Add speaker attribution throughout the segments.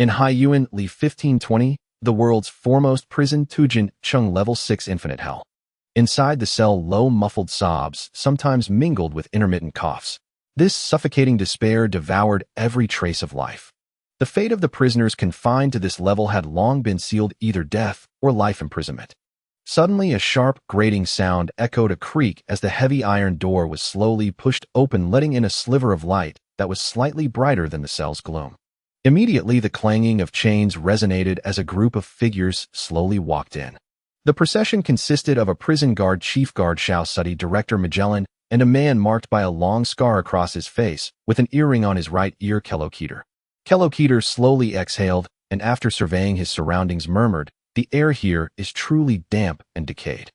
Speaker 1: In Haiyuan Li 1520, the world's foremost prison, Tujin Chung Level 6 Infinite Hell. Inside the cell, low muffled sobs, sometimes mingled with intermittent coughs. This suffocating despair devoured every trace of life. The fate of the prisoners confined to this level had long been sealed, either death or life imprisonment. Suddenly, a sharp, grating sound echoed a creak as the heavy iron door was slowly pushed open, letting in a sliver of light that was slightly brighter than the cell's gloom. Immediately, the clanging of chains resonated as a group of figures slowly walked in. The procession consisted of a prison guard, Chief Guard Xiao Sudi, Director Magellan, and a man marked by a long scar across his face, with an earring on his right ear, Keloketer. Keloketer slowly exhaled, and after surveying his surroundings murmured, "The air here is truly damp and decayed."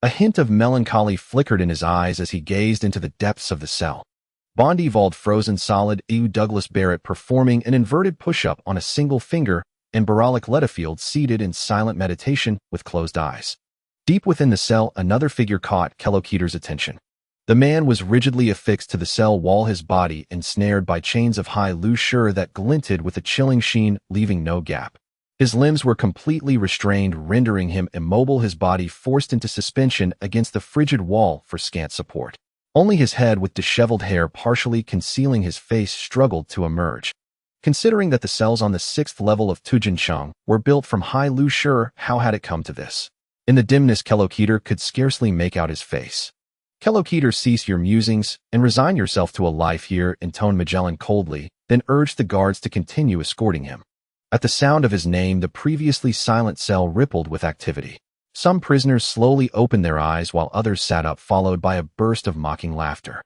Speaker 1: A hint of melancholy flickered in his eyes as he gazed into the depths of the cell. Bondi Vault frozen solid, Douglas Barrett performing an inverted push-up on a single finger, and Baralik Letterfield seated in silent meditation with closed eyes. Deep within the cell, another figure caught Keloketer's attention. The man was rigidly affixed to the cell wall, his body ensnared by chains of high luxure that glinted with a chilling sheen, leaving no gap. His limbs were completely restrained, rendering him immobile, his body forced into suspension against the frigid wall for scant support. Only his head, with disheveled hair partially concealing his face, struggled to emerge. Considering that the cells on the 6th level of Tujinchang were built from high luxure, how had it come to this? In the dimness, Keloketer could scarcely make out his face. "Keloketer, cease your musings and resign yourself to a life here," intoned Magellan coldly, then urged the guards to continue escorting him. At the sound of his name, the previously silent cell rippled with activity. Some prisoners slowly opened their eyes while others sat up, followed by a burst of mocking laughter.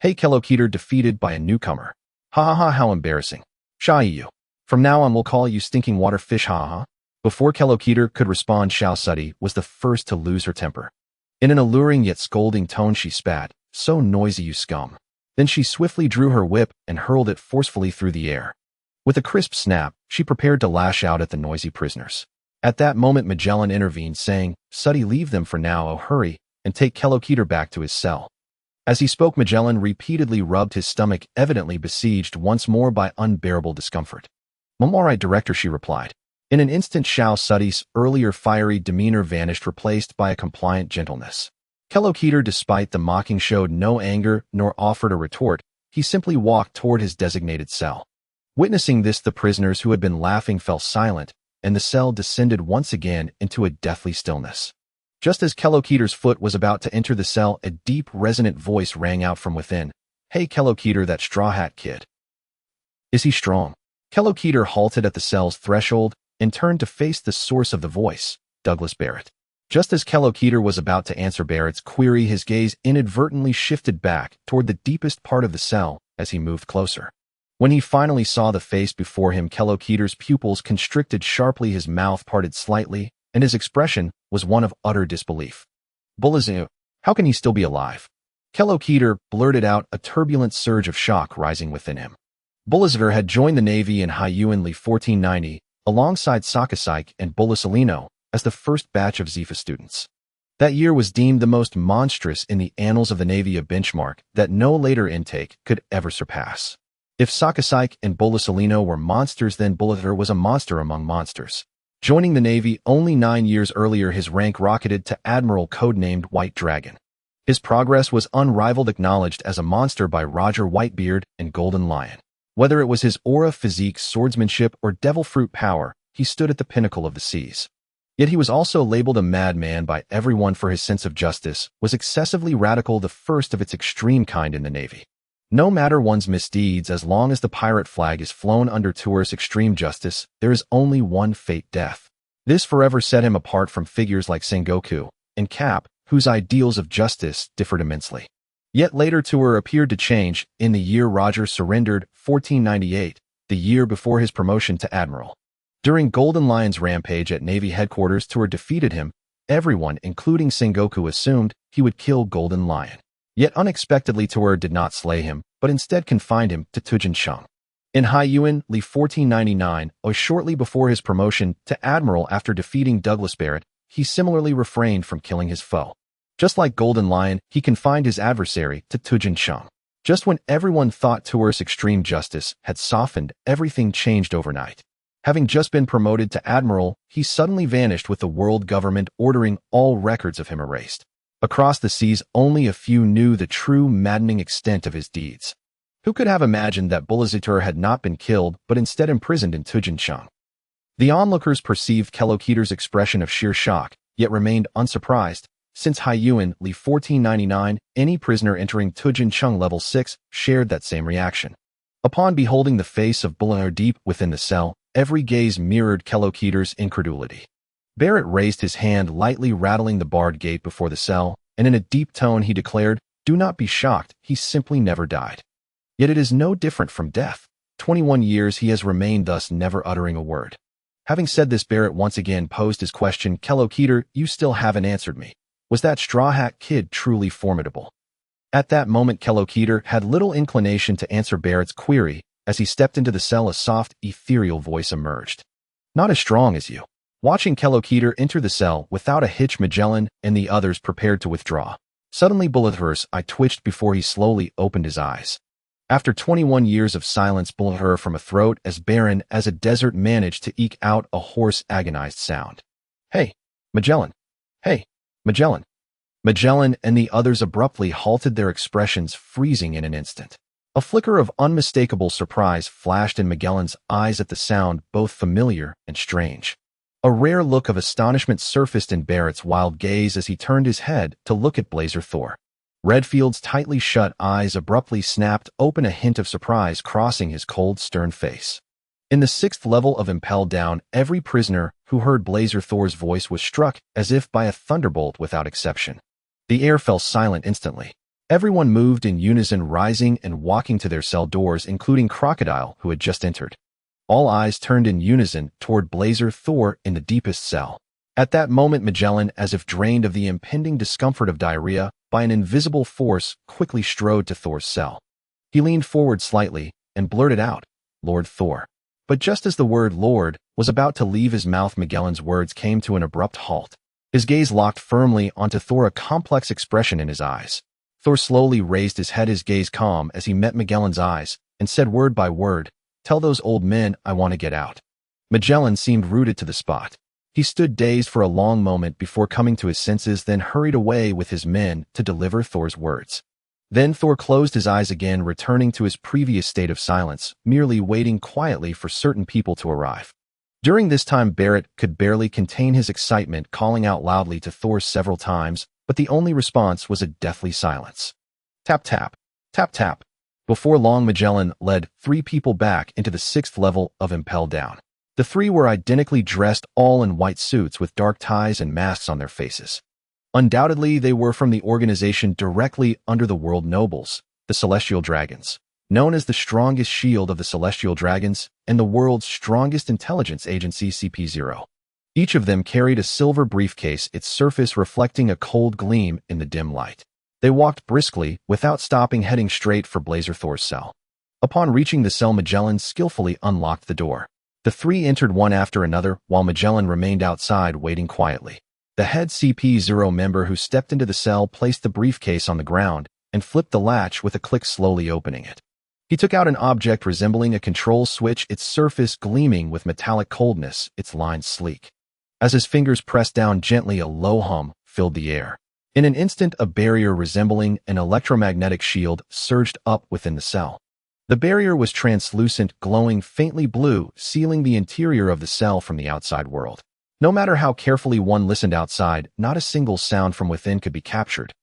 Speaker 1: "Hey, Keloketer, defeated by a newcomer. Ha ha ha, how embarrassing. Shaiyu. From now on we'll call you stinking water fish, ha ha." Before Keloketer could respond, Xiao Sudi was the first to lose her temper. In an alluring yet scolding tone she spat, "So noisy, you scum." Then she swiftly drew her whip and hurled it forcefully through the air. With a crisp snap, she prepared to lash out at the noisy prisoners. At that moment, Magellan intervened, saying, "Sudi, leave them for now, oh hurry, and take Keloketer back to his cell." As he spoke, Magellan repeatedly rubbed his stomach, evidently besieged once more by unbearable discomfort. "I'm all right, Director," she replied. In an instant, Xiao Sudi's earlier fiery demeanor vanished, replaced by a compliant gentleness. Keloketer, despite the mocking, showed no anger nor offered a retort. He simply walked toward his designated cell. Witnessing this, the prisoners who had been laughing fell silent, and the cell descended once again into a deathly stillness. Just as Keloketer's foot was about to enter the cell, a deep, resonant voice rang out from within. "Hey, Keloketer, that straw hat kid. Is he strong?" Keloketer halted at the cell's threshold and turned to face the source of the voice, Douglas Barrett. Just as Keloketer was about to answer Barrett's query, his gaze inadvertently shifted back toward the deepest part of the cell as he moved closer. When he finally saw the face before him, Keloketer's pupils constricted sharply, his mouth parted slightly, and his expression was one of utter disbelief. "Bullazoo, how can he still be alive?" Keloketer blurted out, a turbulent surge of shock rising within him. Zephr had joined the Navy in Haiyuan Li 1490, alongside Sakasike and Bulasalino, as the first batch of Zephyr students. That year was deemed the most monstrous in the annals of the Navy, a benchmark that no later intake could ever surpass. If Sakasike and Bulasalino were monsters, then Zephr was a monster among monsters. Joining the Navy only 9 years earlier, his rank rocketed to Admiral, codenamed White Dragon. His progress was unrivaled, acknowledged as a monster by Roger Whitebeard and Golden Lion. Whether it was his aura, physique, swordsmanship, or devil fruit power, he stood at the pinnacle of the seas. Yet he was also labeled a madman by everyone for his sense of justice, was excessively radical, the first of its extreme kind in the Navy. No matter one's misdeeds, as long as the pirate flag is flown under tourist extreme justice, there is only one fate: death. This forever set him apart from figures like Sengoku and Cap, whose ideals of justice differed immensely. Yet later Tour appeared to change in the year Roger surrendered, 1498, the year before his promotion to Admiral. During Golden Lion's rampage at Navy headquarters, Tour defeated him. Everyone, including Sengoku, assumed he would kill Golden Lion. Yet unexpectedly, Tour did not slay him, but instead confined him to Tujinchang. In Haiyuan Li 1499, or shortly before his promotion to Admiral after defeating Douglas Barrett, he similarly refrained from killing his foe. Just like Golden Lion, he confined his adversary to Tujinchang. Just when everyone thought Tour's extreme justice had softened, everything changed overnight. Having just been promoted to admiral, he suddenly vanished with the world government ordering all records of him erased. Across the seas, only a few knew the true maddening extent of his deeds. Who could have imagined that Zephr had not been killed but instead imprisoned in Tujincheng? The onlookers perceived Kelokiter's expression of sheer shock, yet remained unsurprised. Since Haiyuan Li 1499, any prisoner entering Tujincheng level 6 shared that same reaction. Upon beholding the face of Zephr deep within the cell, every gaze mirrored Kelokiter's incredulity. Barrett raised his hand, lightly rattling the barred gate before the cell, and in a deep tone he declared, "Do not be shocked, he simply never died." Yet it is no different from death. 21 years he has remained thus, never uttering a word. Having said this, Barrett once again posed his question, "Kelokiter, you still haven't answered me. Was that Straw Hat Kid truly formidable?" At that moment Kelokiter had little inclination to answer Barrett's query. As he stepped into the cell, a soft, ethereal voice emerged. "Not as strong as you." Watching Kelokiter enter the cell without a hitch, Magellan and the others prepared to withdraw. Suddenly Zephyr's eye twitched before he slowly opened his eyes. After 21 years of silence, Zephr from a throat as barren as a desert managed to eke out a hoarse, agonized sound. "Hey, Magellan! Hey, Magellan!" Magellan and the others abruptly halted, their expressions freezing in an instant. A flicker of unmistakable surprise flashed in Magellan's eyes at the sound, both familiar and strange. A rare look of astonishment surfaced in Barrett's wild gaze as he turned his head to look at Zephr. Redfield's tightly shut eyes abruptly snapped open, a hint of surprise crossing his cold, stern face. In the 6th level of Impel Down, every prisoner who heard Zephr's voice was struck as if by a thunderbolt without exception. The air fell silent instantly. Everyone moved in unison, rising and walking to their cell doors, including Crocodile, who had just entered. All eyes turned in unison toward Zephr in the deepest cell. At that moment, Magellan, as if drained of the impending discomfort of diarrhea by an invisible force, quickly strode to Thor's cell. He leaned forward slightly and blurted out, "Lord Thor." But just as the word Lord was about to leave his mouth, Magellan's words came to an abrupt halt. His gaze locked firmly onto Thor, a complex expression in his eyes. Thor slowly raised his head, his gaze calm as he met Magellan's eyes, and said word by word, "Tell those old men I want to get out." Magellan seemed rooted to the spot. He stood dazed for a long moment before coming to his senses, then hurried away with his men to deliver Thor's words. Then Thor closed his eyes again, returning to his previous state of silence, merely waiting quietly for certain people to arrive. During this time, Barrett could barely contain his excitement, calling out loudly to Thor several times, but the only response was a deathly silence. Tap tap, tap tap. Before long, Magellan led 3 people back into the 6th level of Impel Down. The 3 were identically dressed, all in white suits with dark ties and masks on their faces. Undoubtedly, they were from the organization directly under the world nobles, the Celestial Dragons, known as the strongest shield of the Celestial Dragons and the world's strongest intelligence agency, CP0. Each of them carried a silver briefcase, its surface reflecting a cold gleam in the dim light. They walked briskly, without stopping, heading straight for Zephr's cell. Upon reaching the cell, Magellan skillfully unlocked the door. The 3 entered one after another, while Magellan remained outside waiting quietly. The head CP0 member who stepped into the cell placed the briefcase on the ground and flipped the latch with a click, slowly opening it. He took out an object resembling a control switch, its surface gleaming with metallic coldness, its lines sleek. As his fingers pressed down gently, a low hum filled the air. In an instant, a barrier resembling an electromagnetic shield surged up within the cell. The barrier was translucent, glowing faintly blue, sealing the interior of the cell from the outside world. No matter how carefully one listened outside, not a single sound from within could be captured.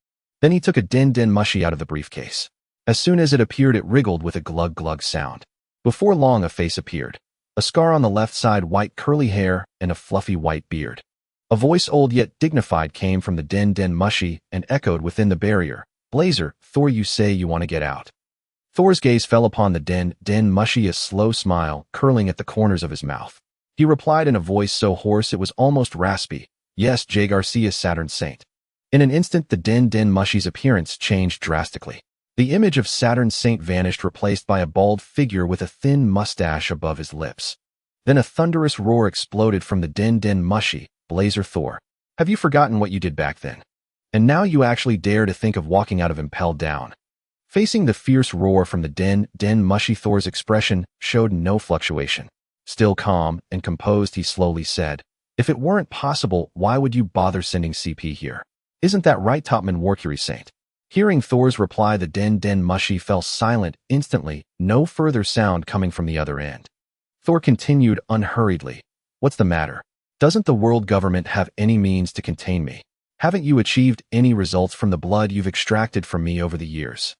Speaker 1: Then he took a den mushy out of the briefcase. As soon as it appeared, it wriggled with a glug-glug sound. Before long, a face appeared. A scar on the left side, white curly hair, and a fluffy white beard. A voice, old yet dignified, came from the den mushy and echoed within the barrier. "Blazer, Thor, you say you want to get out." Thor's gaze fell upon the den mushy, a slow smile curling at the corners of his mouth. He replied in a voice so hoarse it was almost raspy, "Yes, J. Garcia, Saturn Saint." In an instant, the den mushy's appearance changed drastically. The image of Saturn Saint vanished, replaced by a bald figure with a thin mustache above his lips. Then a thunderous roar exploded from the den mushy. "Blazer Thor, have you forgotten what you did back then? And now you actually dare to think of walking out of Impel Down?" Facing the fierce roar from the den mushy, Thor's expression showed no fluctuation. Still calm and composed, he slowly said, "If it weren't possible, why would you bother sending CP here? Isn't that right, Topman Warcury Saint?" Hearing Thor's reply, the Den Mushi fell silent instantly, no further sound coming from the other end. Thor continued unhurriedly, "What's the matter? Doesn't the world government have any means to contain me? Haven't you achieved any results from the blood you've extracted from me over the years?"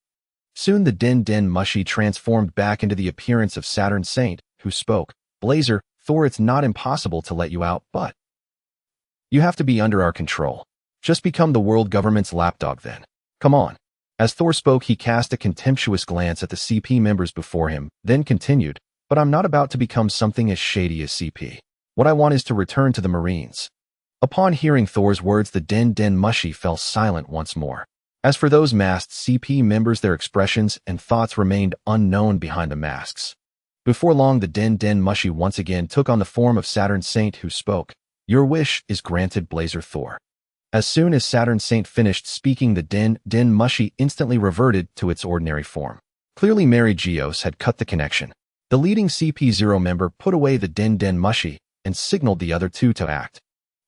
Speaker 1: Soon the Den Mushi transformed back into the appearance of Saturn Saint, who spoke, "Blazer, Thor, it's not impossible to let you out, but you have to be under our control. Just become the world government's lapdog then. Come on." As Thor spoke, he cast a contemptuous glance at the CP members before him, then continued, "But I'm not about to become something as shady as CP. What I want is to return to the Marines." Upon hearing Thor's words, the Den Mushi fell silent once more. As for those masked CP members, their expressions and thoughts remained unknown behind the masks. Before long, the Den Mushi once again took on the form of Saturn Saint, who spoke, "Your wish is granted, Blazer Thor." As soon as Saturn Saint finished speaking, the Den Mushi instantly reverted to its ordinary form. Clearly, Mary Geos had cut the connection. The leading CP0 member put away the Den Mushi and signaled the other two to act.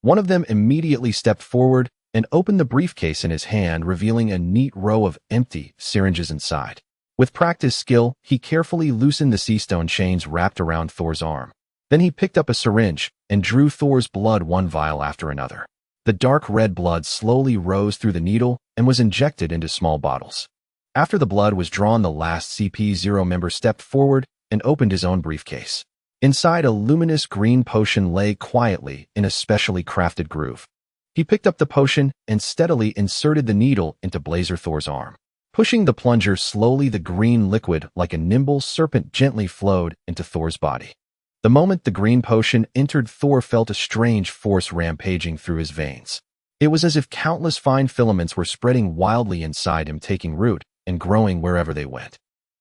Speaker 1: One of them immediately stepped forward and opened the briefcase in his hand, revealing a neat row of empty syringes inside. With practiced skill, he carefully loosened the sea stone chains wrapped around Thor's arm. Then he picked up a syringe and drew Thor's blood one vial after another. The dark red blood slowly rose through the needle and was injected into small bottles. After the blood was drawn, the last CP0 member stepped forward and opened his own briefcase. Inside, a luminous green potion lay quietly in a specially crafted groove. He picked up the potion and steadily inserted the needle into Blazer Thor's arm. Pushing the plunger slowly, the green liquid, like a nimble serpent, gently flowed into Thor's body. The moment the green potion entered, Thor felt a strange force rampaging through his veins. It was as if countless fine filaments were spreading wildly inside him, taking root and growing wherever they went.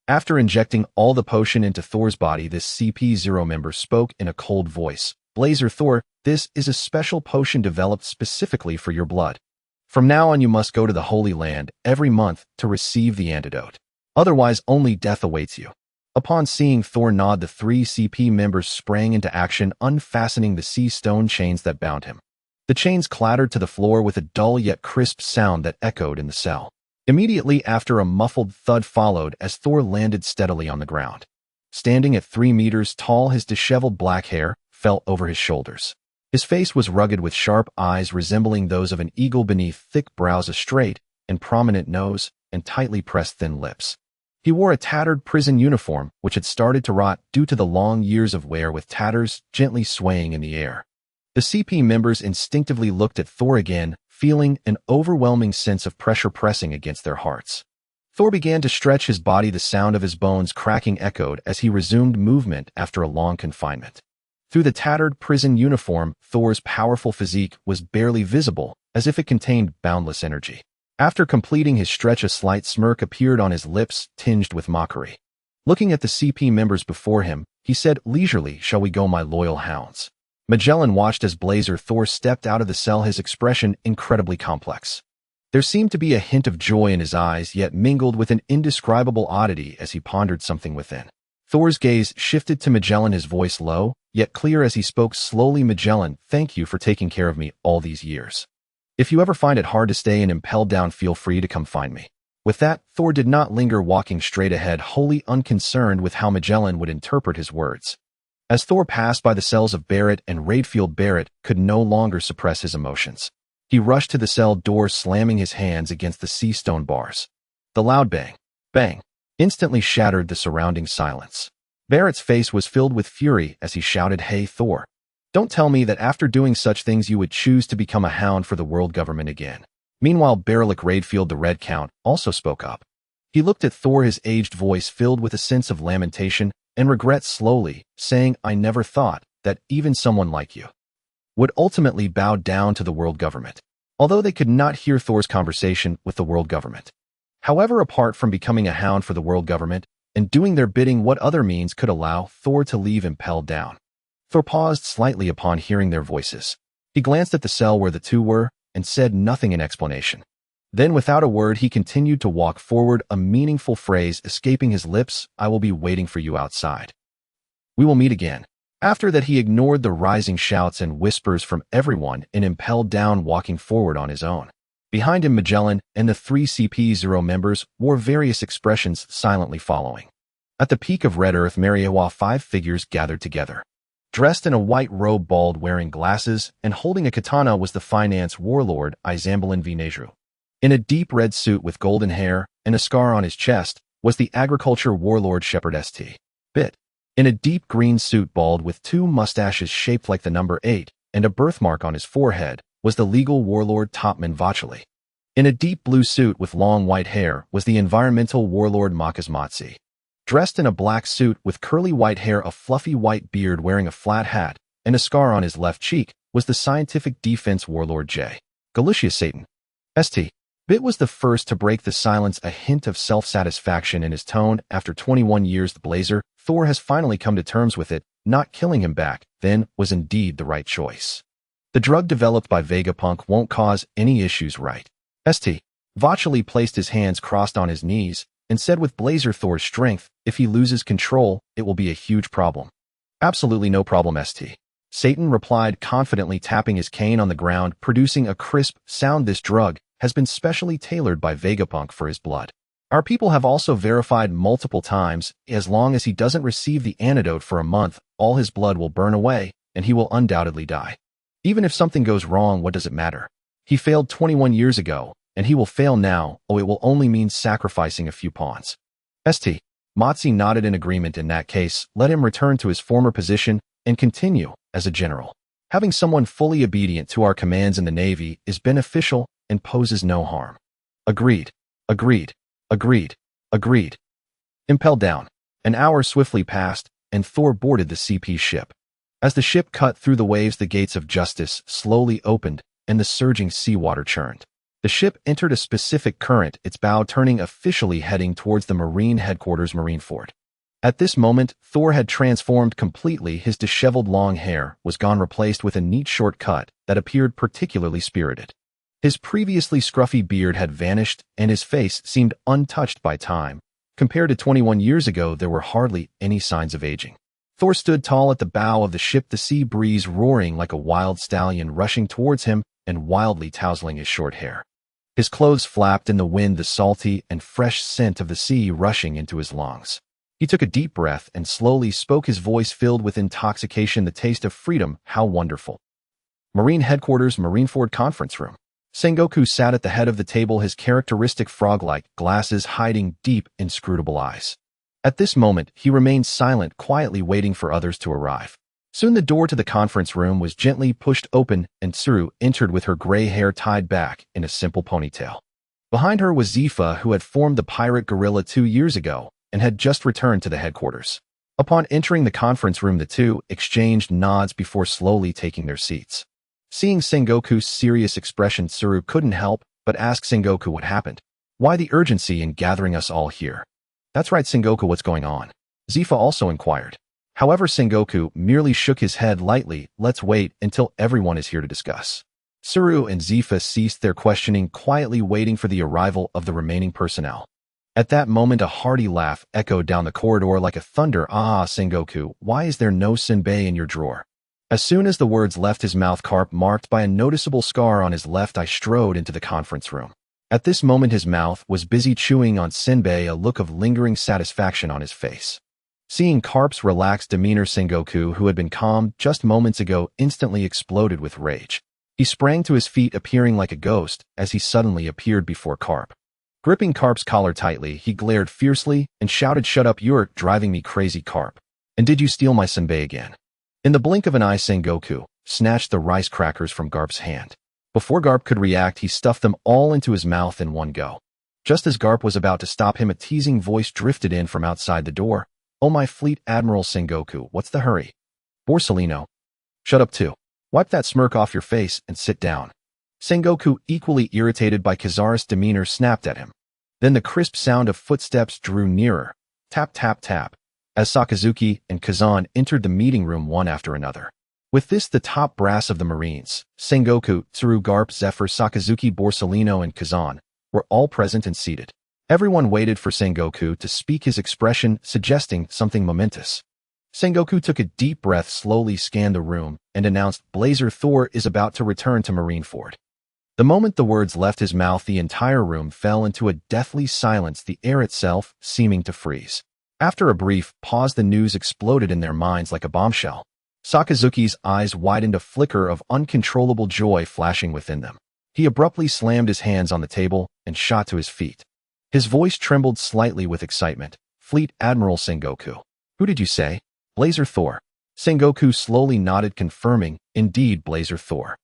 Speaker 1: After injecting all the potion into Thor's body, this CP0 member spoke in a cold voice, "Blazer Thor, this is a special potion developed specifically for your blood. From now on, you must go to the Holy Land every month to receive the antidote. Otherwise, only death awaits you." Upon seeing Thor nod, the three CP members sprang into action, unfastening the sea stone chains that bound him. The chains clattered to the floor with a dull yet crisp sound that echoed in the cell. Immediately after, a muffled thud followed as Thor landed steadily on the ground. Standing at 3 meters tall, his disheveled black hair fell over his shoulders. His face was rugged with sharp eyes resembling those of an eagle beneath thick brows, a straight and prominent nose, and tightly pressed thin lips. He wore a tattered prison uniform, which had started to rot due to the long years of wear, with tatters gently swaying in the air. The CP members instinctively looked at Thor again, feeling an overwhelming sense of pressure pressing against their hearts. Thor began to stretch his body. The sound of his bones cracking echoed as he resumed movement after a long confinement. Through the tattered prison uniform, Thor's powerful physique was barely visible, as if it contained boundless energy. After completing his stretch, a slight smirk appeared on his lips, tinged with mockery. Looking at the CP members before him, he said leisurely, "Shall we go, my loyal hounds?" Magellan watched as Blazer Thor stepped out of the cell, his expression incredibly complex. There seemed to be a hint of joy in his eyes, yet mingled with an indescribable oddity as he pondered something within. Thor's gaze shifted to Magellan, his voice low, yet clear as he spoke slowly, "Magellan, thank you for taking care of me all these years. If you ever find it hard to stay in Impel Down, feel free to come find me." With that, Thor did not linger, walking straight ahead, wholly unconcerned with how Magellan would interpret his words. As Thor passed by the cells of Barrett and Raidfield, Barrett could no longer suppress his emotions. He rushed to the cell door, slamming his hands against the sea stone bars. The loud bang, bang, instantly shattered the surrounding silence. Barrett's face was filled with fury as he shouted, "Hey, Thor. Don't tell me that after doing such things you would choose to become a hound for the world government again." Meanwhile, Barrelick Raidfield, the Red Count, also spoke up. He looked at Thor, his aged voice filled with a sense of lamentation and regret, slowly saying, "I never thought that even someone like you would ultimately bow down to the world government." Although they could not hear Thor's conversation with the world government. However, apart from becoming a hound for the world government and doing their bidding, what other means could allow Thor to leave Impel Down? Thor paused slightly upon hearing their voices. He glanced at the cell where the two were and said nothing in explanation. Then, without a word, he continued to walk forward, a meaningful phrase escaping his lips, "I will be waiting for you outside. We will meet again." After that, he ignored the rising shouts and whispers from everyone and Impel Down, walking forward on his own. Behind him, Magellan and the 3 CP0 members wore various expressions, silently following. At the peak of Red Earth, Mariawa, 5 figures gathered together. Dressed in a white robe, bald, wearing glasses, and holding a katana was the finance warlord Izambalin V. Nejru. In a deep red suit with golden hair and a scar on his chest was the agriculture warlord Shepherd St. Bit. In a deep green suit, bald, with 2 mustaches shaped like the number 8 and a birthmark on his forehead, was the legal warlord Topman Vachali. In a deep blue suit with long white hair was the environmental warlord Makasmatsi. Dressed in a black suit with curly white hair, a fluffy white beard, wearing a flat hat, and a scar on his left cheek was the scientific defense warlord J. Galucius Satan. St. Bit was the first to break the silence, a hint of self-satisfaction in his tone. After 21 years, the Blazer, Thor has finally come to terms with it. Not killing him back then was indeed the right choice. The drug developed by Vegapunk won't cause any issues, right? St. Vachali placed his hands crossed on his knees and said with Blazer Thor's strength, if he loses control, it will be a huge problem. Absolutely no problem, St. Satan replied confidently, tapping his cane on the ground, producing a crisp sound. This drug has been specially tailored by Vegapunk for his blood. Our people have also verified multiple times, as long as he doesn't receive the antidote for a month, all his blood will burn away, and he will undoubtedly die. Even if something goes wrong, what does it matter? He failed 21 years ago, and he will fail now. Oh, it will only mean sacrificing a few pawns. St. Motsi nodded in agreement. In that case, let him return to his former position and continue as a general. Having someone fully obedient to our commands in the Navy is beneficial and poses no harm. Agreed. Agreed. Agreed. Agreed. Impel Down. An hour swiftly passed, and Thor boarded the CP ship. As the ship cut through the waves, the gates of justice slowly opened, and the surging seawater churned. The ship entered a specific current, its bow turning, officially heading towards the Marine headquarters, Marineford. At this moment, Thor had transformed completely. His disheveled long hair was gone, replaced with a neat short cut that appeared particularly spirited. His previously scruffy beard had vanished, and his face seemed untouched by time. Compared to 21 years ago, there were hardly any signs of aging. Thor stood tall at the bow of the ship, the sea breeze roaring like a wild stallion rushing towards him and wildly tousling his short hair. His clothes flapped in the wind, the salty and fresh scent of the sea rushing into his lungs. He took a deep breath and slowly spoke, his voice filled with intoxication. The taste of freedom, how wonderful. Marine headquarters, Marineford conference room. Sengoku sat at the head of the table, his characteristic frog-like glasses hiding deep, inscrutable eyes. At this moment, he remained silent, quietly waiting for others to arrive. Soon the door to the conference room was gently pushed open, and Tsuru entered with her gray hair tied back in a simple ponytail. Behind her was Zephr, who had formed the pirate guerrilla 2 years ago and had just returned to the headquarters. Upon entering the conference room, the two exchanged nods before slowly taking their seats. Seeing Sengoku's serious expression, Tsuru couldn't help but ask Sengoku what happened. Why the urgency in gathering us all here? That's right, Sengoku, what's going on? Zephr also inquired. However, Sengoku merely shook his head lightly. Let's wait until everyone is here to discuss. Tsuru and Zephr ceased their questioning, quietly waiting for the arrival of the remaining personnel. At that moment, a hearty laugh echoed down the corridor like a thunder. Ah, Sengoku, why is there no senbei in your drawer? As soon as the words left his mouth, Carp, marked by a noticeable scar on his left eye, strode into the conference room. At this moment, his mouth was busy chewing on senbei, a look of lingering satisfaction on his face. Seeing Carp's relaxed demeanor, Sengoku, who had been calm just moments ago, instantly exploded with rage. He sprang to his feet, appearing like a ghost, as he suddenly appeared before Carp. Gripping Carp's collar tightly, he glared fiercely and shouted, "Shut up, you're driving me crazy, Carp. And did you steal my senbei again?" In the blink of an eye, Sengoku snatched the rice crackers from Garp's hand. Before Garp could react, he stuffed them all into his mouth in one go. Just as Garp was about to stop him, a teasing voice drifted in from outside the door. "Oh, my fleet Admiral Sengoku, what's the hurry? Borsalino, shut up too. Wipe that smirk off your face and sit down." Sengoku, equally irritated by Kizaru's demeanor, snapped at him. Then the crisp sound of footsteps drew nearer. Tap, tap, tap, as Sakazuki and Kazan entered the meeting room one after another. With this, the top brass of the Marines, Sengoku, Tsuru, Garp, Zephr, Sakazuki, Borsalino, and Kazan, were all present and seated. Everyone waited for Sengoku to speak, his expression suggesting something momentous. Sengoku took a deep breath, slowly scanned the room, and announced, Blazer Thor is about to return to Marineford. The moment the words left his mouth, the entire room fell into a deathly silence, the air itself seeming to freeze. After a brief pause, the news exploded in their minds like a bombshell. Sakazuki's eyes widened, a flicker of uncontrollable joy flashing within them. He abruptly slammed his hands on the table and shot to his feet. His voice trembled slightly with excitement. Fleet Admiral Sengoku. Who did you say? Blazer Thor. Sengoku slowly nodded, confirming, indeed, Blazer Thor.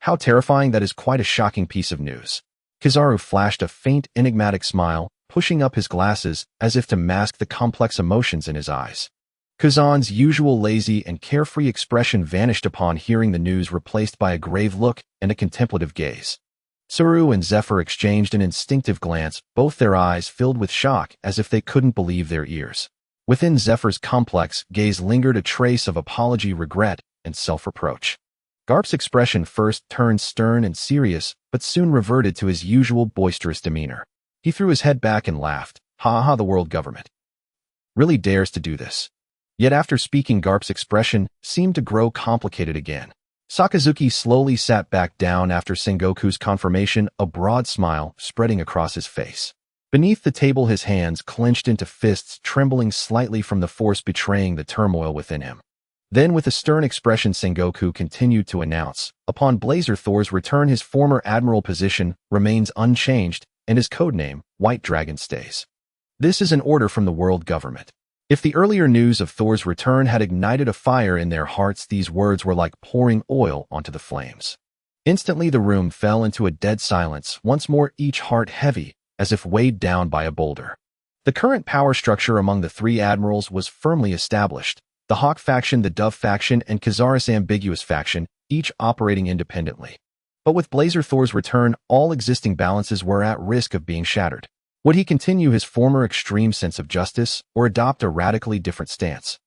Speaker 1: How terrifying, that is quite a shocking piece of news. Kizaru flashed a faint, enigmatic smile, pushing up his glasses as if to mask the complex emotions in his eyes. Kazan's usual lazy and carefree expression vanished upon hearing the news, replaced by a grave look and a contemplative gaze. Tsuru and Zephr exchanged an instinctive glance, both their eyes filled with shock as if they couldn't believe their ears. Within Zephyr's complex gaze lingered a trace of apology, regret, and self-reproach. Garp's expression first turned stern and serious, but soon reverted to his usual boisterous demeanor. He threw his head back and laughed. Ha ha, the world government really dares to do this. Yet after speaking, Garp's expression seemed to grow complicated again. Sakazuki slowly sat back down after Sengoku's confirmation, a broad smile spreading across his face. Beneath the table, his hands clenched into fists, trembling slightly from the force betraying the turmoil within him. Then, with a stern expression, Sengoku continued to announce, upon Blazer Thor's return, his former admiral position remains unchanged, and his codename, White Dragon, stays. This is an order from the world government. If the earlier news of Thor's return had ignited a fire in their hearts, these words were like pouring oil onto the flames. Instantly, the room fell into a dead silence, once more each heart heavy, as if weighed down by a boulder. The current power structure among the three admirals was firmly established. The Hawk faction, the Dove faction, and Kizaru's ambiguous faction, each operating independently. But with Blazer Thor's return, all existing balances were at risk of being shattered. Would he continue his former extreme sense of justice, or adopt a radically different stance?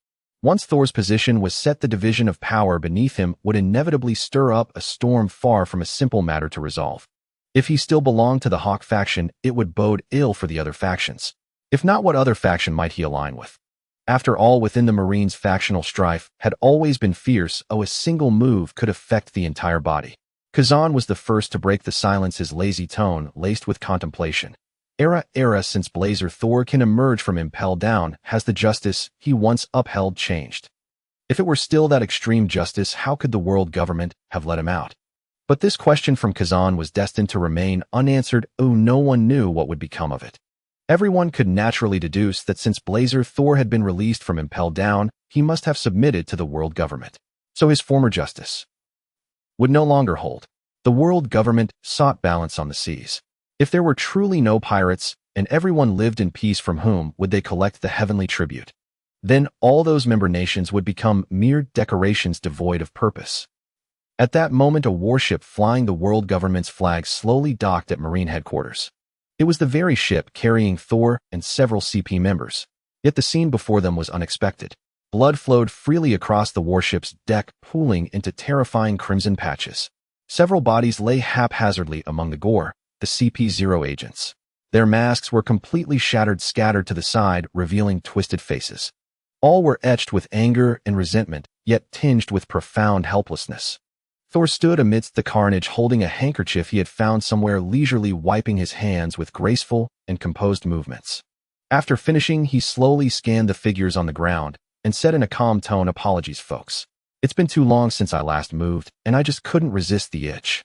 Speaker 1: Once Thor's position was set, the division of power beneath him would inevitably stir up a storm far from a simple matter to resolve. If he still belonged to the Hawk faction, it would bode ill for the other factions. If not, what other faction might he align with? After all, within the Marines, factional strife had always been fierce. A single move could affect the entire body. Kazan was the first to break the silence, his lazy tone laced with contemplation. Era since Blazer Thor can emerge from Impel Down, has the justice he once upheld changed? If it were still that extreme justice, how could the world government have let him out? But this question from Kazan was destined to remain unanswered. No one knew what would become of it. Everyone could naturally deduce that since Blazer Thor had been released from Impel Down, he must have submitted to the world government. So his former justice would no longer hold. The world government sought balance on the seas. If there were truly no pirates, and everyone lived in peace, from whom would they collect the heavenly tribute? Then all those member nations would become mere decorations devoid of purpose. At that moment, a warship flying the world government's flag slowly docked at Marine headquarters. It was the very ship carrying Thor and several CP members. Yet the scene before them was unexpected. Blood flowed freely across the warship's deck, pooling into terrifying crimson patches. Several bodies lay haphazardly among the gore, the CP0 agents. Their masks were completely shattered, scattered to the side, revealing twisted faces. All were etched with anger and resentment, yet tinged with profound helplessness. Thor stood amidst the carnage, holding a handkerchief he had found somewhere, leisurely wiping his hands with graceful and composed movements. After finishing, he slowly scanned the figures on the ground and said in a calm tone, "Apologies, folks. It's been too long since I last moved, and I just couldn't resist the itch.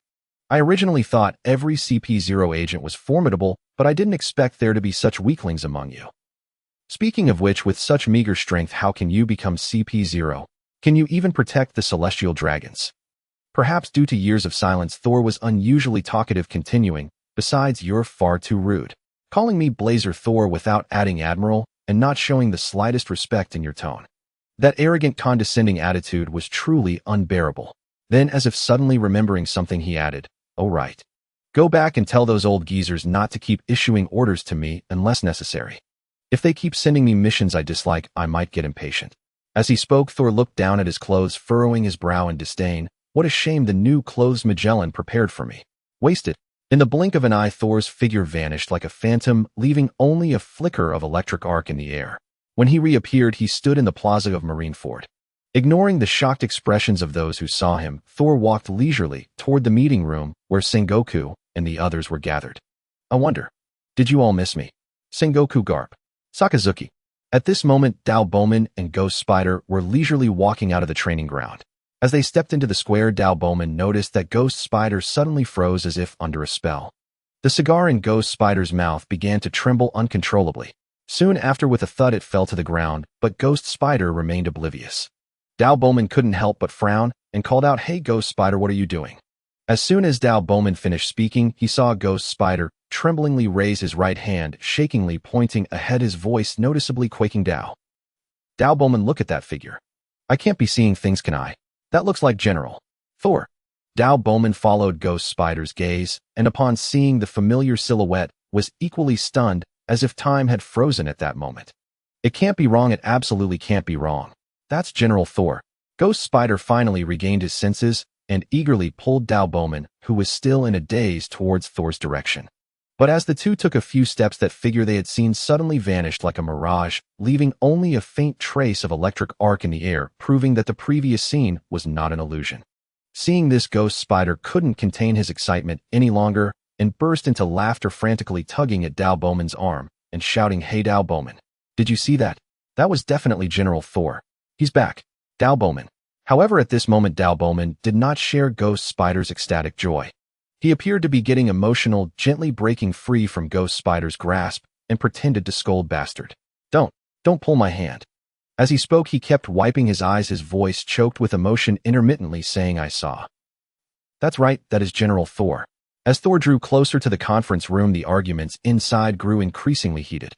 Speaker 1: I originally thought every CP0 agent was formidable, but I didn't expect there to be such weaklings among you. Speaking of which, with such meager strength, how can you become CP0? Can you even protect the celestial dragons?" Perhaps due to years of silence, Thor was unusually talkative, continuing, "Besides, you're far too rude. Calling me Blazer Thor without adding Admiral, and not showing the slightest respect in your tone. That arrogant, condescending attitude was truly unbearable." Then, as if suddenly remembering something, he added, "Oh right. Go back and tell those old geezers not to keep issuing orders to me unless necessary. If they keep sending me missions I dislike, I might get impatient." As he spoke, Thor looked down at his clothes, furrowing his brow in disdain. "What a shame the new clothes Magellan prepared for me. Wasted." In the blink of an eye, Thor's figure vanished like a phantom, leaving only a flicker of electric arc in the air. When he reappeared, he stood in the plaza of Marineford. Ignoring the shocked expressions of those who saw him, Thor walked leisurely toward the meeting room where Sengoku and the others were gathered. I wonder, did you all miss me? Sengoku Garp. Sakazuki. At this moment, Dao Bowman and Ghost Spider were leisurely walking out of the training ground. As they stepped into the square, Dao Bowman noticed that Ghost Spider suddenly froze as if under a spell. The cigar in Ghost Spider's mouth began to tremble uncontrollably. Soon after, with a thud, it fell to the ground, but Ghost Spider remained oblivious. Dao Bowman couldn't help but frown and called out, "Hey Ghost Spider, what are you doing?" As soon as Dao Bowman finished speaking, he saw Ghost Spider tremblingly raise his right hand, shakingly pointing ahead, his voice noticeably quaking. Dao Bowman, look at that figure. I can't be seeing things, can I? That looks like General Thor. Dao Bowman followed Ghost Spider's gaze, and upon seeing the familiar silhouette, was equally stunned, as if time had frozen at that moment. It can't be wrong, it absolutely can't be wrong. That's General Thor. Ghost Spider finally regained his senses and eagerly pulled Dao Bowman, who was still in a daze, towards Thor's direction. But as the two took a few steps, that figure they had seen suddenly vanished like a mirage, leaving only a faint trace of electric arc in the air, proving that the previous scene was not an illusion. Seeing this, Ghost Spider couldn't contain his excitement any longer and burst into laughter, frantically tugging at Dao Bowman's arm and shouting, "Hey Dao Bowman, did you see that? That was definitely General Thor. He's back." Dao Bowman. However, at this moment, Dao Bowman did not share Ghost Spider's ecstatic joy. He appeared to be getting emotional, gently breaking free from Ghost Spider's grasp, and pretended to scold, "Bastard. Don't pull my hand." As he spoke, he kept wiping his eyes, his voice choked with emotion, intermittently saying, "I saw." That's right, that is General Thor. As Thor drew closer to the conference room, the arguments inside grew increasingly heated.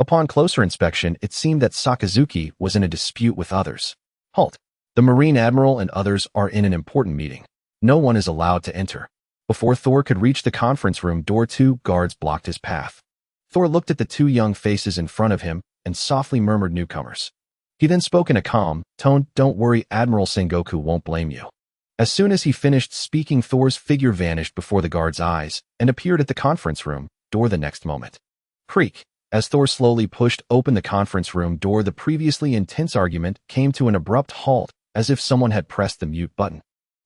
Speaker 1: Upon closer inspection, it seemed that Sakazuki was in a dispute with others. Halt. The Marine Admiral and others are in an important meeting. No one is allowed to enter. Before Thor could reach the conference room door, 2 guards blocked his path. Thor looked at the 2 young faces in front of him and softly murmured, "Newcomers." He then spoke in a calm tone, "Don't worry, Admiral Sengoku won't blame you." As soon as he finished speaking, Thor's figure vanished before the guards' eyes and appeared at the conference room door the next moment. Creak. As Thor slowly pushed open the conference room door, the previously intense argument came to an abrupt halt, as if someone had pressed the mute button.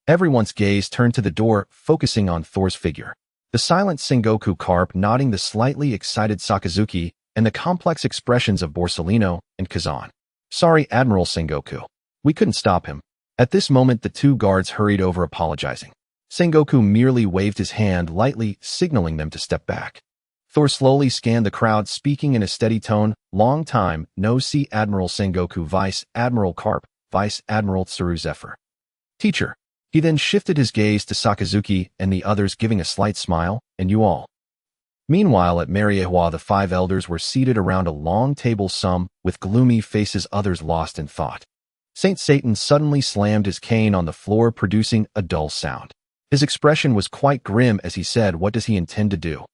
Speaker 1: Everyone's gaze turned to the door, focusing on Thor's figure. The silent Sengoku Carp nodding, the slightly excited Sakazuki, and the complex expressions of Borsellino and Kazan. "Sorry, Admiral Sengoku. We couldn't stop him." At this moment, the 2 guards hurried over, apologizing. Sengoku merely waved his hand lightly, signaling them to step back. Thor slowly scanned the crowd, speaking in a steady tone, "Long time no see, Admiral Sengoku, Vice Admiral Carp, Vice Admiral Tsuru Zephr. Teacher." He then shifted his gaze to Sakazuki and the others, giving a slight smile, "And you all." Meanwhile, at Mariehua, the 5 elders were seated around a long table, some with gloomy faces, others lost in thought. Saint Satan suddenly slammed his cane on the floor, producing a dull sound. His expression was quite grim as he said, "What does he intend to do?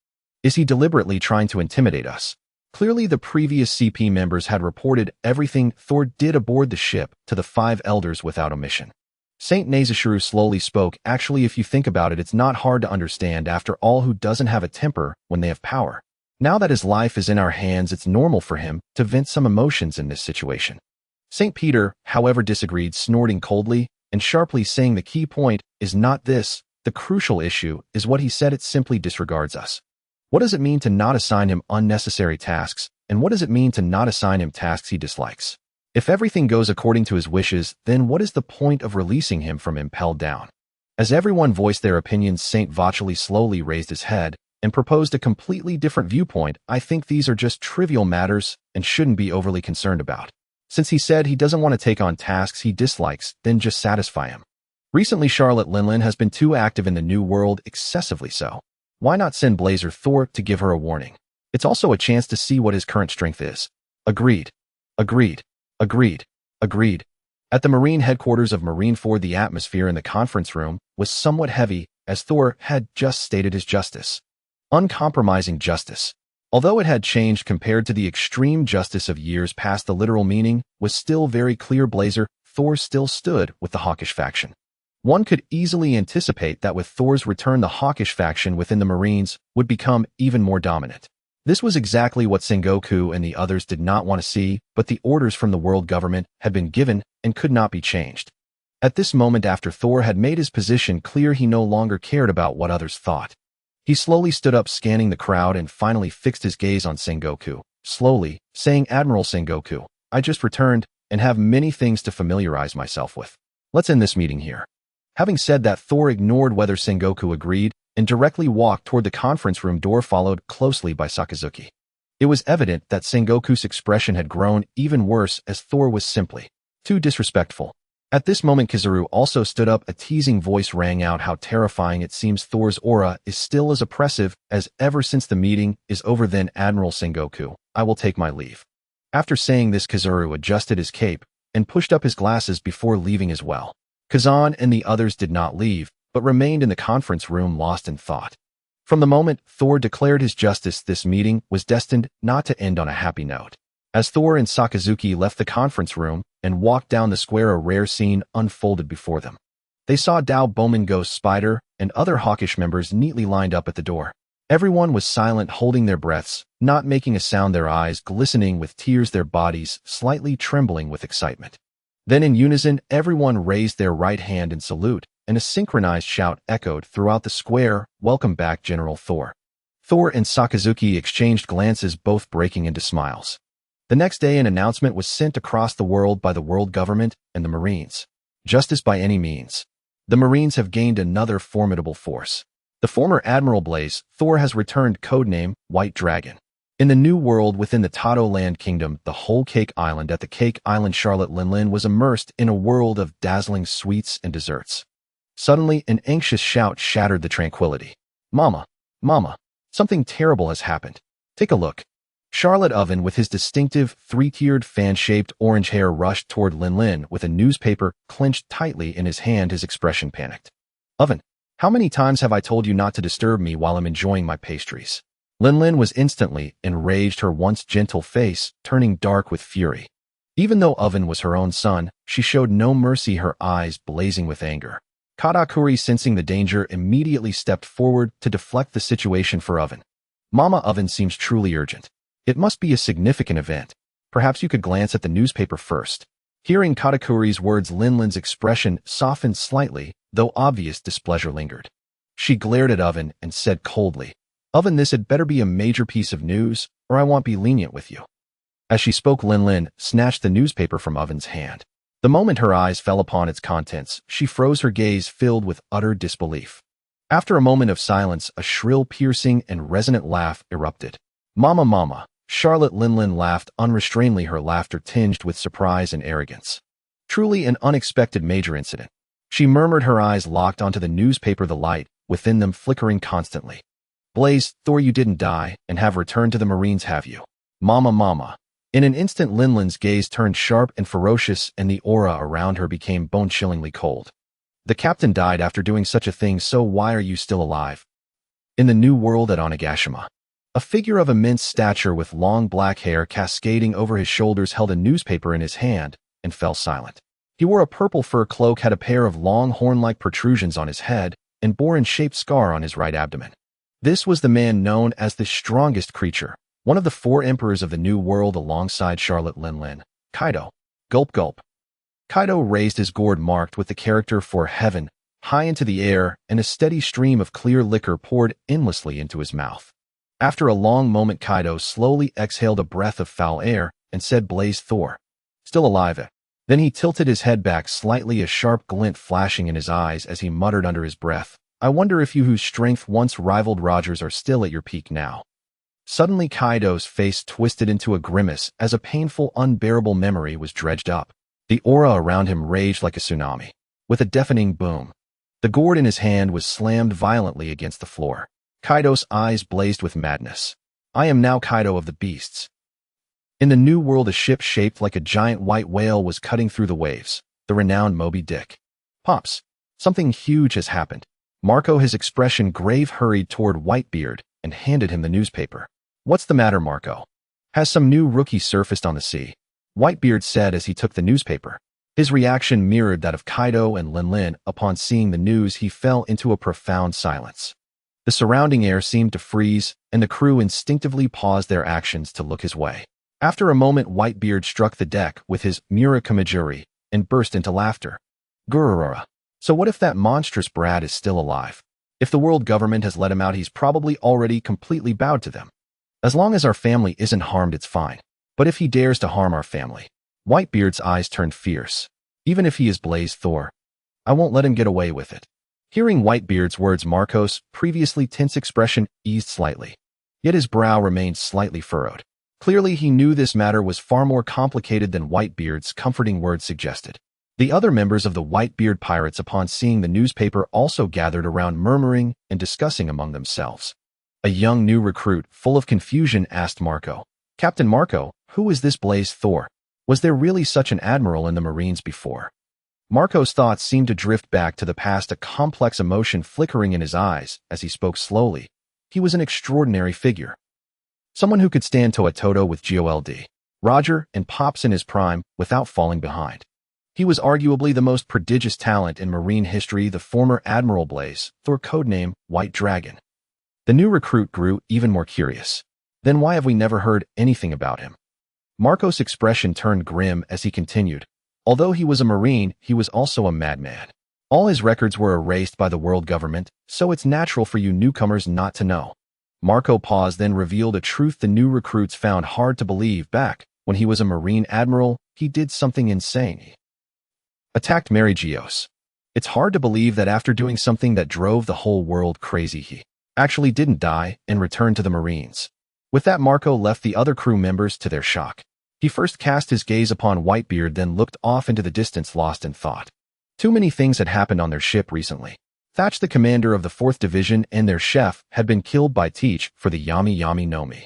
Speaker 1: Is he deliberately trying to intimidate us?" Clearly, the previous CP members had reported everything Thor did aboard the ship to the 5 elders without omission. Saint Nazashuru slowly spoke, "Actually, if you think about it, it's not hard to understand. After all, who doesn't have a temper when they have power? Now that his life is in our hands, it's normal for him to vent some emotions in this situation." Saint Peter, however, disagreed, snorting coldly and sharply, saying, "The key point is not this. The crucial issue is what he said. It simply disregards us. What does it mean to not assign him unnecessary tasks, and what does it mean to not assign him tasks he dislikes? If everything goes according to his wishes, then what is the point of releasing him from Impel Down?" As everyone voiced their opinions, Saint Vacheli slowly raised his head and proposed a completely different viewpoint. "I think these are just trivial matters and shouldn't be overly concerned about. Since he said he doesn't want to take on tasks he dislikes, then just satisfy him. Recently, Charlotte Linlin has been too active in the New World, excessively so. Why not send Blazer Thor to give her a warning? It's also a chance to see what his current strength is." Agreed. Agreed. Agreed. Agreed. At the Marine headquarters of Marineford, the atmosphere in the conference room was somewhat heavy, as Thor had just stated his justice. Uncompromising justice. Although it had changed compared to the extreme justice of years past, the literal meaning was still very clear. Blazer Thor still stood with the hawkish faction. One could easily anticipate that with Thor's return, the hawkish faction within the Marines would become even more dominant. This was exactly what Sengoku and the others did not want to see, but the orders from the world government had been given and could not be changed. At this moment, after Thor had made his position clear, he no longer cared about what others thought. He slowly stood up, scanning the crowd, and finally fixed his gaze on Sengoku, slowly, saying, "Admiral Sengoku, I just returned and have many things to familiarize myself with. Let's end this meeting here." Having said that, Thor ignored whether Sengoku agreed and directly walked toward the conference room door, followed closely by Sakazuki. It was evident that Sengoku's expression had grown even worse, as Thor was simply too disrespectful. At this moment, Kizaru also stood up. A teasing voice rang out. "How terrifying it seems Thor's aura is still as oppressive as ever since the meeting is over. Then, Admiral Sengoku, I will take my leave." After saying this, Kizaru adjusted his cape and pushed up his glasses before leaving as well. Kazan and the others did not leave, but remained in the conference room, lost in thought. From the moment Thor declared his justice, this meeting was destined not to end on a happy note. As Thor and Sakazuki left the conference room and walked down the square, a rare scene unfolded before them. They saw Dao Bowman, Ghost Spider, and other Hawkish members neatly lined up at the door. Everyone was silent, holding their breaths, not making a sound, their eyes glistening with tears, their bodies slightly trembling with excitement. Then in unison, everyone raised their right hand in salute, and a synchronized shout echoed throughout the square, "Welcome back, General Thor." Thor and Sakazuki exchanged glances, both breaking into smiles. The next day, an announcement was sent across the world by the world government and the Marines. Justice by any means. The Marines have gained another formidable force. The former Admiral Blaze, Thor, has returned, codename White Dragon. In the new world within the Tato Land Kingdom, the whole Cake Island, at the Cake Island, Charlotte Linlin was immersed in a world of dazzling sweets and desserts. Suddenly, an anxious shout shattered the tranquility. "Mama! Mama! Something terrible has happened. Take a look." Charlotte Oven, with his distinctive, three-tiered, fan-shaped orange hair, rushed toward Linlin with a newspaper clenched tightly in his hand, his expression panicked. "Oven, how many times have I told you not to disturb me while I'm enjoying my pastries?" Linlin was instantly enraged, her once gentle face turning dark with fury. Even though Oven was her own son, she showed no mercy, her eyes blazing with anger. Katakuri, sensing the danger, immediately stepped forward to deflect the situation for Oven. "Mama, Oven seems truly urgent. It must be a significant event. Perhaps you could glance at the newspaper first." Hearing Katakuri's words, Linlin's expression softened slightly, though obvious displeasure lingered. She glared at Oven and said coldly, "Oven, this had better be a major piece of news, or I won't be lenient with you." As she spoke, Linlin snatched the newspaper from Oven's hand. The moment her eyes fell upon its contents, she froze, her gaze filled with utter disbelief. After a moment of silence, a shrill, piercing, and resonant laugh erupted. "Mama, Mama!" Charlotte Linlin laughed unrestrainedly, her laughter tinged with surprise and arrogance. Truly an unexpected major incident. She murmured, her eyes locked onto the newspaper, the light within them flickering constantly. "Blaze, Thor, you didn't die and have returned to the Marines, have you? Mama, Mama!" In an instant, Linlin's gaze turned sharp and ferocious, and the aura around her became bone-chillingly cold. "The captain died after doing such a thing, so why are you still alive?" In the new world at Onigashima, a figure of immense stature with long black hair cascading over his shoulders held a newspaper in his hand and fell silent. He wore a purple fur cloak, had a pair of long horn-like protrusions on his head, and bore an shaped scar on his right abdomen. This was the man known as the strongest creature, one of the four emperors of the new world alongside Charlotte Linlin, Kaido. Gulp gulp. Kaido raised his gourd marked with the character "for heaven" high into the air, and a steady stream of clear liquor poured endlessly into his mouth. After a long moment, Kaido slowly exhaled a breath of foul air and said, "Blaze, Thor. Still alive?" Then he tilted his head back slightly, a sharp glint flashing in his eyes as he muttered under his breath, "I wonder if you whose strength once rivaled Roger's are still at your peak now." Suddenly, Kaido's face twisted into a grimace as a painful, unbearable memory was dredged up. The aura around him raged like a tsunami. With a deafening boom, the gourd in his hand was slammed violently against the floor. Kaido's eyes blazed with madness. "I am now Kaido of the Beasts." In the new world, a ship shaped like a giant white whale was cutting through the waves, the renowned Moby Dick. "Pops, something huge has happened." Marco, his expression grave, hurried toward Whitebeard and handed him the newspaper. "What's the matter, Marco? Has some new rookie surfaced on the sea?" Whitebeard said as he took the newspaper. His reaction mirrored that of Kaido and Linlin. Upon seeing the news, he fell into a profound silence. The surrounding air seemed to freeze, and the crew instinctively paused their actions to look his way. After a moment, Whitebeard struck the deck with his Murakamajuri and burst into laughter. Gururura. So what if that monstrous brat is still alive? If the world government has let him out, he's probably already completely bowed to them. As long as our family isn't harmed, it's fine. But if he dares to harm our family... Whitebeard's eyes turned fierce. Even if he is Blaze Thor, I won't let him get away with it. Hearing Whitebeard's words, Marco's previously tense expression eased slightly. Yet his brow remained slightly furrowed. Clearly he knew this matter was far more complicated than Whitebeard's comforting words suggested. The other members of the Whitebeard pirates, upon seeing the newspaper, also gathered around, murmuring and discussing among themselves. A young new recruit, full of confusion, asked Marco, "Captain Marco, who is this Blaze Thor? Was there really such an admiral in the Marines before?" Marco's thoughts seemed to drift back to the past, a complex emotion flickering in his eyes as he spoke slowly. He was an extraordinary figure. Someone who could stand toe-to-toe with Gold, Roger, and Pops in his prime without falling behind. He was arguably the most prodigious talent in Marine history, the former Admiral Blaze Thor, codename White Dragon. The new recruit grew even more curious. Then why have we never heard anything about him? Marco's expression turned grim as he continued. Although he was a Marine, he was also a madman. All his records were erased by the world government, so it's natural for you newcomers not to know. Marco paused, then revealed a truth the new recruits found hard to believe. Back when he was a Marine admiral, he did something insane. He attacked Mary Geos. It's hard to believe that after doing something that drove the whole world crazy, he actually didn't die and returned to the Marines. With that, Marco left the other crew members to their shock. He first cast his gaze upon Whitebeard, then looked off into the distance, lost in thought. Too many things had happened on their ship recently. Thatch, the commander of the 4th Division, and their chef had been killed by Teach for the Yami Yami Nomi.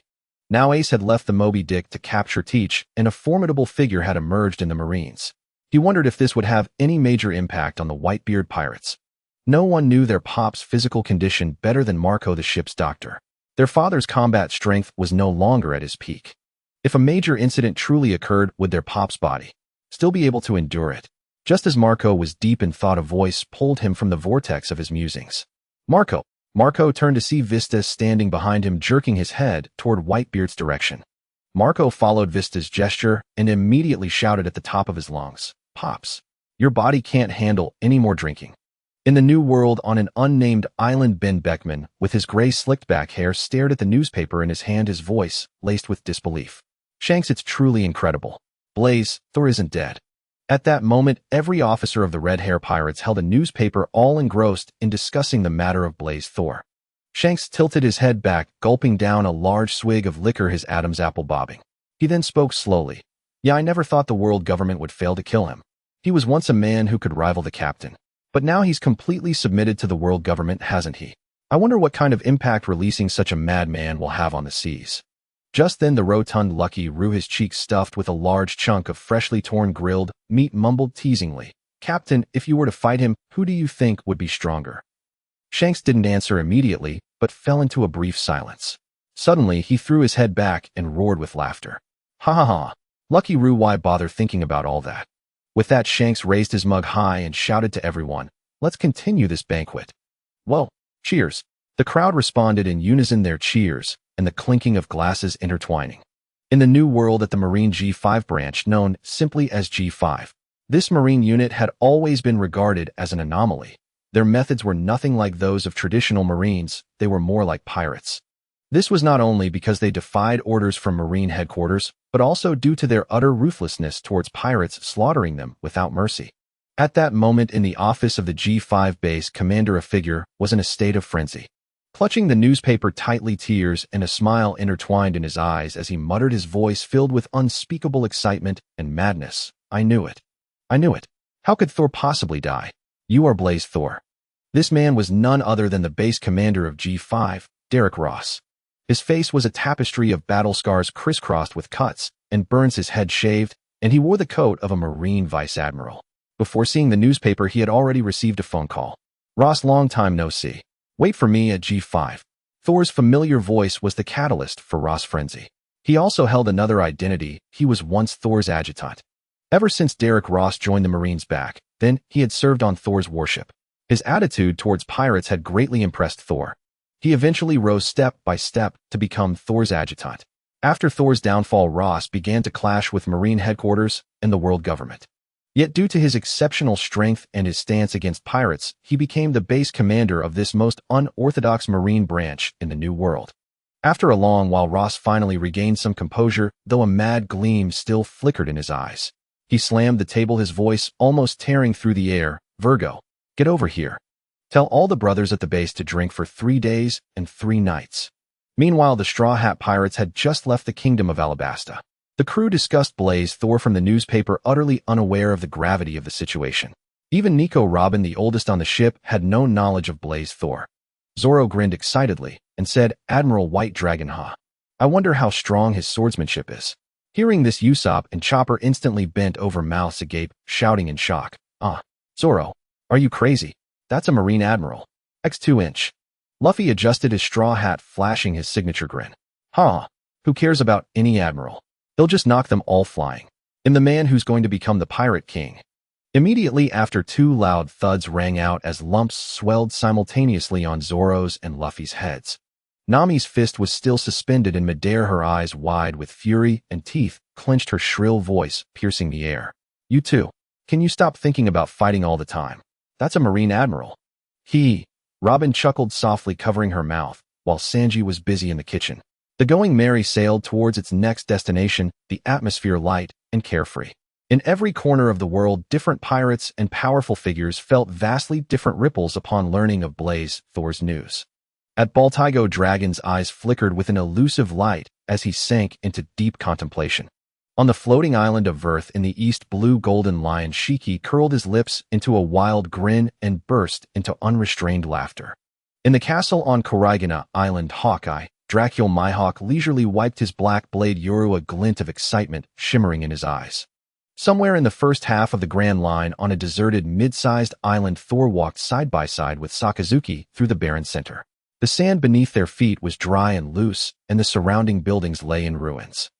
Speaker 1: Now Ace had left the Moby Dick to capture Teach, and a formidable figure had emerged in the Marines. He wondered if this would have any major impact on the Whitebeard pirates. No one knew their pop's physical condition better than Marco, the ship's doctor. Their father's combat strength was no longer at his peak. If a major incident truly occurred, would their pop's body still be able to endure it? Just as Marco was deep in thought, a voice pulled him from the vortex of his musings. "Marco!" Marco turned to see Vista standing behind him, jerking his head toward Whitebeard's direction. Marco followed Vista's gesture and immediately shouted at the top of his lungs, "Pops, your body can't handle any more drinking." In the New World, on an unnamed island, Ben Beckman, with his gray slicked-back hair, stared at the newspaper in his hand, his voice laced with disbelief. "Shanks, it's truly incredible. Blaze Thor isn't dead." At that moment, every officer of the Red Hair Pirates held a newspaper, all engrossed in discussing the matter of Blaze Thor. Shanks tilted his head back, gulping down a large swig of liquor, his Adam's apple bobbing. He then spoke slowly. "Yeah, I never thought the world government would fail to kill him. He was once a man who could rival the captain. But now he's completely submitted to the world government, hasn't he? I wonder what kind of impact releasing such a madman will have on the seas." Just then the rotund Lucky Roo, his cheeks stuffed with a large chunk of freshly torn grilled meat, mumbled teasingly, "Captain, if you were to fight him, who do you think would be stronger?" Shanks didn't answer immediately, but fell into a brief silence. Suddenly he threw his head back and roared with laughter. "Ha ha ha! Lucky Roo, why bother thinking about all that?" With that, Shanks raised his mug high and shouted to everyone, "Let's continue this banquet." "Well, cheers." The crowd responded in unison, their cheers and the clinking of glasses intertwining. In the New World, at the Marine G5 branch, known simply as G5, this Marine unit had always been regarded as an anomaly. Their methods were nothing like those of traditional Marines, they were more like pirates. This was not only because they defied orders from Marine headquarters, but also due to their utter ruthlessness towards pirates, slaughtering them without mercy. At that moment in the office of the G5 base commander, a figure was in a state of frenzy. Clutching the newspaper tightly, tears and a smile intertwined in his eyes as he muttered, his voice filled with unspeakable excitement and madness, "I knew it. I knew it. How could Thor possibly die? You are Blaze Thor." This man was none other than the base commander of G5, Derek Ross. His face was a tapestry of battle scars crisscrossed with cuts and burns, his head shaved, and he wore the coat of a Marine vice admiral. Before seeing the newspaper, he had already received a phone call. "Ross, long time no see. Wait for me at G5. Thor's familiar voice was the catalyst for Ross' frenzy. He also held another identity. He was once Thor's adjutant. Ever since Derek Ross joined the Marines back then, he had served on Thor's warship. His attitude towards pirates had greatly impressed Thor. He eventually rose step by step to become Thor's adjutant. After Thor's downfall, Ross began to clash with Marine headquarters and the world government. Yet due to his exceptional strength and his stance against pirates, he became the base commander of this most unorthodox Marine branch in the New World. After a long while, Ross finally regained some composure, though a mad gleam still flickered in his eyes. He slammed the table, his voice almost tearing through the air. "Virgo, get over here. Tell all the brothers at the base to drink for 3 days and 3 nights. Meanwhile, the Straw Hat Pirates had just left the kingdom of Alabasta. The crew discussed Blaze Thor from the newspaper, utterly unaware of the gravity of the situation. Even Nico Robin, the oldest on the ship, had no knowledge of Blaze Thor. Zoro grinned excitedly and said, "Admiral White Dragon, huh? I wonder how strong his swordsmanship is." Hearing this, Usopp and Chopper instantly bent over, mouths agape, shouting in shock. Zoro, are you crazy? That's a Marine Admiral. X2-inch. Luffy adjusted his straw hat, flashing his signature grin. Who cares about any admiral? They'll just knock them all flying. I'm the man who's going to become the Pirate King. Immediately after, 2 loud thuds rang out as lumps swelled simultaneously on Zoro's and Luffy's heads. Nami's fist was still suspended in midair, her eyes wide with fury and teeth clenched, her shrill voice piercing the air. "You two, can you stop thinking about fighting all the time? That's a Marine Admiral." Robin chuckled softly, covering her mouth, while Sanji was busy in the kitchen. The Going Merry sailed towards its next destination, the atmosphere light and carefree. In every corner of the world, different pirates and powerful figures felt vastly different ripples upon learning of Blaze Thor's news. At Baltigo, Dragon's eyes flickered with an elusive light as he sank into deep contemplation. On the floating island of Verth in the east, blue golden lion Shiki curled his lips into a wild grin and burst into unrestrained laughter. In the castle on Korigana Island, Hawkeye, Dracul Mihawk leisurely wiped his black blade, Yoru, a glint of excitement shimmering in his eyes. Somewhere in the first half of the Grand Line, on a deserted mid-sized island, Thor walked side by side with Sakazuki through the barren center. The sand beneath their feet was dry and loose, and the surrounding buildings lay in ruins.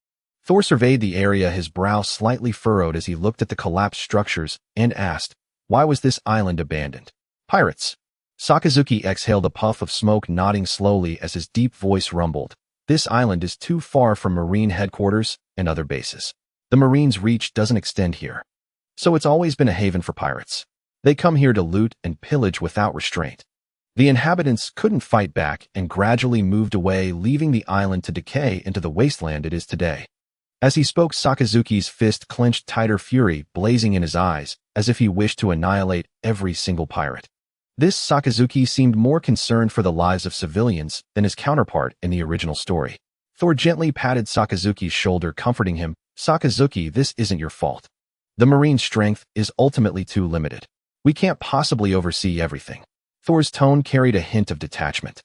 Speaker 1: Thor surveyed the area, his brow slightly furrowed as he looked at the collapsed structures, and asked, why was this island abandoned? Pirates. Sakazuki exhaled a puff of smoke, nodding slowly as his deep voice rumbled. This island is too far from Marine headquarters and other bases. The Marines' reach doesn't extend here. So it's always been a haven for pirates. They come here to loot and pillage without restraint. The inhabitants couldn't fight back and gradually moved away, leaving the island to decay into the wasteland it is today. As he spoke, Sakazuki's fist clenched tighter, fury blazing in his eyes, as if he wished to annihilate every single pirate. This Sakazuki seemed more concerned for the lives of civilians than his counterpart in the original story. Thor gently patted Sakazuki's shoulder, comforting him. Sakazuki, this isn't your fault. The Marine strength is ultimately too limited. We can't possibly oversee everything. Thor's tone carried a hint of detachment.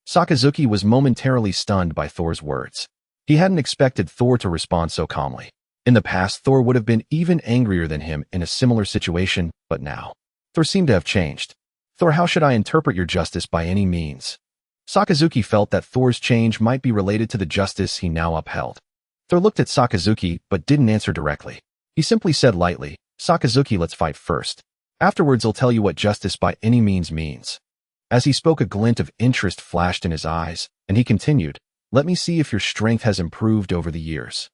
Speaker 1: Sakazuki was momentarily stunned by Thor's words. He hadn't expected Thor to respond so calmly. In the past, Thor would have been even angrier than him in a similar situation, but now, Thor seemed to have changed. Thor, how should I interpret your justice by any means? Sakazuki felt that Thor's change might be related to the justice he now upheld. Thor looked at Sakazuki, but didn't answer directly. He simply said lightly, Sakazuki, let's fight first. Afterwards, I'll tell you what justice by any means means. As he spoke, a glint of interest flashed in his eyes, and he continued, let me see if your strength has improved over the years.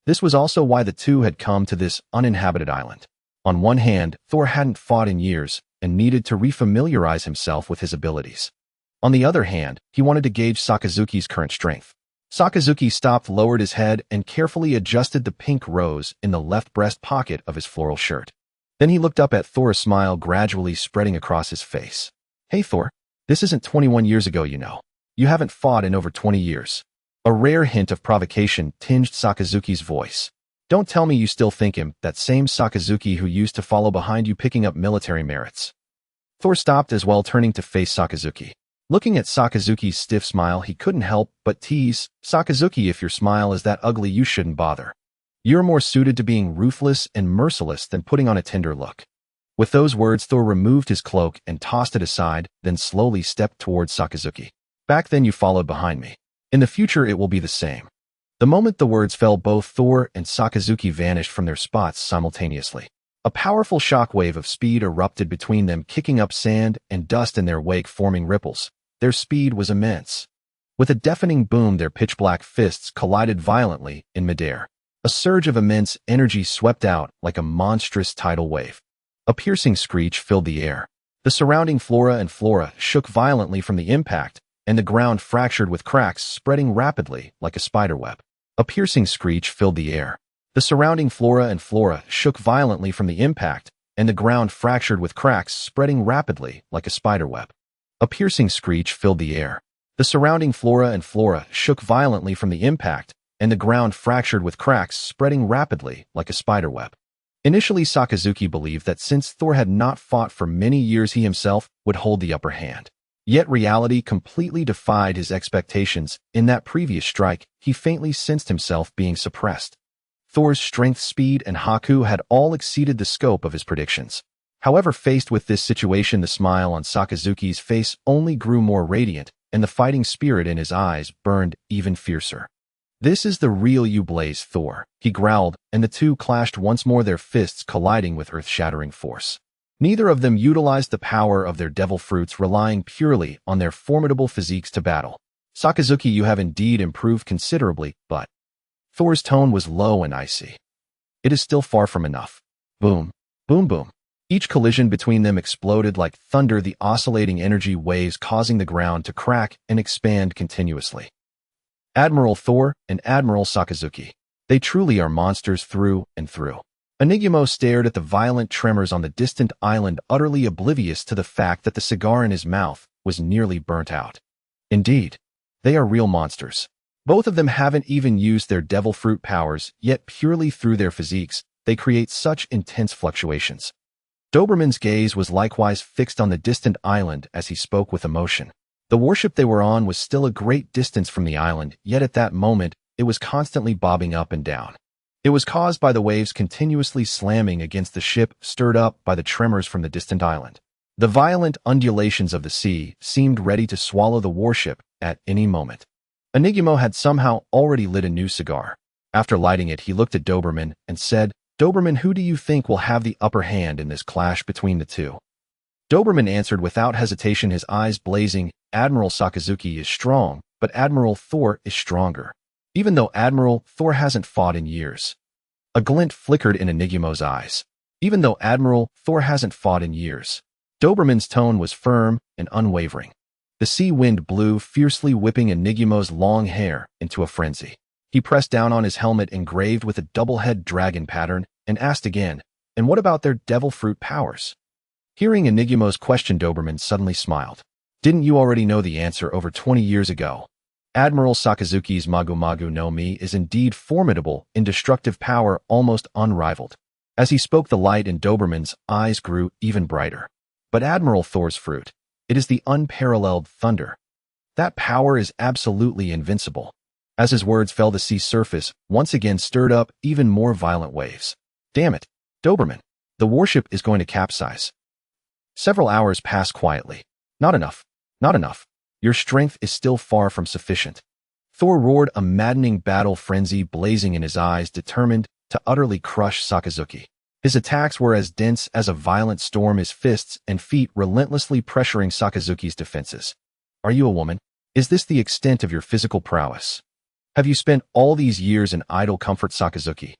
Speaker 1: This was also why the two had come to this uninhabited island. On one hand, Thor hadn't fought in years and needed to refamiliarize himself with his abilities. On the other hand, he wanted to gauge Sakazuki's current strength. Sakazuki stopped, lowered his head, and carefully adjusted the pink rose in the left breast pocket of his floral shirt. Then he looked up at Thor, a smile gradually spreading across his face. Hey Thor, this isn't 21 years ago, you know. You haven't fought in over 20 years. A rare hint of provocation tinged Sakazuki's voice. Don't tell me you still think him, that same Sakazuki who used to follow behind you picking up military merits. Thor stopped as well, turning to face Sakazuki. Looking at Sakazuki's stiff smile, he couldn't help but tease, Sakazuki, if your smile is that ugly, you shouldn't bother. You're more suited to being ruthless and merciless than putting on a tender look. With those words, Thor removed his cloak and tossed it aside, then slowly stepped towards Sakazuki. Back then you followed behind me. In the future it will be the same. The moment the words fell, both Thor and Sakazuki vanished from their spots simultaneously. A powerful shockwave of speed erupted between them, kicking up sand and dust in their wake, forming ripples. their speed was immense. With a deafening boom, their pitch-black fists collided violently in midair. A surge of immense energy swept out like a monstrous tidal wave. A piercing screech filled the air. The surrounding flora and flora shook violently from the impact, and the ground fractured with cracks spreading rapidly like a spiderweb. A piercing screech filled the air. The surrounding flora and flora shook violently from the impact, and the ground fractured with cracks spreading rapidly like a spiderweb. A piercing screech filled the air. The surrounding flora and flora shook violently from the impact, and the ground fractured with cracks spreading rapidly like a spiderweb. Initially, Sakazuki believed that since Thor had not fought for many years, he himself would hold the upper hand. Yet reality completely defied his expectations. In that previous strike, he faintly sensed himself being suppressed. Thor's strength, speed, and Haku had all exceeded the scope of his predictions. However, faced with this situation, the smile on Sakazuki's face only grew more radiant, and the fighting spirit in his eyes burned even fiercer. "This is the real you, Blaze Thor," he growled, and the two clashed once more, their fists colliding with earth-shattering force. Neither of them utilized the power of their devil fruits, relying purely on their formidable physiques to battle. "Sakazuki, you have indeed improved considerably, but..." Thor's tone was low and icy. "It is still far from enough." Boom, boom, boom. Each collision between them exploded like thunder, the oscillating energy waves causing the ground to crack and expand continuously. Admiral Thor and Admiral Sakazuki. They truly are monsters through and through. Enigmo stared at the violent tremors on the distant island, utterly oblivious to the fact that the cigar in his mouth was nearly burnt out. Indeed, they are real monsters. Both of them haven't even used their devil fruit powers, yet purely through their physiques, they create such intense fluctuations. Doberman's gaze was likewise fixed on the distant island as he spoke with emotion. The warship they were on was still a great distance from the island, yet at that moment, it was constantly bobbing up and down. It was caused by the waves continuously slamming against the ship, stirred up by the tremors from the distant island. The violent undulations of the sea seemed ready to swallow the warship at any moment. Enigmo had somehow already lit a new cigar. After lighting it, he looked at Doberman and said, "Doberman, who do you think will have the upper hand in this clash between the two?" Doberman answered without hesitation, his eyes blazing, "Admiral Sakazuki is strong, but Admiral Thor is stronger. Even though Admiral Thor hasn't fought in years." A glint flickered in Enigmo's eyes. "Even though Admiral Thor hasn't fought in years." Doberman's tone was firm and unwavering. The sea wind blew fiercely, whipping Enigmo's long hair into a frenzy. He pressed down on his helmet engraved with a double-head dragon pattern and asked again, "And what about their devil fruit powers?" Hearing Enigmo's question, Doberman suddenly smiled. "Didn't you already know the answer over 20 years ago? Admiral Sakazuki's Magu Magu no Mi is indeed formidable in destructive power, almost unrivaled." As he spoke, the light in Doberman's eyes grew even brighter. "But Admiral Thor's fruit, it is the unparalleled thunder. That power is absolutely invincible." As his words fell, the sea surface once again stirred up even more violent waves. "Damn it, Doberman, the warship is going to capsize." Several hours passed quietly. "Not enough. Not enough. Your strength is still far from sufficient." Thor roared, a maddening battle frenzy blazing in his eyes, determined to utterly crush Sakazuki. His attacks were as dense as a violent storm, his fists and feet relentlessly pressuring Sakazuki's defenses. "Are you a woman? Is this the extent of your physical prowess? Have you spent all these years in idle comfort, Sakazuki?"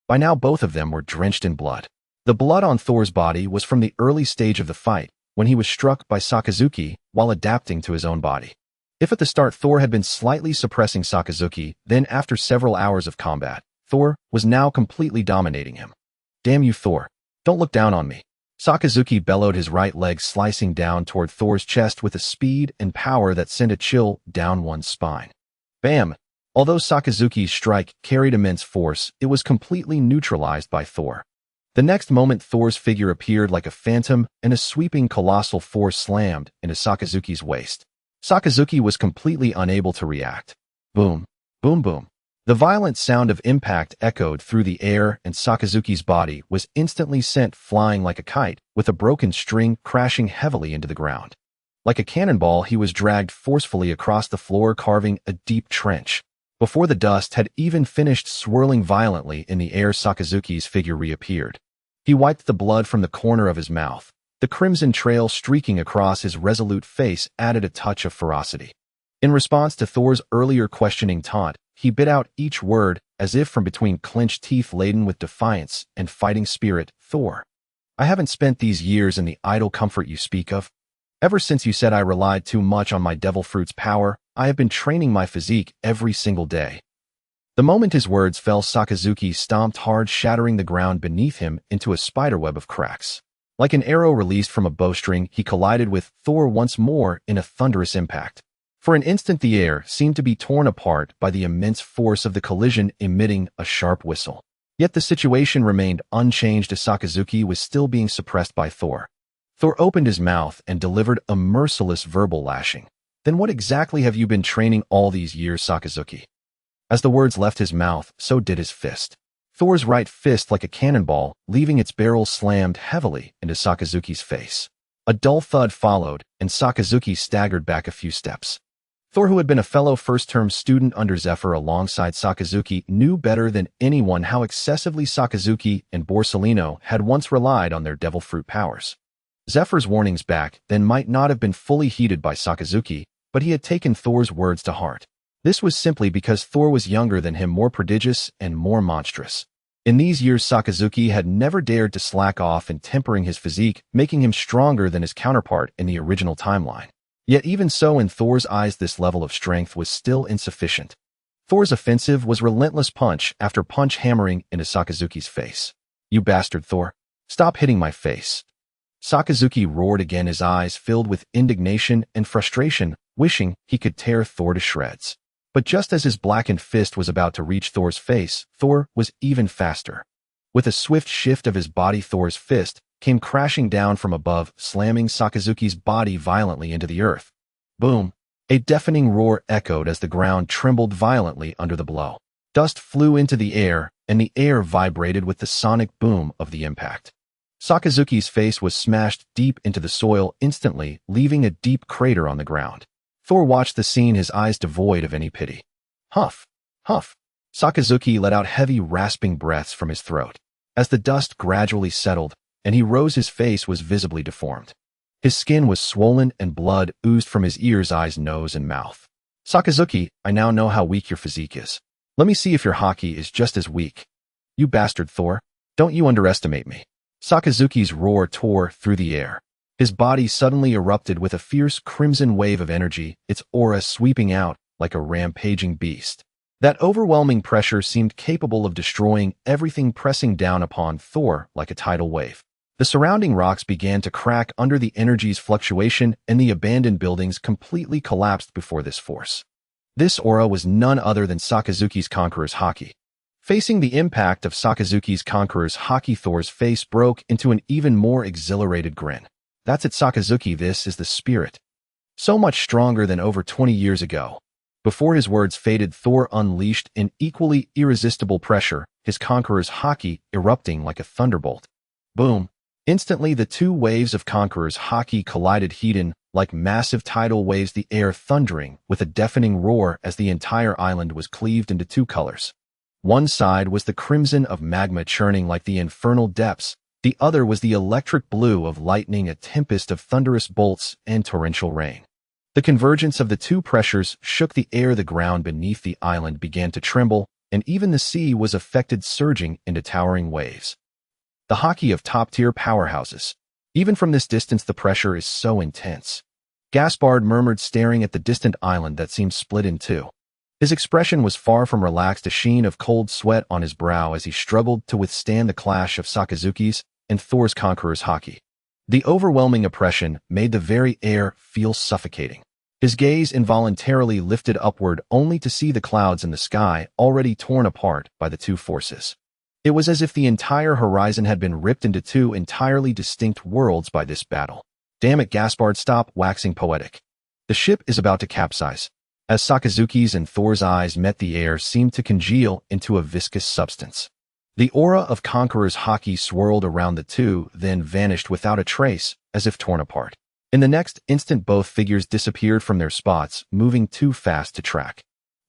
Speaker 1: By now, both of them were drenched in blood. The blood on Thor's body was from the early stage of the fight, when he was struck by Sakazuki while adapting to his own body. If at the start Thor had been slightly suppressing Sakazuki, then after several hours of combat, Thor was now completely dominating him. "Damn you, Thor. Don't look down on me." Sakazuki bellowed, his right leg slicing down toward Thor's chest with a speed and power that sent a chill down one's spine. Bam! Although Sakazuki's strike carried immense force, it was completely neutralized by Thor. The next moment, Thor's figure appeared like a phantom, and a sweeping colossal force slammed into Sakazuki's waist. Sakazuki was completely unable to react. Boom, boom, boom. The violent sound of impact echoed through the air, and Sakazuki's body was instantly sent flying like a kite, with a broken string crashing heavily into the ground. Like a cannonball, he was dragged forcefully across the floor, carving a deep trench. Before the dust had even finished swirling violently in the air, Sakazuki's figure reappeared. He wiped the blood from the corner of his mouth, The crimson trail streaking across his resolute face added a touch of ferocity. In response to Thor's earlier questioning taunt, he bit out each word as if from between clenched teeth laden with defiance and fighting spirit. Thor, I haven't spent these years in the idle comfort you speak of. Ever since you said I relied too much on my devil fruit's power, I have been training my physique every single day. The moment his words fell, Sakazuki stomped hard, shattering the ground beneath him into a spiderweb of cracks. Like an arrow released from a bowstring, he collided with Thor once more in a thunderous impact. For an instant, the air seemed to be torn apart by the immense force of the collision, emitting a sharp whistle. Yet the situation remained unchanged as Sakazuki was still being suppressed by Thor. Thor opened his mouth and delivered a merciless verbal lashing. Then what exactly have you been training all these years, Sakazuki? As the words left his mouth, so did his fist. Thor's right fist like a cannonball, leaving its barrel slammed heavily into Sakazuki's face. A dull thud followed, and Sakazuki staggered back a few steps. Thor, who had been a fellow first-term student under Zephr alongside Sakazuki, knew better than anyone how excessively Sakazuki and Borsalino had once relied on their devil fruit powers. Zephyr's warnings back then might not have been fully heeded by Sakazuki, but he had taken Thor's words to heart. This was simply because Thor was younger than him, more prodigious and more monstrous. In these years, Sakazuki had never dared to slack off in tempering his physique, making him stronger than his counterpart in the original timeline. Yet even so, in Thor's eyes, this level of strength was still insufficient. Thor's offensive was relentless, punch after punch hammering into Sakazuki's face. You bastard, Thor. Stop hitting my face. Sakazuki roared again, his eyes filled with indignation and frustration, wishing he could tear Thor to shreds. But just as his blackened fist was about to reach Thor's face, Thor was even faster. With a swift shift of his body, Thor's fist came crashing down from above, slamming Sakazuki's body violently into the earth. Boom! A deafening roar echoed as the ground trembled violently under the blow. Dust flew into the air, and the air vibrated with the sonic boom of the impact. Sakazuki's face was smashed deep into the soil instantly, leaving a deep crater on the ground. Thor watched the scene, his eyes devoid of any pity. Huff! Huff! Sakazuki let out heavy, rasping breaths from his throat. As the dust gradually settled, and he rose, his face was visibly deformed. His skin was swollen and blood oozed from his ears, eyes, nose, and mouth. Sakazuki, I now know how weak your physique is. Let me see if your haki is just as weak. You bastard, Thor. Don't you underestimate me. Sakazuki's roar tore through the air. His body suddenly erupted with a fierce crimson wave of energy, its aura sweeping out like a rampaging beast. That overwhelming pressure seemed capable of destroying everything, pressing down upon Thor like a tidal wave. The surrounding rocks began to crack under the energy's fluctuation, and the abandoned buildings completely collapsed before this force. This aura was none other than Sakazuki's Conqueror's haki. Facing the impact of Sakazuki's Conqueror's haki, Thor's face broke into an even more exhilarated grin. That's it, Sakazuki, this is the spirit. So much stronger than over 20 years ago. Before his words faded, Thor unleashed an equally irresistible pressure, his Conqueror's haki erupting like a thunderbolt. Boom! Instantly, the two waves of Conqueror's haki collided, heating like massive tidal waves, the air thundering with a deafening roar as the entire island was cleaved into two colors. One side was the crimson of magma churning like the infernal depths, the other was the electric blue of lightning, a tempest of thunderous bolts and torrential rain. The convergence of the two pressures shook the air, the ground beneath the island began to tremble, and even the sea was affected, surging into towering waves. The haki of top-tier powerhouses. Even from this distance, the pressure is so intense. Gaspard murmured, staring at the distant island that seemed split in two. His expression was far from relaxed, a sheen of cold sweat on his brow as he struggled to withstand the clash of Sakazuki's and Thor's Conqueror's haki. The overwhelming oppression made the very air feel suffocating. His gaze involuntarily lifted upward, only to see the clouds in the sky already torn apart by the two forces. It was as if the entire horizon had been ripped into two entirely distinct worlds by this battle. Damn it, Gaspard, stop waxing poetic. The ship is about to capsize. As Sakazuki's and Thor's eyes met, the air seemed to congeal into a viscous substance. The aura of Conqueror's haki swirled around the two, then vanished without a trace, as if torn apart. In the next instant, both figures disappeared from their spots, moving too fast to track.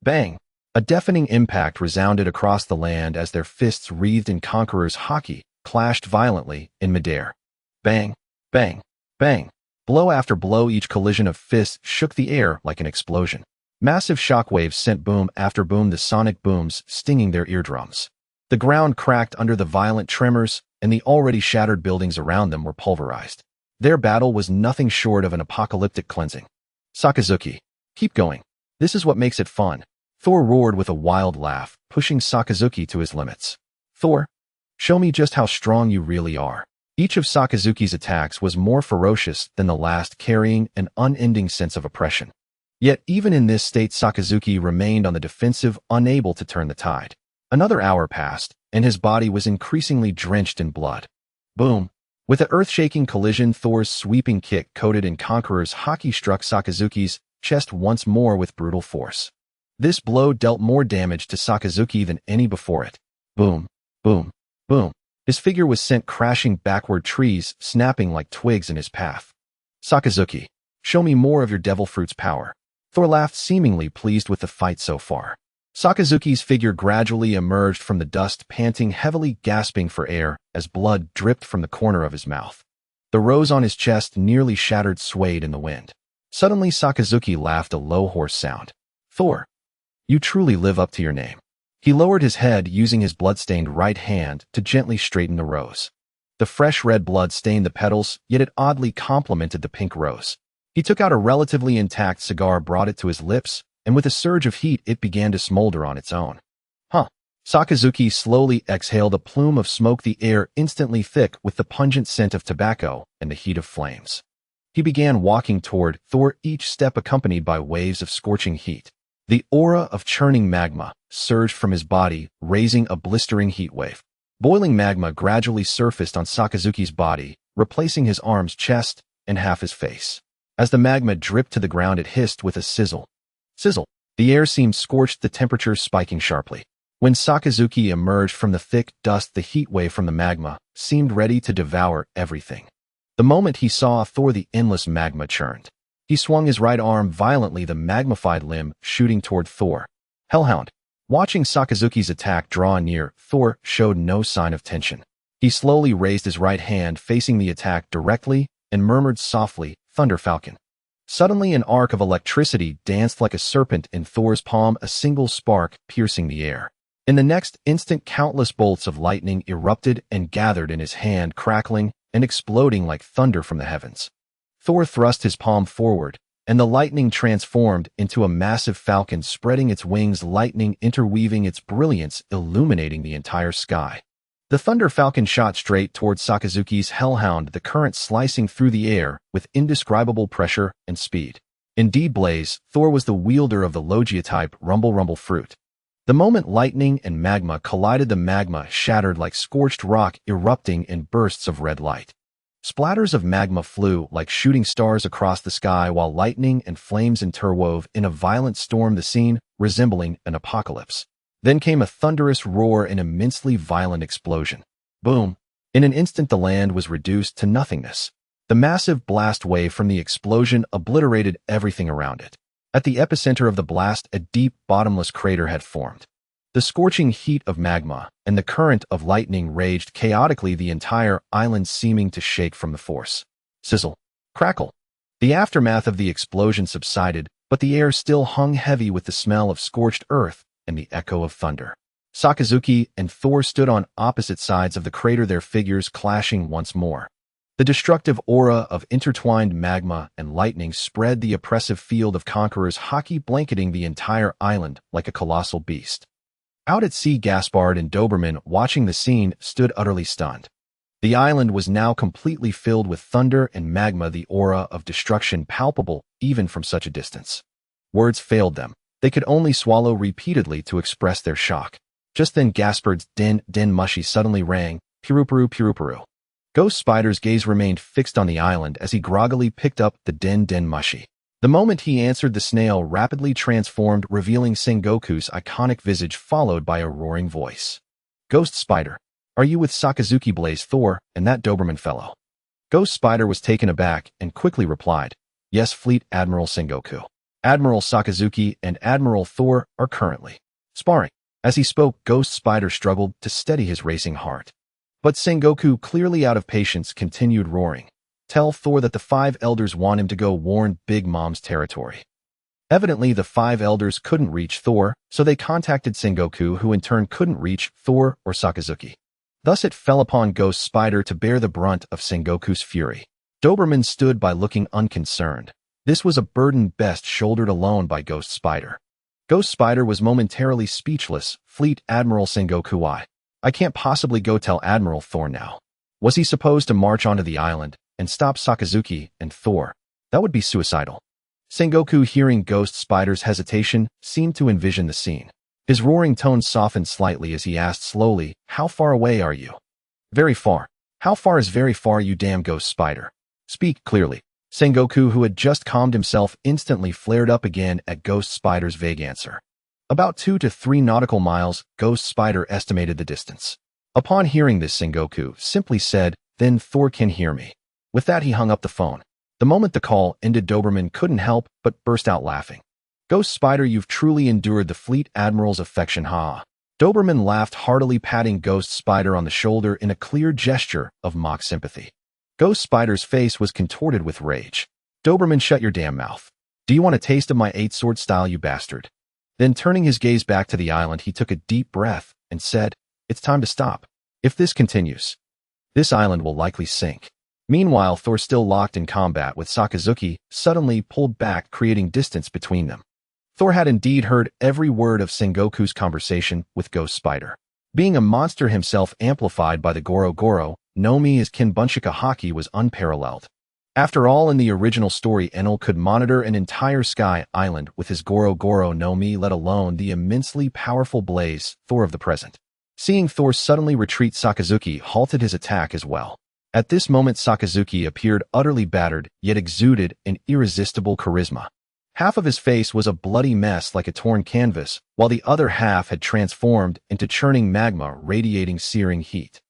Speaker 1: Bang! A deafening impact resounded across the land as their fists, wreathed in Conqueror's haki, clashed violently in midair. Bang! Bang! Bang! Blow after blow, each collision of fists shook the air like an explosion. Massive shockwaves sent boom after boom, the sonic booms stinging their eardrums. The ground cracked under the violent tremors, and the already shattered buildings around them were pulverized. Their battle was nothing short of an apocalyptic cleansing. Sakazuki, keep going. This is what makes it fun. Thor roared with a wild laugh, pushing Sakazuki to his limits. Thor, show me just how strong you really are. Each of Sakazuki's attacks was more ferocious than the last, carrying an unending sense of oppression. Yet even in this state, Sakazuki remained on the defensive, unable to turn the tide. Another hour passed, and his body was increasingly drenched in blood. Boom! With an earth-shaking collision, Thor's sweeping kick coated in Conqueror's haki struck Sakazuki's chest once more with brutal force. This blow dealt more damage to Sakazuki than any before it. Boom! Boom! Boom! His figure was sent crashing backward, trees snapping like twigs in his path. Sakazuki, show me more of your devil fruit's power. Thor laughed, seemingly pleased with the fight so far. Sakazuki's figure gradually emerged from the dust, panting heavily, gasping for air as blood dripped from the corner of his mouth. The rose on his chest, nearly shattered, swayed in the wind. Suddenly, Sakazuki laughed a low, hoarse sound. Thor, you truly live up to your name. He lowered his head, using his blood-stained right hand to gently straighten the rose. The fresh red blood stained the petals, yet it oddly complemented the pink rose. He took out a relatively intact cigar, brought it to his lips, and with a surge of heat, it began to smolder on its own. Sakazuki slowly exhaled a plume of smoke, the air instantly thick with the pungent scent of tobacco and the heat of flames. He began walking toward Thor, each step accompanied by waves of scorching heat. The aura of churning magma surged from his body, raising a blistering heat wave. Boiling magma gradually surfaced on Sakazuki's body, replacing his arms, chest, and half his face. As the magma dripped to the ground, it hissed with a sizzle. Sizzle. The air seemed scorched, the temperature spiking sharply. When Sakazuki emerged from the thick dust, the heat wave from the magma seemed ready to devour everything. The moment he saw Thor, the endless magma churned. He swung his right arm violently, the magnified limb shooting toward Thor. Hellhound. Watching Sakazuki's attack draw near, Thor showed no sign of tension. He slowly raised his right hand, facing the attack directly, and murmured softly, Thunder Falcon. Suddenly, an arc of electricity danced like a serpent in Thor's palm, a single spark piercing the air. In the next instant, countless bolts of lightning erupted and gathered in his hand, crackling and exploding like thunder from the heavens. Thor thrust his palm forward, and the lightning transformed into a massive falcon, spreading its wings, lightning interweaving its brilliance, illuminating the entire sky. The Thunder Falcon shot straight towards Sakazuki's Hellhound, the current slicing through the air with indescribable pressure and speed. Indeed, Blaze, Thor was the wielder of the Logia-type Rumble fruit. The moment lightning and magma collided, the magma shattered like scorched rock, erupting in bursts of red light. Splatters of magma flew like shooting stars across the sky, while lightning and flames interwove in a violent storm, the scene resembling an apocalypse. Then came a thunderous roar, an immensely violent explosion. Boom! In an instant, the land was reduced to nothingness. The massive blast wave from the explosion obliterated everything around it. At the epicenter of the blast, a deep, bottomless crater had formed. The scorching heat of magma and the current of lightning raged chaotically, the entire island seeming to shake from the force. Sizzle. Crackle. The aftermath of the explosion subsided, but the air still hung heavy with the smell of scorched earth and the echo of thunder. Sakazuki and Thor stood on opposite sides of the crater, their figures clashing once more. The destructive aura of intertwined magma and lightning spread the oppressive field of Conqueror's haki, blanketing the entire island like a colossal beast. Out at sea, Gaspard and Doberman, watching the scene, stood utterly stunned. The island was now completely filled with thunder and magma, the aura of destruction palpable even from such a distance. Words failed them. They could only swallow repeatedly to express their shock. Just then, Gaspard's den mushy suddenly rang, Piru. Ghost Spider's gaze remained fixed on the island as he groggily picked up the den mushy. The moment he answered, the snail rapidly transformed, revealing Sengoku's iconic visage, followed by a roaring voice. Ghost Spider, are you with Sakazuki, Blaze, Thor, and that Doberman fellow? Ghost Spider was taken aback and quickly replied, Yes, Fleet Admiral Sengoku. Admiral Sakazuki and Admiral Thor are currently sparring. As he spoke, Ghost Spider struggled to steady his racing heart. But Sengoku, clearly out of patience, continued roaring. Tell Thor that the 5 elders want him to go warn Big Mom's territory. Evidently, the 5 elders couldn't reach Thor, so they contacted Sengoku, who in turn couldn't reach Thor or Sakazuki. Thus it fell upon Ghost Spider to bear the brunt of Sengoku's fury. Doberman stood by looking unconcerned. This was a burden best shouldered alone by Ghost Spider. Ghost Spider was momentarily speechless. Fleet Admiral Sengoku, I can't possibly go tell Admiral Thor now. Was he supposed to march onto the island and stop Sakazuki and Thor? That would be suicidal. Sengoku, hearing Ghost Spider's hesitation, seemed to envision the scene. His roaring tone softened slightly as he asked slowly, "How far away are you?" "Very far." "How far is very far, you damn Ghost Spider? Speak clearly." Sengoku, who had just calmed himself, instantly flared up again at Ghost Spider's vague answer. About 2 to 3 nautical miles, Ghost Spider estimated the distance. Upon hearing this, Sengoku simply said, "Then Thor can hear me." With that, he hung up the phone. The moment the call ended, Doberman couldn't help but burst out laughing. "Ghost Spider, you've truly endured the Fleet Admiral's affection, ha." Doberman laughed heartily, patting Ghost Spider on the shoulder in a clear gesture of mock sympathy. Ghost Spider's face was contorted with rage. "Doberman, shut your damn mouth. Do you want a taste of my 8-sword style, you bastard?" Then, turning his gaze back to the island, he took a deep breath and said, "It's time to stop. If this continues, this island will likely sink." Meanwhile, Thor, still locked in combat with Sakazuki, suddenly pulled back, creating distance between them. Thor had indeed heard every word of Sengoku's conversation with Ghost Spider. Being a monster himself, amplified by the Goro Goro, Nami as Kinbunchika Haki, was unparalleled. After all, in the original story, Enel could monitor an entire sky island with his Goro Goro Nami, let alone the immensely powerful Blaze, Thor of the present. Seeing Thor suddenly retreat, Sakazuki halted his attack as well. At this moment, Sakazuki appeared utterly battered, yet exuded an irresistible charisma. Half of his face was a bloody mess like a torn canvas, while the other half had transformed into churning magma radiating searing heat.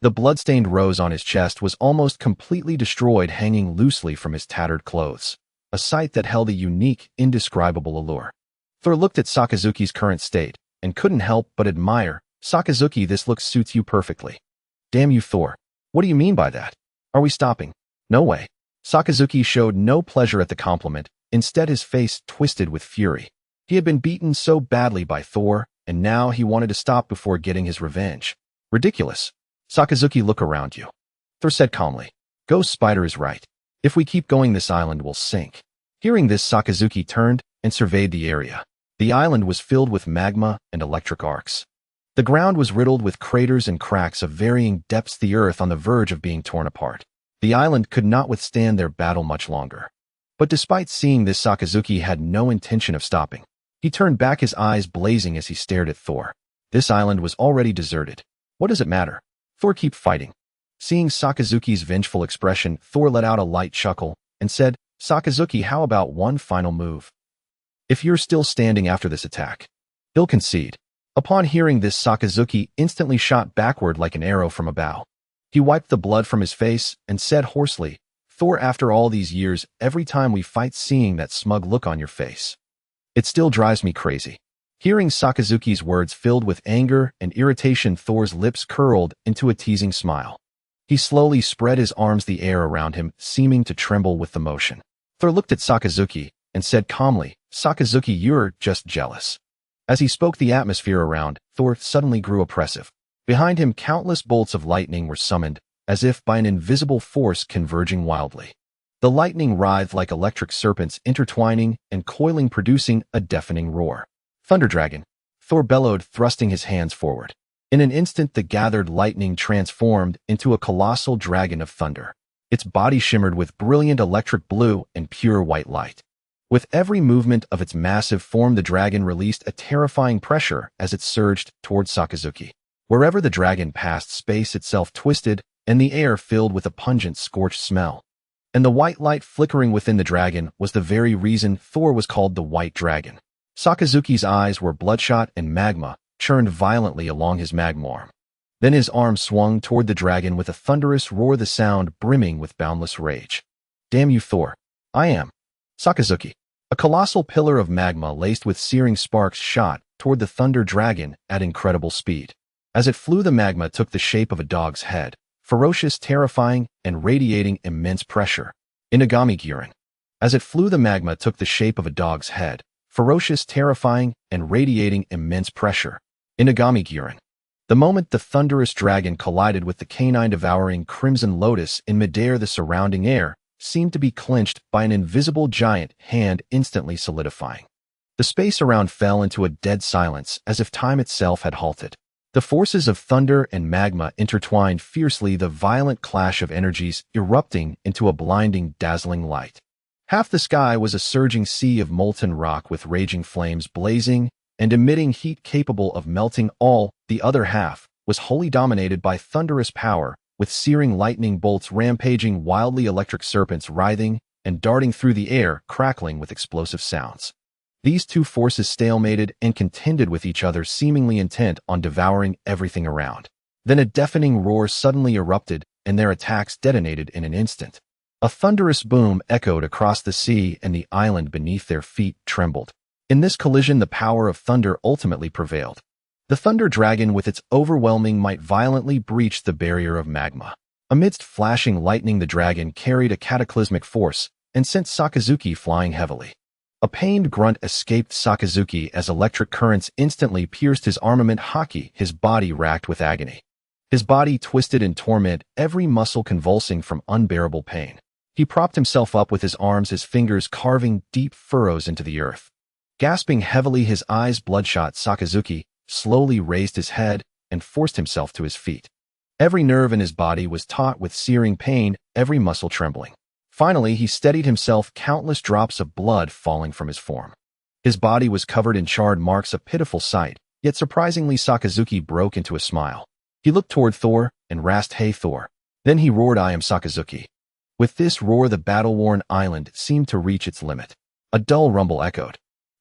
Speaker 1: The bloodstained rose on his chest was almost completely destroyed, hanging loosely from his tattered clothes, a sight that held a unique, indescribable allure. Thor looked at Sakazuki's current state and couldn't help but admire. "Sakazuki, this look suits you perfectly." "Damn you, Thor. What do you mean by that? Are we stopping?" "No way." Sakazuki showed no pleasure at the compliment. Instead, his face twisted with fury. He had been beaten so badly by Thor, and now he wanted to stop before getting his revenge. "Ridiculous. Sakazuki, look around you." Thor said calmly. "Ghost Spider is right. If we keep going, this island will sink." Hearing this, Sakazuki turned and surveyed the area. The island was filled with magma and electric arcs. The ground was riddled with craters and cracks of varying depths, the earth on the verge of being torn apart. The island could not withstand their battle much longer. But despite seeing this, Sakazuki had no intention of stopping. He turned back, his eyes blazing as he stared at Thor. This island was already deserted. What does it matter? Thor, keep fighting. Seeing Sakazuki's vengeful expression, Thor let out a light chuckle and said, "Sakazuki, how about one final move? If you're still standing after this attack, he'll concede." Upon hearing this, Sakazuki instantly shot backward like an arrow from a bow. He wiped the blood from his face and said hoarsely, "Thor, after all these years, every time we fight, seeing that smug look on your face, it still drives me crazy." Hearing Sakazuki's words filled with anger and irritation, Thor's lips curled into a teasing smile. He slowly spread his arms, the air around him seeming to tremble with the motion. Thor looked at Sakazuki and said calmly, "Sakazuki, you're just jealous." As he spoke, the atmosphere around Thor suddenly grew oppressive. Behind him, countless bolts of lightning were summoned, as if by an invisible force converging wildly. The lightning writhed like electric serpents, intertwining and coiling, producing a deafening roar. "Thunder Dragon!" Thor bellowed, thrusting his hands forward. In an instant, the gathered lightning transformed into a colossal dragon of thunder. Its body shimmered with brilliant electric blue and pure white light. With every movement of its massive form, the dragon released a terrifying pressure as it surged towards Sakazuki. Wherever the dragon passed, space itself twisted, and the air filled with a pungent, scorched smell. And the white light flickering within the dragon was the very reason Thor was called the White Dragon. Sakazuki's eyes were bloodshot, and magma churned violently along his magma arm. Then his arm swung toward the dragon with a thunderous roar, the sound brimming with boundless rage. "Damn you, Thor. I am Sakazuki." A colossal pillar of magma laced with searing sparks shot toward the thunder dragon at incredible speed. As it flew, the magma took the shape of a dog's head, ferocious, terrifying, and radiating immense pressure. Inagami-Gyuren. As it flew, the magma took the shape of a dog's head, ferocious, terrifying, and radiating immense pressure. Inagami-Gyuren. The moment the thunderous dragon collided with the canine-devouring Crimson Lotus in midair, the surrounding air seemed to be clenched by an invisible giant hand, instantly solidifying. The space around fell into a dead silence, as if time itself had halted. The forces of thunder and magma intertwined fiercely, the violent clash of energies erupting into a blinding, dazzling light. Half the sky was a surging sea of molten rock with raging flames blazing and emitting heat capable of melting all. The other half was wholly dominated by thunderous power, with searing lightning bolts rampaging wildly, electric serpents writhing and darting through the air, crackling with explosive sounds. These two forces stalemated and contended with each other, seemingly intent on devouring everything around. Then a deafening roar suddenly erupted, and their attacks detonated in an instant. A thunderous boom echoed across the sea, and the island beneath their feet trembled. In this collision, the power of thunder ultimately prevailed. The Thunder Dragon, with its overwhelming might, violently breached the barrier of magma. Amidst flashing lightning, the dragon carried a cataclysmic force and sent Sakazuki flying heavily. A pained grunt escaped Sakazuki as electric currents instantly pierced his armament haki, his body racked with agony. His body twisted in torment, every muscle convulsing from unbearable pain. He propped himself up with his arms, his fingers carving deep furrows into the earth. Gasping heavily, his eyes bloodshot, Sakazuki slowly raised his head and forced himself to his feet. Every nerve in his body was taut with searing pain, every muscle trembling. Finally, he steadied himself, countless drops of blood falling from his form. His body was covered in charred marks, a pitiful sight, yet surprisingly Sakazuki broke into a smile. He looked toward Thor and rasped, "Hey Thor." Then he roared, "I am Sakazuki." With this roar, the battle-worn island seemed to reach its limit. A dull rumble echoed.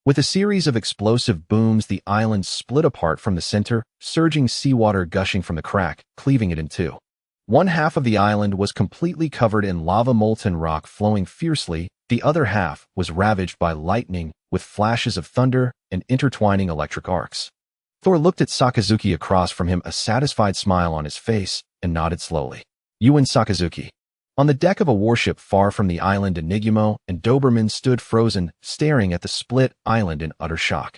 Speaker 1: With a series of explosive booms, the island split apart from the center, surging seawater gushing from the crack, cleaving it in two. One half of the island was completely covered in lava, molten rock flowing fiercely. The other half was ravaged by lightning, with flashes of thunder and intertwining electric arcs. Thor looked at Sakazuki across from him, a satisfied smile on his face, and nodded slowly. "You and Sakazuki." On the deck of a warship far from the island, Enigumo and Doberman stood frozen, staring at the split island in utter shock.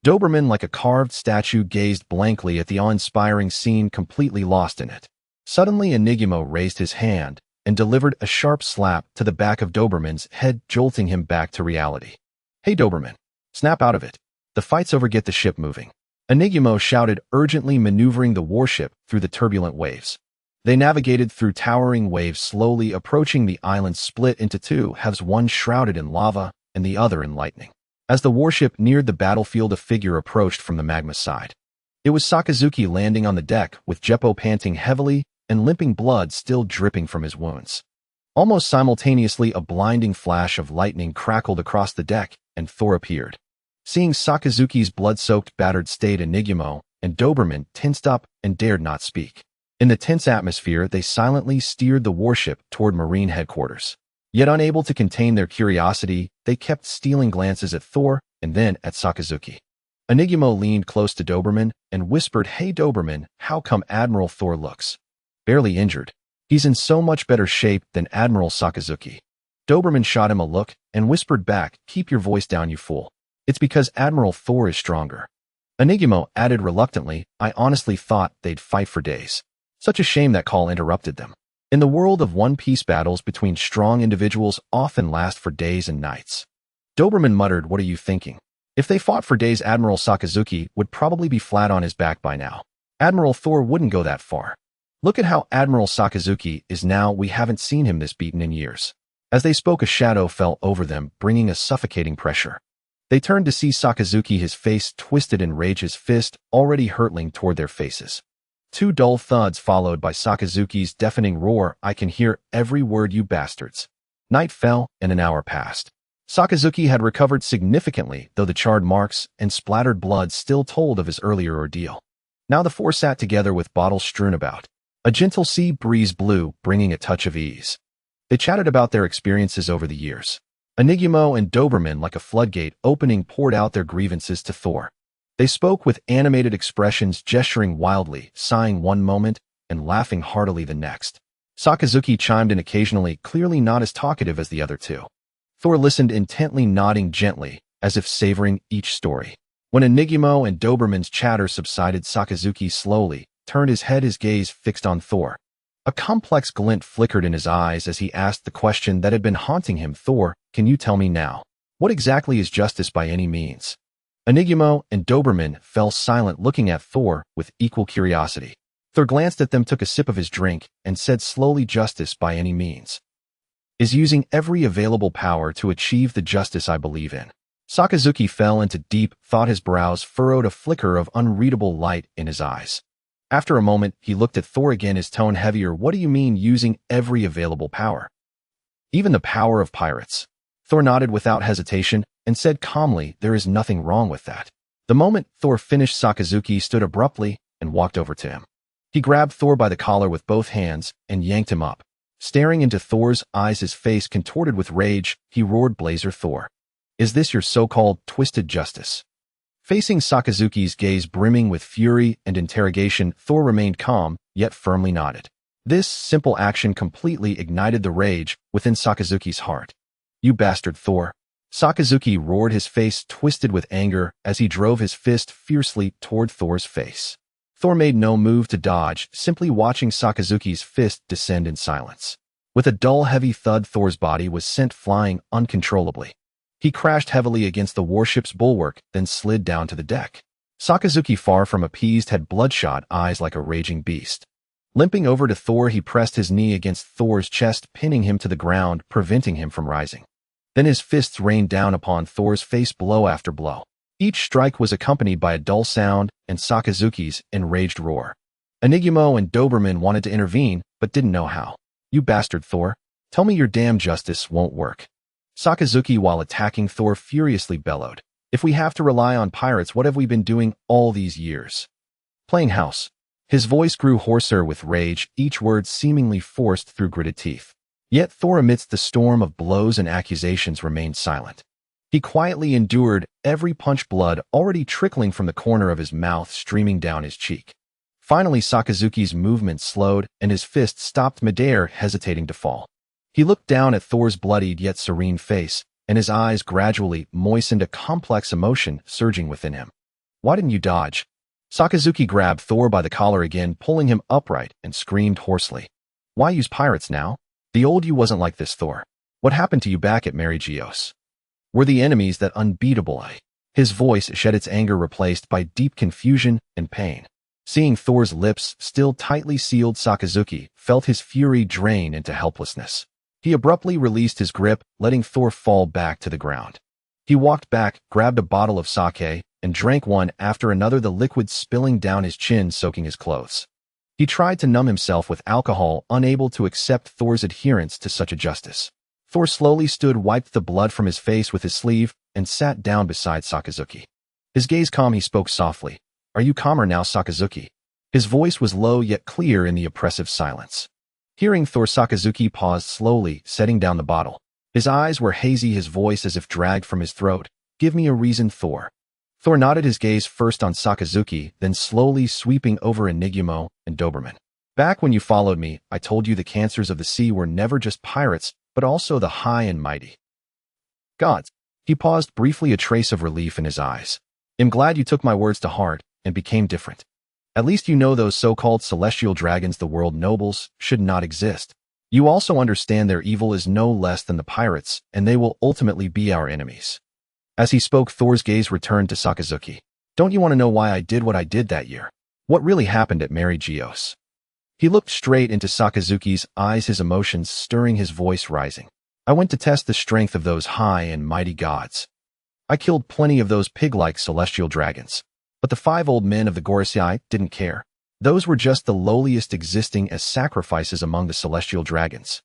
Speaker 1: Doberman, like a carved statue, gazed blankly at the awe-inspiring scene, completely lost in it. Suddenly, Enigumo raised his hand and delivered a sharp slap to the back of Doberman's head, jolting him back to reality. "Hey Doberman, snap out of it. The fight's over, get the ship moving." Enigumo shouted, urgently maneuvering the warship through the turbulent waves. They navigated through towering waves, slowly approaching the island split into two halves, one shrouded in lava and the other in lightning. As the warship neared the battlefield, a figure approached from the magma side. It was Sakazuki, landing on the deck with Jeppo panting heavily and limping, blood still dripping from his wounds. Almost simultaneously, a blinding flash of lightning crackled across the deck, and Thor appeared. Seeing Sakazuki's blood-soaked, battered state, Enigumo and Doberman tensed up and dared not speak. In the tense atmosphere, they silently steered the warship toward Marine headquarters. Yet unable to contain their curiosity, they kept stealing glances at Thor and then at Sakazuki. Enigumo leaned close to Doberman and whispered, "Hey Doberman, how come Admiral Thor looks barely injured? He's in so much better shape than Admiral Sakazuki." Doberman shot him a look and whispered back, "Keep your voice down, you fool. It's because Admiral Thor is stronger." Enigumo added reluctantly, "I honestly thought they'd fight for days." Such a shame that call interrupted them. In the world of One Piece, battles between strong individuals often last for days and nights. Doberman muttered, "What are you thinking? If they fought for days, Admiral Sakazuki would probably be flat on his back by now. Admiral Thor wouldn't go that far. Look at how Admiral Sakazuki is now. We haven't seen him this beaten in years." As they spoke, a shadow fell over them, bringing a suffocating pressure. They turned to see Sakazuki, his face twisted in rage, his fist already hurtling toward their faces. Two dull thuds followed by Sakazuki's deafening roar, "I can hear every word, you bastards." Night fell, and an hour passed. Sakazuki had recovered significantly, though the charred marks and splattered blood still told of his earlier ordeal. Now the four sat together with bottles strewn about. A gentle sea breeze blew, bringing a touch of ease. They chatted about their experiences over the years. Enigumo and Doberman, like a floodgate opening, poured out their grievances to Thor. They spoke with animated expressions, gesturing wildly, sighing one moment, and laughing heartily the next. Sakazuki chimed in occasionally, clearly not as talkative as the other two. Thor listened intently, nodding gently, as if savoring each story. When Enigumo and Doberman's chatter subsided, Sakazuki slowly turned his head, his gaze fixed on Thor. A complex glint flickered in his eyes as he asked the question that had been haunting him. Thor, can you tell me now? What exactly is justice by any means? Enigumo and Doberman fell silent, looking at Thor with equal curiosity. Thor glanced at them, took a sip of his drink, and said slowly, justice by any means is using every available power to achieve the justice I believe in. Sakazuki fell into deep thought, his brows furrowed, a flicker of unreadable light in his eyes. After a moment, he looked at Thor again, his tone heavier. What do you mean using every available power? Even the power of pirates? Thor nodded without hesitation and said calmly, there is nothing wrong with that. The moment Thor finished, Sakazuki stood abruptly and walked over to him. He grabbed Thor by the collar with both hands and yanked him up. Staring into Thor's eyes, his face contorted with rage, he roared, Blazer Thor. Is this your so-called twisted justice? Facing Sakazuki's gaze brimming with fury and interrogation, Thor remained calm, yet firmly nodded. This simple action completely ignited the rage within Sakazuki's heart. You bastard, Thor. Sakazuki roared, his face twisted with anger as he drove his fist fiercely toward Thor's face. Thor made no move to dodge, simply watching Sakazuki's fist descend in silence. With a dull, heavy thud, Thor's body was sent flying uncontrollably. He crashed heavily against the warship's bulwark, then slid down to the deck. Sakazuki, far from appeased, had bloodshot eyes like a raging beast. Limping over to Thor, he pressed his knee against Thor's chest, pinning him to the ground, preventing him from rising. Then his fists rained down upon Thor's face, blow after blow. Each strike was accompanied by a dull sound and Sakazuki's enraged roar. Enigumo and Doberman wanted to intervene, but didn't know how. You bastard, Thor. Tell me your damn justice won't work. Sakazuki, while attacking Thor, furiously bellowed. If we have to rely on pirates, what have we been doing all these years? Playing house. His voice grew hoarser with rage, each word seemingly forced through gritted teeth. Yet Thor, amidst the storm of blows and accusations, remained silent. He quietly endured every punch, blood already trickling from the corner of his mouth streaming down his cheek. Finally, Sakazuki's movement slowed and his fist stopped midair, hesitating to fall. He looked down at Thor's bloodied yet serene face, and his eyes gradually moistened, a complex emotion surging within him. Why didn't you dodge? Sakazuki grabbed Thor by the collar again, pulling him upright, and screamed hoarsely. Why use pirates now? The old you wasn't like this, Thor. What happened to you back at Mary Geos? Were the enemies that unbeatable? His voice shed its anger, replaced by deep confusion and pain. Seeing Thor's lips still tightly sealed, Sakazuki felt his fury drain into helplessness. He abruptly released his grip, letting Thor fall back to the ground. He walked back, grabbed a bottle of sake, and drank one after another, the liquid spilling down his chin, soaking his clothes. He tried to numb himself with alcohol, unable to accept Thor's adherence to such a justice. Thor slowly stood, wiped the blood from his face with his sleeve, and sat down beside Sakazuki. His gaze calm, he spoke softly. Are you calmer now, Sakazuki? His voice was low yet clear in the oppressive silence. Hearing Thor, Sakazuki paused slowly, setting down the bottle. His eyes were hazy, his voice as if dragged from his throat. Give me a reason, Thor. Thor nodded, his gaze first on Sakazuki, then slowly sweeping over Enigumo and Doberman. Back when you followed me, I told you the cancers of the sea were never just pirates, but also the high and mighty gods. He paused briefly, a trace of relief in his eyes. I'm glad you took my words to heart and became different. At least you know those so-called celestial dragons, the world nobles, should not exist. You also understand their evil is no less than the pirates, and they will ultimately be our enemies. As he spoke, Thor's gaze returned to Sakazuki. Don't you want to know why I did what I did that year? What really happened at Mary Geos? He looked straight into Sakazuki's eyes, his emotions stirring, his voice rising. I went to test the strength of those high and mighty gods. I killed plenty of those pig-like celestial dragons. But the 5 old men of the Gorosei didn't care. Those were just the lowliest, existing as sacrifices among the celestial dragons.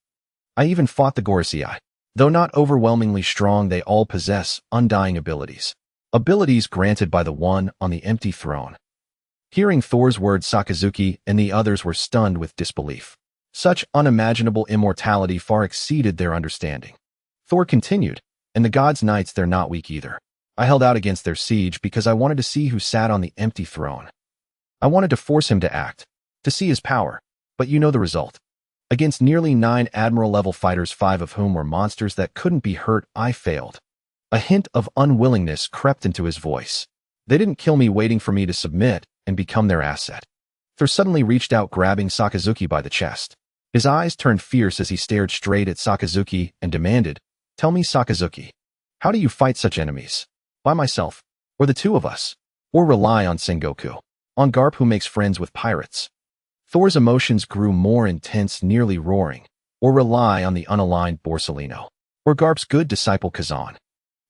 Speaker 1: I even fought the Gorosei. Though not overwhelmingly strong, they all possess undying abilities. Abilities granted by the one on the empty throne. Hearing Thor's words, Sakazuki and the others were stunned with disbelief. Such unimaginable immortality far exceeded their understanding. Thor continued, and the gods' knights, they're not weak either. I held out against their siege because I wanted to see who sat on the empty throne. I wanted to force him to act, to see his power. but you know the result. Against nearly 9 Admiral-level fighters, 5 of whom were monsters that couldn't be hurt, I failed. A hint of unwillingness crept into his voice. They didn't kill me waiting for me to submit and become their asset. Thor suddenly reached out, grabbing Sakazuki by the chest. His eyes turned fierce as he stared straight at Sakazuki and demanded, "Tell me, Sakazuki, how do you fight such enemies? By myself? Or the two of us? Or rely on Sengoku? On Garp, who makes friends with pirates?" Thor's emotions grew more intense, nearly roaring. Or rely on the unaligned Borsalino? Or Garp's good disciple Kazan?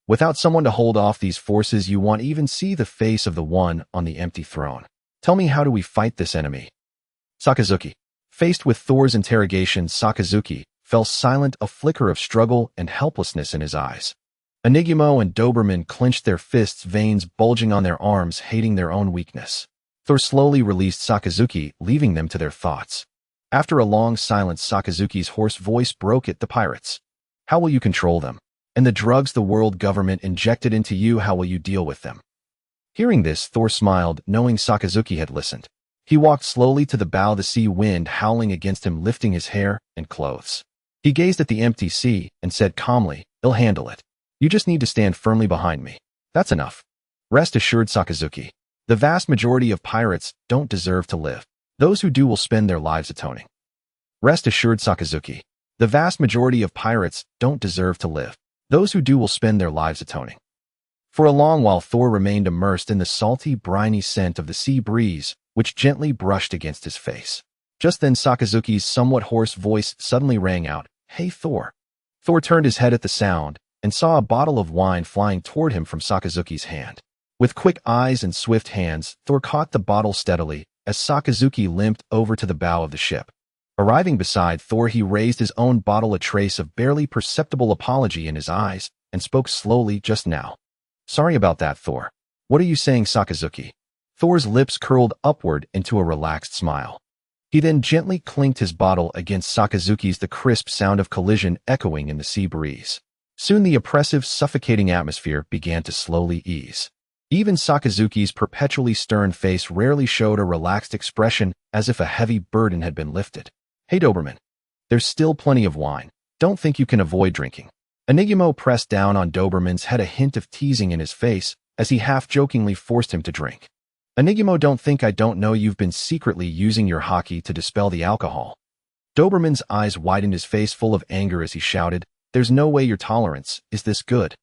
Speaker 1: Without someone to hold off these forces, you won't even see the face of the one on the empty throne. Tell me, how do we fight this enemy? Sakazuki. Faced with Thor's interrogation, Sakazuki fell silent, a flicker of struggle and helplessness in his eyes. Enigumo and Doberman clenched their fists, veins bulging on their arms, hating their own weakness. Thor slowly released Sakazuki, leaving them to their thoughts. After a long silence, Sakazuki's hoarse voice broke it. "The pirates. How will you control them? And the drugs the world government injected into you, how will you deal with them?" Hearing this, Thor smiled, knowing Sakazuki had listened. He walked slowly to the bow, the sea wind howling against him, lifting his hair and clothes. He gazed at the empty sea and said calmly, "I'll handle it. You just need to stand firmly behind me. That's enough. Rest assured, Sakazuki. The vast majority of pirates don't deserve to live. Those who do will spend their lives atoning." Rest assured, Sakazuki. The vast majority of pirates don't deserve to live. Those who do will spend their lives atoning. For a long while, Thor remained immersed in the salty, briny scent of the sea breeze, which gently brushed against his face. Just then, Sakazuki's somewhat hoarse voice suddenly rang out, "Hey, Thor." Thor turned his head at the sound and saw a bottle of wine flying toward him from Sakazuki's hand. With quick eyes and swift hands, Thor caught the bottle steadily as Sakazuki limped over to the bow of the ship. Arriving beside Thor, he raised his own bottle, a trace of barely perceptible apology in his eyes, and spoke slowly, "Just now. Sorry about that, Thor. What are you saying, Sakazuki?" Thor's lips curled upward into a relaxed smile. He then gently clinked his bottle against Sakazuki's, the crisp sound of collision echoing in the sea breeze. Soon the oppressive, suffocating atmosphere began to slowly ease. Even Sakazuki's perpetually stern face rarely showed a relaxed expression, as if a heavy burden had been lifted. "Hey, Doberman. There's still plenty of wine. Don't think you can avoid drinking." Enigumo pressed down on Doberman's head, a hint of teasing in his face, as he half-jokingly forced him to drink. "Enigumo, don't think I don't know you've been secretly using your haki to dispel the alcohol." Doberman's eyes widened, his face full of anger as he shouted, "There's no way your tolerance is this good.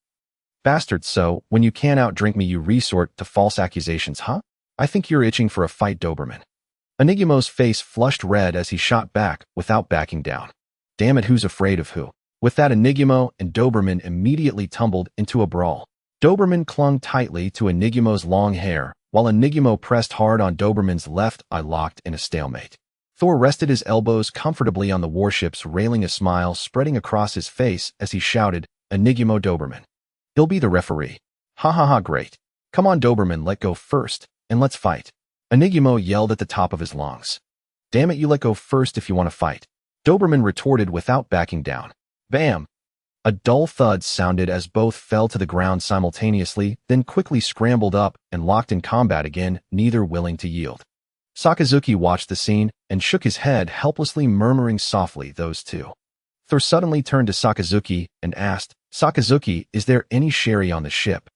Speaker 1: Bastard, so, when you can't outdrink me you resort to false accusations, huh? I think you're itching for a fight, Doberman." Enigumo's face flushed red as he shot back without backing down. "Damn it, who's afraid of who?" With that, Enigumo and Doberman immediately tumbled into a brawl. Doberman clung tightly to Enigumo's long hair, while Enigumo pressed hard on Doberman's left eye, locked in a stalemate. Thor rested his elbows comfortably on the warship's railing, a smile spreading across his face as he shouted, "Enigumo, Doberman. He'll be the referee. Ha ha ha, great. Come on, Doberman, let go first, and let's fight." Enigumo yelled at the top of his lungs. "Damn it, you let go first if you want to fight," Doberman retorted without backing down. Bam! A dull thud sounded as both fell to the ground simultaneously, then quickly scrambled up and locked in combat again, neither willing to yield. Sakazuki watched the scene and shook his head helplessly, murmuring softly, "Those two." Thor suddenly turned to Sakazuki and asked, "Sakazuki, is there any sherry on the ship?"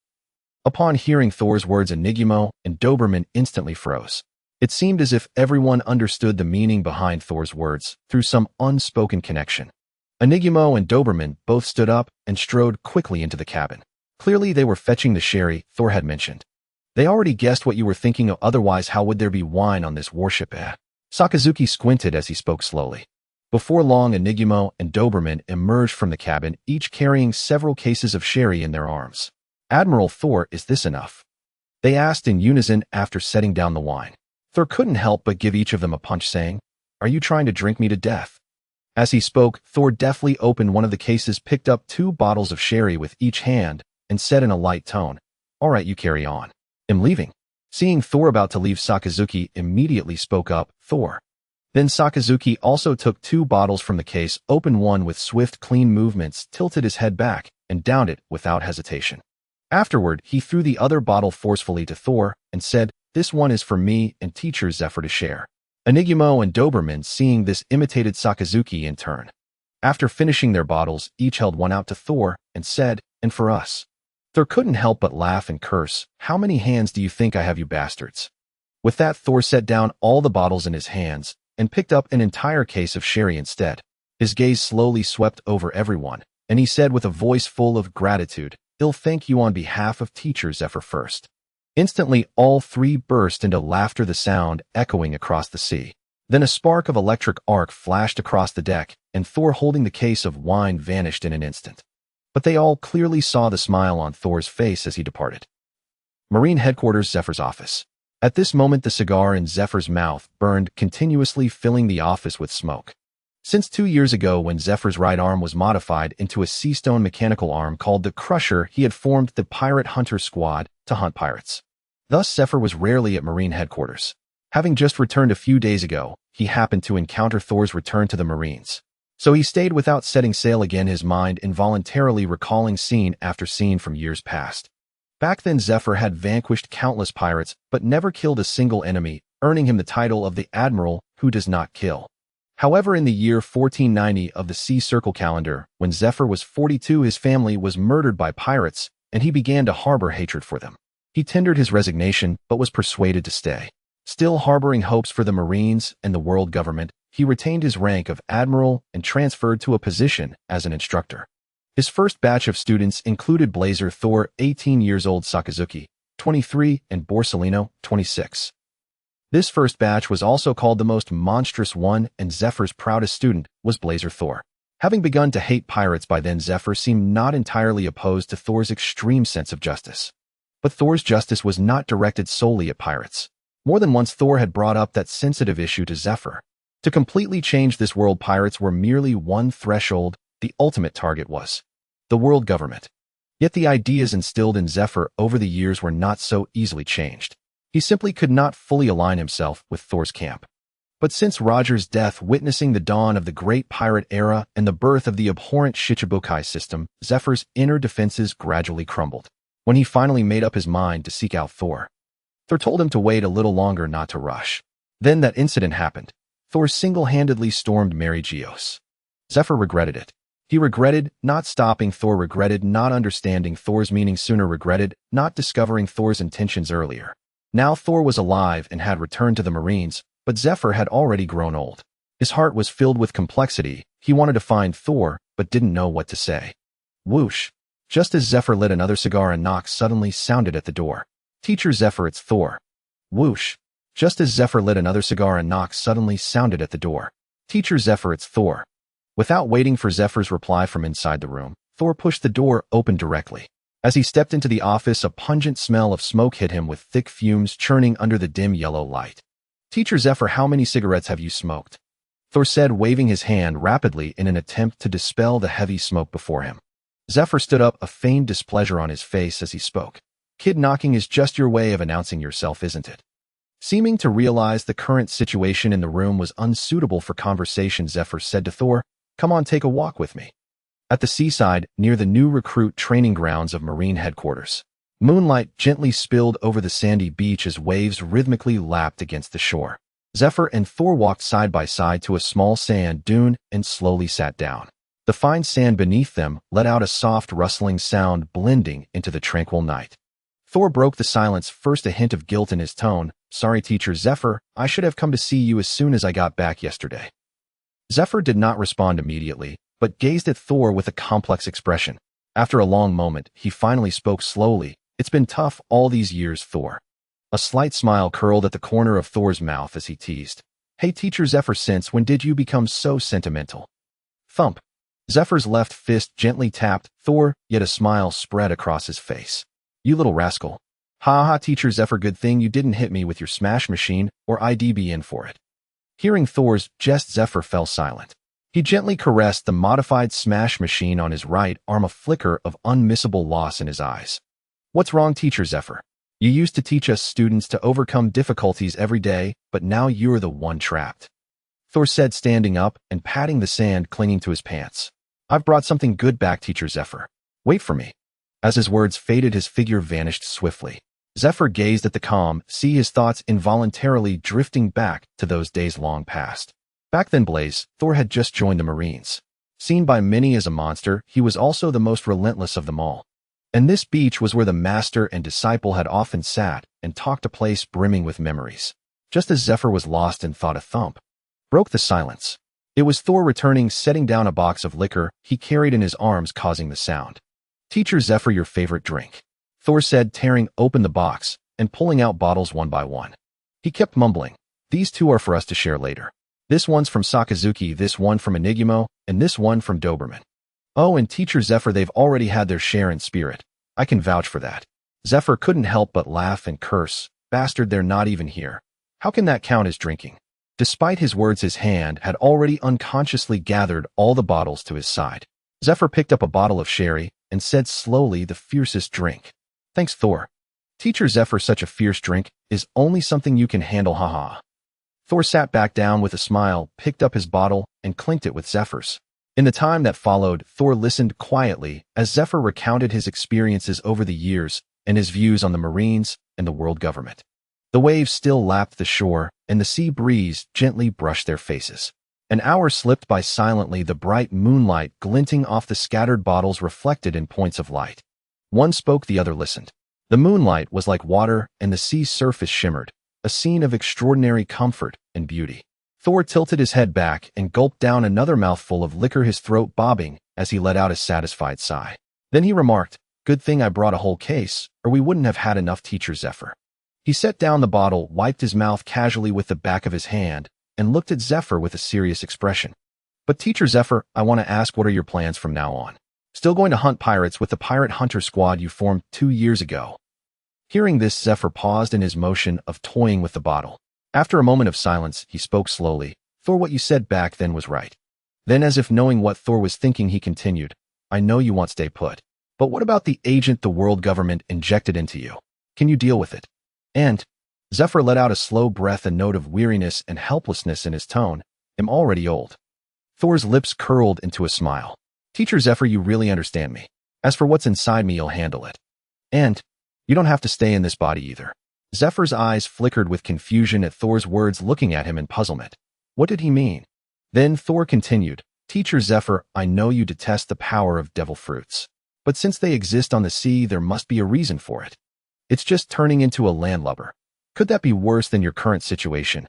Speaker 1: Upon hearing Thor's words, Enigumo and Doberman instantly froze. It seemed as if everyone understood the meaning behind Thor's words through some unspoken connection. Enigumo and Doberman both stood up and strode quickly into the cabin. Clearly they were fetching the sherry Thor had mentioned. "They already guessed what you were thinking of, otherwise how would there be wine on this warship, eh?" Sakazuki squinted as he spoke slowly. Before long, Enigumo and Doberman emerged from the cabin, each carrying several cases of sherry in their arms. "Admiral Thor, is this enough?" they asked in unison after setting down the wine. Thor couldn't help but give each of them a punch, saying, "Are you trying to drink me to death?" As he spoke, Thor deftly opened one of the cases, picked up 2 bottles of sherry with each hand, and said in a light tone, "All right, you carry on. I'm leaving." Seeing Thor about to leave, Sakazuki immediately spoke up, "Thor." Then Sakazuki also took 2 bottles from the case, opened one with swift, clean movements, tilted his head back, and downed it without hesitation. Afterward, he threw the other bottle forcefully to Thor and said, "This one is for me and teacher Zephr to share." Enigumo and Doberman, seeing this, imitated Sakazuki in turn. After finishing their bottles, each held one out to Thor and said, "And for us." Thor couldn't help but laugh and curse, "How many hands do you think I have, you bastards?" With that, Thor set down all the bottles in his hands and picked up an entire case of sherry instead. His gaze slowly swept over everyone, and he said with a voice full of gratitude, "I'll thank you on behalf of Teacher Zephr first." Instantly, all three burst into laughter, the sound echoing across the sea. Then a spark of electric arc flashed across the deck, and Thor, holding the case of wine, vanished in an instant. But they all clearly saw the smile on Thor's face as he departed. Marine Headquarters, Zephyr's office. At this moment, the cigar in Zephyr's mouth burned continuously, filling the office with smoke. Since 2 years ago, when Zephyr's right arm was modified into a seastone mechanical arm called the Crusher, he had formed the Pirate Hunter Squad to hunt pirates. Thus, Zephr was rarely at Marine Headquarters. Having just returned a few days ago, he happened to encounter Thor's return to the Marines. So he stayed without setting sail again, his mind involuntarily recalling scene after scene from years past. Back then, Zephr had vanquished countless pirates, but never killed a single enemy, earning him the title of the Admiral who does not kill. However, in the year 1490 of the Sea Circle calendar, when Zephr was 42, his family was murdered by pirates, and he began to harbor hatred for them. He tendered his resignation, but was persuaded to stay. Still harboring hopes for the Marines and the world government, he retained his rank of Admiral and transferred to a position as an instructor. His first batch of students included Blazer Thor, 18 years old, Sakazuki, 23, and Borsalino, 26. This first batch was also called the most monstrous one, and Zephr's proudest student was Blazer Thor. Having begun to hate pirates by then, Zephr seemed not entirely opposed to Thor's extreme sense of justice. But Thor's justice was not directed solely at pirates. More than once, Thor had brought up that sensitive issue to Zephr. To completely change this world, pirates were merely one threshold. The ultimate target was the world government. Yet the ideas instilled in Zephr over the years were not so easily changed. He simply could not fully align himself with Thor's camp. But since Roger's death, witnessing the dawn of the great pirate era and the birth of the abhorrent Shichibukai system, Zephr's inner defenses gradually crumbled. When he finally made up his mind to seek out Thor, Thor told him to wait a little longer, not to rush. Then that incident happened. Thor single-handedly stormed Mary Geos. Zephr regretted it. He regretted not stopping Thor, regretted not understanding Thor's meaning sooner, regretted not discovering Thor's intentions earlier. Now Thor was alive and had returned to the Marines, but Zephr had already grown old. His heart was filled with complexity. He wanted to find Thor, but didn't know what to say. Whoosh! Just as Zephr lit another cigar, a knock suddenly sounded at the door. "Teacher Zephr, it's Thor." Whoosh! Just as Zephr lit another cigar, a knock suddenly sounded at the door. "Teacher Zephr, it's Thor." Without waiting for Zephyr's reply from inside the room, Thor pushed the door open directly. As he stepped into the office, a pungent smell of smoke hit him, with thick fumes churning under the dim yellow light. "Teacher Zephr, how many cigarettes have you smoked?" Thor said, waving his hand rapidly in an attempt to dispel the heavy smoke before him. Zephr stood up, a feigned displeasure on his face as he spoke. "Kid, knocking is just your way of announcing yourself, isn't it?" Seeming to realize the current situation in the room was unsuitable for conversation, Zephr said to Thor, "Come on, take a walk with me." At the seaside, near the new recruit training grounds of Marine Headquarters, moonlight gently spilled over the sandy beach as waves rhythmically lapped against the shore. Zephr and Thor walked side by side to a small sand dune and slowly sat down. The fine sand beneath them let out a soft rustling sound, blending into the tranquil night. Thor broke the silence, first a hint of guilt in his tone. "Sorry, Teacher Zephr, I should have come to see you as soon as I got back yesterday." Zephr did not respond immediately, but gazed at Thor with a complex expression. After a long moment, he finally spoke slowly. "It's been tough all these years, Thor." A slight smile curled at the corner of Thor's mouth as he teased. "Hey, Teacher Zephr, since when did you become so sentimental?" Thump. Zephyr's left fist gently tapped Thor, yet a smile spread across his face. "You little rascal." "Ha ha, Teacher Zephr, good thing you didn't hit me with your smash machine, or I'd be in for it." Hearing Thor's jest, Zephr fell silent. He gently caressed the modified smash machine on his right arm, a flicker of unmissable loss in his eyes. "What's wrong, Teacher Zephr? You used to teach us students to overcome difficulties every day, but now you're the one trapped." Thor said, standing up and patting the sand clinging to his pants. "I've brought something good back, Teacher Zephr. Wait for me." As his words faded, his figure vanished swiftly. Zephr gazed at the calm sea, his thoughts involuntarily drifting back to those days long past. Back then, Thor had just joined the Marines. Seen by many as a monster, he was also the most relentless of them all. And this beach was where the master and disciple had often sat and talked, a place brimming with memories. Just as Zephr was lost in thought, a thump broke the silence. It was Thor returning, setting down a box of liquor he carried in his arms, causing the sound. "Teacher Zephr, your favorite drink," Thor said, tearing open the box and pulling out bottles one by one. He kept mumbling, "These two are for us to share later. This one's from Sakazuki, this one from Enigmo, and this one from Doberman. Oh, and Teacher Zephr, they've already had their share in spirit. I can vouch for that." Zephr couldn't help but laugh and curse. "Bastard, they're not even here. How can that count as drinking?" Despite his words, his hand had already unconsciously gathered all the bottles to his side. Zephr picked up a bottle of sherry and said slowly, "The fiercest drink." "Thanks, Thor." "Teacher Zephr, such a fierce drink is only something you can handle, haha." Thor sat back down with a smile, picked up his bottle, and clinked it with Zephyr's. In the time that followed, Thor listened quietly as Zephr recounted his experiences over the years and his views on the Marines and the world government. The waves still lapped the shore, and the sea breeze gently brushed their faces. An hour slipped by silently, the bright moonlight glinting off the scattered bottles reflected in points of light. One spoke, the other listened. The moonlight was like water, and the sea's surface shimmered, a scene of extraordinary comfort and beauty. Thor tilted his head back and gulped down another mouthful of liquor, his throat bobbing as he let out a satisfied sigh. Then he remarked, "Good thing I brought a whole case, or we wouldn't have had enough, Teacher Zephr." He set down the bottle, wiped his mouth casually with the back of his hand, and looked at Zephr with a serious expression. "But Teacher Zephr, I want to ask, what are your plans from now on? Still going to hunt pirates with the pirate hunter squad you formed 2 years ago?" Hearing this, Zephr paused in his motion of toying with the bottle. After a moment of silence, he spoke slowly. "Thor, what you said back then was right." Then, as if knowing what Thor was thinking, he continued, "I know you want stay put. But what about the agent the world government injected into you? Can you deal with it?" And Zephr let out a slow breath, a note of weariness and helplessness in his tone. "I'm already old." Thor's lips curled into a smile. "Teacher Zephr, you really understand me. As for what's inside me, you'll handle it. And you don't have to stay in this body either." Zephyr's eyes flickered with confusion at Thor's words, looking at him in puzzlement. What did he mean? Then Thor continued, "Teacher Zephr, I know you detest the power of devil fruits. But since they exist on the sea, there must be a reason for it. It's just turning into a landlubber. Could that be worse than your current situation?"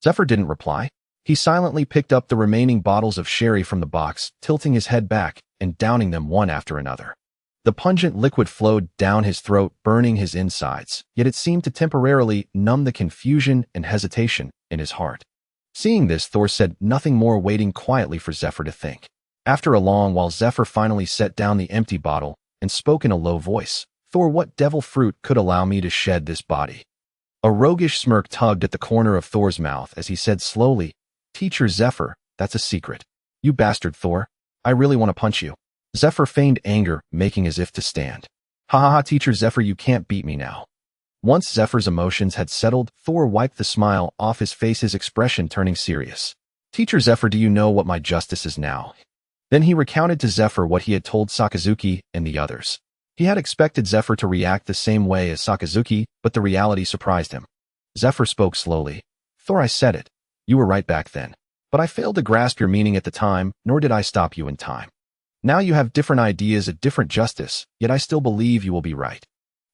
Speaker 1: Zephr didn't reply. He silently picked up the remaining bottles of sherry from the box, tilting his head back and downing them one after another. The pungent liquid flowed down his throat, burning his insides, yet it seemed to temporarily numb the confusion and hesitation in his heart. Seeing this, Thor said nothing more, waiting quietly for Zephr to think. After a long while, Zephr finally set down the empty bottle and spoke in a low voice. "Thor, what devil fruit could allow me to shed this body?" A roguish smirk tugged at the corner of Thor's mouth as he said slowly, "Teacher Zephr, that's a secret. You bastard, Thor. I really want to punch you." Zephr feigned anger, making as if to stand. "Ha ha ha, Teacher Zephr, you can't beat me now." Once Zephyr's emotions had settled, Thor wiped the smile off his face, his expression turning serious. "Teacher Zephr, do you know what my justice is now?" Then he recounted to Zephr what he had told Sakazuki and the others. He had expected Zephr to react the same way as Sakazuki, but the reality surprised him. Zephr spoke slowly. "Thor, I said it. You were right back then. But I failed to grasp your meaning at the time, nor did I stop you in time. Now you have different ideas, a different justice, yet I still believe you will be right."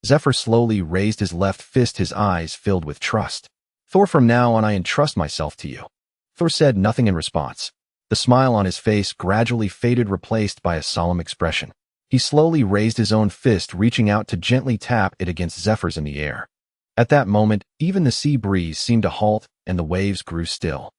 Speaker 1: Zephr slowly raised his left fist, his eyes filled with trust. "Thor, from now on I entrust myself to you." Thor said nothing in response. The smile on his face gradually faded, replaced by a solemn expression. He slowly raised his own fist, reaching out to gently tap it against Zephyr's in the air. At that moment, even the sea breeze seemed to halt and the waves grew still.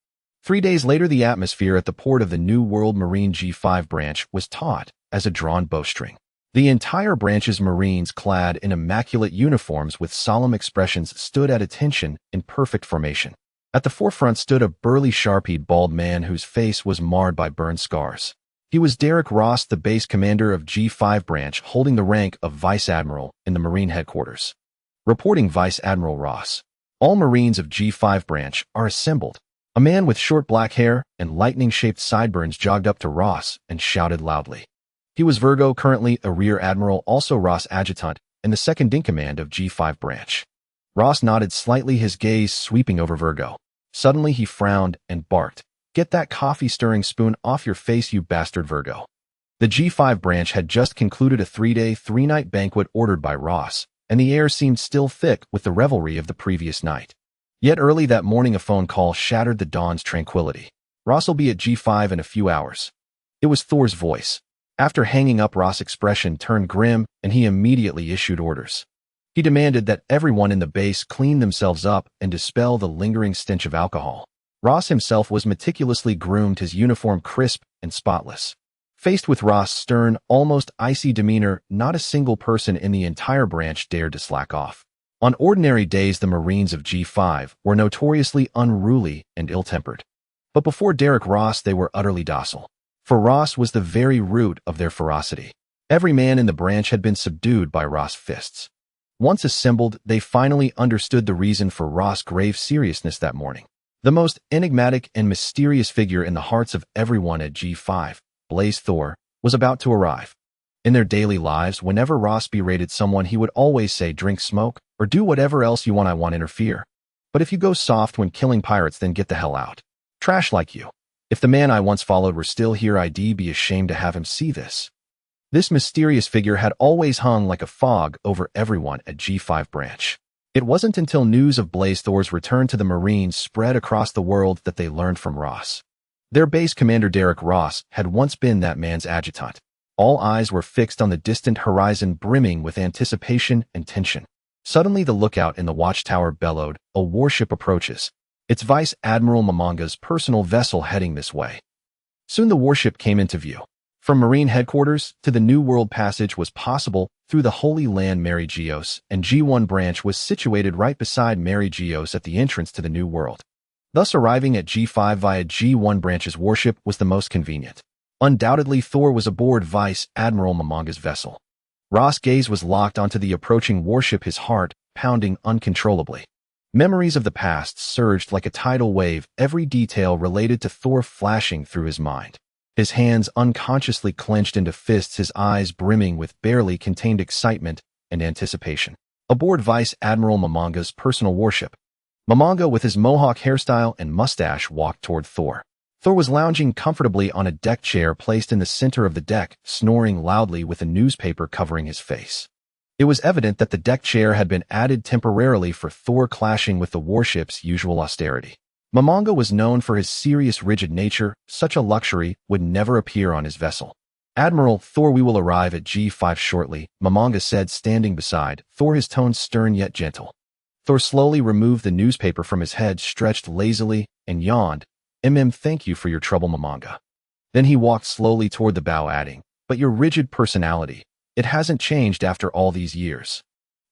Speaker 1: 3 days later, the atmosphere at the port of the New World Marine G5 branch was taut as a drawn bowstring. The entire branch's Marines, clad in immaculate uniforms with solemn expressions, stood at attention in perfect formation. At the forefront stood a burly, sharp-eyed, bald man whose face was marred by burn scars. He was Derek Ross, the base commander of G5 branch, holding the rank of Vice Admiral in the Marine headquarters. Reporting, Vice Admiral Ross. "All Marines of G5 branch are assembled." A man with short black hair and lightning-shaped sideburns jogged up to Ross and shouted loudly. He was Virgo, currently a rear admiral, also Ross Adjutant, and the second-in-command of G5 branch. Ross nodded slightly, his gaze sweeping over Virgo. Suddenly he frowned and barked, "Get that coffee-stirring spoon off your face, you bastard Virgo." The G5 branch had just concluded a 3-day, 3-night banquet ordered by Ross, and the air seemed still thick with the revelry of the previous night. Yet early that morning a phone call shattered the dawn's tranquility. "Ross'll be at G5 in a few hours." It was Thor's voice. After hanging up, Ross' expression turned grim, and he immediately issued orders. He demanded that everyone in the base clean themselves up and dispel the lingering stench of alcohol. Ross himself was meticulously groomed, his uniform crisp and spotless. Faced with Ross' stern, almost icy demeanor, not a single person in the entire branch dared to slack off. On ordinary days, the Marines of G5 were notoriously unruly and ill-tempered. But before Derek Ross, they were utterly docile. For Ross was the very root of their ferocity. Every man in the branch had been subdued by Ross' fists. Once assembled, they finally understood the reason for Ross' grave seriousness that morning. The most enigmatic and mysterious figure in the hearts of everyone at G5, Blaze Thor, was about to arrive. In their daily lives, whenever Ross berated someone, he would always say, "Drink, smoke, or do whatever else you want, I won't interfere. But if you go soft when killing pirates, then get the hell out. Trash like you. If the man I once followed were still here, I'd be ashamed to have him see this." This mysterious figure had always hung like a fog over everyone at G5 branch. It wasn't until news of Blaze Thor's return to the Marines spread across the world that they learned from Ross. Their base commander Derek Ross had once been that man's adjutant. All eyes were fixed on the distant horizon, brimming with anticipation and tension. Suddenly the lookout in the watchtower bellowed, "A warship approaches." It's Vice Admiral Momonga's personal vessel heading this way. Soon the warship came into view. From Marine headquarters to the New World Passage was possible through the Holy Land Mary Geos, and G1 branch was situated right beside Mary Geos at the entrance to the New World. Thus arriving at G5 via G1 branch's warship was the most convenient. Undoubtedly, Thor was aboard Vice Admiral Momonga's vessel. Ross' gaze was locked onto the approaching warship, his heart pounding uncontrollably. Memories of the past surged like a tidal wave, every detail related to Thor flashing through his mind. His hands unconsciously clenched into fists, his eyes brimming with barely contained excitement and anticipation. Aboard Vice Admiral Momonga's personal warship, Momonga, with his mohawk hairstyle and mustache, walked toward Thor. Thor was lounging comfortably on a deck chair placed in the center of the deck, snoring loudly with a newspaper covering his face. It was evident that the deck chair had been added temporarily for Thor, clashing with the warship's usual austerity. Momonga was known for his serious, rigid nature. Such a luxury would never appear on his vessel. "Admiral Thor, we will arrive at G5 shortly," Momonga said, standing beside Thor, his tone stern yet gentle. Thor slowly removed the newspaper from his head, stretched lazily, and yawned. Thank you for your trouble, Momonga." Then he walked slowly toward the bow, adding, "But your rigid personality, it hasn't changed after all these years."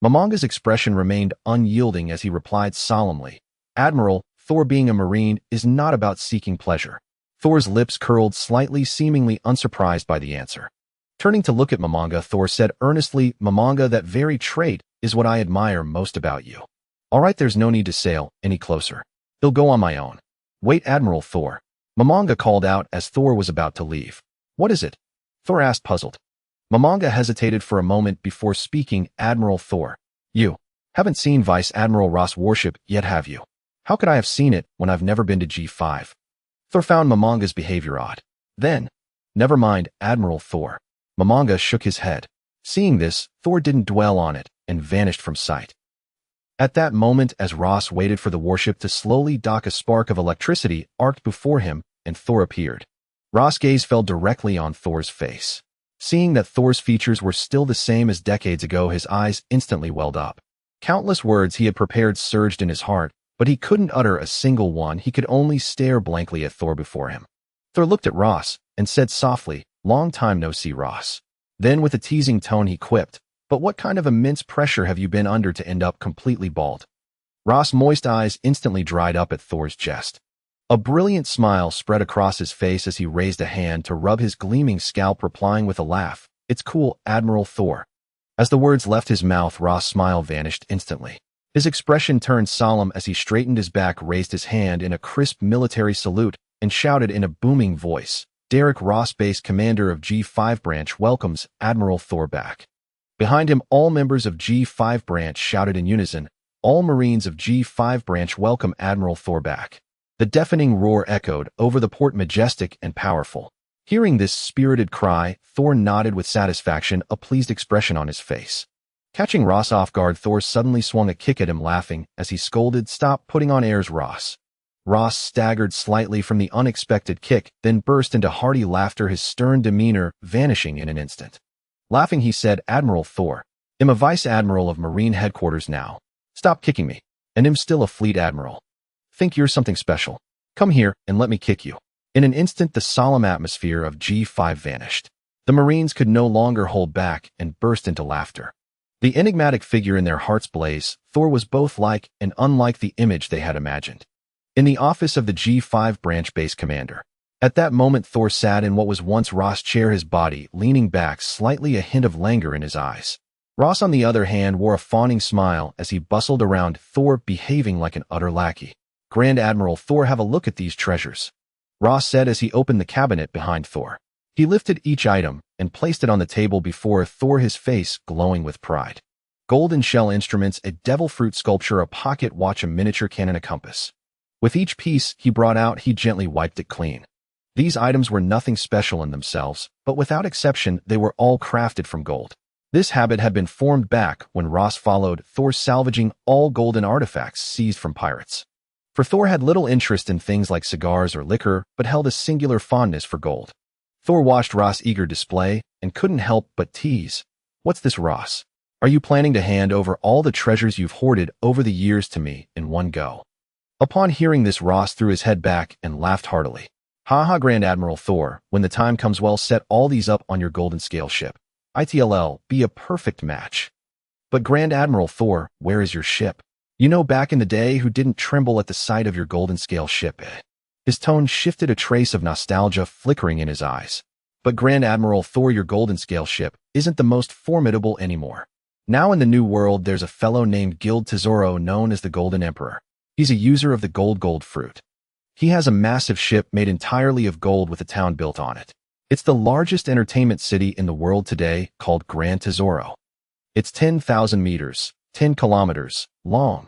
Speaker 1: Momonga's expression remained unyielding as he replied solemnly, "Admiral Thor, being a Marine is not about seeking pleasure." Thor's lips curled slightly, seemingly unsurprised by the answer. Turning to look at Momonga, Thor said earnestly, "Momonga, that very trait is what I admire most about you. All right, there's no need to sail any closer. I'll go on my own." "Wait, Admiral Thor," Momonga called out as Thor was about to leave. "What is it?" Thor asked, puzzled. Momonga hesitated for a moment before speaking. "Admiral Thor, you haven't seen Vice Admiral Ross' warship yet, have you?" "How could I have seen it when I've never been to G5? Thor found Momonga's behavior odd. Then, "Never mind, Admiral Thor." Momonga shook his head. Seeing this, Thor didn't dwell on it and vanished from sight. At that moment, as Ross waited for the warship to slowly dock, a spark of electricity arced before him, and Thor appeared. Ross' gaze fell directly on Thor's face. Seeing that Thor's features were still the same as decades ago, his eyes instantly welled up. Countless words he had prepared surged in his heart, but he couldn't utter a single one. He could only stare blankly at Thor before him. Thor looked at Ross and said softly, "Long time no see, Ross." Then with a teasing tone he quipped, "But what kind of immense pressure have you been under to end up completely bald?" Ross' moist eyes instantly dried up at Thor's jest. A brilliant smile spread across his face as he raised a hand to rub his gleaming scalp, replying with a laugh, "It's cool, Admiral Thor." As the words left his mouth, Ross' smile vanished instantly. His expression turned solemn as he straightened his back, raised his hand in a crisp military salute, and shouted in a booming voice, "Derek Ross, base commander of G5 branch, welcomes Admiral Thor back." Behind him, all members of G5 branch shouted in unison, "All Marines of G5 branch welcome Admiral Thor back." The deafening roar echoed over the port, majestic and powerful. Hearing this spirited cry, Thor nodded with satisfaction, a pleased expression on his face. Catching Ross off guard, Thor suddenly swung a kick at him, laughing as he scolded, "Stop putting on airs, Ross." Ross staggered slightly from the unexpected kick, then burst into hearty laughter, his stern demeanor vanishing in an instant. Laughing, he said, "Admiral Thor, I'm a Vice Admiral of Marine Headquarters now. Stop kicking me. And I'm still a Fleet Admiral. Think you're something special. Come here and let me kick you." In an instant, the solemn atmosphere of G5 vanished. The Marines could no longer hold back and burst into laughter. The enigmatic figure in their hearts' blaze, Thor was both like and unlike the image they had imagined. In the office of the G5 branch base commander. At that moment, Thor sat in what was once Ross' chair, his body leaning back, slightly a hint of languor in his eyes. Ross, on the other hand, wore a fawning smile as he bustled around Thor, behaving like an utter lackey. "Grand Admiral Thor, have a look at these treasures," Ross said as he opened the cabinet behind Thor. He lifted each item and placed it on the table before Thor, his face glowing with pride. Golden shell instruments, a devil fruit sculpture, a pocket watch, a miniature cannon, a compass. With each piece he brought out, he gently wiped it clean. These items were nothing special in themselves, but without exception, they were all crafted from gold. This habit had been formed back when Ross followed Thor, salvaging all golden artifacts seized from pirates. For Thor had little interest in things like cigars or liquor, but held a singular fondness for gold. Thor watched Ross' eager display and couldn't help but tease. "What's this, Ross? Are you planning to hand over all the treasures you've hoarded over the years to me in one go?" Upon hearing this, Ross threw his head back and laughed heartily. "Ha, Grand Admiral Thor, when the time comes, well, set all these up on your golden scale ship. It'll be a perfect match." "But Grand Admiral Thor, where is your ship? You know, back in the day, who didn't tremble at the sight of your golden scale ship?" His tone shifted, a trace of nostalgia flickering in his eyes. "But Grand Admiral Thor, your golden scale ship isn't the most formidable anymore. Now in the New World, there's a fellow named Guild Tesoro known as the Golden Emperor. He's a user of the gold fruit. He has a massive ship made entirely of gold with a town built on it. It's the largest entertainment city in the world today, called Grand Tesoro. It's 10,000 meters, 10 kilometers, long.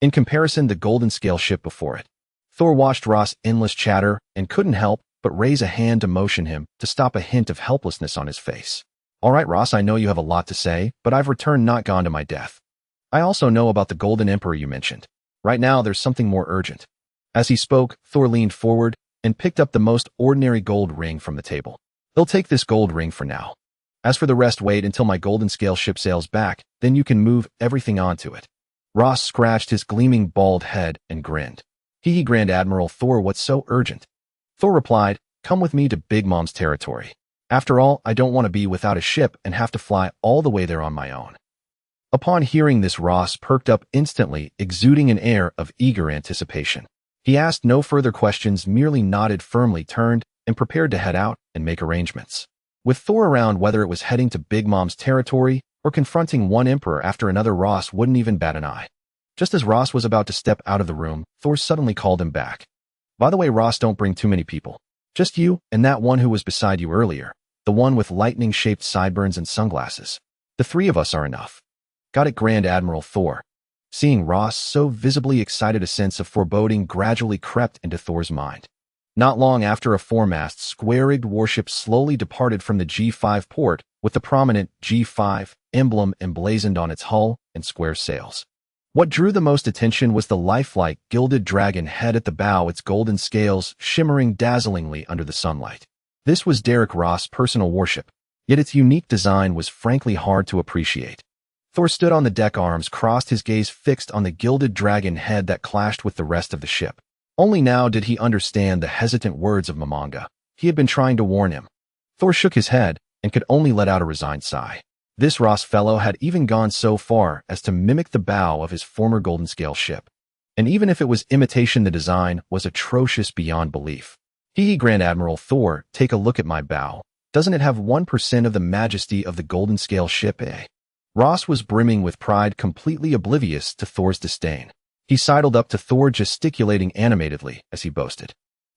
Speaker 1: In comparison, the golden scale ship before it." Thor watched Ross' endless chatter and couldn't help but raise a hand to motion him to stop, a hint of helplessness on his face. "All right, Ross, I know you have a lot to say, but I've returned, not gone to my death. I also know about the Golden Emperor you mentioned. Right now, there's something more urgent." As he spoke, Thor leaned forward and picked up the most ordinary gold ring from the table. "They'll take this gold ring for now. As for the rest, wait until my golden scale ship sails back, then you can move everything onto it." Ross scratched his gleaming bald head and grinned. Grand Admiral Thor, what's so urgent?" Thor replied, "Come with me to Big Mom's territory. After all, I don't want to be without a ship and have to fly all the way there on my own." Upon hearing this, Ross perked up instantly, exuding an air of eager anticipation. He asked no further questions, merely nodded firmly, turned, and prepared to head out and make arrangements. With Thor around, whether it was heading to Big Mom's territory or confronting one emperor after another, Ross wouldn't even bat an eye. Just as Ross was about to step out of the room, Thor suddenly called him back. "By the way, Ross, don't bring too many people. Just you and that one who was beside you earlier, the one with lightning-shaped sideburns and sunglasses. The three of us are enough." "Got it, Grand Admiral Thor." Seeing Ross so visibly excited, a sense of foreboding gradually crept into Thor's mind. Not long after, a four-mast, square-rigged warship slowly departed from the G5 port with the prominent G5 emblem emblazoned on its hull and square sails. What drew the most attention was the lifelike gilded dragon head at the bow, its golden scales shimmering dazzlingly under the sunlight. This was Derek Ross' personal warship, yet its unique design was frankly hard to appreciate. Thor stood on the deck, arms crossed, his gaze fixed on the gilded dragon head that clashed with the rest of the ship. Only now did he understand the hesitant words of Momonga. He had been trying to warn him. Thor shook his head and could only let out a resigned sigh. This Ross fellow had even gone so far as to mimic the bow of his former golden scale ship. And even if it was imitation, the design was atrocious beyond belief. Grand Admiral Thor, take a look at my bow. Doesn't it have 1% of the majesty of the golden scale ship, eh? Ross was brimming with pride, completely oblivious to Thor's disdain. He sidled up to Thor, gesticulating animatedly as he boasted.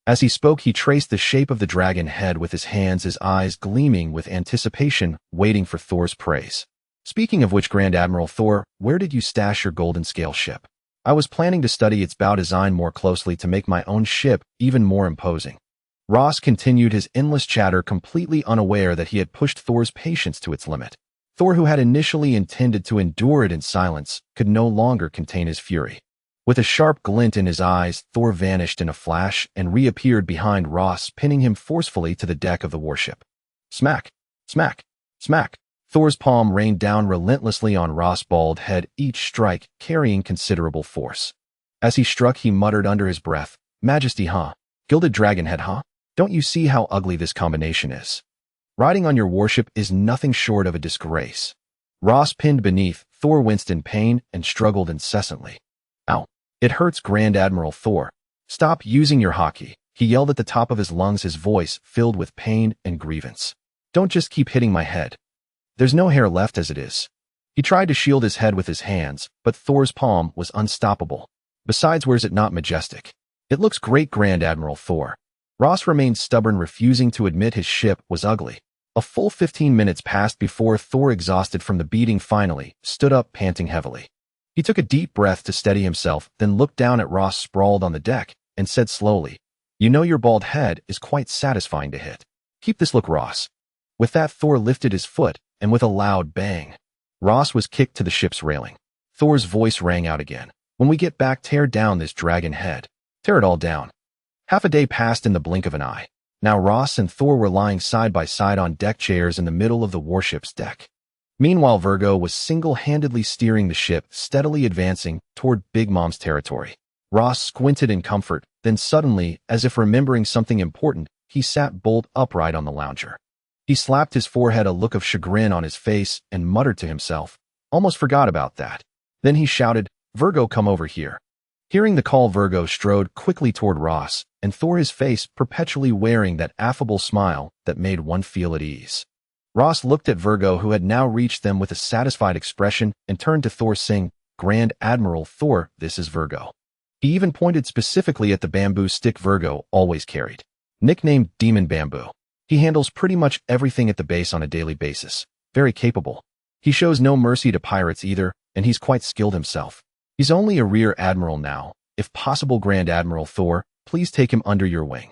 Speaker 1: As he spoke, he traced the shape of the dragon head with his hands, his eyes gleaming with anticipation, waiting for Thor's praise. Speaking of which, Grand Admiral Thor, where did you stash your golden scale ship? I was planning to study its bow design more closely to make my own ship even more imposing. Ross continued his endless chatter, completely unaware that he had pushed Thor's patience to its limit. Thor, who had initially intended to endure it in silence, could no longer contain his fury. With a sharp glint in his eyes, Thor vanished in a flash and reappeared behind Ross, pinning him forcefully to the deck of the warship. Smack! Smack! Smack! Thor's palm rained down relentlessly on Ross' bald head, each strike carrying considerable force. As he struck, he muttered under his breath, "Majesty, huh? Gilded dragon head, huh? Don't you see how ugly this combination is? Riding on your warship is nothing short of a disgrace." Ross pinned beneath, Thor winced in pain and struggled incessantly. "Ow. It hurts, Grand Admiral Thor. Stop using your hockey," he yelled at the top of his lungs, his voice filled with pain and grievance. "Don't just keep hitting my head. There's no hair left as it is." He tried to shield his head with his hands, but Thor's palm was unstoppable. "Besides, where's it not majestic? It looks great, Grand Admiral Thor." Ross remained stubborn, refusing to admit his ship was ugly. A full 15 minutes passed before Thor, exhausted from the beating, finally stood up, panting heavily. He took a deep breath to steady himself, then looked down at Ross sprawled on the deck and said slowly, "You know, your bald head is quite satisfying to hit. Keep this look, Ross." With that, Thor lifted his foot, and with a loud bang, Ross was kicked to the ship's railing. Thor's voice rang out again. "When we get back, tear down this dragon head. Tear it all down." Half a day passed in the blink of an eye. Now Ross and Thor were lying side by side on deck chairs in the middle of the warship's deck. Meanwhile, Virgo was single-handedly steering the ship, steadily advancing toward Big Mom's territory. Ross squinted in comfort, then suddenly, as if remembering something important, he sat bolt upright on the lounger. He slapped his forehead, a look of chagrin on his face, and muttered to himself, "Almost forgot about that." Then he shouted, "Virgo, come over here." Hearing the call, Virgo strode quickly toward Ross, and Thor, his face perpetually wearing that affable smile that made one feel at ease. Ross looked at Virgo, who had now reached them, with a satisfied expression, and turned to Thor, saying, "Grand Admiral Thor, this is Virgo." He even pointed specifically at the bamboo stick Virgo always carried. Nicknamed Demon Bamboo. He handles pretty much everything at the base on a daily basis. Very capable. He shows no mercy to pirates either, and he's quite skilled himself. He's only a rear admiral now. If possible, Grand Admiral Thor, please take him under your wing.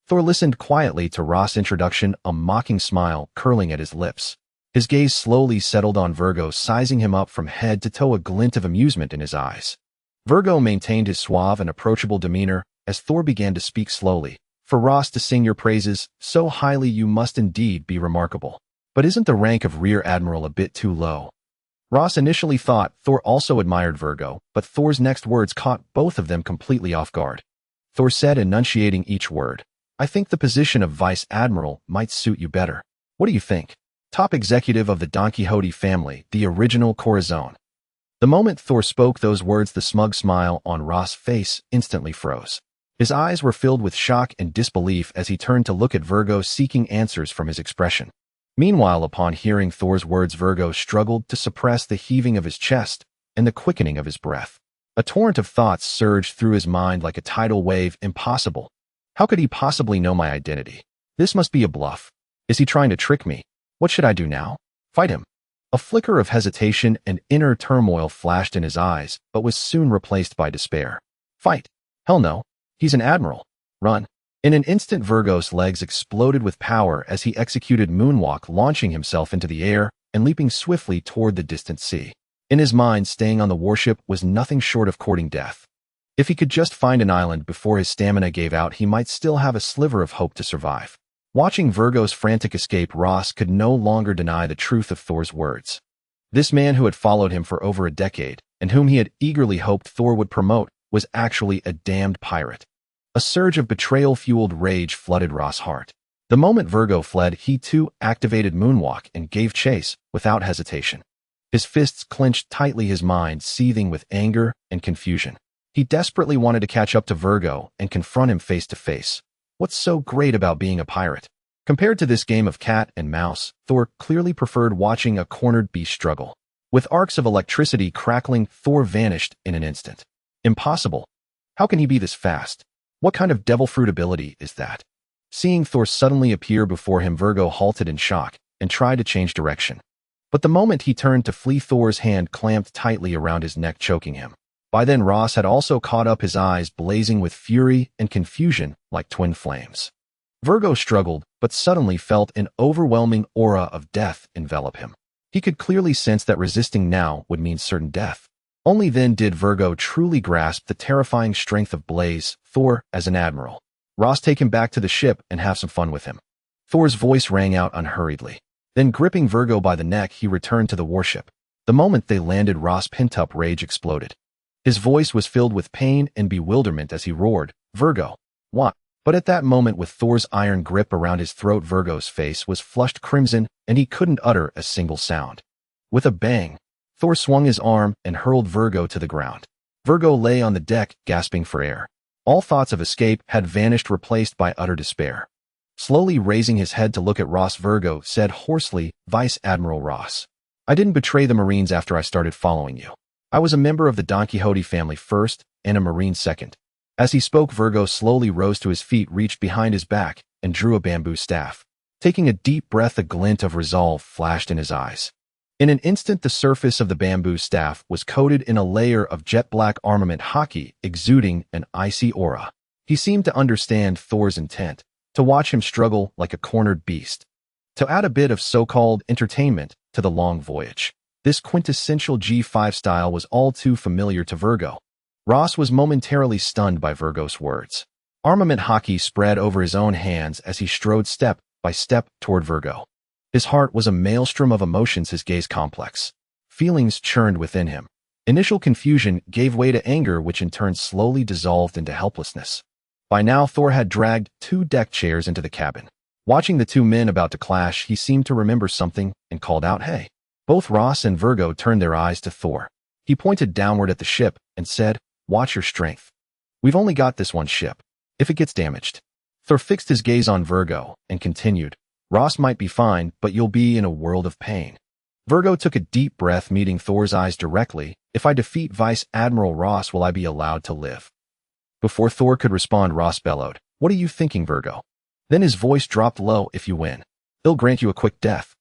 Speaker 1: Thor listened quietly to Ross' introduction, a mocking smile curling at his lips. His gaze slowly settled on Virgo, sizing him up from head to toe, a glint of amusement in his eyes. Virgo maintained his suave and approachable demeanor as Thor began to speak slowly. "For Ross to sing your praises so highly, you must indeed be remarkable. But isn't the rank of Rear Admiral a bit too low?" Ross initially thought Thor also admired Virgo, but Thor's next words caught both of them completely off guard. Thor said, enunciating each word, "I think the position of Vice Admiral might suit you better. What do you think? Top executive of the Don Quixote family, the original Corazon." The moment Thor spoke those words, the smug smile on Ross' face instantly froze. His eyes were filled with shock and disbelief as he turned to look at Virgo, seeking answers from his expression. Meanwhile, upon hearing Thor's words, Virgo struggled to suppress the heaving of his chest and the quickening of his breath. A torrent of thoughts surged through his mind like a tidal wave. Impossible. How could he possibly know my identity? This must be a bluff. Is he trying to trick me? What should I do now? Fight him? A flicker of hesitation and inner turmoil flashed in his eyes, but was soon replaced by despair. Fight? Hell no. He's an admiral. Run. In an instant, Virgo's legs exploded with power as he executed moonwalk, launching himself into the air and leaping swiftly toward the distant sea. In his mind, staying on the warship was nothing short of courting death. If he could just find an island before his stamina gave out, he might still have a sliver of hope to survive. Watching Virgo's frantic escape, Ross could no longer deny the truth of Thor's words. This man who had followed him for over a decade, and whom he had eagerly hoped Thor would promote, was actually a damned pirate. A surge of betrayal-fueled rage flooded Ross' heart. The moment Virgo fled, he too activated moonwalk and gave chase without hesitation. His fists clenched tightly, his mind seething with anger and confusion. He desperately wanted to catch up to Virgo and confront him face to face. What's so great about being a pirate? Compared to this game of cat and mouse, Thor clearly preferred watching a cornered beast struggle. With arcs of electricity crackling, Thor vanished in an instant. Impossible. How can he be this fast? What kind of devil fruit ability is that? Seeing Thor suddenly appear before him, Virgo halted in shock and tried to change direction. But the moment he turned to flee, Thor's hand clamped tightly around his neck, choking him. By then, Ross had also caught up, his eyes blazing with fury and confusion like twin flames. Virgo struggled, but suddenly felt an overwhelming aura of death envelop him. He could clearly sense that resisting now would mean certain death. Only then did Virgo truly grasp the terrifying strength of Blaze, Thor as an admiral. Ross, take him back to the ship and have some fun with him. Thor's voice rang out unhurriedly. Then, gripping Virgo by the neck, he returned to the warship. The moment they landed, Ross' pent-up rage exploded. His voice was filled with pain and bewilderment as he roared, "Virgo, what?" But at that moment, with Thor's iron grip around his throat, Virgo's face was flushed crimson and he couldn't utter a single sound. With a bang, Thor swung his arm and hurled Virgo to the ground. Virgo lay on the deck, gasping for air. All thoughts of escape had vanished, replaced by utter despair. Slowly raising his head to look at Ross, Virgo said hoarsely, "Vice Admiral Ross, I didn't betray the Marines after I started following you. I was a member of the Don Quixote family first and a Marine second." As he spoke, Virgo slowly rose to his feet, reached behind his back, and drew a bamboo staff. Taking a deep breath, a glint of resolve flashed in his eyes. In an instant, the surface of the bamboo staff was coated in a layer of jet-black armament haki, exuding an icy aura. He seemed to understand Thor's intent, to watch him struggle like a cornered beast. To add a bit of so-called entertainment to the long voyage, this quintessential G5 style was all too familiar to Virgo. Ross was momentarily stunned by Virgo's words. Armament haki spread over his own hands as he strode step by step toward Virgo. His heart was a maelstrom of emotions, his gaze complex. Feelings churned within him. Initial confusion gave way to anger, which in turn slowly dissolved into helplessness. By now, Thor had dragged 2 deck chairs into the cabin. Watching the 2 men about to clash, he seemed to remember something and called out, "Hey." Both Ross and Virgo turned their eyes to Thor. He pointed downward at the ship and said, "Watch your strength. We've only got this one ship. If it gets damaged." Thor fixed his gaze on Virgo and continued, "Ross might be fine, but you'll be in a world of pain." Virgo took a deep breath, meeting Thor's eyes directly. "If I defeat Vice Admiral Ross, will I be allowed to live?" Before Thor could respond, Ross bellowed, "What are you thinking, Virgo?" Then his voice dropped low, "If you win, they'll grant you a quick death."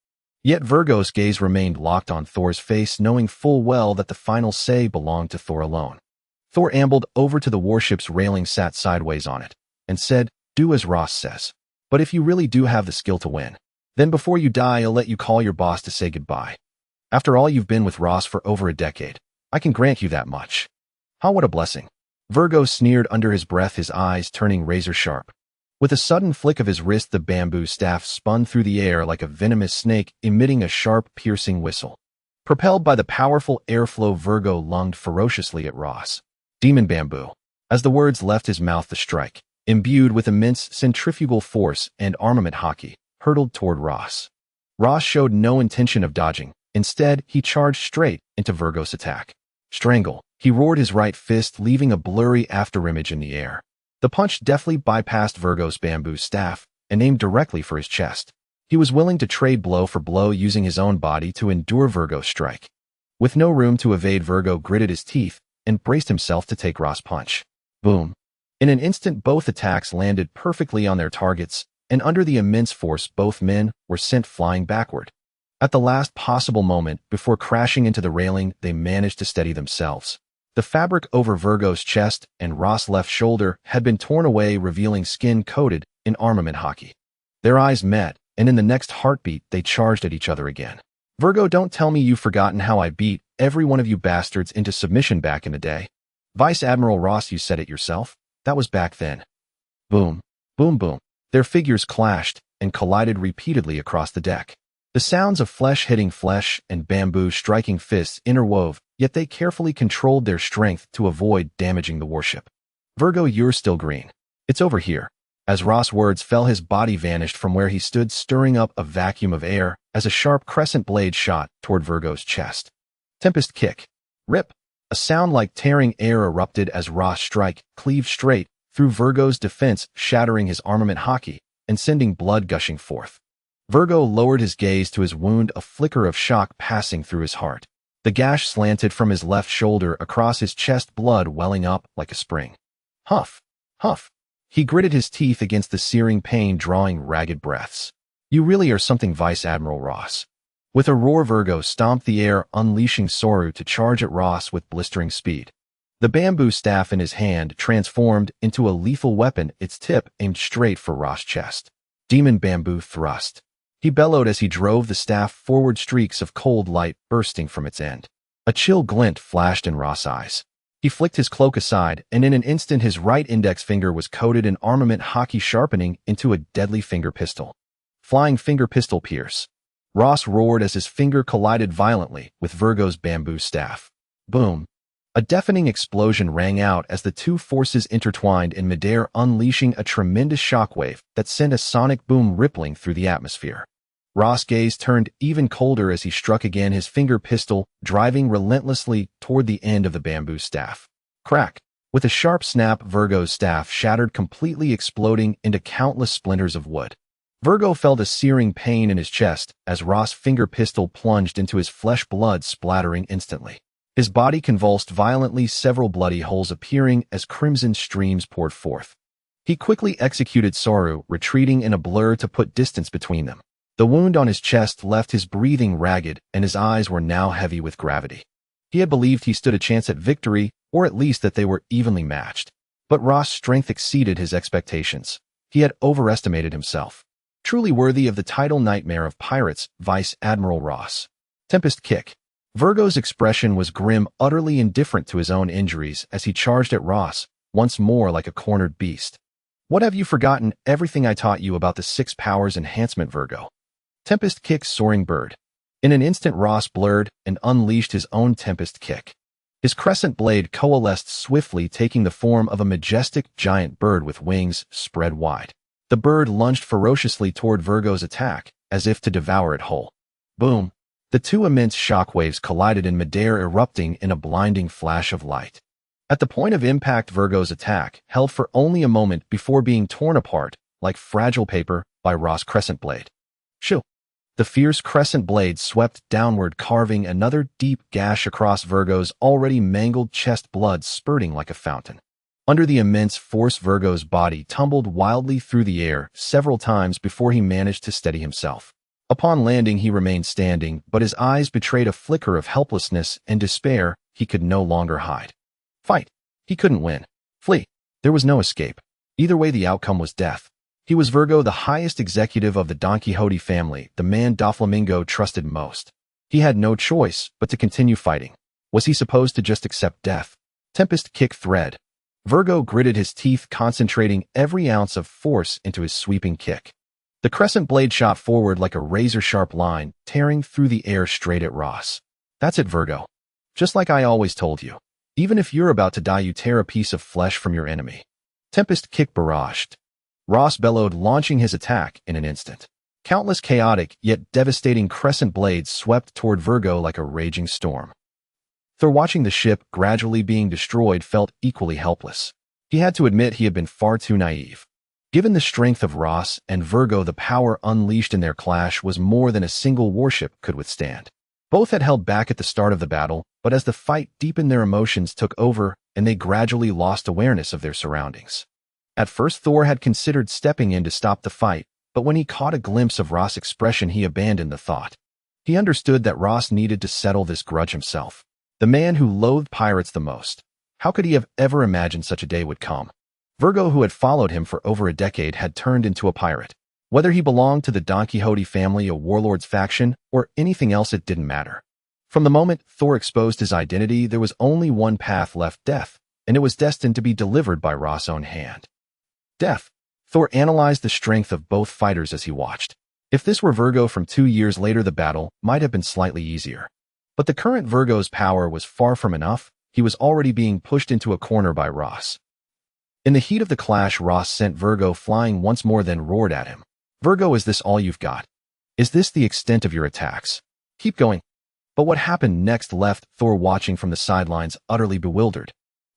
Speaker 1: Yet Virgo's gaze remained locked on Thor's face, knowing full well that the final say belonged to Thor alone. Thor ambled over to the warship's railing, sat sideways on it, and said, "Do as Ross says. But if you really do have the skill to win, then before you die, I'll let you call your boss to say goodbye. After all, you've been with Ross for over a decade. I can grant you that much." "How, what a blessing." Virgo sneered under his breath, his eyes turning razor sharp. With a sudden flick of his wrist, the bamboo staff spun through the air like a venomous snake, emitting a sharp, piercing whistle. Propelled by the powerful airflow, Virgo lunged ferociously at Ross. "Demon bamboo." As the words left his mouth, the strike, imbued with immense centrifugal force and armament haki, hurtled toward Ross. Ross showed no intention of dodging. Instead, he charged straight into Virgo's attack. "Strangle." He roared, his right fist leaving a blurry afterimage in the air. The punch deftly bypassed Virgo's bamboo staff and aimed directly for his chest. He was willing to trade blow for blow, using his own body to endure Virgo's strike. With no room to evade, Virgo gritted his teeth and braced himself to take Ross' punch. Boom. In an instant, both attacks landed perfectly on their targets, and under the immense force, both men were sent flying backward. At the last possible moment, before crashing into the railing, they managed to steady themselves. The fabric over Virgo's chest and Ross' left shoulder had been torn away, revealing skin coated in armament haki. Their eyes met, and in the next heartbeat, they charged at each other again. "Virgo, don't tell me you've forgotten how I beat every one of you bastards into submission back in the day. Vice Admiral Ross, you said it yourself. That was back then." Boom, boom, boom. Their figures clashed and collided repeatedly across the deck. The sounds of flesh hitting flesh and bamboo striking fists interwove, yet they carefully controlled their strength to avoid damaging the warship. "Virgo, you're still green. It's over here." As Ross' words fell, his body vanished from where he stood, stirring up a vacuum of air as a sharp crescent blade shot toward Virgo's chest. Tempest kick. Rip. A sound like tearing air erupted as Ross' strike cleaved straight through Virgo's defense, shattering his armament haki and sending blood gushing forth. Virgo lowered his gaze to his wound, a flicker of shock passing through his heart. The gash slanted from his left shoulder across his chest, blood welling up like a spring. Huff, huff. He gritted his teeth against the searing pain, drawing ragged breaths. "You really are something, Vice Admiral Ross. With a roar, Virgo stomped the air, unleashing Soru to charge at Ross with blistering speed. The bamboo staff in his hand transformed into a lethal weapon, its tip aimed straight for Ross' chest. Demon Bamboo Thrust. He bellowed as he drove the staff forward, streaks of cold light bursting from its end. A chill glint flashed in Ross' eyes. He flicked his cloak aside, and in an instant his right index finger was coated in armament hockey, sharpening into a deadly finger pistol. Flying Finger Pistol Pierce. Ross roared as his finger collided violently with Virgo's bamboo staff. Boom. A deafening explosion rang out as the two forces intertwined in midair, unleashing a tremendous shockwave that sent a sonic boom rippling through the atmosphere. Ross' gaze turned even colder as he struck again, his finger pistol driving relentlessly toward the end of the bamboo staff. Crack! With a sharp snap, Virgo's staff shattered completely, exploding into countless splinters of wood. Virgo felt a searing pain in his chest as Ross' finger pistol plunged into his flesh, blood splattering instantly. His body convulsed violently, several bloody holes appearing as crimson streams poured forth. He quickly executed Soru, retreating in a blur to put distance between them. The wound on his chest left his breathing ragged, and his eyes were now heavy with gravity. He had believed he stood a chance at victory, or at least that they were evenly matched. But Ross' strength exceeded his expectations. He had overestimated himself. Truly worthy of the title Nightmare of Pirates, Vice Admiral Ross. Tempest Kick. Virgo's expression was grim, utterly indifferent to his own injuries as he charged at Ross, once more like a cornered beast. What, have you forgotten everything I taught you about the 6 powers enhancement, Virgo? Tempest Kick. Soaring Bird. In an instant, Ross blurred and unleashed his own Tempest Kick. His crescent blade coalesced swiftly, taking the form of a majestic giant bird with wings spread wide. The bird lunged ferociously toward Virgo's attack, as if to devour it whole. Boom! The two immense shockwaves collided in midair, erupting in a blinding flash of light. At the point of impact, Virgo's attack held for only a moment before being torn apart, like fragile paper, by Ross' crescent blade. Shoo! The fierce crescent blade swept downward, carving another deep gash across Virgo's already mangled chest, blood spurting like a fountain. Under the immense force, Virgo's body tumbled wildly through the air several times before he managed to steady himself. Upon landing, he remained standing, but his eyes betrayed a flicker of helplessness and despair. He could no longer hide. Fight. He couldn't win. Flee. There was no escape. Either way, the outcome was death. He was Virgo, the highest executive of the Don Quixote family, the man Doflamingo trusted most. He had no choice but to continue fighting. Was he supposed to just accept death? Tempest Kick. Thread. Virgo gritted his teeth, concentrating every ounce of force into his sweeping kick. The crescent blade shot forward like a razor-sharp line, tearing through the air straight at Ross. That's it, Virgo. Just like I always told you. Even if you're about to die, you tear a piece of flesh from your enemy. Tempest Kick. Barraged. Ross bellowed, launching his attack in an instant. Countless chaotic yet devastating crescent blades swept toward Virgo like a raging storm. Thor, watching the ship gradually being destroyed, felt equally helpless. He had to admit he had been far too naive. Given the strength of Ross and Virgo, the power unleashed in their clash was more than a single warship could withstand. Both had held back at the start of the battle, but as the fight deepened, their emotions took over, and they gradually lost awareness of their surroundings. At first, Thor had considered stepping in to stop the fight, but when he caught a glimpse of Ross' expression, he abandoned the thought. He understood that Ross needed to settle this grudge himself. The man who loathed pirates the most. How could he have ever imagined such a day would come? Virgo, who had followed him for over a decade, had turned into a pirate. Whether he belonged to the Don Quixote family, a warlord's faction, or anything else, it didn't matter. From the moment Thor exposed his identity, there was only one path left: death, and it was destined to be delivered by Ross' own hand. Death. Thor analyzed the strength of both fighters as he watched. If this were Virgo from 2 years later, the battle might have been slightly easier. But the current Virgo's power was far from enough. He was already being pushed into a corner by Ross. In the heat of the clash, Ross sent Virgo flying once more, then roared at him. Virgo, is this all you've got? Is this the extent of your attacks? Keep going. But what happened next left Thor watching from the sidelines, utterly bewildered.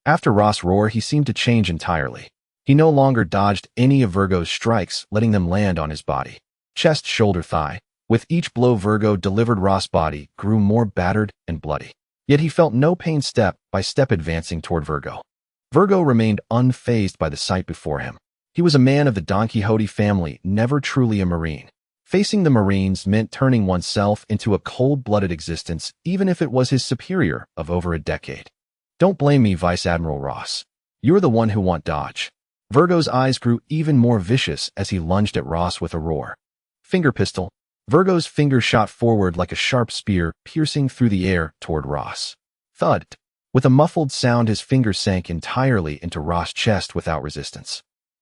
Speaker 1: After Ross' roar, he seemed to change entirely. He no longer dodged any of Virgo's strikes, letting them land on his body. Chest, shoulder, thigh. With each blow Virgo delivered, Ross' body grew more battered and bloody. Yet he felt no pain, step by step advancing toward Virgo. Virgo remained unfazed by the sight before him. He was a man of the Don Quixote family, never truly a marine. Facing the Marines meant turning oneself into a cold-blooded existence, even if it was his superior of over a decade. Don't blame me, Vice Admiral Ross. You're the one who want dodge. Virgo's eyes grew even more vicious as he lunged at Ross with a roar. Finger pistol. Virgo's finger shot forward like a sharp spear, piercing through the air toward Ross. Thud. With a muffled sound, his finger sank entirely into Ross' chest without resistance.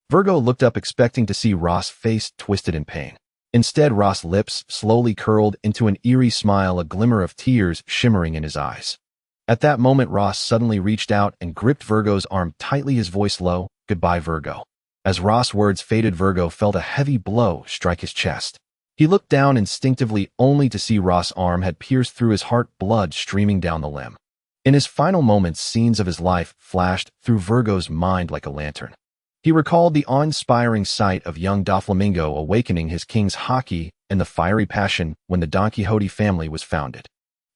Speaker 1: Virgo looked up expecting to see Ross' face twisted in pain. Instead, Ross' lips slowly curled into an eerie smile, a glimmer of tears shimmering in his eyes. At that moment, Ross suddenly reached out and gripped Virgo's arm tightly, his voice low, "Goodbye, Virgo." As Ross' words faded, Virgo felt a heavy blow strike his chest. He looked down instinctively, only to see Ross' arm had pierced through his heart, blood streaming down the limb. In his final moments, scenes of his life flashed through Virgo's mind like a lantern. He recalled the awe-inspiring sight of young Doflamingo awakening his king's haki and the fiery passion when the Don Quixote family was founded.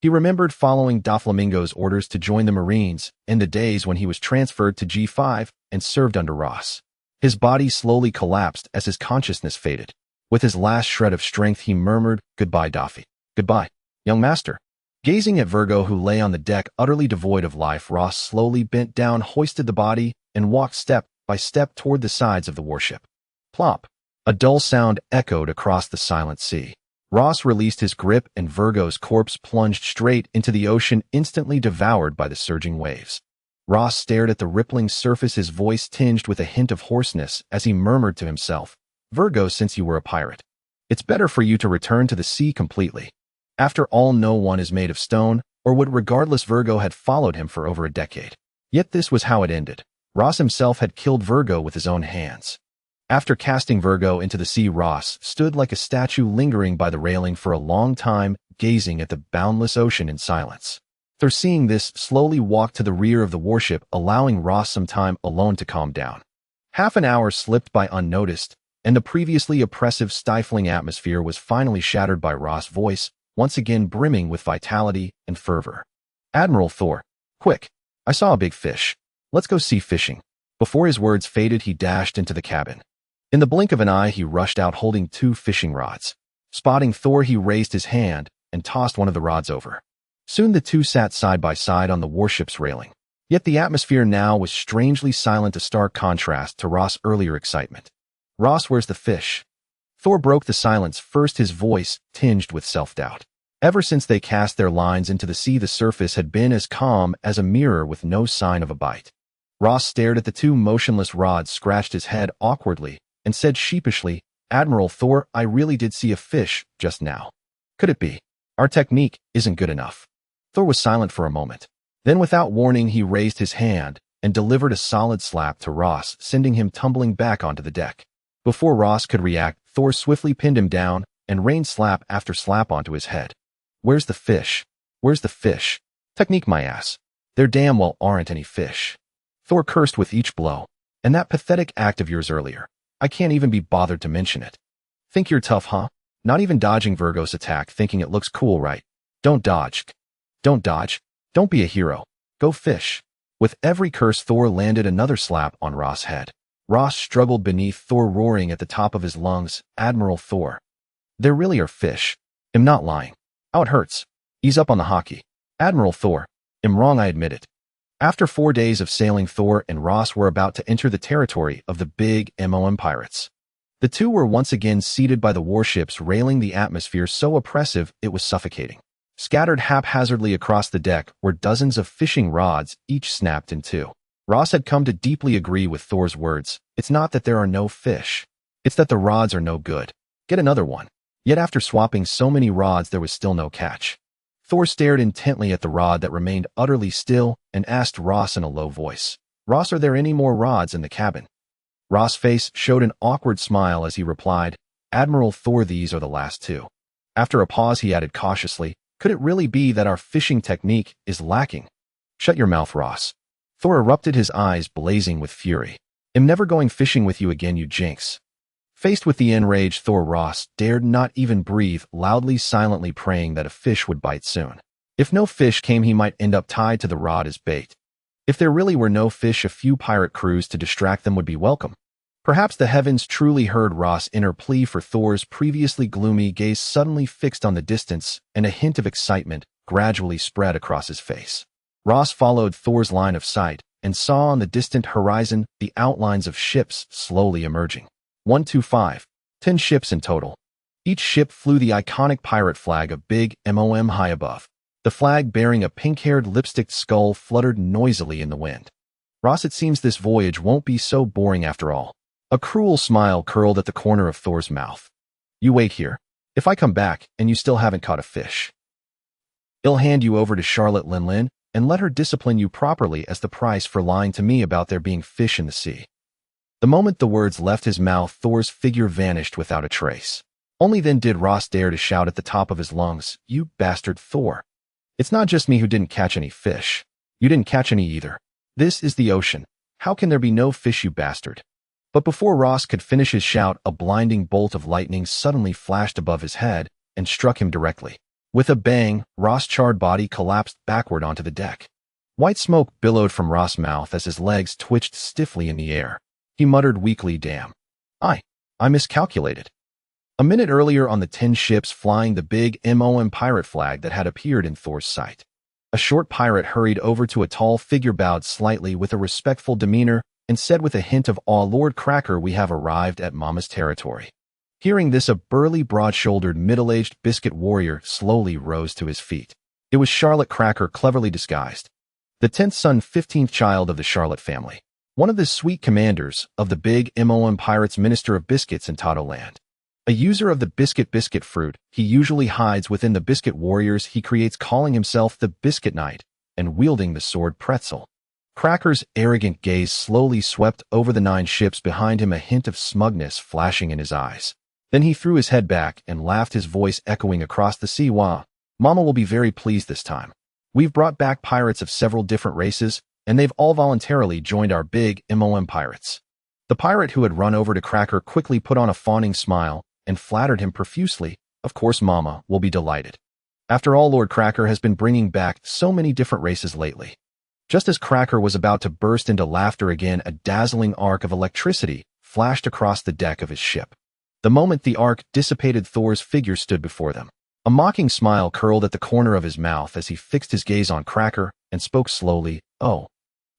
Speaker 1: He remembered following Doflamingo's orders to join the Marines and the days when he was transferred to G5 and served under Ross. His body slowly collapsed as his consciousness faded. With his last shred of strength, he murmured, "Goodbye, Doffy. Goodbye, young master." Gazing at Virgo, who lay on the deck utterly devoid of life, Ross slowly bent down, hoisted the body, and walked step by step toward the sides of the warship. Plop! A dull sound echoed across the silent sea. Ross released his grip and Virgo's corpse plunged straight into the ocean, instantly devoured by the surging waves. Ross stared at the rippling surface, his voice tinged with a hint of hoarseness as he murmured to himself, "Virgo, since you were a pirate, it's better for you to return to the sea completely. After all, no one is made of stone, or would, regardless. Virgo had followed him for over a decade. Yet this was how it ended. Ross himself had killed Virgo with his own hands. After casting Virgo into the sea, Ross stood like a statue, lingering by the railing for a long time, gazing at the boundless ocean in silence. Thor, seeing this, slowly walked to the rear of the warship, allowing Ross some time alone to calm down. Half an hour slipped by unnoticed, and the previously oppressive, stifling atmosphere was finally shattered by Ross' voice, once again brimming with vitality and fervor. "Admiral Thor, quick! I saw a big fish. Let's go sea fishing." Before his words faded, he dashed into the cabin. In the blink of an eye, he rushed out holding 2 fishing rods. Spotting Thor, he raised his hand and tossed one of the rods over. Soon the two sat side by side on the warship's railing. Yet the atmosphere now was strangely silent, a stark contrast to Ross' earlier excitement. "Ross, where's the fish?" Thor broke the silence, first his voice tinged with self-doubt. Ever since they cast their lines into the sea, the surface had been as calm as a mirror with no sign of a bite. Ross stared at the 2 motionless rods, scratched his head awkwardly, and said sheepishly, "Admiral Thor, I really did see a fish just now. Could it be our technique isn't good enough?" Thor was silent for a moment. Then, without warning, he raised his hand and delivered a solid slap to Ross, sending him tumbling back onto the deck. Before Ross could react, Thor swiftly pinned him down and rained slap after slap onto his head. "Where's the fish? Where's the fish? Technique, my ass. There damn well aren't any fish." Thor cursed with each blow. "And that pathetic act of yours earlier. I can't even be bothered to mention it. Think you're tough, huh? Not even dodging Virgo's attack, thinking it looks cool, right? Don't dodge. Don't dodge. Don't be a hero. Go fish." With every curse, Thor landed another slap on Ross' head. Ross struggled beneath Thor, roaring at the top of his lungs, "Admiral Thor, there really are fish. I'm not lying. Oh, it hurts. Ease up on the hockey. Admiral Thor, I'm wrong, I admit it." After 4 days of sailing, Thor and Ross were about to enter the territory of the big MOM pirates. The two were once again seated by the warships railing, the atmosphere so oppressive it was suffocating. Scattered haphazardly across the deck were dozens of fishing rods, each snapped in 2. Ross had come to deeply agree with Thor's words. It's not that there are no fish. It's that the rods are no good. Get another one. Yet after swapping so many rods, there was still no catch. Thor stared intently at the rod that remained utterly still and asked Ross in a low voice, "Ross, are there any more rods in the cabin?" Ross' face showed an awkward smile as he replied, "Admiral Thor, these are the last 2. After a pause, he added cautiously, "Could it really be that our fishing technique is lacking?" "Shut your mouth, Ross." Thor erupted, his eyes blazing with fury. "I'm never going fishing with you again, you jinx." Faced with the enraged Thor, Ross dared not even breathe, loudly, silently praying that a fish would bite soon. If no fish came, he might end up tied to the rod as bait. If there really were no fish, a few pirate crews to distract them would be welcome. Perhaps the heavens truly heard Ross' inner plea, for Thor's previously gloomy gaze suddenly fixed on the distance, and a hint of excitement gradually spread across his face. Ross followed Thor's line of sight and saw on the distant horizon the outlines of ships slowly emerging. 125. 10 ships in total. Each ship flew the iconic pirate flag, a big MOM high above. The flag, bearing a pink-haired lipsticked skull, fluttered noisily in the wind. Ross, it seems this voyage won't be so boring after all. A cruel smile curled at the corner of Thor's mouth. You wait here. If I come back and you still haven't caught a fish, I'll hand you over to Charlotte Linlin and let her discipline you properly as the price for lying to me about there being fish in the sea. The moment the words left his mouth, Thor's figure vanished without a trace. Only then did Ross dare to shout at the top of his lungs, "You bastard, Thor! It's not just me who didn't catch any fish. You didn't catch any either. This is the ocean. How can there be no fish, you bastard?" But before Ross could finish his shout, a blinding bolt of lightning suddenly flashed above his head and struck him directly. With a bang, Ross' charred body collapsed backward onto the deck. White smoke billowed from Ross' mouth as his legs twitched stiffly in the air. He muttered weakly, "Damn. I miscalculated." A minute earlier, on the 10 ships flying the big MOM pirate flag that had appeared in Thor's sight, a short pirate hurried over to a tall figure, bowed slightly with a respectful demeanor, and said with a hint of awe, "Lord Cracker, we have arrived at Mama's territory." Hearing this, a burly, broad-shouldered, middle-aged biscuit warrior slowly rose to his feet. It was Charlotte Cracker, cleverly disguised. The 10th son, 15th child of the Charlotte family. One of the sweet commanders of the big MOM pirates, minister of biscuits in Tato Land. A user of the biscuit fruit, he usually hides within the biscuit warriors he creates, calling himself the Biscuit Knight and wielding the sword Pretzel. Cracker's arrogant gaze slowly swept over the 9 ships behind him, a hint of smugness flashing in his eyes. Then he threw his head back and laughed, his voice echoing across the sea. "Wah, Mama will be very pleased this time. We've brought back pirates of several different races, and they've all voluntarily joined our big MOM pirates." The pirate who had run over to Cracker quickly put on a fawning smile and flattered him profusely. "Of course, Mama will be delighted. After all, Lord Cracker has been bringing back so many different races lately." Just as Cracker was about to burst into laughter again, a dazzling arc of electricity flashed across the deck of his ship. The moment the arc dissipated, Thor's figure stood before them. A mocking smile curled at the corner of his mouth as he fixed his gaze on Cracker and spoke slowly, "Oh,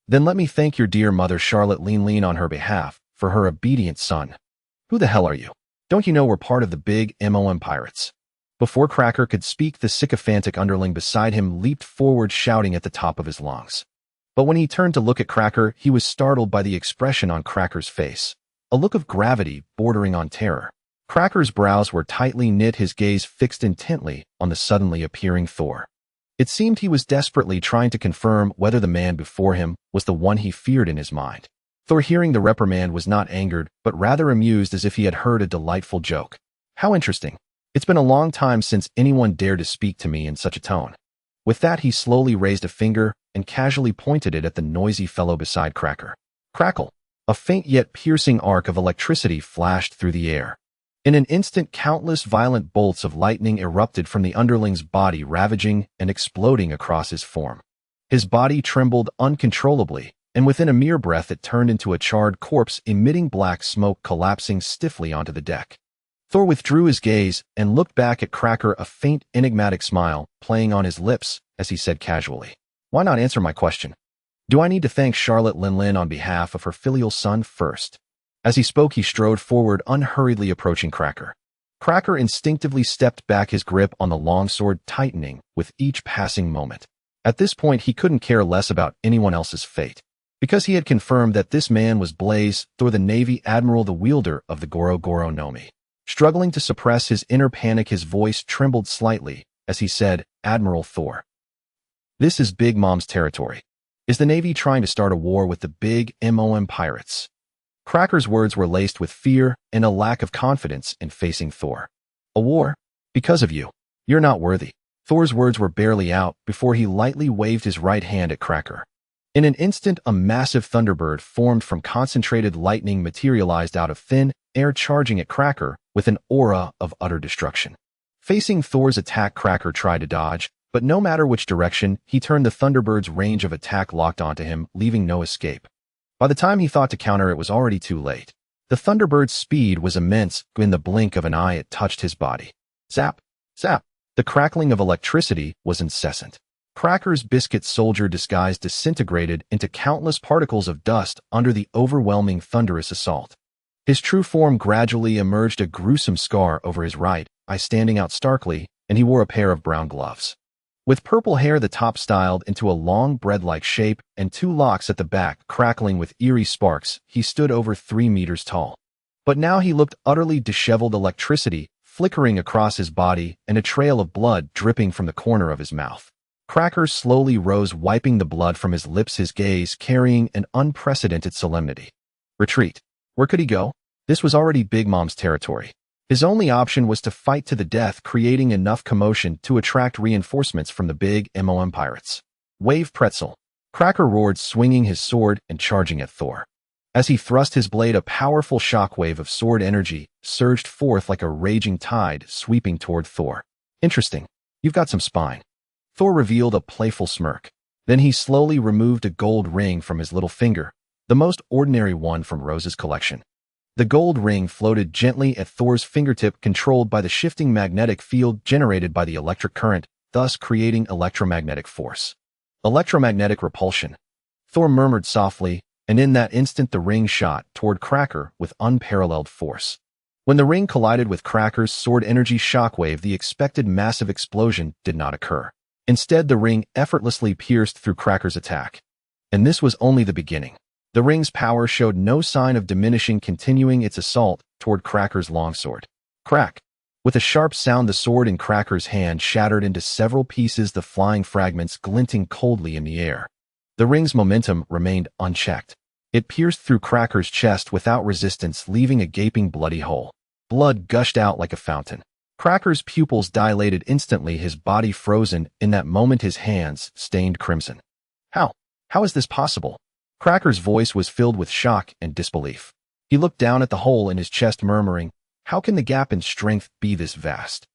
Speaker 1: then let me thank your dear mother Charlotte Lean on her behalf for her obedient son. Who the hell are you? Don't you know we're part of the big MOM pirates?" Before Cracker could speak, the sycophantic underling beside him leaped forward, shouting at the top of his lungs. But when he turned to look at Cracker, he was startled by the expression on Cracker's face, a look of gravity bordering on terror. Cracker's brows were tightly knit, his gaze fixed intently on the suddenly appearing Thor. It seemed he was desperately trying to confirm whether the man before him was the one he feared in his mind. Thor, hearing the reprimand, was not angered, but rather amused, as if he had heard a delightful joke. "How interesting. It's been a long time since anyone dared to speak to me in such a tone." With that, he slowly raised a finger and casually pointed it at the noisy fellow beside Cracker. Crackle! A faint yet piercing arc of electricity flashed through the air. In an instant, countless violent bolts of lightning erupted from the underling's body, ravaging and exploding across his form. His body trembled uncontrollably, and within a mere breath it turned into a charred corpse, emitting black smoke, collapsing stiffly onto the deck. Thor withdrew his gaze and looked back at Cracker, a faint, enigmatic smile playing on his lips as he said casually, "Why not answer my question? Do I need to thank Charlotte Linlin on behalf of her filial son first?" As he spoke, he strode forward, unhurriedly approaching Cracker. Cracker instinctively stepped back, his grip on the longsword tightening with each passing moment. At this point, he couldn't care less about anyone else's fate, because he had confirmed that this man was Blaze, Thor the Navy Admiral, the wielder of the Goro Goro Nomi. Struggling to suppress his inner panic, his voice trembled slightly as he said, "Admiral Thor, this is Big Mom's territory. Is the Navy trying to start a war with the big MOM pirates?" Cracker's words were laced with fear and a lack of confidence in facing Thor. "A war? Because of you. You're not worthy." Thor's words were barely out before he lightly waved his right hand at Cracker. In an instant, a massive thunderbird formed from concentrated lightning materialized out of thin air, charging at Cracker with an aura of utter destruction. Facing Thor's attack, Cracker tried to dodge, but no matter which direction he turned, the thunderbird's range of attack locked onto him, leaving no escape. By the time he thought to counter, it was already too late. The Thunderbird's speed was immense. In the blink of an eye it touched his body. Zap! Zap! The crackling of electricity was incessant. Cracker's biscuit soldier disguise disintegrated into countless particles of dust under the overwhelming thunderous assault. His true form gradually emerged, a gruesome scar over his right eye standing out starkly, and he wore a pair of brown gloves. With purple hair, the top styled into a long bread-like shape, and 2 locks at the back crackling with eerie sparks, he stood over 3 meters tall. But now he looked utterly disheveled, electricity flickering across his body and a trail of blood dripping from the corner of his mouth. Cracker slowly rose, wiping the blood from his lips, his gaze carrying an unprecedented solemnity. Retreat. Where could he go? This was already Big Mom's territory. His only option was to fight to the death, creating enough commotion to attract reinforcements from the big MOM pirates. Wave pretzel. Cracker roared, swinging his sword and charging at Thor. As he thrust his blade, a powerful shockwave of sword energy surged forth like a raging tide, sweeping toward Thor. Interesting. You've got some spine. Thor revealed a playful smirk. Then he slowly removed a gold ring from his little finger, the most ordinary one from Rose's collection. The gold ring floated gently at Thor's fingertip, controlled by the shifting magnetic field generated by the electric current, thus creating electromagnetic force. Electromagnetic repulsion. Thor murmured softly, and in that instant the ring shot toward Cracker with unparalleled force. When the ring collided with Cracker's sword energy shockwave, the expected massive explosion did not occur. Instead, the ring effortlessly pierced through Cracker's attack. And this was only the beginning. The ring's power showed no sign of diminishing, continuing its assault toward Cracker's longsword. Crack! With a sharp sound, the sword in Cracker's hand shattered into several pieces, the flying fragments glinting coldly in the air. The ring's momentum remained unchecked. It pierced through Cracker's chest without resistance, leaving a gaping bloody hole. Blood gushed out like a fountain. Cracker's pupils dilated instantly, his body frozen. In that moment, his hands stained crimson. How? How is this possible? Cracker's voice was filled with shock and disbelief. He looked down at the hole in his chest, murmuring, "How can the gap in strength be this vast?"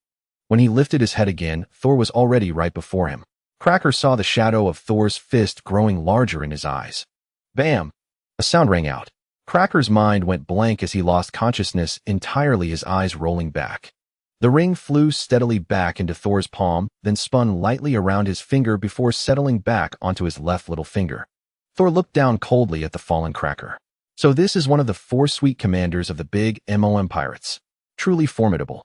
Speaker 1: When he lifted his head again, Thor was already right before him. Cracker saw the shadow of Thor's fist growing larger in his eyes. Bam! A sound rang out. Cracker's mind went blank as he lost consciousness entirely, his eyes rolling back. The ring flew steadily back into Thor's palm, then spun lightly around his finger before settling back onto his left little finger. Thor looked down coldly at the fallen Cracker. So this is one of the 4 sweet commanders of the big MOM pirates. Truly formidable.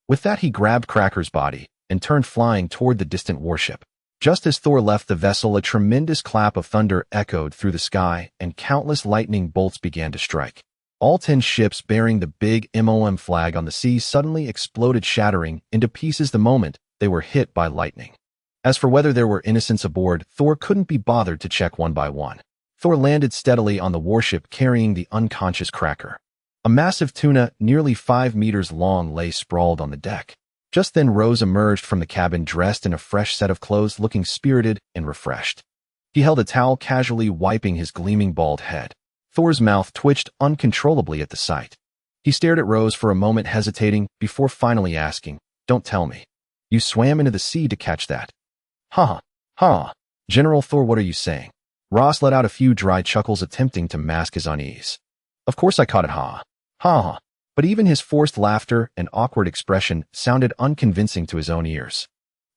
Speaker 1: With that, he grabbed Cracker's body and turned flying toward the distant warship. Just as Thor left the vessel, a tremendous clap of thunder echoed through the sky, and countless lightning bolts began to strike. All 10 ships bearing the big MOM flag on the sea suddenly exploded, shattering into pieces the moment they were hit by lightning. As for whether there were innocents aboard, Thor couldn't be bothered to check one by one. Thor landed steadily on the warship, carrying the unconscious Cracker. A massive tuna, nearly 5 meters long, lay sprawled on the deck. Just then Rose emerged from the cabin, dressed in a fresh set of clothes, looking spirited and refreshed. He held a towel, casually wiping his gleaming bald head. Thor's mouth twitched uncontrollably at the sight. He stared at Rose for a moment, hesitating, before finally asking, "Don't tell me. You swam into the sea to catch that?" "Ha! Ha! General Thor, what are you saying?" Ross let out a few dry chuckles, attempting to mask his unease. "Of course I caught it, ha! Ha!" But even his forced laughter and awkward expression sounded unconvincing to his own ears.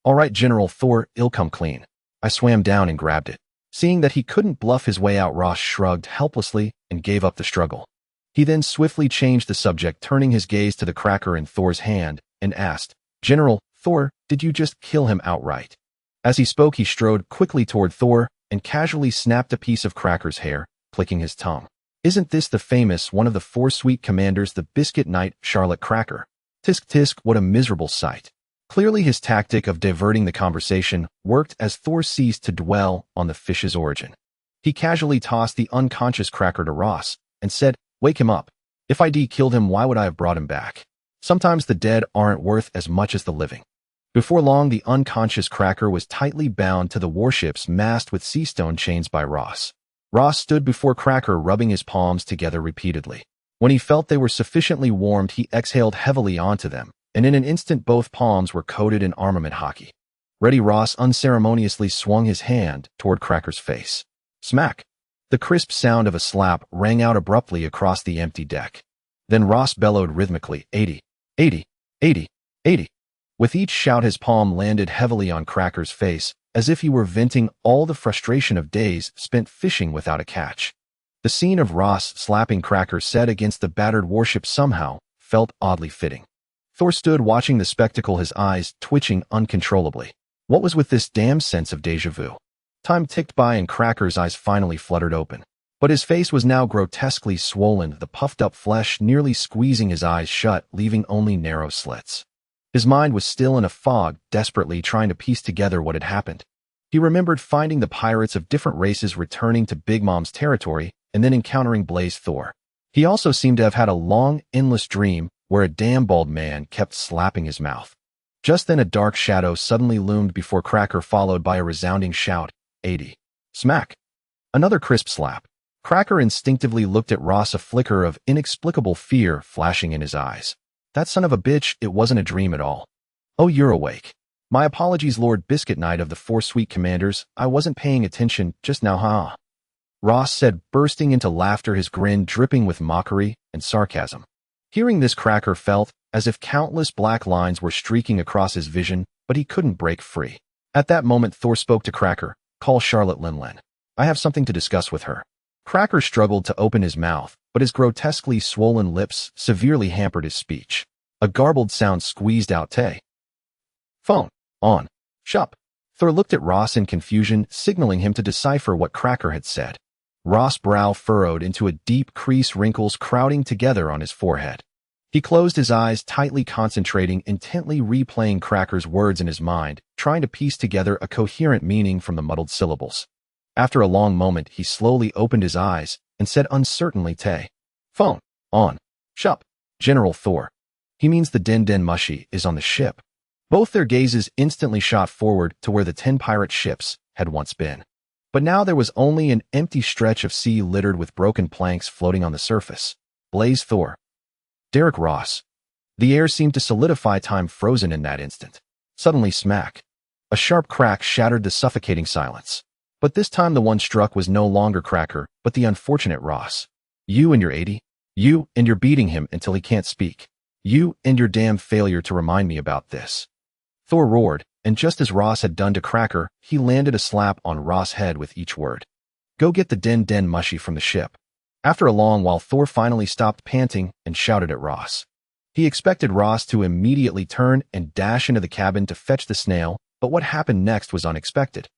Speaker 1: "All right, General Thor, it'll come clean. I swam down and grabbed it." Seeing that he couldn't bluff his way out, Ross shrugged helplessly and gave up the struggle. He then swiftly changed the subject, turning his gaze to the Cracker in Thor's hand, and asked, "General Thor, did you just kill him outright?" As he spoke, he strode quickly toward Thor and casually snapped a piece of Cracker's hair, clicking his tongue. "Isn't this the famous one of the 4 sweet commanders, the Biscuit Knight, Charlotte Cracker?" Tisk tisk, what a miserable sight. Clearly his tactic of diverting the conversation worked, as Thor ceased to dwell on the fish's origin. He casually tossed the unconscious Cracker to Ross and said, "Wake him up. If I killed him, why would I have brought him back? Sometimes the dead aren't worth as much as the living." Before long, the unconscious Cracker was tightly bound to the warship's mast with sea stone chains by Ross. Ross stood before Cracker, rubbing his palms together repeatedly. When he felt they were sufficiently warmed, he exhaled heavily onto them, and in an instant both palms were coated in armament hockey. Ready, Ross unceremoniously swung his hand toward Cracker's face. Smack! The crisp sound of a slap rang out abruptly across the empty deck. Then Ross bellowed rhythmically, 80, 80, 80, 80. With each shout his palm landed heavily on Cracker's face, as if he were venting all the frustration of days spent fishing without a catch. The scene of Ross slapping Cracker set against the battered warship somehow felt oddly fitting. Thor stood watching the spectacle, his eyes twitching uncontrollably. What was with this damn sense of déjà vu? Time ticked by and Cracker's eyes finally fluttered open. But his face was now grotesquely swollen, the puffed-up flesh nearly squeezing his eyes shut, leaving only narrow slits. His mind was still in a fog, desperately trying to piece together what had happened. He remembered finding the pirates of different races returning to Big Mom's territory and then encountering Blaze Thor. He also seemed to have had a long, endless dream where a damn bald man kept slapping his mouth. Just then a dark shadow suddenly loomed before Cracker, followed by a resounding shout, 80. Smack. Another crisp slap. Cracker instinctively looked at Ross, a flicker of inexplicable fear flashing in his eyes. That son of a bitch, it wasn't a dream at all. Oh, you're awake. My apologies, Lord Biscuit Knight of the Four Sweet Commanders. I wasn't paying attention just now, huh? Ross said, bursting into laughter, his grin dripping with mockery and sarcasm. Hearing this, Cracker felt as if countless black lines were streaking across his vision, but he couldn't break free. At that moment, Thor spoke to Cracker, call Charlotte Linlin. I have something to discuss with her. Cracker struggled to open his mouth, but his grotesquely swollen lips severely hampered his speech. A garbled sound squeezed out, Tay. Phone. On. Shup. Thor looked at Ross in confusion, signaling him to decipher what Cracker had said. Ross' brow furrowed into a deep crease, wrinkles crowding together on his forehead. He closed his eyes, tightly concentrating, intently replaying Cracker's words in his mind, trying to piece together a coherent meaning from the muddled syllables. After a long moment, he slowly opened his eyes and said uncertainly, Tay. Phone. On. Shup. General Thor. He means the Den Den Mushi is on the ship. Both their gazes instantly shot forward to where the 10 pirate ships had once been. But now there was only an empty stretch of sea littered with broken planks floating on the surface. Blaze Thor. Derek Ross. The air seemed to solidify, time frozen in that instant. Suddenly, smack. A sharp crack shattered the suffocating silence. But this time the one struck was no longer Cracker, but the unfortunate Ross. You and your 80. You and your beating him until he can't speak. You and your damn failure to remind me about this. Thor roared, and just as Ross had done to Cracker, he landed a slap on Ross' head with each word. Go get the Den Den Mushi from the ship. After a long while, Thor finally stopped panting and shouted at Ross. He expected Ross to immediately turn and dash into the cabin to fetch the snail, but what happened next was unexpected.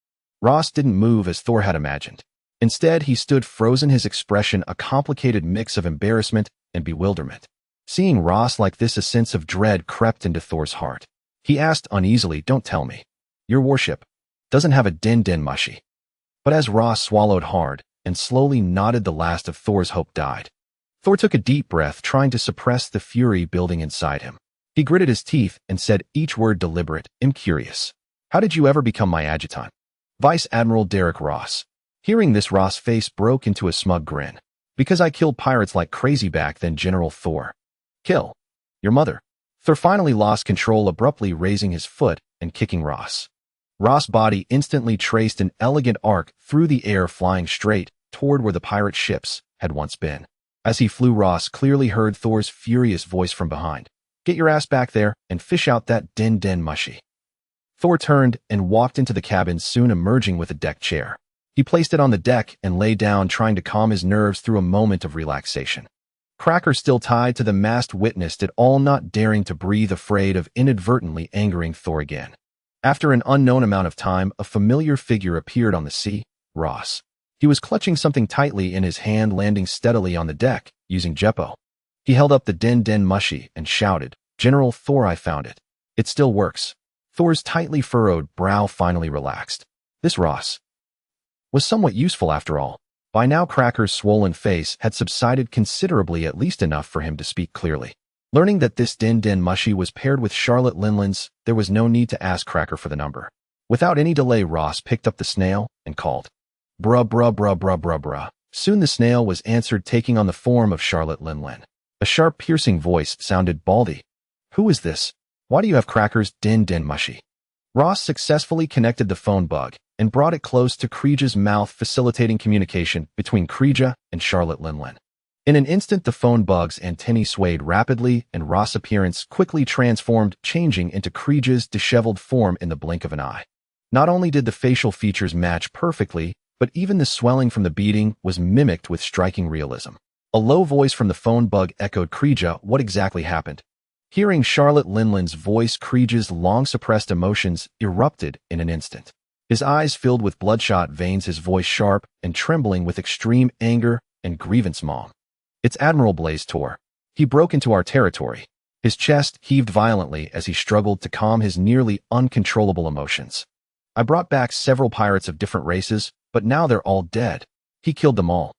Speaker 1: Ross didn't move as Thor had imagined. Instead, he stood frozen, his expression a complicated mix of embarrassment and bewilderment. Seeing Ross like this, a sense of dread crept into Thor's heart. He asked uneasily, don't tell me. Your warship doesn't have a Den Den Mushi. But as Ross swallowed hard and slowly nodded, the last of Thor's hope died. Thor took a deep breath, trying to suppress the fury building inside him. He gritted his teeth and said, each word deliberate, I'm curious. How did you ever become my adjutant? Vice Admiral Derek Ross. Hearing this, Ross' face broke into a smug grin. Because I killed pirates like crazy back then, General Thor. Kill your mother. Thor finally lost control, abruptly raising his foot and kicking Ross. Ross' body instantly traced an elegant arc through the air, flying straight toward where the pirate ships had once been. As he flew, Ross clearly heard Thor's furious voice from behind. Get your ass back there and fish out that Den Den Mushi. Thor turned and walked into the cabin, soon emerging with a deck chair. He placed it on the deck and lay down, trying to calm his nerves through a moment of relaxation. Cracker, still tied to the mast, witnessed it all, not daring to breathe, afraid of inadvertently angering Thor again. After an unknown amount of time, a familiar figure appeared on the sea, Ross. He was clutching something tightly in his hand, landing steadily on the deck, using Jeppo. He held up the Den Den Mushi and shouted, General Thor, I found it. It still works. Thor's tightly furrowed brow finally relaxed. This Ross was somewhat useful after all. By now, Cracker's swollen face had subsided considerably, at least enough for him to speak clearly. Learning that this Den Den Mushi was paired with Charlotte Linlin's, there was no need to ask Cracker for the number. Without any delay, Ross picked up the snail and called, Bruh, bruh, bruh, bruh, bruh, bruh. Soon the snail was answered, taking on the form of Charlotte Linlin. A sharp, piercing voice sounded baldy. Who is this? Why do you have Cracker's Den Den Mushi? Ross successfully connected the phone bug and brought it close to Kreeja's mouth, facilitating communication between Kreeja and Charlotte Linlin. In an instant, the phone bug's antennae swayed rapidly, and Ross' appearance quickly transformed, changing into Kreeja's disheveled form in the blink of an eye. Not only did the facial features match perfectly, but even the swelling from the beating was mimicked with striking realism. A low voice from the phone bug echoed, "Kreeja, what exactly happened?" Hearing Charlotte Linland's voice, Kreeja's long-suppressed emotions erupted in an instant. His eyes filled with bloodshot veins, his voice sharp and trembling with extreme anger and grievance. "Mom, it's Admiral Blaze Tor. He broke into our territory." His chest heaved violently as he struggled to calm his nearly uncontrollable emotions. "I brought back several pirates of different races, but now they're all dead. He killed them all."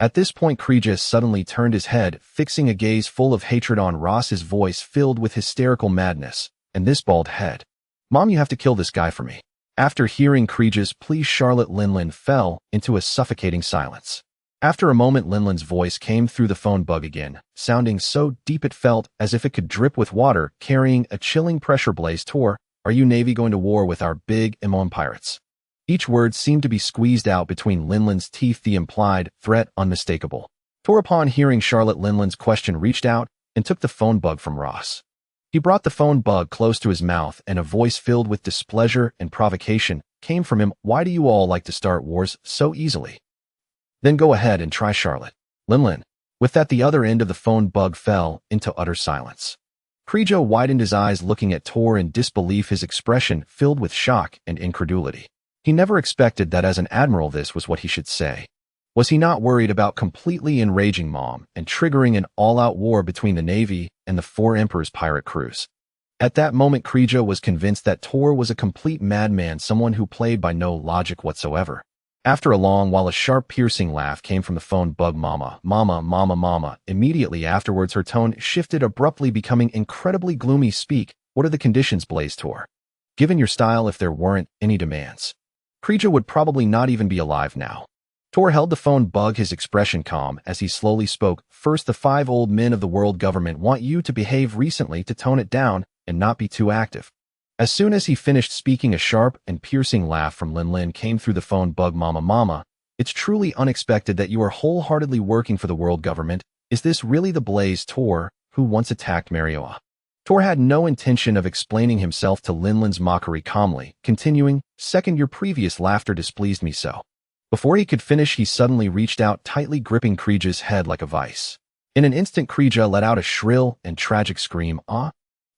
Speaker 1: At this point, Kreeja suddenly turned his head, fixing a gaze full of hatred on Ross, his voice filled with hysterical madness. "And this bald head. Mom, you have to kill this guy for me." After hearing Kreeja's plea, Charlotte Linland fell into a suffocating silence. After a moment, Linland's voice came through the phone bug again, sounding so deep it felt as if it could drip with water, carrying a chilling pressure. "Blaze Tor, are you Navy going to war with our big MOM pirates?" Each word seemed to be squeezed out between Linland's teeth, the implied threat unmistakable. Tor, upon hearing Charlotte Linland's question, reached out and took the phone bug from Ross. He brought the phone bug close to his mouth, and a voice filled with displeasure and provocation came from him. "Why do you all like to start wars so easily? Then go ahead and try Charlotte Linland." With that, the other end of the phone bug fell into utter silence. Kreeja widened his eyes, looking at Tor in disbelief, his expression filled with shock and incredulity. He never expected that as an admiral this was what he should say. Was he not worried about completely enraging Mom and triggering an all-out war between the Navy and the four Emperor's pirate crews? At that moment, Kreeja was convinced that Tor was a complete madman, someone who played by no logic whatsoever. After a long while, a sharp, piercing laugh came from the phone bug. "Mama, mama, mama, mama." Immediately afterwards, her tone shifted abruptly, becoming incredibly gloomy. "Speak. What are the conditions, Blaze Tor? Given your style, if there weren't any demands, Kreeja would probably not even be alive now." Tor held the phone bug, his expression calm, as he slowly spoke. "First, the 5 old men of the world government want you to behave recently, to tone it down and not be too active." As soon as he finished speaking, a sharp and piercing laugh from Linland came through the phone bug. "Mama, mama, it's truly unexpected that you are wholeheartedly working for the world government. Is this really the Blaze Tor who once attacked Marioa?" Tor had no intention of explaining himself to Linland's mockery, calmly continuing, "Second, your previous laughter displeased me so." Before he could finish, he suddenly reached out, tightly gripping Kreeja's head like a vice. In an instant, Kreeja let out a shrill and tragic scream. "Ah!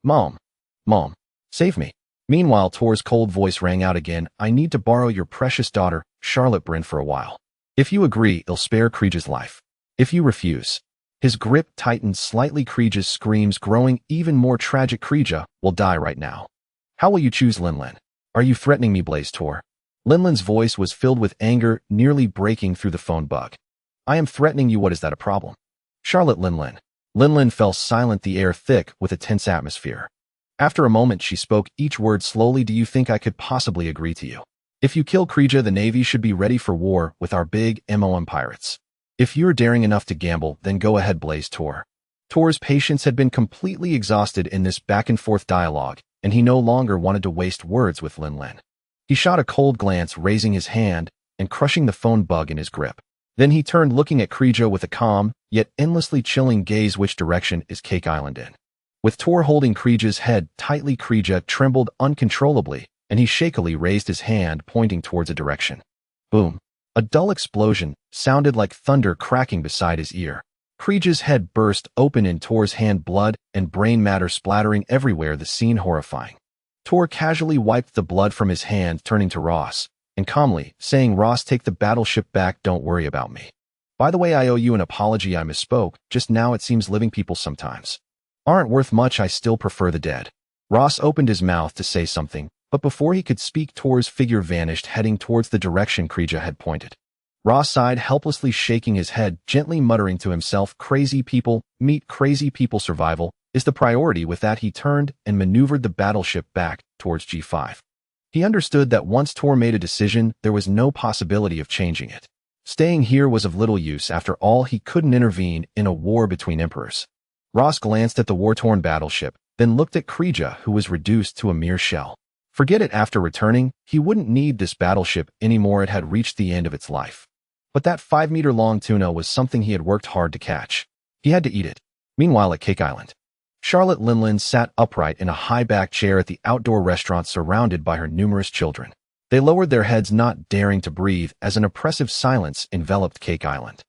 Speaker 1: Mom! Mom! Save me." Meanwhile, Tor's cold voice rang out again. "I need to borrow your precious daughter, Charlotte Bryn, for a while. If you agree, I'll spare Kreeja's life. If you refuse..." His grip tightened slightly, Kreeja's screams growing even more tragic. "Kreeja will die right now. How will you choose, Linland? Are you threatening me, Blaze Tor?" Linland's voice was filled with anger, nearly breaking through the phone bug. "I am threatening you. What is that a problem? Charlotte Linland." Linland fell silent, the air thick with a tense atmosphere. After a moment, she spoke, each word slowly. "Do you think I could possibly agree to you? If you kill Kreeja, the Navy should be ready for war with our big MOM pirates. If you're daring enough to gamble, then go ahead, Blaze Tor." Tor's patience had been completely exhausted in this back-and-forth dialogue, and he no longer wanted to waste words with Linland. He shot a cold glance, raising his hand and crushing the phone bug in his grip. Then he turned, looking at Kreeja with a calm, yet endlessly chilling gaze. "Which direction is Cake Island in?" With Tor holding Kreeja's head tightly, Kreeja trembled uncontrollably, and he shakily raised his hand, pointing towards a direction. Boom! A dull explosion sounded like thunder cracking beside his ear. Kreeja's head burst open in Tor's hand, blood and brain matter splattering everywhere, the scene horrifying. Tor casually wiped the blood from his hand, turning to Ross, and calmly saying, "Ross, take the battleship back. Don't worry about me. By the way, I owe you an apology. I misspoke. Just now it seems living people sometimes aren't worth much. I still prefer the dead." Ross opened his mouth to say something, but before he could speak, Tor's figure vanished, heading towards the direction Kreeja had pointed. Ross sighed helplessly, shaking his head, gently muttering to himself, "Crazy people meet crazy people. Survival is the priority." With that, he turned and maneuvered the battleship back towards G5. He understood that once Tor made a decision, there was no possibility of changing it. Staying here was of little use. After all, he couldn't intervene in a war between emperors. Ross glanced at the war-torn battleship, then looked at Kreeja, who was reduced to a mere shell. Forget it. After returning, he wouldn't need this battleship anymore. It had reached the end of its life. But that 5-meter-long tuna was something he had worked hard to catch. He had to eat it. Meanwhile at Cake Island, Charlotte Linlin sat upright in a high-backed chair at the outdoor restaurant surrounded by her numerous children. They lowered their heads, not daring to breathe, as an oppressive silence enveloped Cake Island.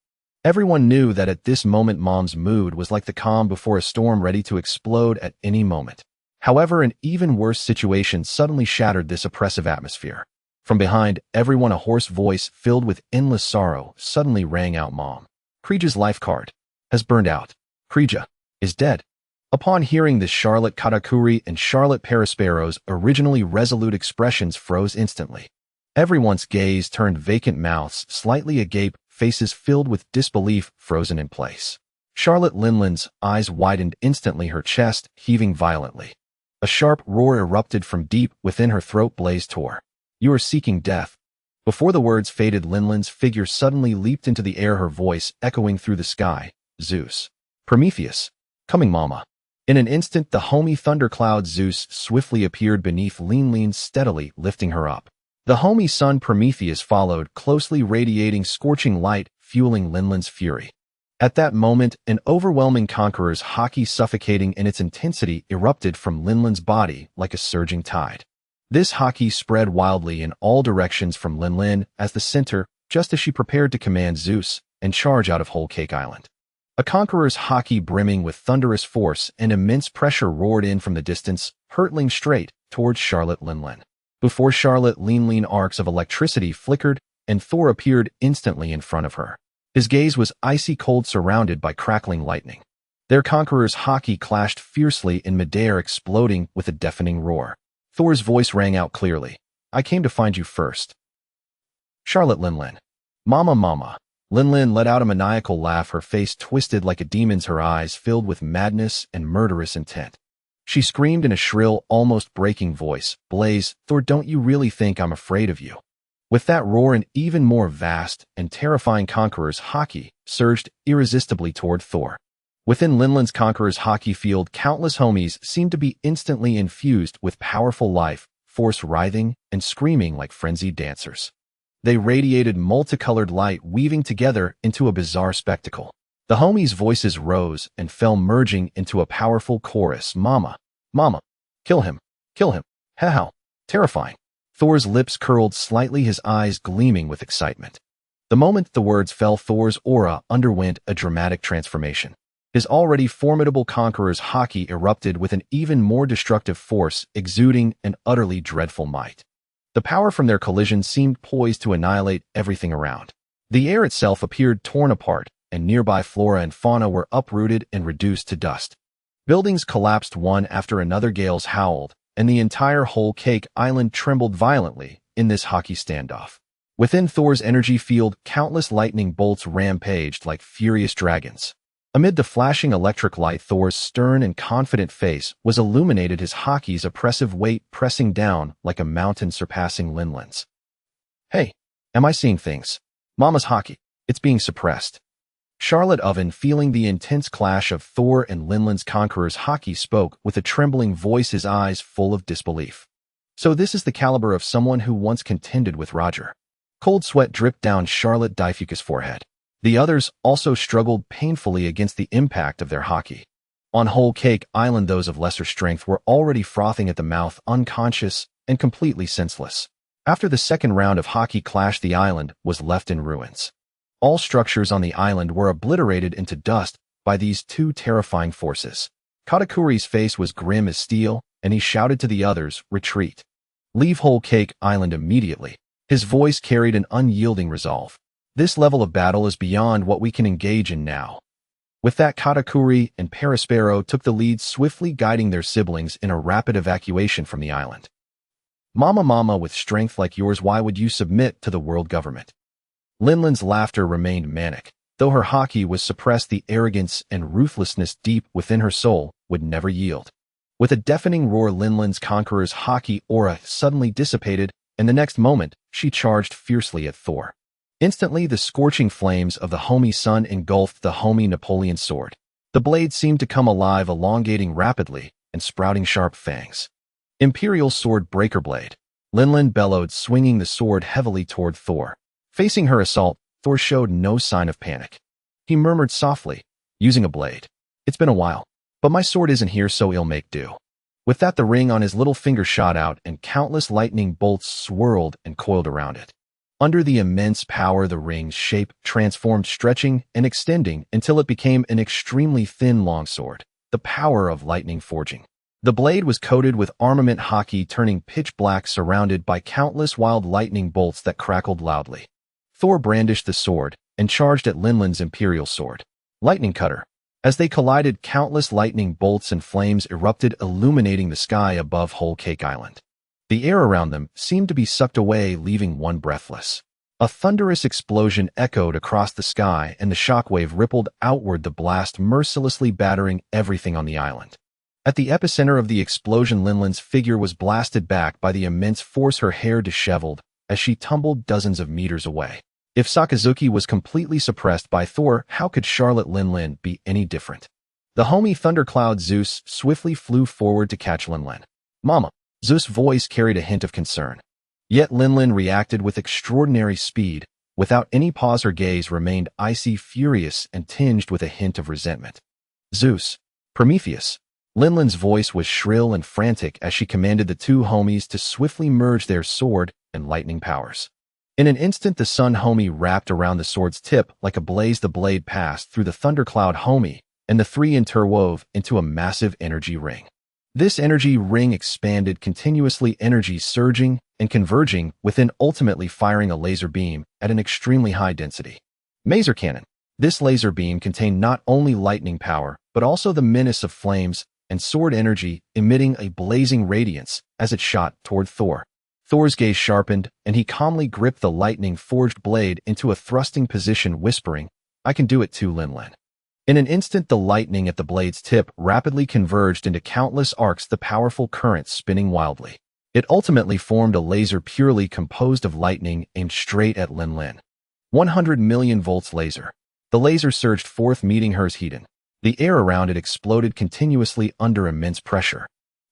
Speaker 1: Everyone knew that at this moment Mom's mood was like the calm before a storm ready to explode at any moment. However, an even worse situation suddenly shattered this oppressive atmosphere. From behind everyone, a hoarse voice filled with endless sorrow suddenly rang out. Mom, Kreeja's life card has burned out. Kreeja is dead. Upon hearing this, Charlotte Katakuri and Charlotte Perospero's originally resolute expressions froze instantly. Everyone's gaze turned, vacant mouths slightly agape, faces filled with disbelief frozen in place. Charlotte Linlin's eyes widened instantly, her chest heaving violently. A sharp roar erupted from deep within her throat. Blazed tore. You are seeking death. Before the words faded, Linlin's figure suddenly leaped into the air, her voice echoing through the sky. Zeus. Prometheus. Coming, Mama. In an instant, the homie thundercloud Zeus swiftly appeared beneath Linlin, steadily lifting her up. The homie sun Prometheus followed, closely radiating scorching light, fueling Linlin's fury. At that moment, an overwhelming conqueror's haki, suffocating in its intensity, erupted from Linlin's body like a surging tide. This haki spread wildly in all directions from Linlin as the center, just as she prepared to command Zeus and charge out of Whole Cake Island. A conqueror's haki brimming with thunderous force and immense pressure roared in from the distance, hurtling straight towards Charlotte Linlin. Before Charlotte Linlin, arcs of electricity flickered, and Thor appeared instantly in front of her. His gaze was icy cold, surrounded by crackling lightning. Their conqueror's haki clashed fiercely in midair, exploding with a deafening roar. Thor's voice rang out clearly. I came to find you first. Charlotte Linlin. Mama, Mama. Linlin let out a maniacal laugh, her face twisted like a demon's, her eyes filled with madness and murderous intent. She screamed in a shrill, almost breaking voice, Blaze, Thor, don't you really think I'm afraid of you? With that roar, an even more vast and terrifying conqueror's haki surged irresistibly toward Thor. Within Linlin's conqueror's haki field, countless homies seemed to be instantly infused with powerful life force, writhing and screaming like frenzied dancers. They radiated multicolored light, weaving together into a bizarre spectacle. The homies' voices rose and fell, merging into a powerful chorus. Mama, Mama, kill him, how terrifying. Thor's lips curled slightly, his eyes gleaming with excitement. The moment the words fell, Thor's aura underwent a dramatic transformation. His already formidable conqueror's haki erupted with an even more destructive force, exuding an utterly dreadful might. The power from their collision seemed poised to annihilate everything around. The air itself appeared torn apart, and nearby flora and fauna were uprooted and reduced to dust. Buildings collapsed one after another, gales howled, and the entire Whole Cake Island trembled violently in this haki standoff. Within Thor's energy field, countless lightning bolts rampaged like furious dragons. Amid the flashing electric light, Thor's stern and confident face was illuminated, his haki's oppressive weight pressing down like a mountain, surpassing Linlin's. Hey, am I seeing things? Mama's haki, it's being suppressed. Charlotte Oven, feeling the intense clash of Thor and Linlin's conqueror's haki, spoke with a trembling voice, his eyes full of disbelief. So this is the caliber of someone who once contended with Roger. Cold sweat dripped down Charlotte Daifuka's forehead. The others also struggled painfully against the impact of their haki. On Whole Cake Island, those of lesser strength were already frothing at the mouth, unconscious and completely senseless. After the second round of haki clash, the island was left in ruins. All structures on the island were obliterated into dust by these two terrifying forces. Katakuri's face was grim as steel, and he shouted to the others, retreat. Leave Whole Cake Island immediately. His voice carried an unyielding resolve. This level of battle is beyond what we can engage in now. With that, Katakuri and Perospero took the lead, swiftly guiding their siblings in a rapid evacuation from the island. Mama, with strength like yours, why would you submit to the world government? Linlin's laughter remained manic. Though her haki was suppressed, the arrogance and ruthlessness deep within her soul would never yield. With a deafening roar, Linlin's conqueror's haki aura suddenly dissipated, and the next moment, she charged fiercely at Thor. Instantly, the scorching flames of the homie sun engulfed the homie Napoleon's sword. The blade seemed to come alive, elongating rapidly and sprouting sharp fangs. Imperial Sword Breaker Blade. Linlin bellowed, swinging the sword heavily toward Thor. Facing her assault, Thor showed no sign of panic. He murmured softly, using a blade. It's been a while, but my sword isn't here, so it'll make do. With that, the ring on his little finger shot out and countless lightning bolts swirled and coiled around it. Under the immense power, the ring's shape transformed, stretching and extending until it became an extremely thin longsword, the power of lightning forging. The blade was coated with armament hockey, turning pitch black, surrounded by countless wild lightning bolts that crackled loudly. Thor brandished the sword and charged at Linlin's imperial sword, Lightning Cutter. As they collided, countless lightning bolts and flames erupted, illuminating the sky above Whole Cake Island. The air around them seemed to be sucked away, leaving one breathless. A thunderous explosion echoed across the sky, and the shockwave rippled outward, the blast mercilessly battering everything on the island. At the epicenter of the explosion, Linlin's figure was blasted back by the immense force, her hair disheveled as she tumbled dozens of meters away. If Sakazuki was completely suppressed by Thor, how could Charlotte Linlin be any different? The homie thundercloud Zeus swiftly flew forward to catch Linlin. "Mama." Zeus' voice carried a hint of concern. Yet Linlin reacted with extraordinary speed. Without any pause, her gaze remained icy, furious, and tinged with a hint of resentment. "Zeus. Prometheus." Linlin's voice was shrill and frantic as she commanded the two homies to swiftly merge their sword and lightning powers. In an instant, the sun homie wrapped around the sword's tip like a blaze. The blade passed through the thundercloud homie, and the three interwove into a massive energy ring. This energy ring expanded continuously, energy surging and converging within, ultimately firing a laser beam at an extremely high density. Maser Cannon. This laser beam contained not only lightning power, but also the menace of flames and sword energy, emitting a blazing radiance as it shot toward Thor. Thor's gaze sharpened, and he calmly gripped the lightning-forged blade into a thrusting position, whispering, "I can do it too, Linlin." In an instant, the lightning at the blade's tip rapidly converged into countless arcs, the powerful current spinning wildly. It ultimately formed a laser purely composed of lightning aimed straight at Linlin. 100 million volts laser. The laser surged forth, meeting hers heated. The air around it exploded continuously under immense pressure.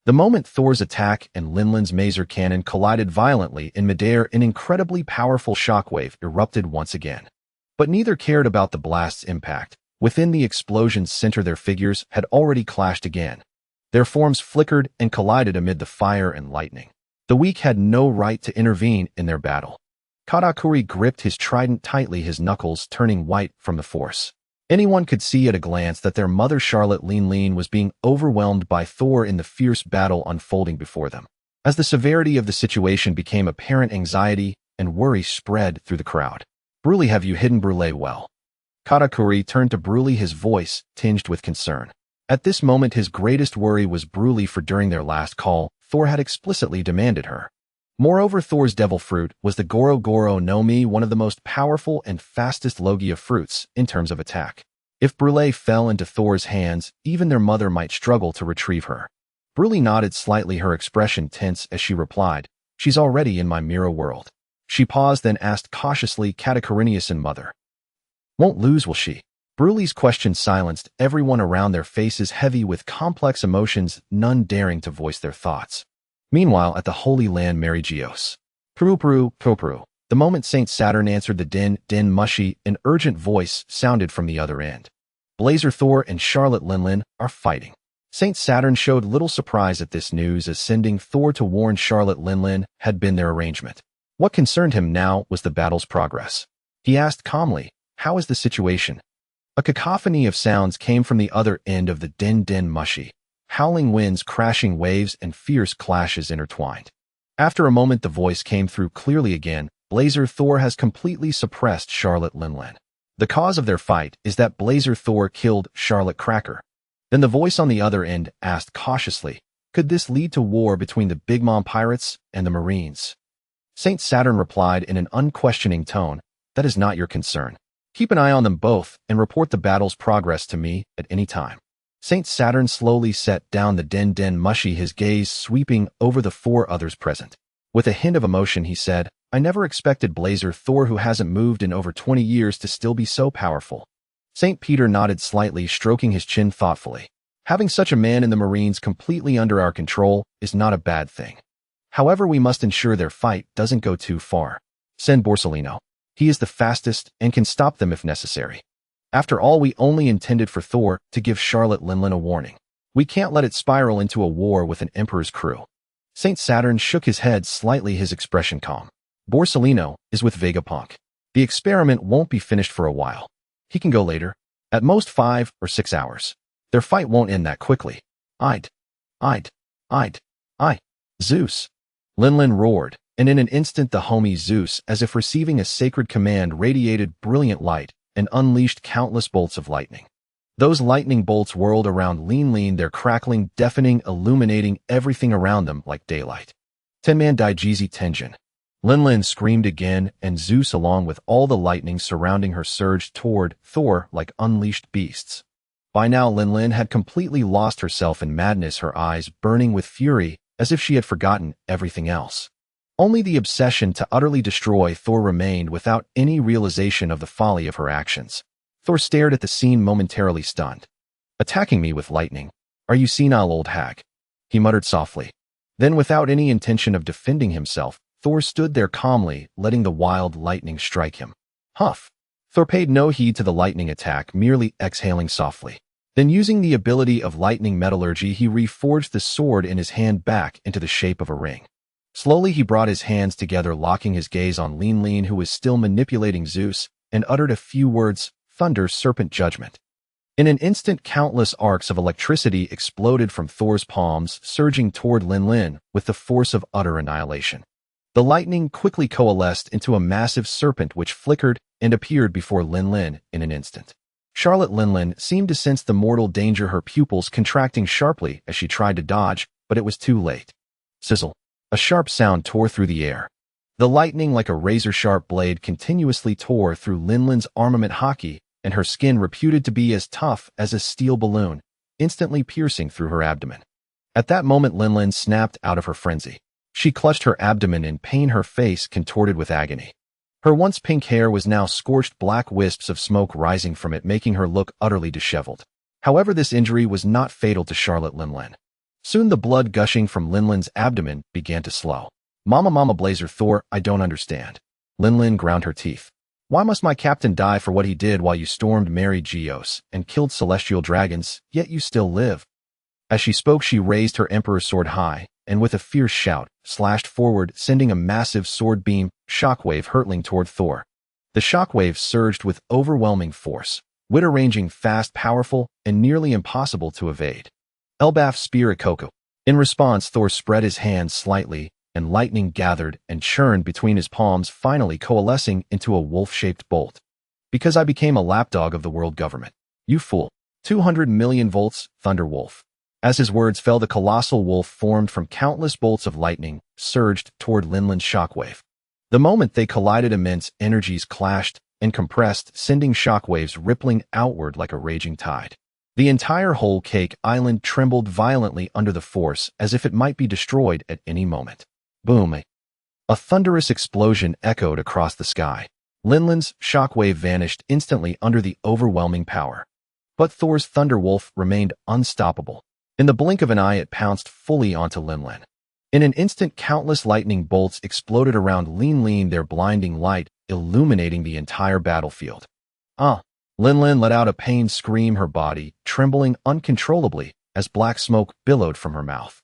Speaker 1: The moment Thor's attack and Linlin's Maser Cannon collided violently in midair, an incredibly powerful shockwave erupted once again. But neither cared about the blast's impact. Within the explosion's center, their figures had already clashed again. Their forms flickered and collided amid the fire and lightning. The weak had no right to intervene in their battle. Katakuri gripped his trident tightly, his knuckles turning white from the force. Anyone could see at a glance that their mother, Charlotte Linlin, was being overwhelmed by Thor in the fierce battle unfolding before them. As the severity of the situation became apparent, anxiety and worry spread through the crowd. "Bruley, have you hidden Brule well?" Katakuri turned to Bruley, his voice tinged with concern. At this moment, his greatest worry was Bruley, for during their last call, Thor had explicitly demanded her. Moreover, Thor's devil fruit was the Goro Goro no Mi, one of the most powerful and fastest Logia fruits in terms of attack. If Brule fell into Thor's hands, even their mother might struggle to retrieve her. Brule nodded slightly, her expression tense as she replied, "She's already in my mirror world." She paused, then asked cautiously, "Katakarinius and mother won't lose, will she?" Brule's question silenced everyone around, their faces heavy with complex emotions, none daring to voice their thoughts. Meanwhile, at the Holy Land, Mary Geos. Pru. The moment Saint Saturn answered the din mushy, an urgent voice sounded from the other end. "Blazer, Thor and Charlotte Linlin are fighting." Saint Saturn showed little surprise at this news, as sending Thor to warn Charlotte Linlin had been their arrangement. What concerned him now was the battle's progress. He asked calmly, "How is the situation?" A cacophony of sounds came from the other end of the din mushy. Howling winds, crashing waves, and fierce clashes intertwined. After a moment, the voice came through clearly again. "Blazer, Thor has completely suppressed Charlotte Linlin. The cause of their fight is that Blazer Thor killed Charlotte Cracker." Then the voice on the other end asked cautiously, "Could this lead to war between the Big Mom pirates and the Marines?" Saint Saturn replied in an unquestioning tone, "That is not your concern. Keep an eye on them both and report the battle's progress to me at any time." Saint Saturn slowly set down the din mushy, his gaze sweeping over the four others present. With a hint of emotion, he said, "I never expected Blazer Thor, who hasn't moved in over 20 years, to still be so powerful." Saint Peter nodded slightly, stroking his chin thoughtfully. "Having such a man in the Marines completely under our control is not a bad thing. However, we must ensure their fight doesn't go too far. Send Borsellino." He is the fastest and can stop them if necessary. After all, we only intended for Thor to give Charlotte Linlin a warning. We can't let it spiral into a war with an Emperor's crew. Saint Saturn shook his head slightly, his expression calm. Borsellino is with Vegapunk. The experiment won't be finished for a while. He can go later. At most 5 or 6 hours. Their fight won't end that quickly. I. Zeus. Linlin roared, and in an instant the homie Zeus, as if receiving a sacred command, radiated brilliant light and unleashed countless bolts of lightning. Those lightning bolts whirled around Linlin, their crackling, deafening, illuminating everything around them like daylight. Tenman Daijizi Tenjin. Linlin screamed again, and Zeus, along with all the lightning surrounding her, surged toward Thor like unleashed beasts. By now Linlin had completely lost herself in madness, her eyes burning with fury, as if she had forgotten everything else. Only the obsession to utterly destroy Thor remained, without any realization of the folly of her actions. Thor stared at the scene, momentarily stunned. "Attacking me with lightning? Are you senile, old hag?" he muttered softly. Then, without any intention of defending himself, Thor stood there calmly, letting the wild lightning strike him. Huff! Thor paid no heed to the lightning attack, merely exhaling softly. Then, using the ability of lightning metallurgy, he reforged the sword in his hand back into the shape of a ring. Slowly he brought his hands together, locking his gaze on Linlin, who was still manipulating Zeus, and uttered a few words: "Thunder, serpent, judgment." In an instant, countless arcs of electricity exploded from Thor's palms, surging toward Linlin with the force of utter annihilation. The lightning quickly coalesced into a massive serpent which flickered and appeared before Linlin in an instant. Charlotte Linlin seemed to sense the mortal danger, her pupils contracting sharply as she tried to dodge, but it was too late. Sizzle. A sharp sound tore through the air. The lightning, like a razor-sharp blade, continuously tore through Linlin's armament hockey, and her skin, reputed to be as tough as a steel balloon, instantly piercing through her abdomen. At that moment, Linlin snapped out of her frenzy. She clutched her abdomen in pain, her face contorted with agony. Her once pink hair was now scorched, black wisps of smoke rising from it, making her look utterly disheveled. However, this injury was not fatal to Charlotte Linlin. Soon the blood gushing from Linlin's abdomen began to slow. Mama Blazer, Thor, I don't understand." Linlin ground her teeth. "Why must my captain die for what he did while you stormed Mary Geos and killed celestial dragons, yet you still live?" As she spoke, she raised her emperor's sword high, and with a fierce shout, slashed forward, sending a massive sword beam shockwave hurtling toward Thor. The shockwave surged with overwhelming force, wide-ranging, fast, powerful, and nearly impossible to evade. Elbaf Spear Ikoko. In response, Thor spread his hands slightly, and lightning gathered and churned between his palms, finally coalescing into a wolf-shaped bolt. "Because I became a lapdog of the world government. You fool. 200 million volts, Thunder Wolf." As his words fell, the colossal wolf, formed from countless bolts of lightning, surged toward Linlin's shockwave. The moment they collided, immense energies clashed and compressed, sending shockwaves rippling outward like a raging tide. The entire whole cake island trembled violently under the force, as if it might be destroyed at any moment. Boom! A thunderous explosion echoed across the sky. Linlin's shockwave vanished instantly under the overwhelming power. But Thor's Thunderwolf remained unstoppable. In the blink of an eye, it pounced fully onto Linlin. In an instant, countless lightning bolts exploded around Linlin, their blinding light illuminating the entire battlefield. Linlin let out a pained scream, her body trembling uncontrollably as black smoke billowed from her mouth.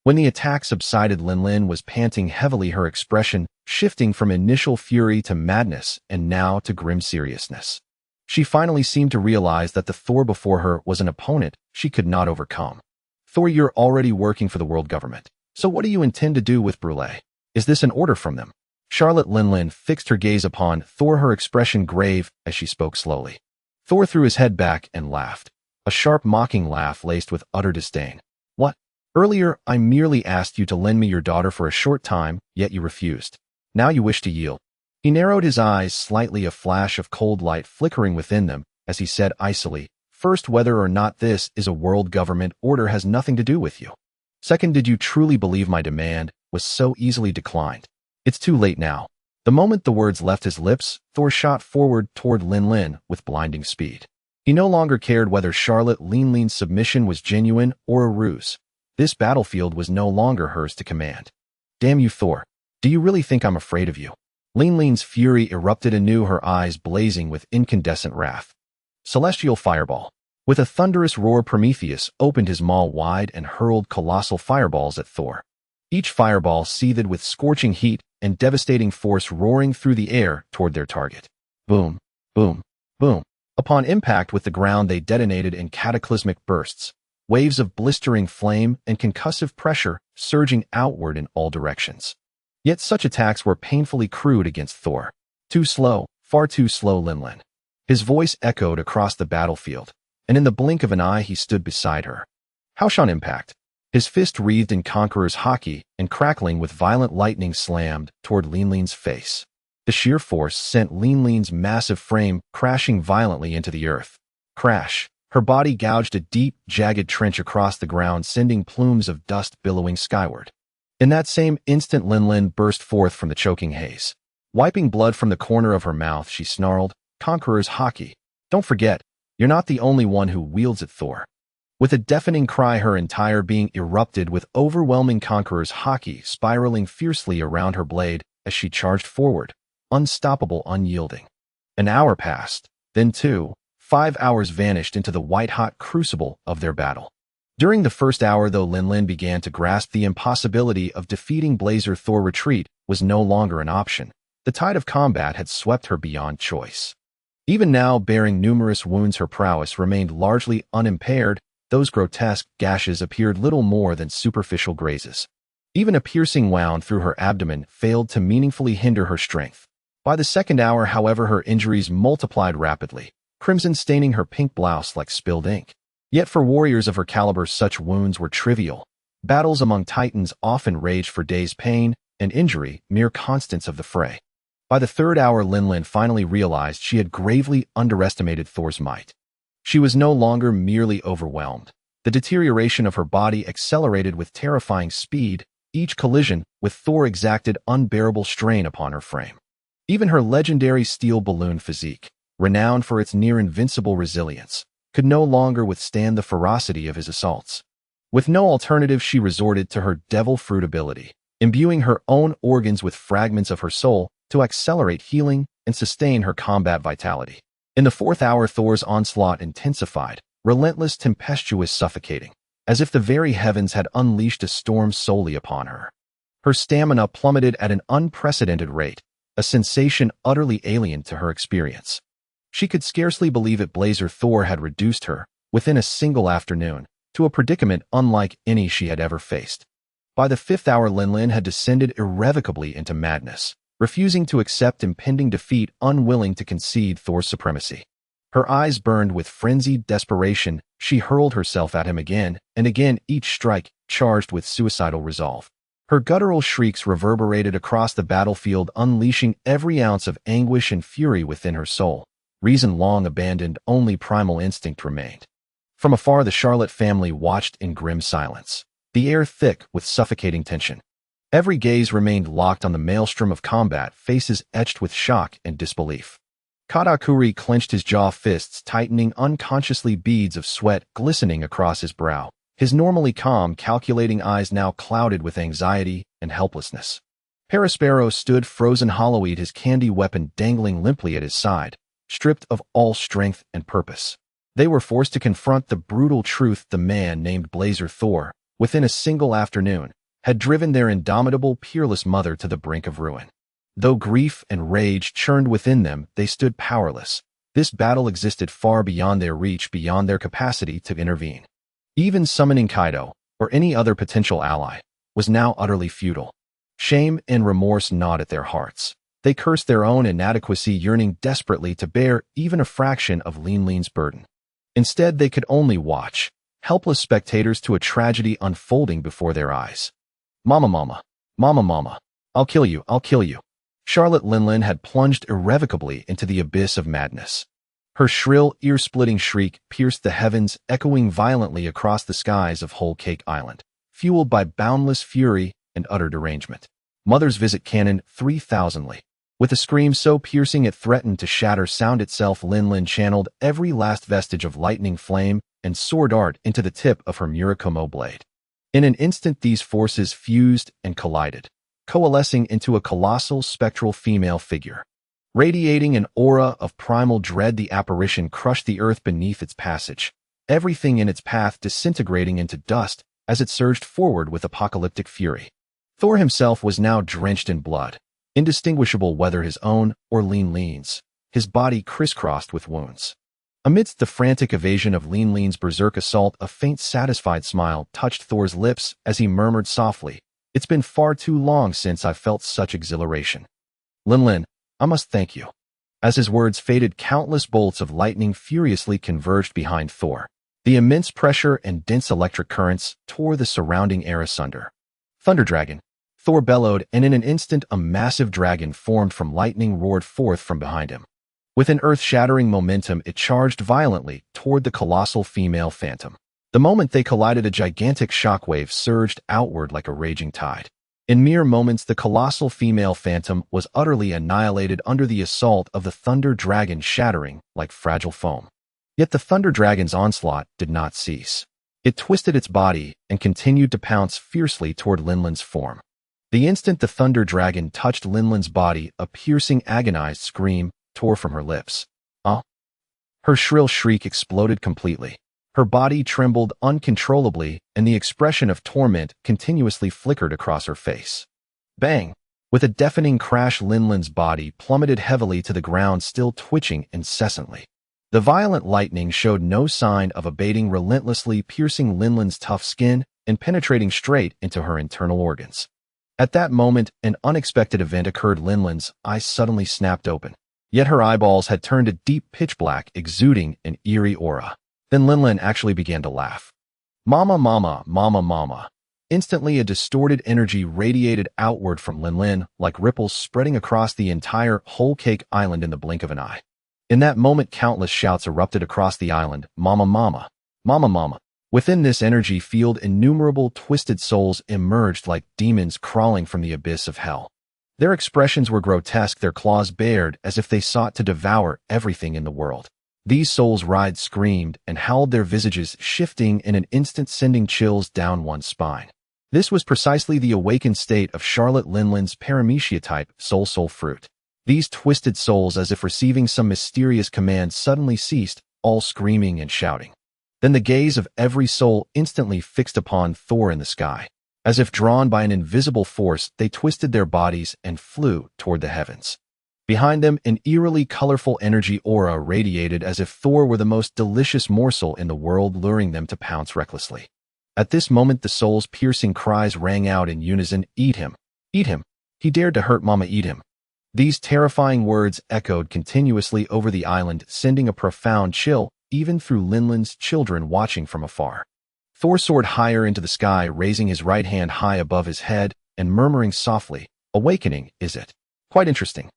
Speaker 1: When the attack subsided, Linlin was panting heavily, her expression shifting from initial fury to madness and now to grim seriousness. She finally seemed to realize that the Thor before her was an opponent she could not overcome. "Thor, you're already working for the world government. So what do you intend to do with Brule? Is this an order from them?" Charlotte Linlin fixed her gaze upon Thor, her expression grave as she spoke slowly. Thor threw his head back and laughed, a sharp, mocking laugh laced with utter disdain. "What? Earlier, I merely asked you to lend me your daughter for a short time, yet you refused. Now you wish to yield." He narrowed his eyes slightly, a flash of cold light flickering within them, as he said icily, "First, whether or not this is a world government order has nothing to do with you. Second, did you truly believe my demand was so easily declined? It's too late now." The moment the words left his lips, Thor shot forward toward Linlin with blinding speed. He no longer cared whether Charlotte Linlin's submission was genuine or a ruse. This battlefield was no longer hers to command. "Damn you, Thor. Do you really think I'm afraid of you?" Linlin's fury erupted anew, her eyes blazing with incandescent wrath. Celestial Fireball. With a thunderous roar, Prometheus opened his maw wide and hurled colossal fireballs at Thor. Each fireball seethed with scorching heat and devastating force, roaring through the air toward their target. Boom, boom, boom. Upon impact with the ground, they detonated in cataclysmic bursts, waves of blistering flame and concussive pressure surging outward in all directions. Yet such attacks were painfully crude against Thor. Too slow, far too slow, Linlin. His voice echoed across the battlefield, and in the blink of an eye he stood beside her. Howsh on impact. His fist wreathed in Conqueror's haki and crackling with violent lightning slammed toward Linlin's face. The sheer force sent Linlin's massive frame crashing violently into the earth. Crash. Her body gouged a deep, jagged trench across the ground, sending plumes of dust billowing skyward. In that same instant, Linlin burst forth from the choking haze. Wiping blood from the corner of her mouth, she snarled, "Conqueror's haki. Don't forget, you're not the only one who wields it, Thor." With a deafening cry, her entire being erupted with overwhelming Conqueror's haki spiraling fiercely around her blade as she charged forward, unstoppable, unyielding. An hour passed, then 2, 5 hours vanished into the white-hot crucible of their battle. During the first hour, though, Linlin began to grasp the impossibility of defeating Blazer Thor, retreat was no longer an option. The tide of combat had swept her beyond choice. Even now, bearing numerous wounds, her prowess remained largely unimpaired. Those grotesque gashes appeared little more than superficial grazes. Even a piercing wound through her abdomen failed to meaningfully hinder her strength. By the second hour, however, her injuries multiplied rapidly, crimson staining her pink blouse like spilled ink. Yet for warriors of her caliber, such wounds were trivial. Battles among titans often raged for days, pain and injury mere constants of the fray. By the third hour, Linlin finally realized she had gravely underestimated Thor's might. She was no longer merely overwhelmed. The deterioration of her body accelerated with terrifying speed. Each collision with Thor exacted unbearable strain upon her frame. Even her legendary steel balloon physique, renowned for its near-invincible resilience, could no longer withstand the ferocity of his assaults. With no alternative, she resorted to her devil fruit ability, imbuing her own organs with fragments of her soul to accelerate healing and sustain her combat vitality. In the fourth hour, Thor's onslaught intensified, relentless, tempestuous, suffocating, as if the very heavens had unleashed a storm solely upon her. Her stamina plummeted at an unprecedented rate, a sensation utterly alien to her experience. She could scarcely believe it. Blazer Thor had reduced her, within a single afternoon, to a predicament unlike any she had ever faced. By the fifth hour, Linlin had descended irrevocably into madness, refusing to accept impending defeat, unwilling to concede Thor's supremacy. Her eyes burned with frenzied desperation. She hurled herself at him again and again, each strike charged with suicidal resolve. Her guttural shrieks reverberated across the battlefield, unleashing every ounce of anguish and fury within her soul. Reason long abandoned, only primal instinct remained. From afar, the Charlotte family watched in grim silence, the air thick with suffocating tension. Every gaze remained locked on the maelstrom of combat, faces etched with shock and disbelief. Katakuri clenched his jaw, fists tightening, unconsciously beads of sweat glistening across his brow, his normally calm, calculating eyes now clouded with anxiety and helplessness. Perispero stood frozen, hollow-eyed, his candy weapon dangling limply at his side, stripped of all strength and purpose. They were forced to confront the brutal truth. The man named Blazer Thor, within a single afternoon, had driven their indomitable, peerless mother to the brink of ruin. Though grief and rage churned within them, they stood powerless. This battle existed far beyond their reach, beyond their capacity to intervene. Even summoning Kaido, or any other potential ally, was now utterly futile. Shame and remorse gnawed at their hearts. They cursed their own inadequacy, yearning desperately to bear even a fraction of Linlin's burden. Instead, they could only watch, helpless spectators to a tragedy unfolding before their eyes. "Mama, mama, mama, mama, I'll kill you, I'll kill you." Charlotte Linlin had plunged irrevocably into the abyss of madness. Her shrill, ear-splitting shriek pierced the heavens, echoing violently across the skies of Whole Cake Island, fueled by boundless fury and utter derangement. Mother's visit canon 3000ly. With a scream so piercing it threatened to shatter sound itself, Linlin channeled every last vestige of lightning flame and sword art into the tip of her Murakumo blade. In an instant, these forces fused and collided, coalescing into a colossal spectral female figure. Radiating an aura of primal dread, the apparition crushed the earth beneath its passage, everything in its path disintegrating into dust as it surged forward with apocalyptic fury. Thor himself was now drenched in blood, indistinguishable whether his own or Lin-Lin's, his body crisscrossed with wounds. Amidst the frantic evasion of Lin-Lin's berserk assault, a faint satisfied smile touched Thor's lips as he murmured softly, "It's been far too long since I've felt such exhilaration. Lin-Lin, I must thank you." As his words faded, countless bolts of lightning furiously converged behind Thor. The immense pressure and dense electric currents tore the surrounding air asunder. "Thunder Dragon!" Thor bellowed, and in an instant a massive dragon formed from lightning roared forth from behind him. With an earth-shattering momentum, it charged violently toward the colossal female phantom. The moment they collided, a gigantic shockwave surged outward like a raging tide. In mere moments, the colossal female phantom was utterly annihilated under the assault of the Thunder Dragon, shattering like fragile foam. Yet the Thunder Dragon's onslaught did not cease. It twisted its body and continued to pounce fiercely toward Lin-Lin's form. The instant the Thunder Dragon touched Lin-Lin's body, a piercing, agonized scream tore from her lips. Her shrill shriek exploded completely. Her body trembled uncontrollably, and the expression of torment continuously flickered across her face. Bang! With a deafening crash, Lin-Lin's body plummeted heavily to the ground, still twitching incessantly. The violent lightning showed no sign of abating, relentlessly piercing Lin-Lin's tough skin and penetrating straight into her internal organs. At that moment, an unexpected event occurred. Lin-Lin's eyes suddenly snapped open. Yet her eyeballs had turned a deep pitch black, exuding an eerie aura. Then Lin-Lin actually began to laugh. "Mama, mama, mama, mama." Instantly, a distorted energy radiated outward from Lin-Lin, like ripples spreading across the entire Whole Cake Island in the blink of an eye. In that moment, countless shouts erupted across the island. "Mama, mama, mama, mama." Within this energy field, innumerable twisted souls emerged like demons crawling from the abyss of hell. Their expressions were grotesque, their claws bared as if they sought to devour everything in the world. These souls writhed, screamed, and howled, their visages shifting in an instant, sending chills down one's spine. This was precisely the awakened state of Charlotte Lin-Lin's paramecia-type soul fruit. These twisted souls, as if receiving some mysterious command, suddenly ceased, all screaming and shouting. Then the gaze of every soul instantly fixed upon Thor in the sky. As if drawn by an invisible force, they twisted their bodies and flew toward the heavens. Behind them, an eerily colorful energy aura radiated as if Thor were the most delicious morsel in the world, luring them to pounce recklessly. At this moment, the souls' piercing cries rang out in unison. "Eat him! Eat him! He dared to hurt Mama, eat him!" These terrifying words echoed continuously over the island, sending a profound chill even through Lin-Lin's children watching from afar. Thor soared higher into the sky, raising his right hand high above his head and murmuring softly, "Awakening, is it? Quite interesting."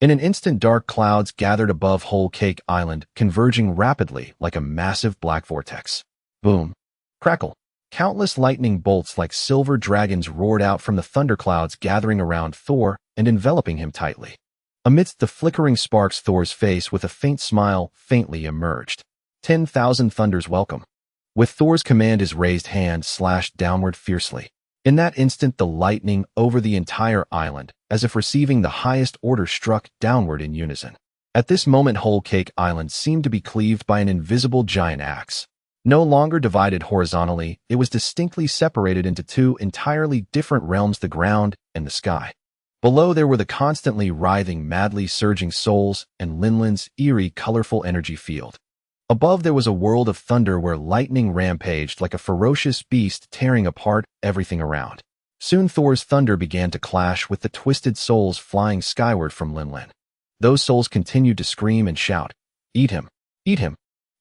Speaker 1: In an instant, dark clouds gathered above Whole Cake Island, converging rapidly like a massive black vortex. Boom! Crackle! Countless lightning bolts like silver dragons roared out from the thunderclouds, gathering around Thor and enveloping him tightly. Amidst the flickering sparks, Thor's face, with a faint smile, faintly emerged. 10,000 thunders welcome." With Thor's command, his raised hand slashed downward fiercely. In that instant, the lightning over the entire island, as if receiving the highest order, struck downward in unison. At this moment, Whole Cake Island seemed to be cleaved by an invisible giant axe. No longer divided horizontally, it was distinctly separated into two entirely different realms, the ground and the sky. Below there were the constantly writhing, madly surging souls and Lin-Lin's eerie, colorful energy field. Above there was a world of thunder where lightning rampaged like a ferocious beast, tearing apart everything around. Soon Thor's thunder began to clash with the twisted souls flying skyward from Lin-Lin. Those souls continued to scream and shout, "Eat him! Eat him!"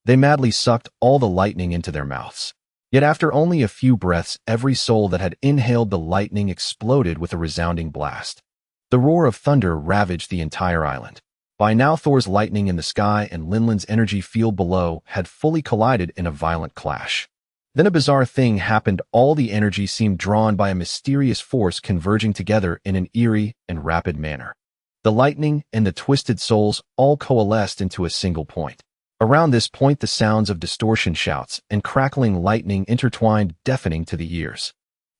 Speaker 1: They madly sucked all the lightning into their mouths. Yet after only a few breaths, every soul that had inhaled the lightning exploded with a resounding blast. The roar of thunder ravaged the entire island. By now, Thor's lightning in the sky and Lin-Lin's energy field below had fully collided in a violent clash. Then a bizarre thing happened. All the energy seemed drawn by a mysterious force, converging together in an eerie and rapid manner. The lightning and the twisted souls all coalesced into a single point. Around this point, the sounds of distortion, shouts, and crackling lightning intertwined, deafening to the ears.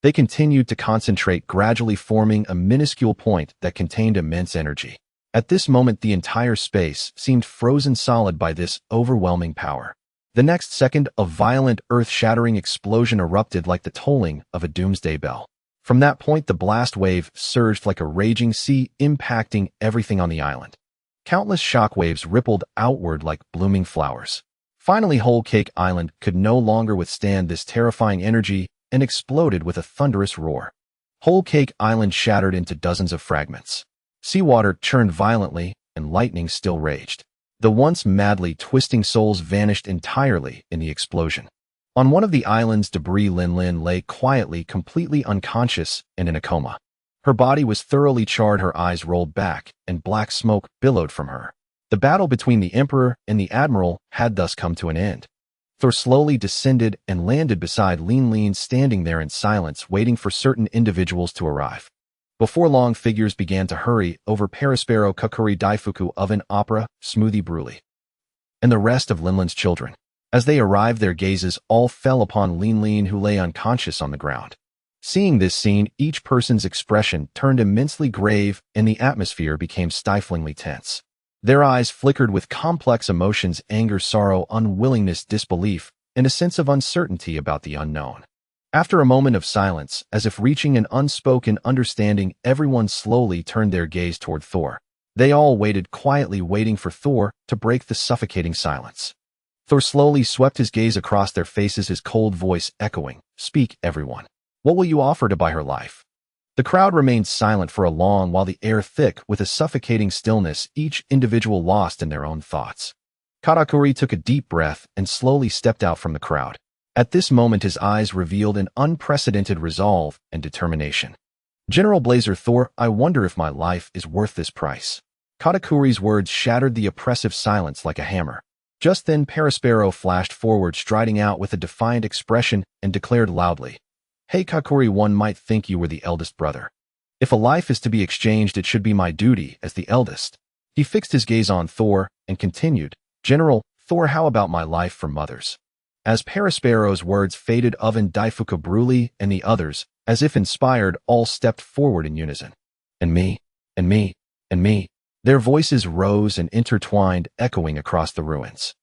Speaker 1: They continued to concentrate, gradually forming a minuscule point that contained immense energy. At this moment, the entire space seemed frozen solid by this overwhelming power. The next second, a violent, earth-shattering explosion erupted like the tolling of a doomsday bell. From that point, the blast wave surged like a raging sea, impacting everything on the island. Countless shockwaves rippled outward like blooming flowers. Finally, Whole Cake Island could no longer withstand this terrifying energy and exploded with a thunderous roar. Whole Cake Island shattered into dozens of fragments. Seawater churned violently, and lightning still raged. The once madly twisting souls vanished entirely in the explosion. On one of the island's debris, Lin Lin lay quietly, completely unconscious and in a coma. Her body was thoroughly charred, her eyes rolled back, and black smoke billowed from her. The battle between the Emperor and the Admiral had thus come to an end. Thor slowly descended and landed beside Lin Lin, standing there in silence, waiting for certain individuals to arrive. Before long, figures began to hurry over Perispero, Kakuri, Daifuku, Oven, Opera, Smoothie Bruley, and the rest of Linlin's children. As they arrived, their gazes all fell upon Lin Lin, who lay unconscious on the ground. Seeing this scene, each person's expression turned immensely grave and the atmosphere became stiflingly tense. Their eyes flickered with complex emotions: anger, sorrow, unwillingness, disbelief, and a sense of uncertainty about the unknown. After a moment of silence, as if reaching an unspoken understanding, everyone slowly turned their gaze toward Thor. They all waited quietly, waiting for Thor to break the suffocating silence. Thor slowly swept his gaze across their faces, his cold voice echoing, "Speak, everyone. What will you offer to buy her life?" The crowd remained silent for a long while, the air thick with a suffocating stillness, each individual lost in their own thoughts. Katakuri took a deep breath and slowly stepped out from the crowd. At this moment, his eyes revealed an unprecedented resolve and determination. "General Blazer Thor, I wonder if my life is worth this price." Katakuri's words shattered the oppressive silence like a hammer. Just then, Perispero flashed forward, striding out with a defiant expression, and declared loudly, "Hey Kakuri, one might think you were the eldest brother. If a life is to be exchanged, it should be my duty as the eldest." He fixed his gaze on Thor and continued, "General Thor, how about my life for mothers?" As Perispero's words faded, Oven, Daifuku, Bruley, and the others, as if inspired, all stepped forward in unison. "And me, and me, and me." Their voices rose and intertwined, echoing across the ruins.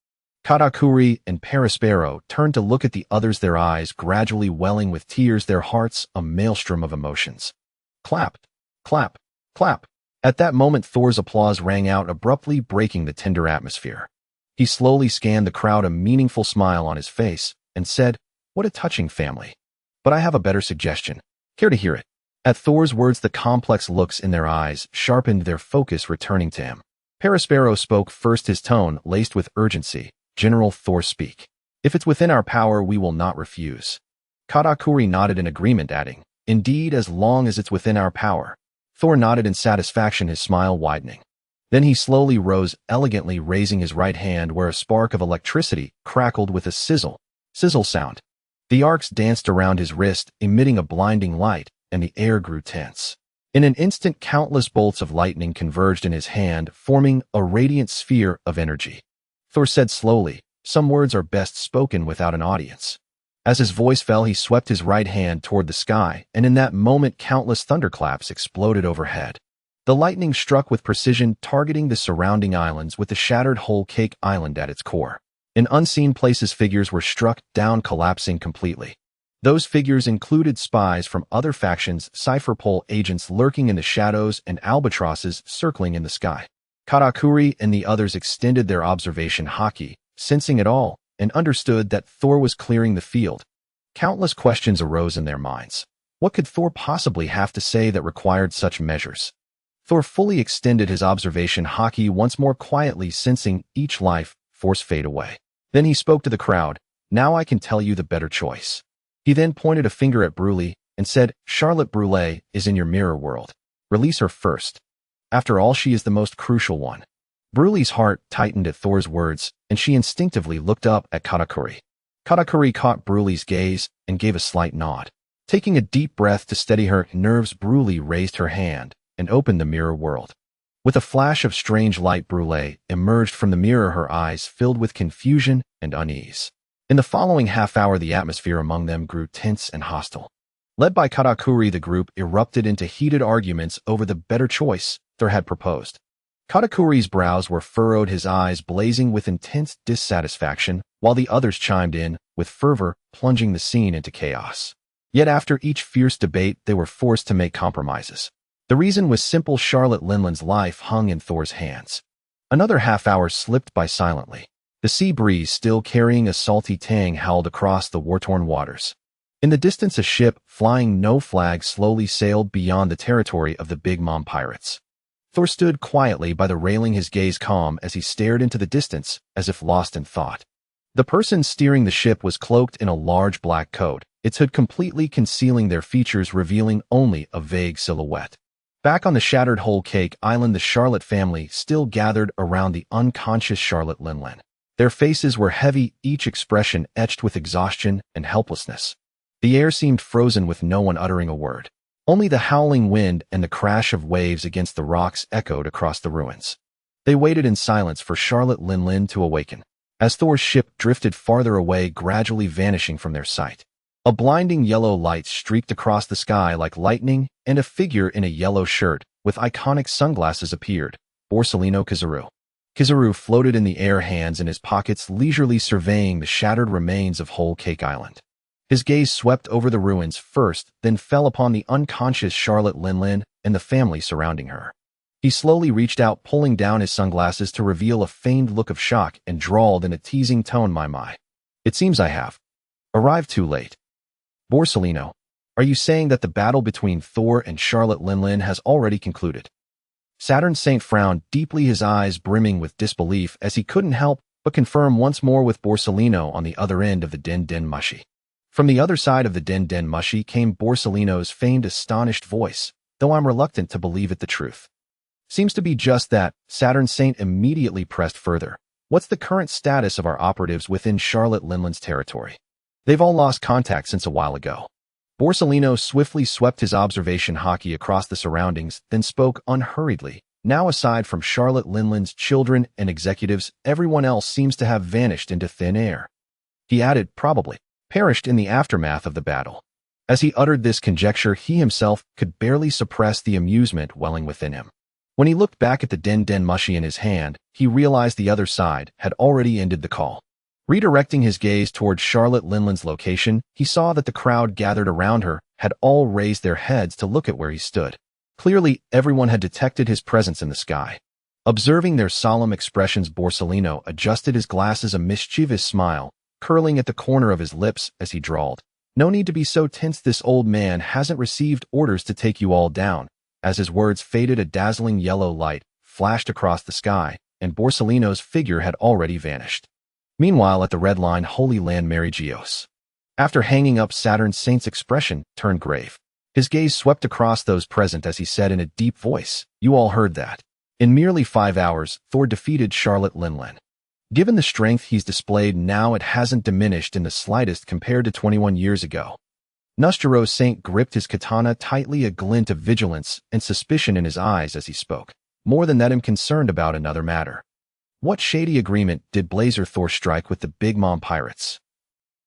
Speaker 1: Katakuri and Perispero turned to look at the others, their eyes gradually welling with tears, their hearts a maelstrom of emotions. Clap, clap, clap. At that moment, Thor's applause rang out, abruptly breaking the tender atmosphere. He slowly scanned the crowd, a meaningful smile on his face, and said, "What a touching family. But I have a better suggestion. Care to hear it?" At Thor's words, the complex looks in their eyes sharpened, their focus returning to him. Perispero spoke first, his tone laced with urgency. "General Thor, speak. If it's within our power, we will not refuse." Katakuri nodded in agreement, adding, "Indeed, as long as it's within our power." Thor nodded in satisfaction, his smile widening. Then he slowly rose, elegantly raising his right hand, where a spark of electricity crackled with a sizzle sound. The arcs danced around his wrist, emitting a blinding light, and the air grew tense. In an instant, countless bolts of lightning converged in his hand, forming a radiant sphere of energy. Thor said slowly, "Some words are best spoken without an audience." As his voice fell, he swept his right hand toward the sky, and in that moment, countless thunderclaps exploded overhead. The lightning struck with precision, targeting the surrounding islands, with the shattered Whole Cake Island at its core. In unseen places, figures were struck down, collapsing completely. Those figures included spies from other factions, Cypherpole agents lurking in the shadows, and albatrosses circling in the sky. Katakuri and the others extended their observation haki, sensing it all, and understood that Thor was clearing the field. Countless questions arose in their minds. What could Thor possibly have to say that required such measures? Thor fully extended his observation haki once more, quietly sensing each life force fade away. Then he spoke to the crowd. "Now I can tell you the better choice." He then pointed a finger at Bruley and said, "Charlotte Bruley is in your mirror world. Release her first. After all, she is the most crucial one." Bruley's heart tightened at Thor's words, and she instinctively looked up at Katakuri. Katakuri caught Bruley's gaze and gave a slight nod. Taking a deep breath to steady her nerves, Bruley raised her hand and opened the mirror world. With a flash of strange light, Bruley emerged from the mirror, her eyes filled with confusion and unease. In the following half hour, the atmosphere among them grew tense and hostile. Led by Katakuri, the group erupted into heated arguments over the better choice Thor had proposed. Katakuri's brows were furrowed, his eyes blazing with intense dissatisfaction, while the others chimed in with fervor, plunging the scene into chaos. Yet after each fierce debate, they were forced to make compromises. The reason was simple: Charlotte Linland's life hung in Thor's hands. Another half hour slipped by silently. The sea breeze, still carrying a salty tang, howled across the war-torn waters. In the distance, a ship flying no flag slowly sailed beyond the territory of the Big Mom pirates. Thor stood quietly by the railing, his gaze calm as he stared into the distance, as if lost in thought. The person steering the ship was cloaked in a large black coat, its hood completely concealing their features, revealing only a vague silhouette. Back on the shattered Whole Cake Island, the Charlotte family still gathered around the unconscious Charlotte Linland. Their faces were heavy, each expression etched with exhaustion and helplessness. The air seemed frozen, with no one uttering a word. Only the howling wind and the crash of waves against the rocks echoed across the ruins. They waited in silence for Charlotte Linland to awaken. As Thor's ship drifted farther away, gradually vanishing from their sight, a blinding yellow light streaked across the sky like lightning, and a figure in a yellow shirt with iconic sunglasses appeared: Borsellino Kizaru. Kizaru floated in the air, hands in his pockets, leisurely surveying the shattered remains of Whole Cake Island. His gaze swept over the ruins first, then fell upon the unconscious Charlotte Linland and the family surrounding her. He slowly reached out, pulling down his sunglasses to reveal a feigned look of shock, and drawled in a teasing tone, My. It seems I have arrived too late. Borsellino, are you saying that the battle between Thor and Charlotte Linland has already concluded? Saturn Saint frowned deeply, his eyes brimming with disbelief as he couldn't help but confirm once more with Borsellino on the other end of the Den Den Mushi. From the other side of the Den Den Mushi came Borsellino's feigned astonished voice, though I'm reluctant to believe it the truth. Seems to be just that. Saturn Saint immediately pressed further. What's the current status of our operatives within Charlotte Linland's territory? They've all lost contact since a while ago. Borsellino swiftly swept his observation hockey across the surroundings, then spoke unhurriedly. Now, aside from Charlotte Linland's children and executives, everyone else seems to have vanished into thin air. He added, probably perished in the aftermath of the battle. As he uttered this conjecture, he himself could barely suppress the amusement welling within him. When he looked back at the Den Den Mushi in his hand, he realized the other side had already ended the call. Redirecting his gaze towards Charlotte Linland's location, he saw that the crowd gathered around her had all raised their heads to look at where he stood. Clearly, everyone had detected his presence in the sky. Observing their solemn expressions, Borsellino adjusted his glasses, a mischievous smile curling at the corner of his lips as he drawled, "No need to be so tense. This old man hasn't received orders to take you all down." As his words faded, a dazzling yellow light flashed across the sky, and Borsellino's figure had already vanished. Meanwhile, at the Red Line Holy Land, Mary Geos, after hanging up, Saturn Saint's expression turned grave. His gaze swept across those present as he said in a deep voice, "You all heard that. In merely 5 hours, Thor defeated Charlotte Linland. Given the strength he's displayed now, it hasn't diminished in the slightest compared to 21 years ago." Nustero Saint gripped his katana tightly, a glint of vigilance and suspicion in his eyes as he spoke. "More than that, I'm concerned about another matter. What shady agreement did Blazer Thor strike with the Big Mom pirates?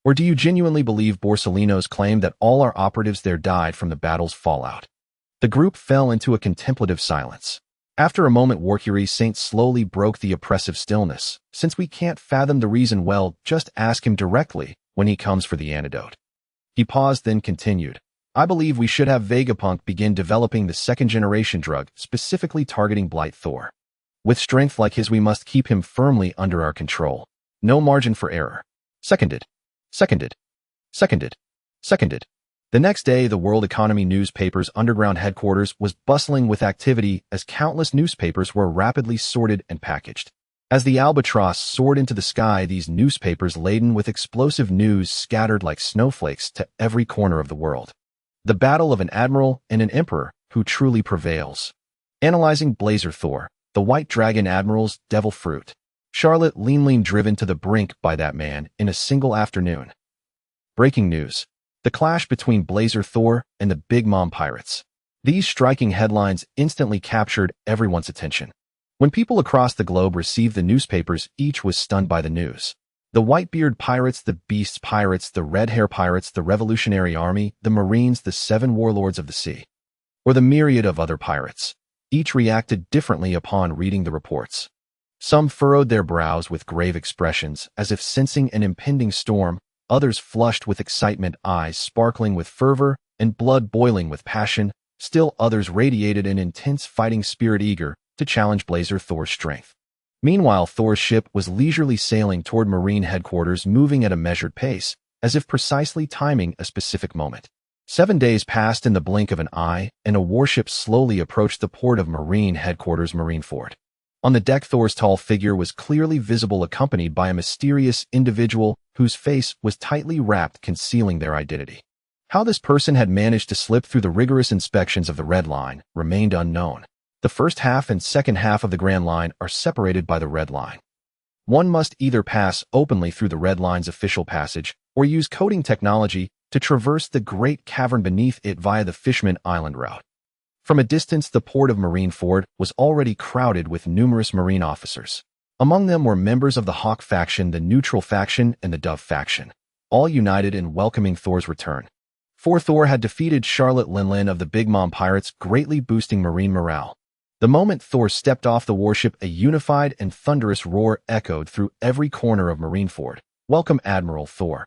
Speaker 1: Or do you genuinely believe Borsellino's claim that all our operatives there died from the battle's fallout?" The group fell into a contemplative silence. After a moment, Warcury Saint slowly broke the oppressive stillness. "Since we can't fathom the reason, well, just ask him directly when he comes for the antidote." He paused, then continued, "I believe we should have Vegapunk begin developing the second-generation drug, specifically targeting Blight Thor. With strength like his, we must keep him firmly under our control. No margin for error." Seconded. Seconded. Seconded. Seconded. The next day, the World Economy newspaper's underground headquarters was bustling with activity as countless newspapers were rapidly sorted and packaged. As the albatross soared into the sky, these newspapers laden with explosive news scattered like snowflakes to every corner of the world. The battle of an admiral and an emperor, who truly prevails? Analyzing Blazer Thor, the White Dragon Admiral's devil fruit. Charlotte Linland driven to the brink by that man in a single afternoon. Breaking news. The clash between Blazer Thor and the Big Mom pirates. These striking headlines instantly captured everyone's attention. When people across the globe received the newspapers, each was stunned by the news. The Whitebeard pirates, the Beasts pirates, the Red-Hair pirates, the Revolutionary Army, the Marines, the 7 warlords of the sea, or the myriad of other pirates. Each reacted differently upon reading the reports. Some furrowed their brows with grave expressions, as if sensing an impending storm. Others flushed with excitement, eyes sparkling with fervor, and blood boiling with passion. Still others radiated an intense fighting spirit, eager to challenge Blazer Thor's strength. Meanwhile, Thor's ship was leisurely sailing toward Marine headquarters, moving at a measured pace, as if precisely timing a specific moment. 7 days passed in the blink of an eye, and a warship slowly approached the port of Marine headquarters, Marineford. On the deck, Thor's tall figure was clearly visible, accompanied by a mysterious individual whose face was tightly wrapped, concealing their identity. How this person had managed to slip through the rigorous inspections of the Red Line remained unknown. The first half and second half of the Grand Line are separated by the Red Line. One must either pass openly through the Red Line's official passage or use coding technology to traverse the great cavern beneath it via the Fishman Island route. From a distance, the port of Marineford was already crowded with numerous Marine officers. Among them were members of the Hawk faction, the Neutral faction, and the Dove faction, all united in welcoming Thor's return. For Thor had defeated Charlotte Linlin of the Big Mom Pirates, greatly boosting Marine morale. The moment Thor stepped off the warship, a unified and thunderous roar echoed through every corner of Marineford. "Welcome, Admiral Thor."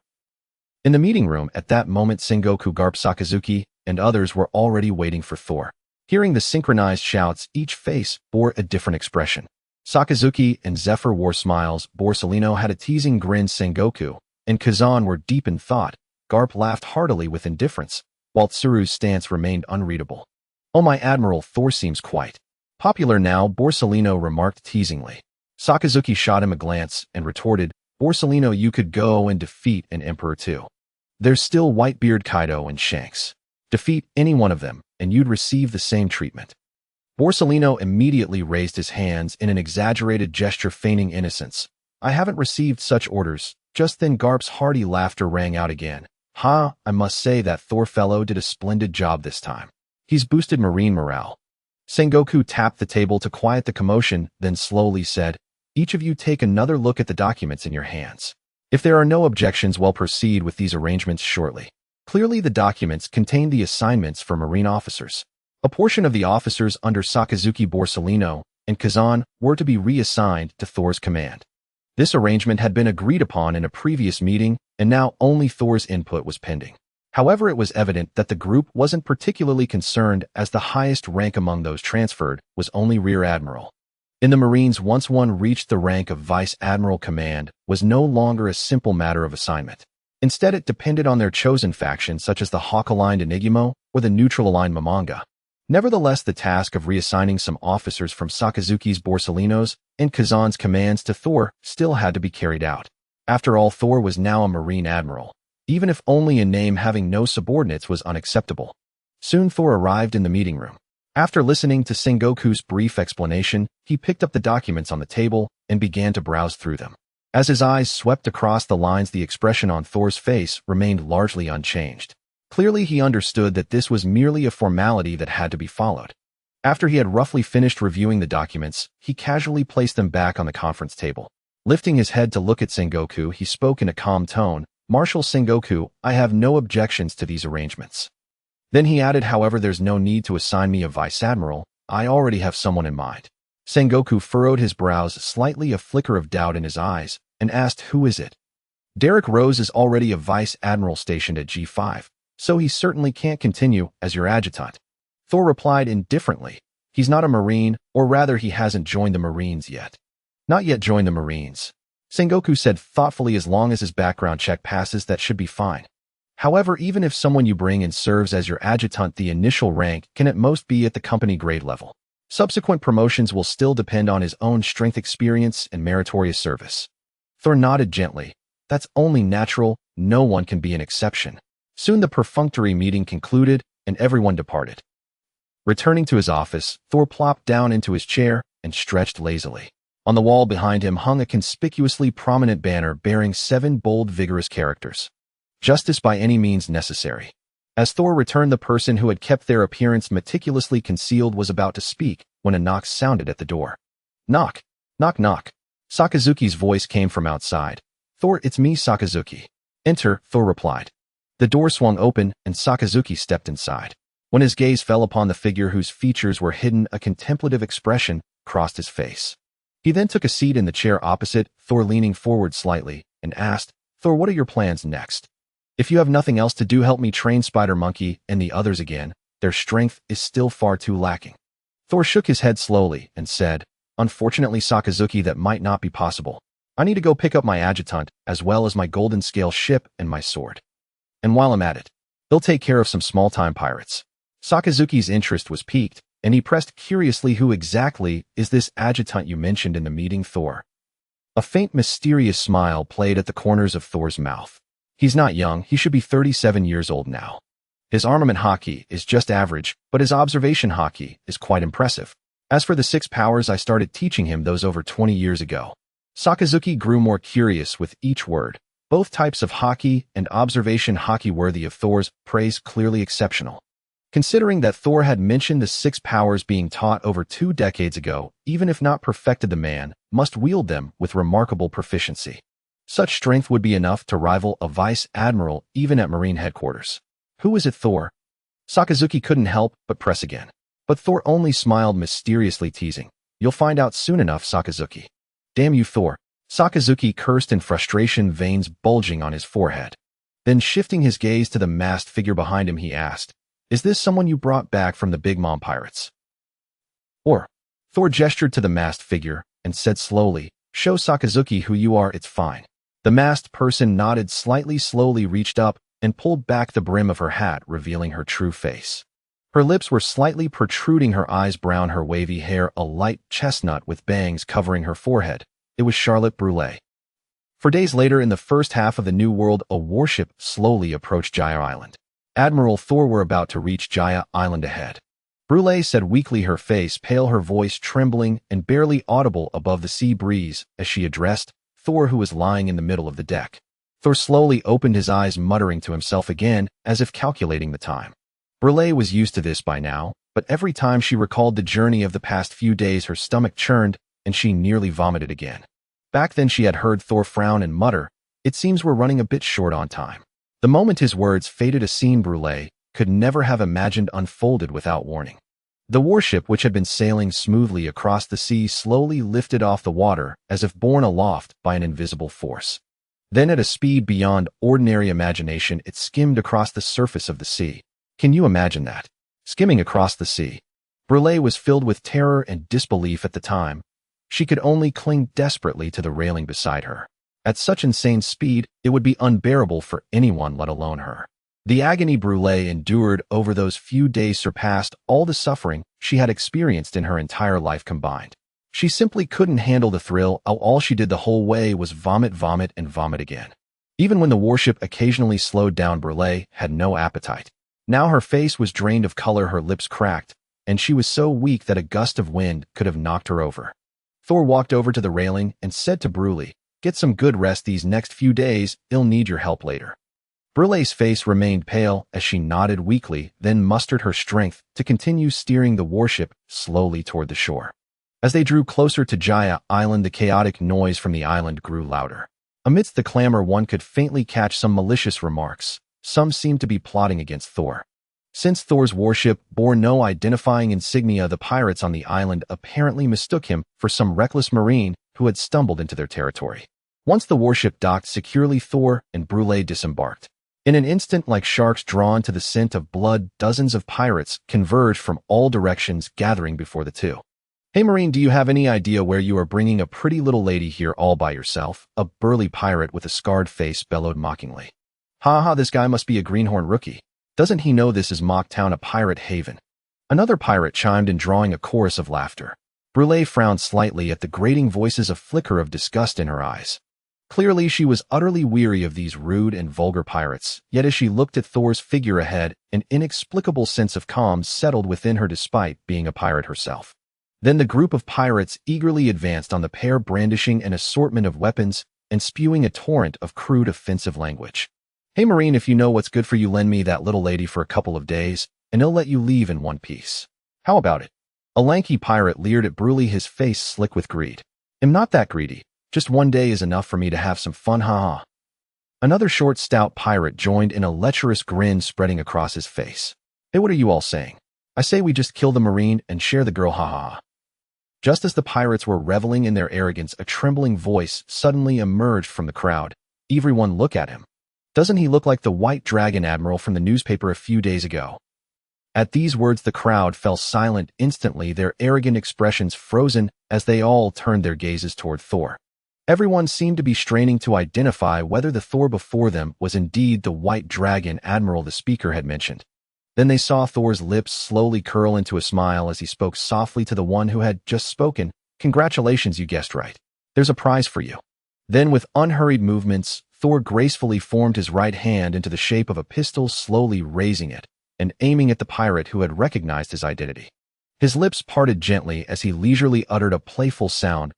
Speaker 1: In the meeting room at that moment, Sengoku, Garp, Sakazuki, and others were already waiting for Thor. Hearing the synchronized shouts, each face bore a different expression. Sakazuki and Zephr wore smiles, Borsalino had a teasing grin, Sengoku and Kazan were deep in thought. Garp laughed heartily with indifference, while Tsuru's stance remained unreadable. "Oh, my Admiral Thor seems quite popular now," Borsalino remarked teasingly. Sakazuki shot him a glance and retorted, "Borsalino, you could go and defeat an emperor too. There's still Whitebeard, Kaido, and Shanks. Defeat any one of them, and you'd receive the same treatment." Borsalino immediately raised his hands in an exaggerated gesture, feigning innocence. "I haven't received such orders." Just then Garp's hearty laughter rang out again. "Ha, I must say that Thor fellow did a splendid job this time. He's boosted Marine morale." Sengoku tapped the table to quiet the commotion, then slowly said, "Each of you take another look at the documents in your hands. If there are no objections, we'll proceed with these arrangements shortly." Clearly the documents contained the assignments for Marine officers. A portion of the officers under Sakazuki, Borsalino, and Kazan were to be reassigned to Thor's command. This arrangement had been agreed upon in a previous meeting, and now only Thor's input was pending. However, it was evident that the group wasn't particularly concerned, as the highest rank among those transferred was only Rear Admiral. In the Marines, once one reached the rank of Vice Admiral, command was no longer a simple matter of assignment. Instead, it depended on their chosen faction, such as the Hawk-aligned Enigmo or the Neutral-aligned Momonga. Nevertheless, the task of reassigning some officers from Sakazuki's, Borsalino's, and Kazan's commands to Thor still had to be carried out. After all, Thor was now a Marine Admiral. Even if only in name, having no subordinates was unacceptable. Soon Thor arrived in the meeting room. After listening to Sengoku's brief explanation, he picked up the documents on the table and began to browse through them. As his eyes swept across the lines, the expression on Thor's face remained largely unchanged. Clearly, he understood that this was merely a formality that had to be followed. After he had roughly finished reviewing the documents, he casually placed them back on the conference table. Lifting his head to look at Sengoku, he spoke in a calm tone, "Marshal Sengoku, I have no objections to these arrangements." Then he added, "However, there's no need to assign me a Vice Admiral. I already have someone in mind." Sengoku furrowed his brows slightly, a flicker of doubt in his eyes, and asked, "Who is it?" "Derek Rose is already a Vice Admiral stationed at G5, so he certainly can't continue as your adjutant." Thor replied indifferently, "He's not a Marine, or rather he hasn't joined the Marines yet." "Not yet joined the Marines," Sengoku said thoughtfully. "As long as his background check passes, that should be fine. However, even if someone you bring in serves as your adjutant, the initial rank can at most be at the company grade level. Subsequent promotions will still depend on his own strength, experience, and meritorious service." Thor nodded gently. "That's only natural. No one can be an exception." Soon the perfunctory meeting concluded, and everyone departed. Returning to his office, Thor plopped down into his chair and stretched lazily. On the wall behind him hung a conspicuously prominent banner bearing 7 bold, vigorous characters. "Justice by any means necessary." As Thor returned, the person who had kept their appearance meticulously concealed was about to speak when a knock sounded at the door. "Knock, knock, knock." Sakazuki's voice came from outside. Thor, it's me, Sakazuki. Enter, Thor replied. The door swung open, and Sakazuki stepped inside. When his gaze fell upon the figure whose features were hidden, a contemplative expression crossed his face. He then took a seat in the chair opposite, Thor leaning forward slightly, and asked, Thor, what are your plans next? If you have nothing else to do, help me train Spider Monkey and the others again. Their strength is still far too lacking. Thor shook his head slowly and said, Unfortunately, Sakazuki, that might not be possible. I need to go pick up my adjutant, as well as my golden scale ship and my sword. And while I'm at it, they'll take care of some small-time pirates. Sakazuki's interest was piqued, and he pressed curiously, who exactly is this adjutant you mentioned in the meeting, Thor? A faint, mysterious smile played at the corners of Thor's mouth. He's not young, he should be 37 years old now. His armament hockey is just average, but his observation hockey is quite impressive. As for the 6 powers, I started teaching him those over 20 years ago. Sakazuki grew more curious with each word. Both types of hockey and observation hockey worthy of Thor's praise, clearly exceptional. Considering that Thor had mentioned the 6 powers being taught over 2 decades ago, even if not perfected, the man must wield them with remarkable proficiency. Such strength would be enough to rival a vice admiral even at Marine headquarters. Who is it, Thor? Sakazuki couldn't help but press again. But Thor only smiled mysteriously, teasing. You'll find out soon enough, Sakazuki. Damn you, Thor. Sakazuki cursed in frustration, veins bulging on his forehead. Then shifting his gaze to the masked figure behind him, he asked, Is this someone you brought back from the Big Mom pirates? Or, Thor gestured to the masked figure and said slowly, Show Sakazuki who you are, it's fine. The masked person nodded slightly, slowly reached up and pulled back the brim of her hat, revealing her true face. Her lips were slightly protruding, her eyes brown, her wavy hair a light chestnut with bangs covering her forehead. It was Charlotte Brûlé. For days later, in the first half of the New World, a warship slowly approached Gaia Island. Admiral Thor were about to reach Gaia Island ahead. Brûlé said weakly, her face pale, her voice trembling and barely audible above the sea breeze as she addressed Thor, who was lying in the middle of the deck. Thor slowly opened his eyes, muttering to himself again, as if calculating the time. Brûlé was used to this by now, but every time she recalled the journey of the past few days, her stomach churned and she nearly vomited again. Back then she had heard Thor frown and mutter, It seems we're running a bit short on time. The moment his words faded, a scene Brûlé could never have imagined unfolded without warning. The warship, which had been sailing smoothly across the sea, slowly lifted off the water as if borne aloft by an invisible force. Then at a speed beyond ordinary imagination, it skimmed across the surface of the sea. Can you imagine that? Skimming across the sea. Brûlé was filled with terror and disbelief at the time. She could only cling desperately to the railing beside her. At such insane speed, it would be unbearable for anyone, let alone her. The agony Brûlé endured over those few days surpassed all the suffering she had experienced in her entire life combined. She simply couldn't handle the thrill. All she did the whole way was vomit, vomit, and vomit again. Even when the warship occasionally slowed down, Brûlé had no appetite. Now her face was drained of color, her lips cracked, and she was so weak that a gust of wind could have knocked her over. Thor walked over to the railing and said to Brûlé, Get some good rest these next few days, you'll need your help later. Brûlé's face remained pale as she nodded weakly, then mustered her strength to continue steering the warship slowly toward the shore. As they drew closer to Gaia Island, the chaotic noise from the island grew louder. Amidst the clamor, one could faintly catch some malicious remarks. Some seemed to be plotting against Thor. Since Thor's warship bore no identifying insignia, the pirates on the island apparently mistook him for some reckless marine who had stumbled into their territory. Once the warship docked securely, Thor and Brûlé disembarked. In an instant, like sharks drawn to the scent of blood, dozens of pirates converged from all directions, gathering before the two. Hey Marine, do you have any idea where you are bringing a pretty little lady here all by yourself? A burly pirate with a scarred face bellowed mockingly. Ha ha, this guy must be a greenhorn rookie. Doesn't he know this is Mocktown, a pirate haven? Another pirate chimed in, drawing a chorus of laughter. Brûlé frowned slightly at the grating voices, a flicker of disgust in her eyes. Clearly she was utterly weary of these rude and vulgar pirates, yet as she looked at Thor's figure ahead, an inexplicable sense of calm settled within her despite being a pirate herself. Then the group of pirates eagerly advanced on the pair, brandishing an assortment of weapons and spewing a torrent of crude offensive language. Hey Marine, if you know what's good for you, lend me that little lady for a couple of days, and he'll let you leave in one piece. How about it? A lanky pirate leered at Brûlé, his face slick with greed. I'm not that greedy. Just one day is enough for me to have some fun, haha. Another short, stout pirate joined in, a lecherous grin spreading across his face. Hey, what are you all saying? I say we just kill the marine and share the girl, haha. Just as the pirates were reveling in their arrogance, a trembling voice suddenly emerged from the crowd. Everyone, look at him. Doesn't he look like the White Dragon Admiral from the newspaper a few days ago? At these words, the crowd fell silent instantly, their arrogant expressions frozen as they all turned their gazes toward Thor. Everyone seemed to be straining to identify whether the Thor before them was indeed the White Dragon Admiral the speaker had mentioned. Then they saw Thor's lips slowly curl into a smile as he spoke softly to the one who had just spoken. Congratulations, you guessed right. There's a prize for you. Then with unhurried movements, Thor gracefully formed his right hand into the shape of a pistol, slowly raising it and aiming at the pirate who had recognized his identity. His lips parted gently as he leisurely uttered a playful sound.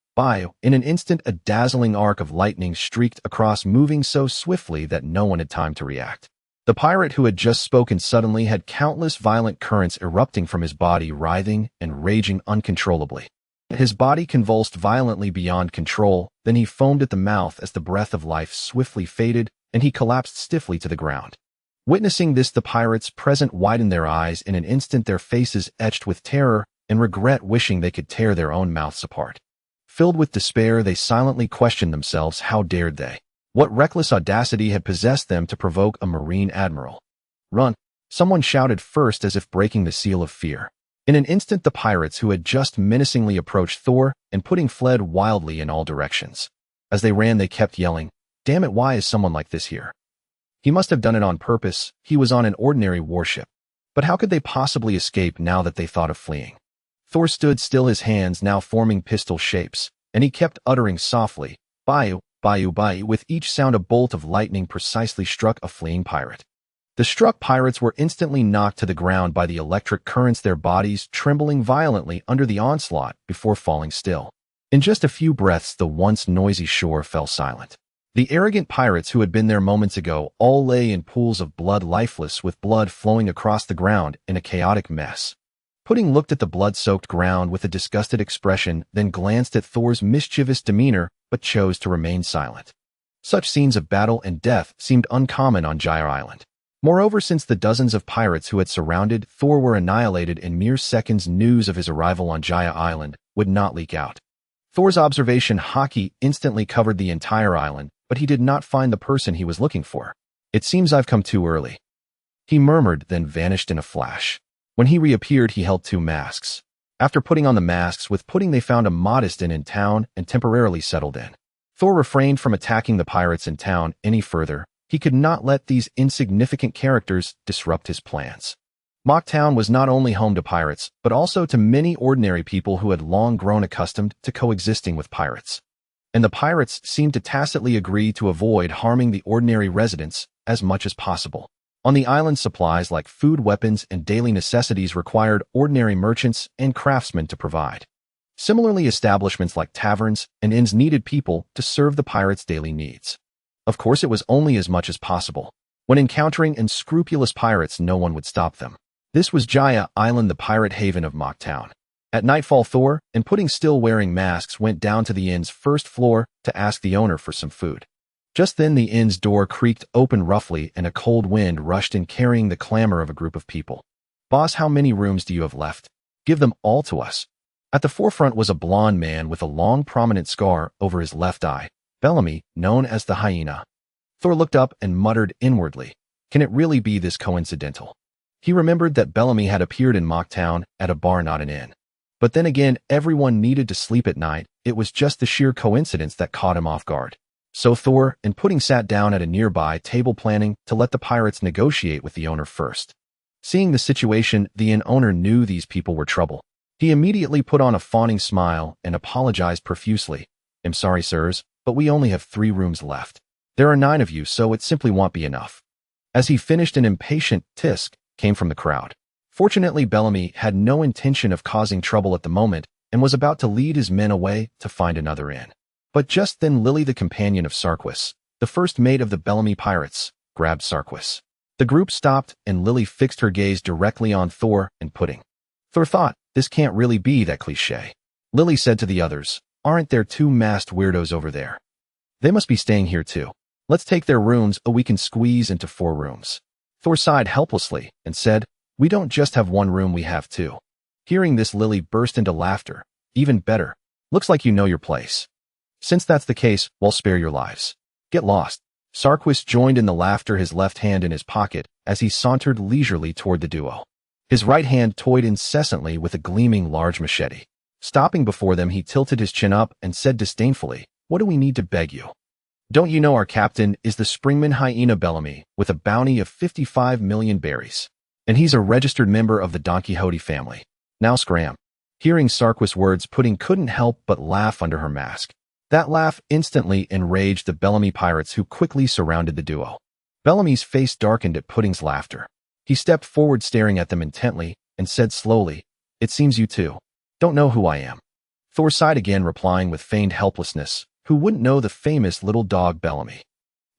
Speaker 1: In an instant, a dazzling arc of lightning streaked across, moving so swiftly that no one had time to react. The pirate who had just spoken suddenly had countless violent currents erupting from his body, writhing and raging uncontrollably. His body convulsed violently beyond control, then he foamed at the mouth as the breath of life swiftly faded, and he collapsed stiffly to the ground. Witnessing this, the pirates present widened their eyes in an instant, their faces etched with terror and regret, wishing they could tear their own mouths apart. Filled with despair, they silently questioned themselves. How dared they? What reckless audacity had possessed them to provoke a marine admiral? Run! Someone shouted first, as if breaking the seal of fear. In an instant, the pirates who had just menacingly approached Thor and Pudding fled wildly in all directions. As they ran, they kept yelling, "Damn it, why is someone like this here? He must have done it on purpose. He was on an ordinary warship. But how could they possibly escape now that they thought of fleeing?" Thor stood still, his hands now forming pistol shapes, and he kept uttering softly, "Bayou, bayou, bayou." With each sound, a bolt of lightning precisely struck a fleeing pirate. The struck pirates were instantly knocked to the ground by the electric currents, their bodies trembling violently under the onslaught before falling still. In just a few breaths, the once noisy shore fell silent. The arrogant pirates who had been there moments ago all lay in pools of blood, lifeless, with blood flowing across the ground in a chaotic mess. Pudding looked at the blood-soaked ground with a disgusted expression, then glanced at Thor's mischievous demeanor, but chose to remain silent. Such scenes of battle and death seemed uncommon on Gaia Island. Moreover, since the dozens of pirates who had surrounded Thor were annihilated in mere seconds, news of his arrival on Gaia Island would not leak out. Thor's observation hockey instantly covered the entire island, but he did not find the person he was looking for. "It seems I've come too early," he murmured, then vanished in a flash. When he reappeared, he held two masks. After putting on the masks with Pudding, they found a modest inn in town and temporarily settled in. Thor refrained from attacking the pirates in town any further. He could not let these insignificant characters disrupt his plans. Mocktown was not only home to pirates, but also to many ordinary people who had long grown accustomed to coexisting with pirates. And the pirates seemed to tacitly agree to avoid harming the ordinary residents as much as possible. On the island, supplies like food, weapons, and daily necessities required ordinary merchants and craftsmen to provide. Similarly, establishments like taverns and inns needed people to serve the pirates' daily needs. Of course, it was only as much as possible. When encountering unscrupulous pirates, no one would stop them. This was Gaia Island, the pirate haven of Mocktown. At nightfall, Thor and Pudding, still wearing masks, went down to the inn's first floor to ask the owner for some food. Just then, the inn's door creaked open roughly and a cold wind rushed in, carrying the clamor of a group of people. "Boss, how many rooms do you have left? Give them all to us." At the forefront was a blond man with a long, prominent scar over his left eye, Bellamy, known as the hyena. Thor looked up and muttered inwardly, "Can it really be this coincidental?" He remembered that Bellamy had appeared in Mocktown at a bar, not an inn. But then again, everyone needed to sleep at night. It was just the sheer coincidence that caught him off guard. So Thor and Pudding sat down at a nearby table, planning to let the pirates negotiate with the owner first. Seeing the situation, the inn owner knew these people were trouble. He immediately put on a fawning smile and apologized profusely. "I'm sorry, sirs, but we only have 3 rooms left. There are 9 of you, so it simply won't be enough." As he finished, an impatient tisk came from the crowd. Fortunately, Bellamy had no intention of causing trouble at the moment and was about to lead his men away to find another inn. But just then, Lily, the companion of Sarquis, the first mate of the Bellamy pirates, grabbed Sarquis. The group stopped, and Lily fixed her gaze directly on Thor and Pudding. Thor thought, "This can't really be that cliché." Lily said to the others, Aren't there two masked weirdos over there? They must be staying here too. Let's take their rooms, we can squeeze into 4 rooms. Thor sighed helplessly and said, we don't just have 1 room, we have 2. Hearing this, Lily burst into laughter. Even better. Looks like you know your place. Since that's the case, we'll spare your lives. Get lost. Sarquis joined in the laughter, his left hand in his pocket, as he sauntered leisurely toward the duo. His right hand toyed incessantly with a gleaming large machete. Stopping before them, he tilted his chin up and said disdainfully, what do we need to beg you? Don't you know our captain is the Springman hyena Bellamy, with a bounty of 55 million berries? And he's a registered member of the Don Quixote family. Now scram. Hearing Sarquis' words, Pudding couldn't help but laugh under her mask. That laugh instantly enraged the Bellamy pirates, who quickly surrounded the duo. Bellamy's face darkened at Pudding's laughter. He stepped forward, staring at them intently, and said slowly, it seems you two don't know who I am. Thor sighed again, replying with feigned helplessness, who wouldn't know the famous little dog Bellamy?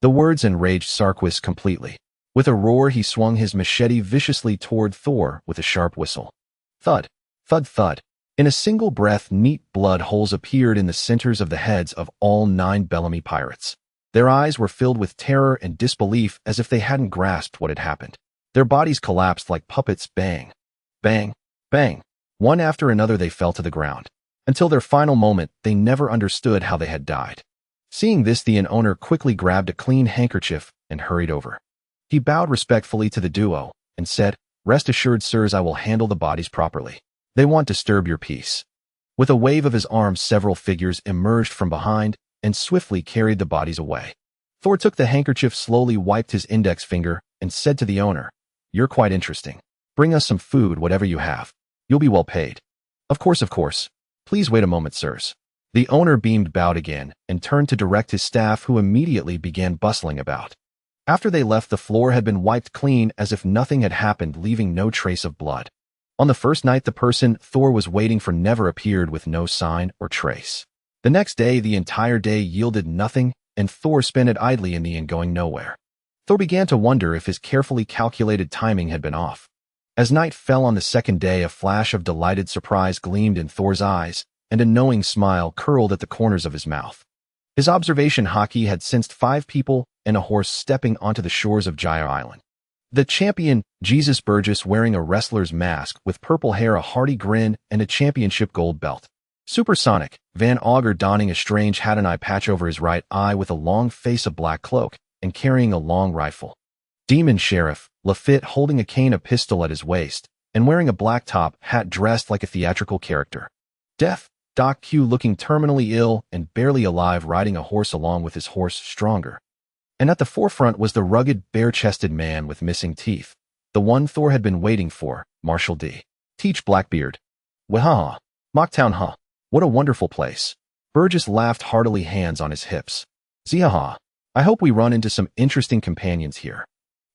Speaker 1: The words enraged Sarquis completely. With a roar, he swung his machete viciously toward Thor with a sharp whistle. Thud, thud, thud. In a single breath, neat blood holes appeared in the centers of the heads of all 9 Bellamy pirates. Their eyes were filled with terror and disbelief, as if they hadn't grasped what had happened. Their bodies collapsed like puppets. Bang, bang, bang. One after another they fell to the ground. Until their final moment, they never understood how they had died. Seeing this, the owner quickly grabbed a clean handkerchief and hurried over. He bowed respectfully to the duo and said, rest assured, sirs, I will handle the bodies properly. They won't disturb your peace. With a wave of his arms, several figures emerged from behind and swiftly carried the bodies away. Thor took the handkerchief, slowly wiped his index finger, and said to the owner, you're quite interesting. Bring us some food, whatever you have. You'll be well paid. Of course, of course. Please wait a moment, sirs. The owner beamed, bowed again, and turned to direct his staff, who immediately began bustling about. After they left, the floor had been wiped clean as if nothing had happened, leaving no trace of blood. On the first night, the person Thor was waiting for never appeared, with no sign or trace. The next day, the entire day yielded nothing, and Thor spent it idly in the inn, going nowhere. Thor began to wonder if his carefully calculated timing had been off. As night fell on the second day, a flash of delighted surprise gleamed in Thor's eyes, and a knowing smile curled at the corners of his mouth. His observation hockey had sensed 5 people and a horse stepping onto the shores of Gaia Island. The champion, Jesus Burgess, wearing a wrestler's mask with purple hair, a hearty grin, and a championship gold belt. Supersonic, Van Augur, donning a strange hat, an eye patch over his right eye, with a long face, a black cloak, and carrying a long rifle. Demon Sheriff, Lafitte, holding a cane, a pistol at his waist, and wearing a black top hat, dressed like a theatrical character. Death, Doc Q, looking terminally ill and barely alive, riding a horse along with his horse, Stronger. And at the forefront was the rugged, bare-chested man with missing teeth, the one Thor had been waiting for, Marshal D. Teach Blackbeard. Wahaha. Mocktown, huh? What a wonderful place. Burgess laughed heartily, hands on his hips. Zihaha. I hope we run into some interesting companions here.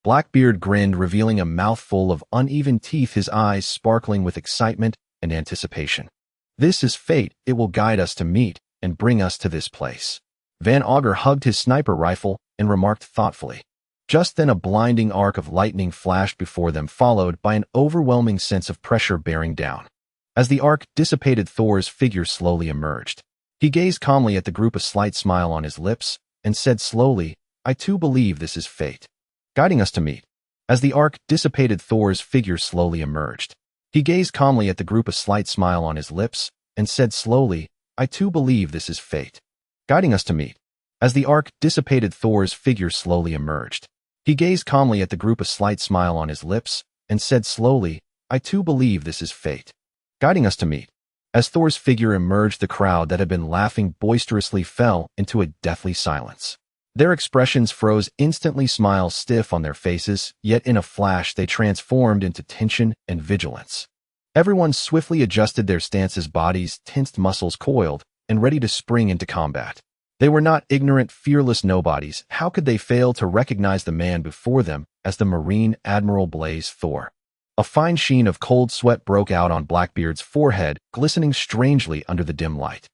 Speaker 1: Blackbeard grinned, revealing a mouthful of uneven teeth, his eyes sparkling with excitement and anticipation. This is fate. It will guide us to meet and bring us to this place. Van Augur hugged his sniper rifle and remarked thoughtfully. Just then, a blinding arc of lightning flashed before them, followed by an overwhelming sense of pressure bearing down. As the arc dissipated, Thor's figure slowly emerged. He gazed calmly at the group, a slight smile on his lips, and said slowly, I too believe this is fate, guiding us to meet. As the arc dissipated, Thor's figure slowly emerged. He gazed calmly at the group, a slight smile on his lips, and said slowly, I too believe this is fate, guiding us to meet. As the arc dissipated, Thor's figure slowly emerged. He gazed calmly at the group, a slight smile on his lips, and said slowly, I too believe this is fate, guiding us to meet. As Thor's figure emerged, the crowd that had been laughing boisterously fell into a deathly silence. Their expressions froze instantly, smiles stiff on their faces, yet in a flash they transformed into tension and vigilance. Everyone swiftly adjusted their stances, bodies tensed, muscles coiled, and ready to spring into combat. They were not ignorant, fearless nobodies. How could they fail to recognize the man before them as the Marine Admiral Blaze Thor? A fine sheen of cold sweat broke out on Blackbeard's forehead, glistening strangely under the dim light.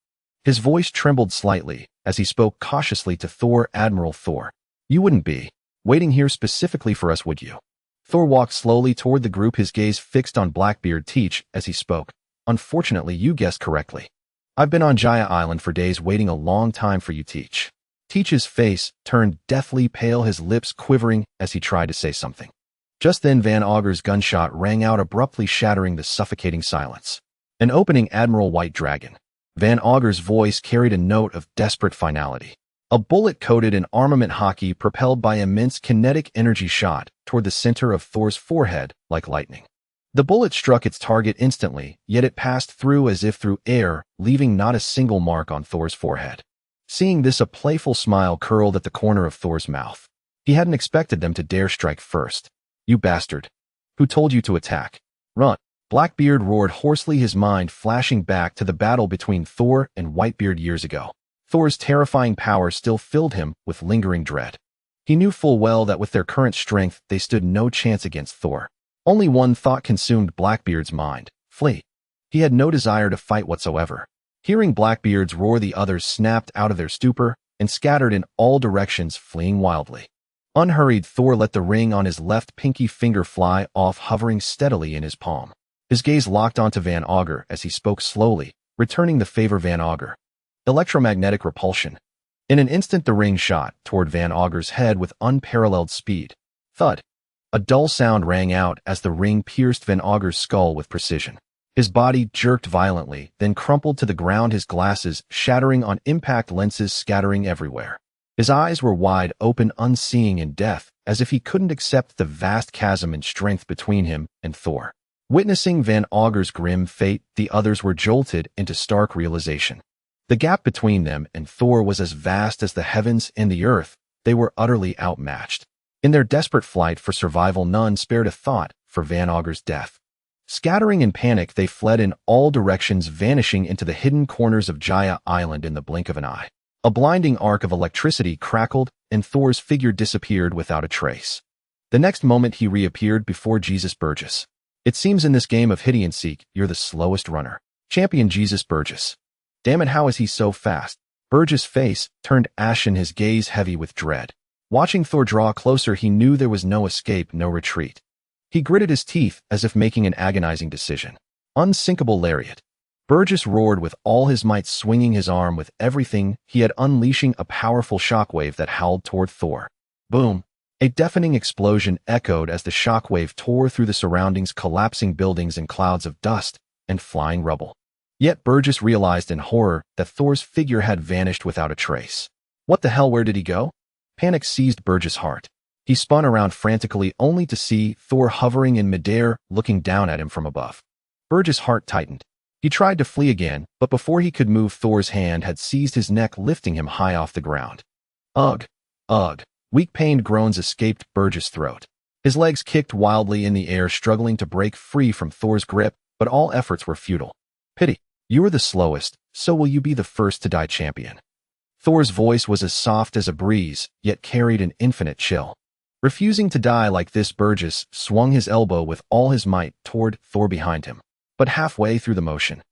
Speaker 1: His voice trembled slightly as he spoke cautiously to Thor. Admiral Thor, you wouldn't be waiting here specifically for us, would you? Thor walked slowly toward the group, his gaze fixed on Blackbeard. Teach, as he spoke. Unfortunately, you guessed correctly. I've been on Gaia Island for days waiting a long time for you, Teach. Teach's face turned deathly pale, his lips quivering as he tried to say something. Just then Van Augur's gunshot rang out, abruptly shattering the suffocating silence. An opening Admiral White Dragon. Van Augur's voice carried a note of desperate finality. A bullet coated in armament hockey propelled by immense kinetic energy shot toward the center of Thor's forehead like lightning. The bullet struck its target instantly, yet it passed through as if through air, leaving not a single mark on Thor's forehead. Seeing this, a playful smile curled at the corner of Thor's mouth. He hadn't expected them to dare strike first. You bastard. Who told you to attack? Run. Blackbeard roared hoarsely, his mind flashing back to the battle between Thor and Whitebeard years ago. Thor's terrifying power still filled him with lingering dread. He knew full well that with their current strength, they stood no chance against Thor. Only one thought consumed Blackbeard's mind: flee. He had no desire to fight whatsoever. Hearing Blackbeard's roar, the others snapped out of their stupor and scattered in all directions, fleeing wildly. Unhurried, Thor let the ring on his left pinky finger fly off, hovering steadily in his palm. His gaze locked onto Van Augur as he spoke slowly, returning the favor. Van Augur. Electromagnetic repulsion. In an instant, the ring shot toward Van Augur's head with unparalleled speed. Thud. A dull sound rang out as the ring pierced Van Augur's skull with precision. His body jerked violently, then crumpled to the ground, his glasses shattering on impact, lenses scattering everywhere. His eyes were wide open, unseeing in death, as if he couldn't accept the vast chasm in strength between him and Thor. Witnessing Van Augur's grim fate, the others were jolted into stark realization. The gap between them and Thor was as vast as the heavens and the earth. They were utterly outmatched. In their desperate flight for survival, none spared a thought for Van Augur's death. Scattering in panic, they fled in all directions, vanishing into the hidden corners of Gaia Island in the blink of an eye. A blinding arc of electricity crackled, and Thor's figure disappeared without a trace. The next moment, he reappeared before Jesus Burgess. It seems in this game of hide and seek, you're the slowest runner. Champion Jesus Burgess. Damn it, how is he so fast? Burgess' face turned ashen, his gaze heavy with dread. Watching Thor draw closer, he knew there was no escape, no retreat. He gritted his teeth as if making an agonizing decision. Unsinkable lariat. Burgess roared with all his might, swinging his arm with everything he had, unleashing a powerful shockwave that howled toward Thor. Boom! A deafening explosion echoed as the shockwave tore through the surroundings, collapsing buildings in clouds of dust and flying rubble. Yet Burgess realized in horror that Thor's figure had vanished without a trace. What the hell, where did he go? Panic seized Burgess' heart. He spun around frantically, only to see Thor hovering in midair, looking down at him from above. Burgess' heart tightened. He tried to flee again, but before he could move, Thor's hand had seized his neck, lifting him high off the ground. Ugh! Ugh! Weak, pained groans escaped Burgess' throat. His legs kicked wildly in the air, struggling to break free from Thor's grip, but all efforts were futile. Pity. You were the slowest, so will you be the first to die, champion? Thor's voice was as soft as a breeze, yet carried an infinite chill. Refusing to die like this, Burgess swung his elbow with all his might toward Thor behind him. But halfway through the motion,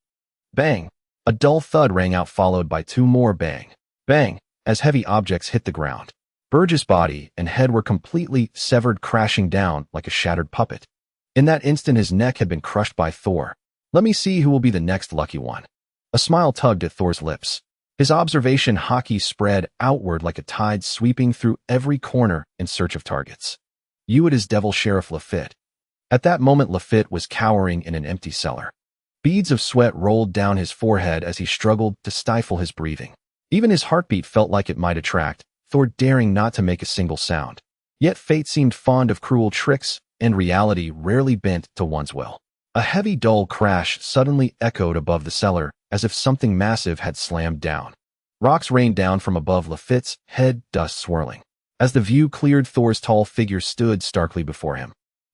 Speaker 1: bang! A dull thud rang out, followed by two more bang, bang, as heavy objects hit the ground. Burgess' body and head were completely severed, crashing down like a shattered puppet. In that instant, his neck had been crushed by Thor. Let me see who will be the next lucky one. A smile tugged at Thor's lips. His observation hockey spread outward like a tide, sweeping through every corner in search of targets. You, it is Devil Sheriff Lafitte. At that moment, Lafitte was cowering in an empty cellar. Beads of sweat rolled down his forehead as he struggled to stifle his breathing. Even his heartbeat felt like it might attract, Thor daring not to make a single sound. Yet fate seemed fond of cruel tricks, and reality rarely bent to one's will. A heavy, dull crash suddenly echoed above the cellar, as if something massive had slammed down. Rocks rained down from above Lafitte's head, dust swirling. As the view cleared, Thor's tall figure stood starkly before him.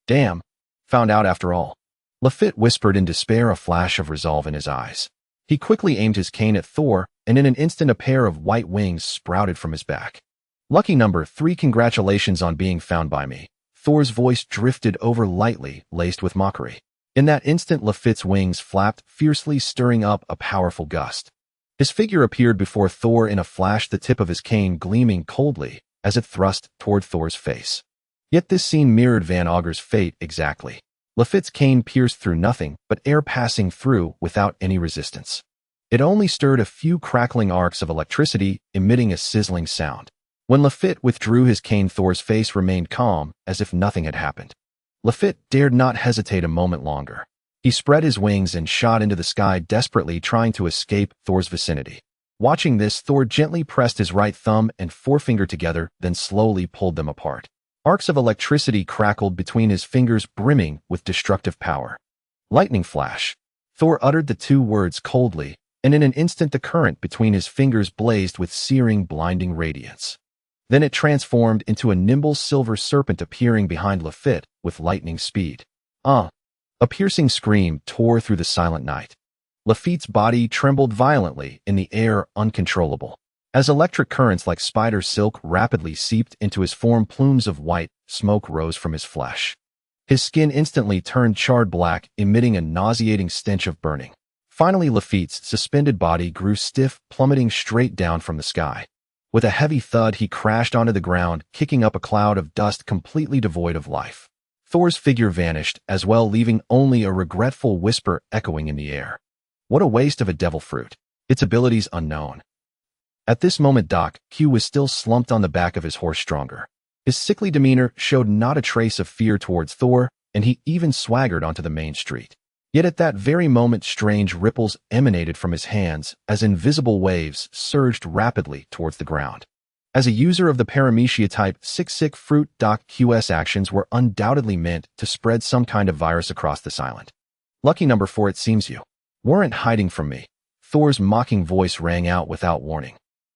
Speaker 1: Damn! Found out after all. Lafitte whispered in despair, a flash of resolve in his eyes. He quickly aimed his cane at Thor, and in an instant a pair of white wings sprouted from his back. Lucky number 3, congratulations on being found by me. Thor's voice drifted over lightly, laced with mockery. In that instant, Lafitte's wings flapped, fiercely stirring up a powerful gust. His figure appeared before Thor in a flash, the tip of his cane gleaming coldly as it thrust toward Thor's face. Yet this scene mirrored Van Augur's fate exactly. Lafitte's cane pierced through nothing but air, passing through without any resistance. It only stirred a few crackling arcs of electricity, emitting a sizzling sound. When Luffy withdrew his cane, Thor's face remained calm, as if nothing had happened. Luffy dared not hesitate a moment longer. He spread his wings and shot into the sky, desperately trying to escape Thor's vicinity. Watching this, Thor gently pressed his right thumb and forefinger together, then slowly pulled them apart. Arcs of electricity crackled between his fingers, brimming with destructive power. Lightning flash. Thor uttered the two words coldly, and in an instant the current between his fingers blazed with searing, blinding radiance. Then it transformed into a nimble silver serpent appearing behind Luffy with lightning speed. A piercing scream tore through the silent night. Luffy's body trembled violently in the air, uncontrollable. As electric currents like spider silk rapidly seeped into his form, plumes of white smoke rose from his flesh. His skin instantly turned charred black, emitting a nauseating stench of burning. Finally, Luffy's suspended body grew stiff, plummeting straight down from the sky. With a heavy thud, he crashed onto the ground, kicking up a cloud of dust completely devoid of life. Thor's figure vanished as well, leaving only a regretful whisper echoing in the air. What a waste of a devil fruit. Its abilities unknown. At this moment, Doc Q was still slumped on the back of his horse, stronger. His sickly demeanor showed not a trace of fear towards Thor, and he even swaggered onto the main street. Yet at that very moment, strange ripples emanated from his hands as invisible waves surged rapidly towards the ground. As a user of the Paramecia type sick fruit, Doc Q's actions were undoubtedly meant to spread some kind of virus across this island. Lucky number 4, it seems you weren't hiding from me. Thor's mocking voice rang out without warning.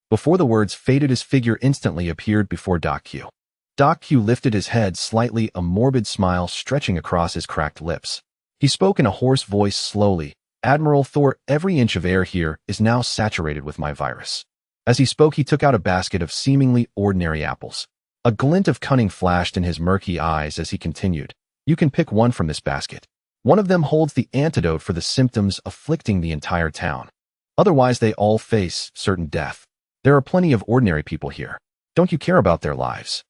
Speaker 1: Before the words faded, his figure instantly appeared before Doc Q. Doc Q lifted his head slightly, a morbid smile stretching across his cracked lips. He spoke in a hoarse voice slowly. Admiral Thor, every inch of air here is now saturated with my virus. As he spoke, he took out a basket of seemingly ordinary apples. A glint of cunning flashed in his murky eyes as he continued. You can pick one from this basket. One of them holds the antidote for the symptoms afflicting the entire town. Otherwise, they all face certain death. There are plenty of ordinary people here. Don't you care about their lives?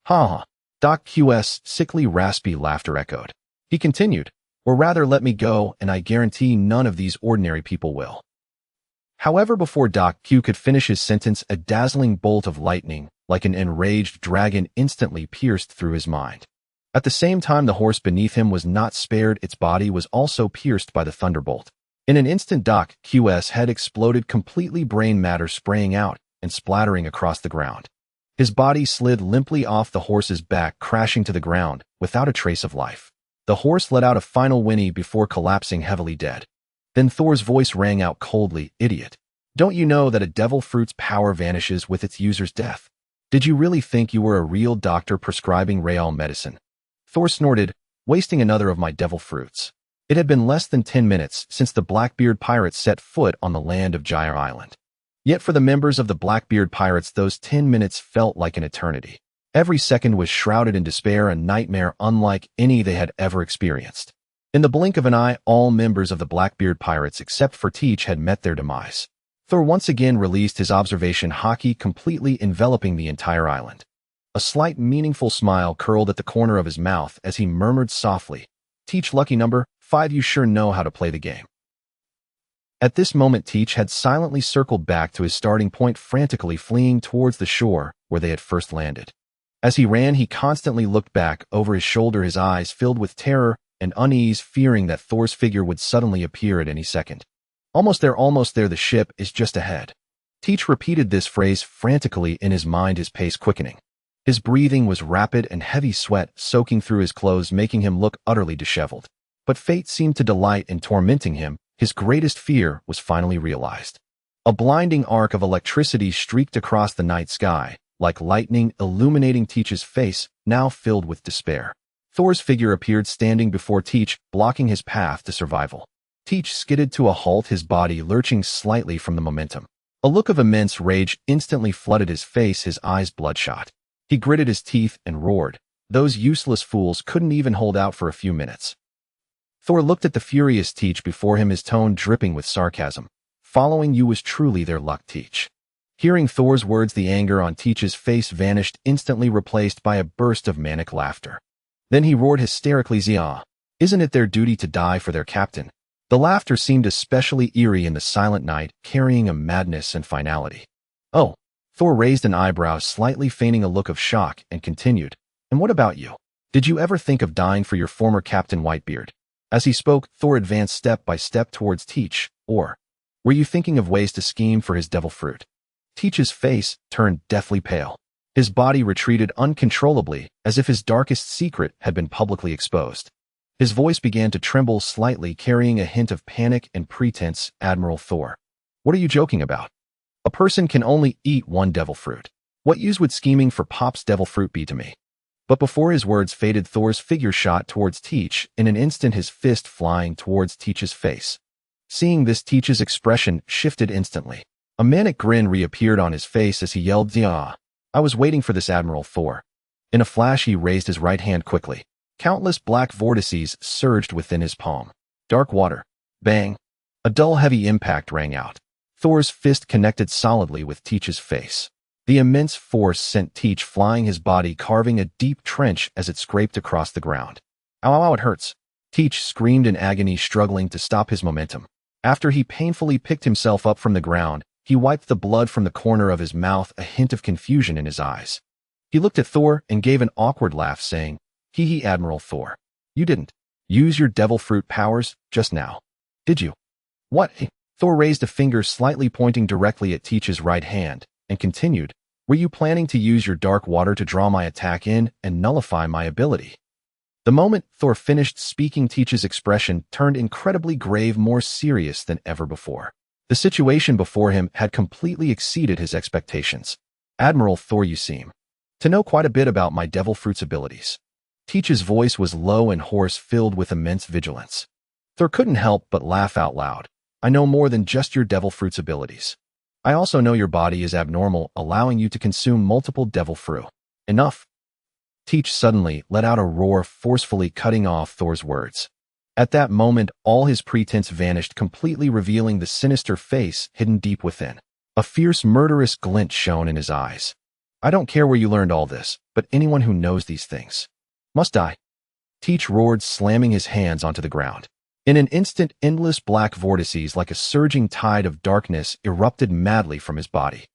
Speaker 1: Ha! Doc Q's sickly, raspy laughter echoed. He continued, or rather, let me go, and I guarantee none of these ordinary people will. However, before Doc Q could finish his sentence, a dazzling bolt of lightning, like an enraged dragon, instantly pierced through his mind. At the same time, the horse beneath him was not spared. Its body was also pierced by the thunderbolt. In an instant, Doc Q's head exploded completely, brain matter spraying out and splattering across the ground. His body slid limply off the horse's back, crashing to the ground without a trace of life. The horse let out a final whinny before collapsing heavily dead. Then Thor's voice rang out coldly, Idiot. Don't you know that a devil fruit's power vanishes with its user's death? Did you really think you were a real doctor prescribing real medicine? Thor snorted, wasting another of my devil fruits. It had been less than 10 minutes since the Blackbeard pirates set foot on the land of Gaia Island. Yet for the members of the Blackbeard pirates, those 10 minutes felt like an eternity. Every second was shrouded in despair, a nightmare unlike any they had ever experienced. In the blink of an eye, all members of the Blackbeard pirates except for Teach had met their demise. Thor once again released his observation haki, completely enveloping the entire island. A slight, meaningful smile curled at the corner of his mouth as he murmured softly, Teach, lucky number 5, you sure know how to play the game. At this moment, Teach had silently circled back to his starting point, frantically fleeing towards the shore where they had first landed. As he ran, he constantly looked back over his shoulder, his eyes filled with terror and unease, fearing that Thor's figure would suddenly appear at any second. Almost there, the ship is just ahead. Teach repeated this phrase frantically in his mind, his pace quickening. His breathing was rapid and heavy sweat soaking through his clothes, making him look utterly disheveled. But fate seemed to delight in tormenting him. His greatest fear was finally realized. A blinding arc of electricity streaked across the night sky, like lightning, illuminating Teach's face, now filled with despair. Thor's figure appeared standing before Teach, blocking his path to survival. Teach skidded to a halt, his body lurching slightly from the momentum. A look of immense rage instantly flooded his face, his eyes bloodshot. He gritted his teeth and roared. Those useless fools couldn't even hold out for a few minutes. Thor looked at the furious Teach before him, his tone dripping with sarcasm. Following you was truly their luck, Teach. Hearing Thor's words, the anger on Teach's face vanished, instantly replaced by a burst of manic laughter. Then he roared hysterically, Zia, isn't it their duty to die for their captain? The laughter seemed especially eerie in the silent night, carrying a madness and finality. Oh, Thor raised an eyebrow, slightly feigning a look of shock, and continued, "And what about you? Did you ever think of dying for your former captain Whitebeard?" As he spoke, Thor advanced step by step towards Teach. Or were you thinking of ways to scheme for his devil fruit? Teach's face turned deathly pale. His body retreated uncontrollably, as if his darkest secret had been publicly exposed. His voice began to tremble slightly, carrying a hint of panic and pretense. "Admiral Thor, what are you joking about? A person can only eat one devil fruit. What use would scheming for Pop's devil fruit be to me?" But before his words faded, Thor's figure shot towards Teach, in an instant his fist flying towards Teach's face. Seeing this, Teach's expression shifted instantly. A manic grin reappeared on his face as he yelled, "Ah! I was waiting for this, Admiral Thor." In a flash, he raised his right hand quickly. Countless black vortices surged within his palm. Dark water. Bang! A dull, heavy impact rang out. Thor's fist connected solidly with Teach's face. The immense force sent Teach flying, his body carving a deep trench as it scraped across the ground. "Ow, ow, ow, it hurts!" Teach screamed in agony, struggling to stop his momentum. After he painfully picked himself up from the ground, he wiped the blood from the corner of his mouth, a hint of confusion in his eyes. He looked at Thor and gave an awkward laugh, saying, "Hee, Admiral Thor. You didn't use your devil fruit powers just now, did you?" "What?" Thor raised a finger, slightly pointing directly at Teach's right hand, and continued, "Were you planning to use your dark water to draw my attack in and nullify my ability?" The moment Thor finished speaking, Teach's expression turned incredibly grave, more serious than ever before. The situation before him had completely exceeded his expectations. "Admiral Thor, you seem to know quite a bit about my devil fruit's abilities." Teach's voice was low and hoarse, filled with immense vigilance. Thor couldn't help but laugh out loud. "I know more than just your devil fruit's abilities. I also know your body is abnormal, allowing you to consume multiple devil fruit." "Enough!" Teach suddenly let out a roar, forcefully cutting off Thor's words. At that moment, all his pretense vanished, completely revealing the sinister face hidden deep within. A fierce, murderous glint shone in his eyes. "I don't care where you learned all this, but anyone who knows these things must die." Teach roared, slamming his hands onto the ground. In an instant, endless black vortices like a surging tide of darkness erupted madly from his body.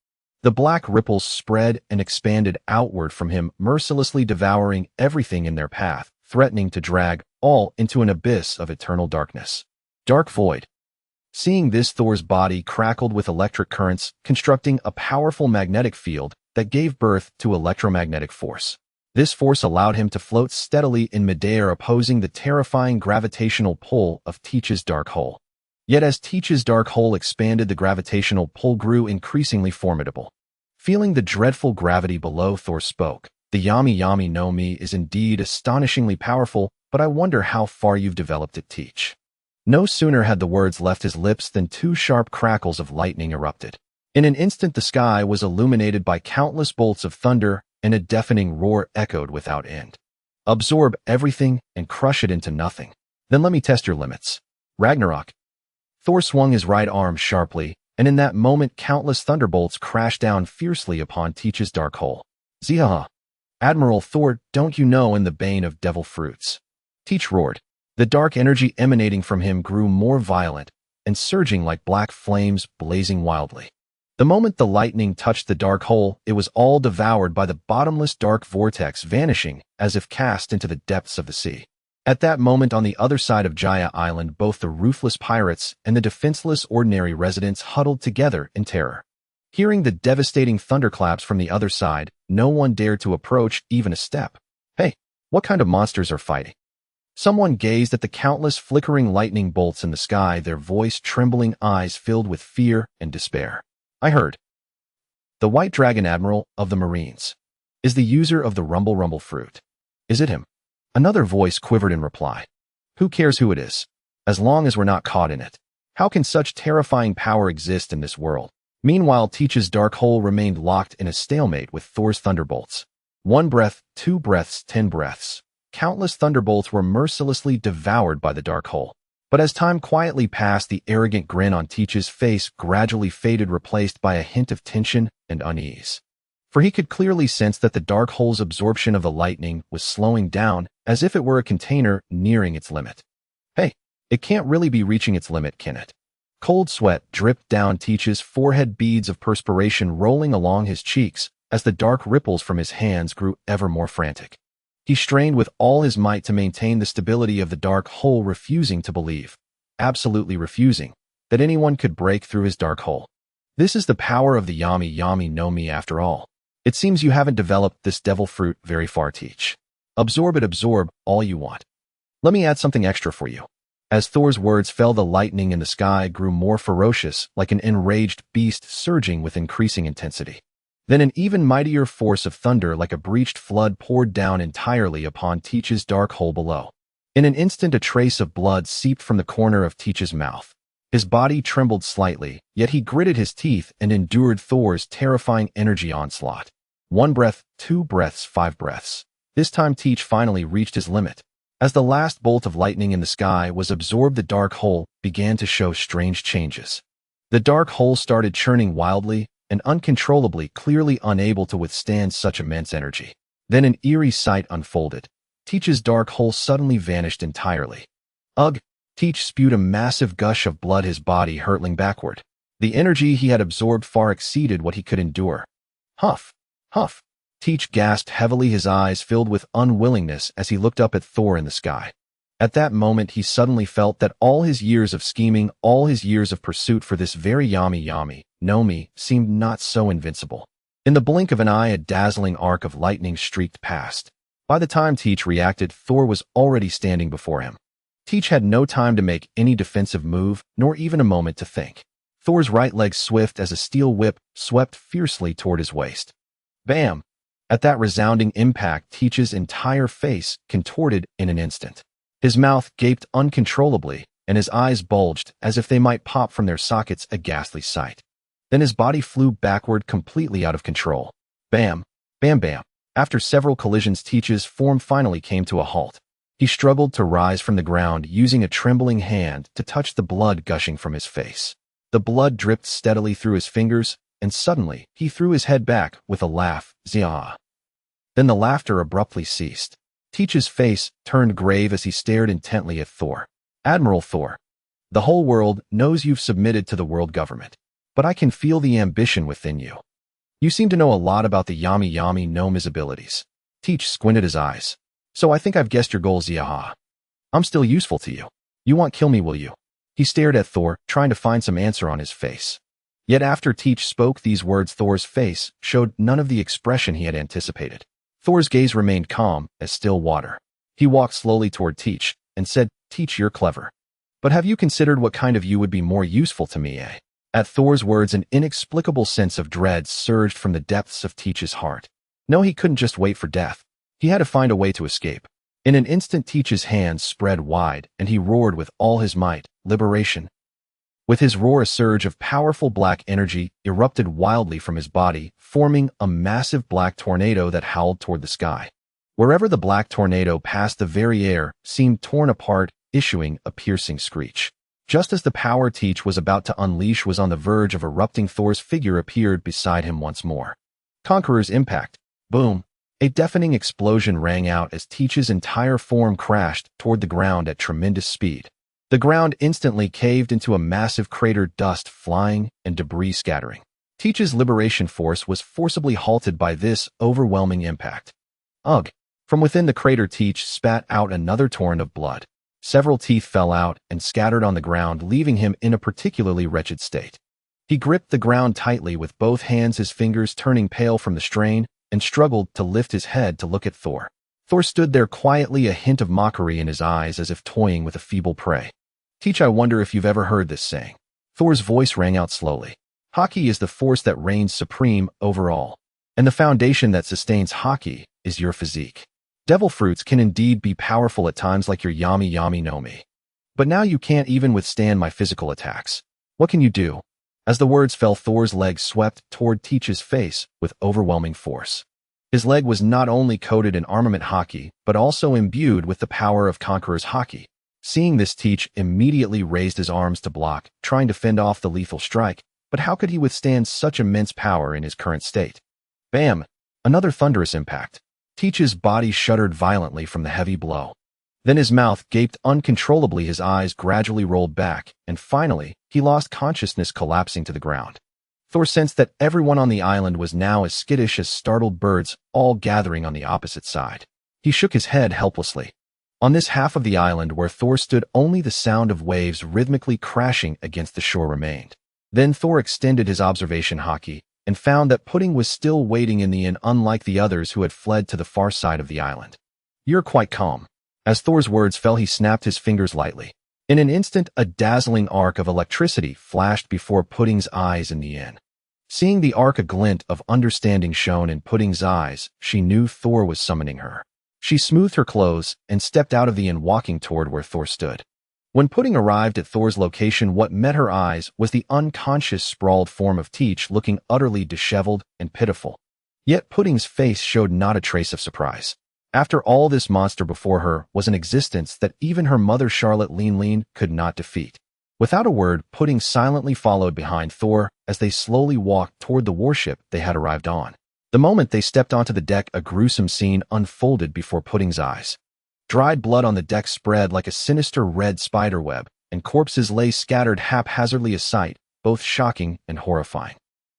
Speaker 1: The black ripples spread and expanded outward from him, mercilessly devouring everything in their path, threatening to drag all into an abyss of eternal darkness. Dark void. Seeing this, Thor's body crackled with electric currents, constructing a powerful magnetic field that gave birth to electromagnetic force. This force allowed him to float steadily in midair, opposing the terrifying gravitational pull of Teach's dark hole. Yet as Teach's dark hole expanded, the gravitational pull grew increasingly formidable. Feeling the dreadful gravity below, Thor spoke. "The Yami Yami no Mi is indeed astonishingly powerful, but I wonder how far you've developed it, Teach." No sooner had the words left his lips than two sharp crackles of lightning erupted. In an instant, the sky was illuminated by countless bolts of thunder, and a deafening roar echoed without end. "Absorb everything and crush it into nothing. Then let me test your limits." "Ragnarok." Thor swung his right arm sharply, and in that moment countless thunderbolts crashed down fiercely upon Teach's dark hole. "Zihaha! Admiral Thor, don't you know in the bane of devil fruits?" Teach roared. The dark energy emanating from him grew more violent, and surging like black flames, blazing wildly. The moment the lightning touched the dark hole, it was all devoured by the bottomless dark vortex, vanishing as if cast into the depths of the sea. At that moment, on the other side of Gaia Island, both the ruthless pirates and the defenseless ordinary residents huddled together in terror. Hearing the devastating thunderclaps from the other side, no one dared to approach even a step. "Hey, what kind of monsters are fighting?" Someone gazed at the countless flickering lightning bolts in the sky, their voice trembling, eyes filled with fear and despair. "I heard. The White Dragon Admiral of the Marines is the user of the Rumble fruit. Is it him?" Another voice quivered in reply. "Who cares who it is, as long as we're not caught in it? How can such terrifying power exist in this world?" Meanwhile, Teach's dark hole remained locked in a stalemate with Thor's thunderbolts. 1 breath, 2 breaths, 10 breaths. Countless thunderbolts were mercilessly devoured by the dark hole. But as time quietly passed, the arrogant grin on Teach's face gradually faded, replaced by a hint of tension and unease. For he could clearly sense that the dark hole's absorption of the lightning was slowing down, as if it were a container nearing its limit. "Hey, It can't really be reaching its limit, can it? Cold sweat dripped down Teach's forehead, beads of perspiration rolling along his cheeks as the dark ripples from his hands grew ever more frantic. He strained with all his might to maintain the stability of the dark hole, refusing to believe, absolutely refusing, that anyone could break through his dark hole. This is the power of the Yami Nomi after all. It seems you haven't developed this devil fruit very far, Teach. Absorb it, absorb all you want. Let me add something extra for you. As Thor's words fell, the lightning in the sky grew more ferocious, like an enraged beast surging with increasing intensity. Then an even mightier force of thunder like a breached flood poured down entirely upon Teach's dark hole below. In an instant, a trace of blood seeped from the corner of Teach's mouth. His body trembled slightly, yet he gritted his teeth and endured Thor's terrifying energy onslaught. 1 breath, 2 breaths, 5 breaths. This time Teach finally reached his limit. As the last bolt of lightning in the sky was absorbed, the dark hole began to show strange changes. The dark hole started churning wildly and uncontrollably, clearly unable to withstand such immense energy. Then an eerie sight unfolded. Teach's dark hole suddenly vanished entirely. Ugh! Teach spewed a massive gush of blood, his body hurtling backward. The energy he had absorbed far exceeded what he could endure. Huff! Huff! Teach gasped heavily, his eyes filled with unwillingness as he looked up at Thor in the sky. At that moment he suddenly felt that all his years of scheming, all his years of pursuit for this very Yami Nomi seemed not so invincible. In the blink of an eye, a dazzling arc of lightning streaked past. By the time Teach reacted, Thor was already standing before him. Teach had no time to make any defensive move, nor even a moment to think. Thor's right leg, swift as a steel whip, swept fiercely toward his waist. Bam! At that resounding impact, Teach's entire face contorted in an instant. His mouth gaped uncontrollably, and his eyes bulged as if they might pop from their sockets, a ghastly sight. Then his body flew backward, completely out of control. Bam! Bam bam! After several collisions, Teach's form finally came to a halt. He struggled to rise from the ground, using a trembling hand to touch the blood gushing from his face. The blood dripped steadily through his fingers, and suddenly he threw his head back with a laugh. Zia! Then the laughter abruptly ceased. Teach's face turned grave as he stared intently at Thor. Admiral Thor, the whole world knows you've submitted to the world government, but I can feel the ambition within you. You seem to know a lot about the Yami Nomi's abilities. Teach squinted his eyes. So I think I've guessed your goal, Zia. I'm still useful to you. You won't kill me, will you? He stared at Thor, trying to find some answer on his face. Yet after Teach spoke these words, Thor's face showed none of the expression he had anticipated. Thor's gaze remained calm as still water. He walked slowly toward Teach and said, Teach, you're clever. But have you considered what kind of you would be more useful to me, eh? At Thor's words, an inexplicable sense of dread surged from the depths of Teach's heart. No, he couldn't just wait for death. He had to find a way to escape. In an instant, Teach's hands spread wide, and he roared with all his might, liberation. With his roar, a surge of powerful black energy erupted wildly from his body, forming a massive black tornado that howled toward the sky. Wherever the black tornado passed, the very air seemed torn apart, issuing a piercing screech. Just as the power Teach was about to unleash was on the verge of erupting, Thor's figure appeared beside him once more. Conqueror's impact. Boom! A deafening explosion rang out as Teach's entire form crashed toward the ground at tremendous speed. The ground instantly caved into a massive crater, dust flying and debris scattering. Teach's liberation force was forcibly halted by this overwhelming impact. Ugh! From within the crater, Teach spat out another torrent of blood. Several teeth fell out and scattered on the ground, leaving him in a particularly wretched state. He gripped the ground tightly with both hands, his fingers turning pale from the strain, and struggled to lift his head to look at Thor. Thor stood there quietly, a hint of mockery in his eyes, as if toying with a feeble prey. Teach, I wonder if you've ever heard this saying. Thor's voice rang out slowly. Haki is the force that reigns supreme over all, and the foundation that sustains Haki is your physique. Devil fruits can indeed be powerful at times, like your Yami Nomi. But now you can't even withstand my physical attacks. What can you do? As the words fell, Thor's leg swept toward Teach's face with overwhelming force. His leg was not only coated in armament Haki, but also imbued with the power of Conqueror's Haki. Seeing this, Teach immediately raised his arms to block, trying to fend off the lethal strike, but how could he withstand such immense power in his current state? Bam! Another thunderous impact. Teach's body shuddered violently from the heavy blow. Then his mouth gaped uncontrollably, his eyes gradually rolled back, and finally, he lost consciousness, collapsing to the ground. Thor sensed that everyone on the island was now as skittish as startled birds, all gathering on the opposite side. He shook his head helplessly. On this half of the island where Thor stood, only the sound of waves rhythmically crashing against the shore remained. Then Thor extended his observation haki and found that Pudding was still waiting in the inn, unlike the others who had fled to the far side of the island. "You're quite calm." As Thor's words fell, he snapped his fingers lightly. In an instant, a dazzling arc of electricity flashed before Pudding's eyes in the inn. Seeing the arc, a glint of understanding shone in Pudding's eyes, she knew Thor was summoning her. She smoothed her clothes and stepped out of the inn, walking toward where Thor stood. When Pudding arrived at Thor's location, what met her eyes was the unconscious, sprawled form of Teach, looking utterly disheveled and pitiful. Yet Pudding's face showed not a trace of surprise. After all, this monster before her was an existence that even her mother, Charlotte Lean, could not defeat. Without a word, Pudding silently followed behind Thor as they slowly walked toward the warship they had arrived on. The moment they stepped onto the deck, a gruesome scene unfolded before Pudding's eyes. Dried blood on the deck spread like a sinister red spiderweb, and corpses lay scattered haphazardly, a sight both shocking and horrifying.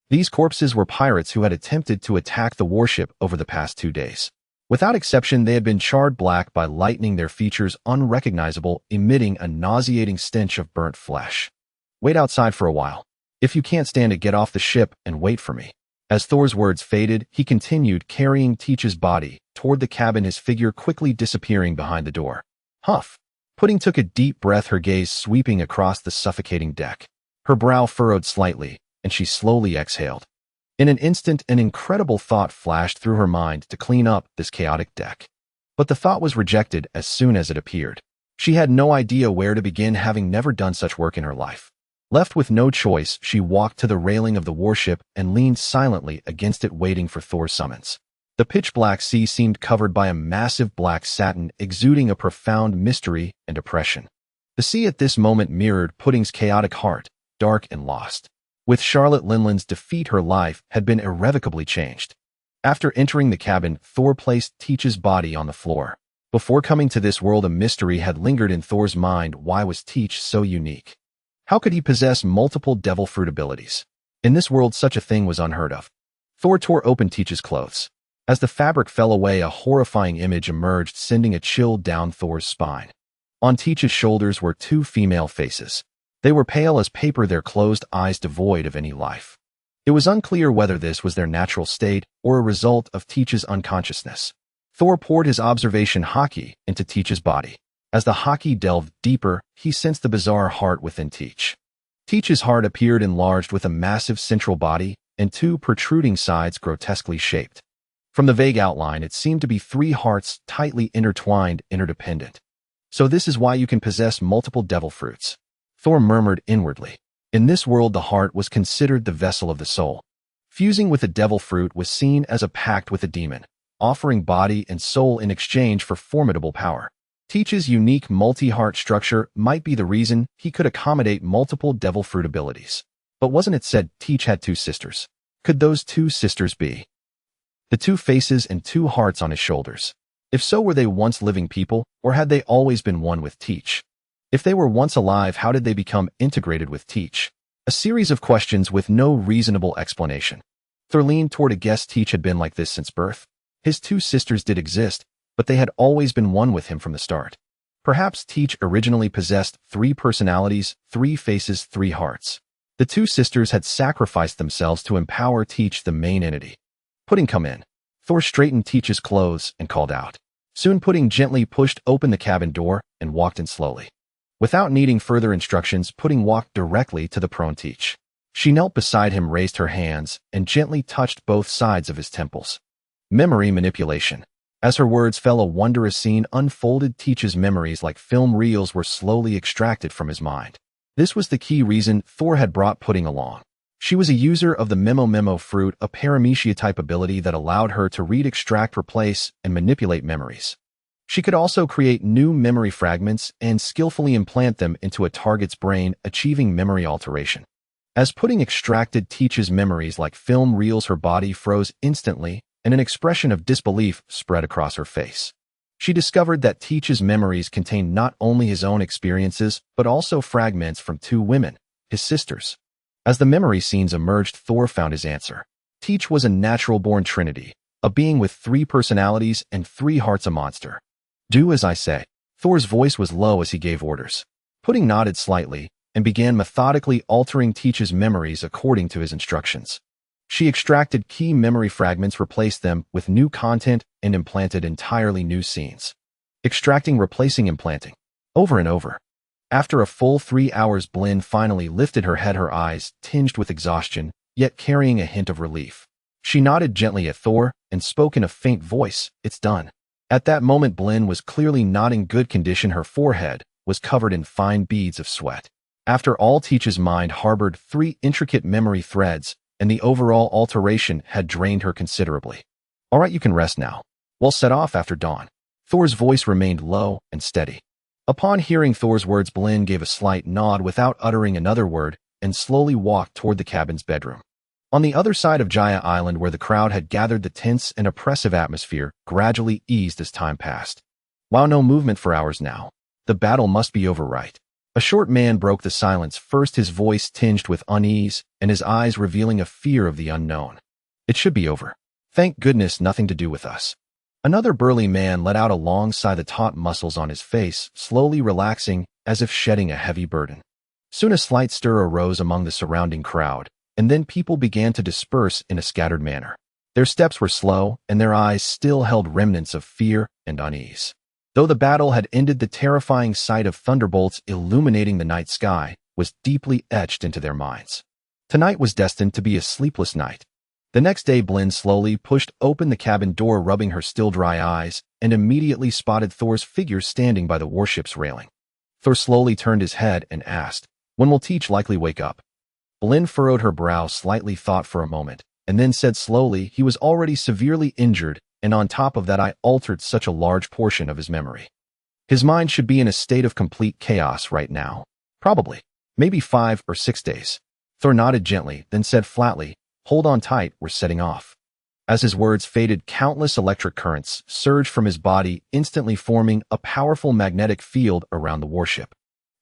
Speaker 1: These corpses were pirates who had attempted to attack the warship over the past 2 days. Without exception, they had been charred black by lightning, their features unrecognizable, emitting a nauseating stench of burnt flesh. "Wait outside for a while. If you can't stand it, get off the ship and wait for me." As Thor's words faded, he continued, carrying Teach's body toward the cabin, his figure quickly disappearing behind the door. Huff! Pudding took a deep breath, her gaze sweeping across the suffocating deck. Her brow furrowed slightly, and she slowly exhaled. In an instant, an incredible thought flashed through her mind: to clean up this chaotic deck. But the thought was rejected as soon as it appeared. She had no idea where to begin, having never done such work in her life. Left with no choice, she walked to the railing of the warship and leaned silently against it, waiting for Thor's summons. The pitch-black sea seemed covered by a massive black satin, exuding a profound mystery and oppression. The sea at this moment mirrored Pudding's chaotic heart, dark and lost. With Charlotte Linland's defeat, her life had been irrevocably changed. After entering the cabin, Thor placed Teach's body on the floor. Before coming to this world, a mystery had lingered in Thor's mind. Why was Teach so unique? How could he possess multiple devil fruit abilities? In this world, such a thing was unheard of. Thor tore open Teach's clothes. As the fabric fell away, a horrifying image emerged, sending a chill down Thor's spine. On Teach's shoulders were 2 female faces. They were pale as paper, their closed eyes devoid of any life. It was unclear whether this was their natural state or a result of Teach's unconsciousness. Thor poured his observation haki into Teach's body. As the haki delved deeper, he sensed the bizarre heart within Teach. Teach's heart appeared enlarged with a massive central body and 2 protruding sides grotesquely shaped. From the vague outline, it seemed to be 3 hearts tightly intertwined, interdependent. "So this is why you can possess multiple devil fruits," Thor murmured inwardly. In this world, the heart was considered the vessel of the soul. Fusing with a devil fruit was seen as a pact with a demon, offering body and soul in exchange for formidable power. Teach's unique multi-heart structure might be the reason he could accommodate multiple devil fruit abilities. But wasn't it said Teach had 2 sisters? Could those 2 sisters be the 2 faces and 2 hearts on his shoulders? If so, were they once living people, or had they always been one with Teach? If they were once alive, how did they become integrated with Teach? A series of questions with no reasonable explanation. Thor leaned toward a guess. Teach had been like this since birth. His 2 sisters did exist, but they had always been one with him from the start. Perhaps Teach originally possessed 3 personalities, 3 faces, 3 hearts. The 2 sisters had sacrificed themselves to empower Teach, the main entity. "Pudding, come in." Thor straightened Teach's clothes and called out. Soon Pudding gently pushed open the cabin door and walked in slowly. Without needing further instructions, Pudding walked directly to the prone Teach. She knelt beside him, raised her hands, and gently touched both sides of his temples. Memory manipulation. As her words fell, a wondrous scene unfolded. Teach's memories, like film reels, were slowly extracted from his mind. This was the key reason Thor had brought Pudding along. She was a user of the Memo fruit, a paramecia-type ability that allowed her to read, extract, replace, and manipulate memories. She could also create new memory fragments and skillfully implant them into a target's brain, achieving memory alteration. As Pudding extracted Teach's memories like film reels, her body froze instantly, and an expression of disbelief spread across her face. She discovered that Teach's memories contained not only his own experiences, but also fragments from two women, his sisters. As the memory scenes emerged, Thor found his answer. Teach was a natural-born trinity, a being with 3 personalities and 3 hearts, a monster. Do as I say. Thor's voice was low as he gave orders. Pudding nodded slightly and began methodically altering Teach's memories according to his instructions. She extracted key memory fragments, replaced them with new content, and implanted entirely new scenes. Extracting, replacing, implanting. Over and over. After a full 3 hours, Blinn finally lifted her head, her eyes tinged with exhaustion, yet carrying a hint of relief. She nodded gently at Thor and spoke in a faint voice, "It's done." At that moment, Blinn was clearly not in good condition. Her forehead was covered in fine beads of sweat. After all, Teach's mind harbored 3 intricate memory threads, and the overall alteration had drained her considerably. "All right, you can rest now. We'll set off after dawn." Thor's voice remained low and steady. Upon hearing Thor's words, Blinn gave a slight nod without uttering another word and slowly walked toward the cabin's bedroom. On the other side of Gaia Island, where the crowd had gathered, the tense and oppressive atmosphere gradually eased as time passed. While no movement for hours now, the battle must be over, right? A short man broke the silence, first his voice tinged with unease and his eyes revealing a fear of the unknown. "It should be over. Thank goodness, nothing to do with us." Another burly man let out a long sigh, the taut muscles on his face slowly relaxing as if shedding a heavy burden. Soon a slight stir arose among the surrounding crowd, and then people began to disperse in a scattered manner. Their steps were slow, and their eyes still held remnants of fear and unease. Though the battle had ended, the terrifying sight of thunderbolts illuminating the night sky was deeply etched into their minds. Tonight was destined to be a sleepless night. The next day, Blinn slowly pushed open the cabin door, rubbing her still dry eyes, and immediately spotted Thor's figure standing by the warship's railing. Thor slowly turned his head and asked, "When will Teach likely wake up?" Blinn furrowed her brow slightly, thought for a moment, and then said slowly, "He was already severely injured, and on top of that I altered such a large portion of his memory. His mind should be in a state of complete chaos right now. Probably. Maybe 5 or 6 days." Thor nodded gently, then said flatly, "Hold on tight, we're setting off." As his words faded, countless electric currents surged from his body, instantly forming a powerful magnetic field around the warship.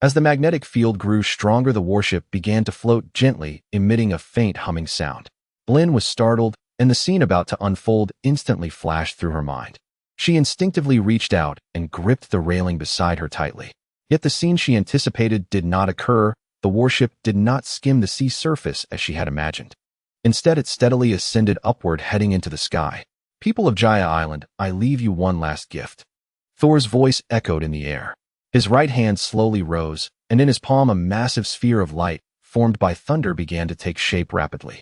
Speaker 1: As the magnetic field grew stronger, the warship began to float gently, emitting a faint humming sound. Blinn was startled, and the scene about to unfold instantly flashed through her mind. She instinctively reached out and gripped the railing beside her tightly. Yet the scene she anticipated did not occur. The warship did not skim the sea surface as she had imagined. Instead, it steadily ascended upward, heading into the sky. "People of Gaia Island, I leave you one last gift." Thor's voice echoed in the air. His right hand slowly rose, and in his palm a massive sphere of light, formed by thunder, began to take shape rapidly.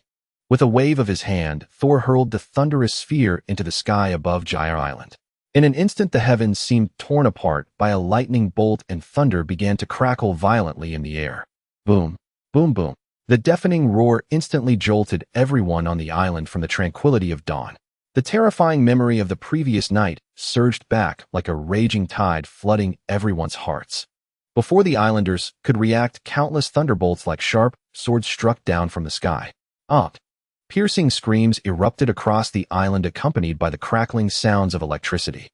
Speaker 1: With a wave of his hand, Thor hurled the thunderous sphere into the sky above Gaia Island. In an instant, the heavens seemed torn apart by a lightning bolt, and thunder began to crackle violently in the air. Boom, boom, boom. The deafening roar instantly jolted everyone on the island from the tranquility of dawn. The terrifying memory of the previous night surged back like a raging tide, flooding everyone's hearts. Before the islanders could react, countless thunderbolts like sharp swords struck down from the sky. Piercing screams erupted across the island, accompanied by the crackling sounds of electricity.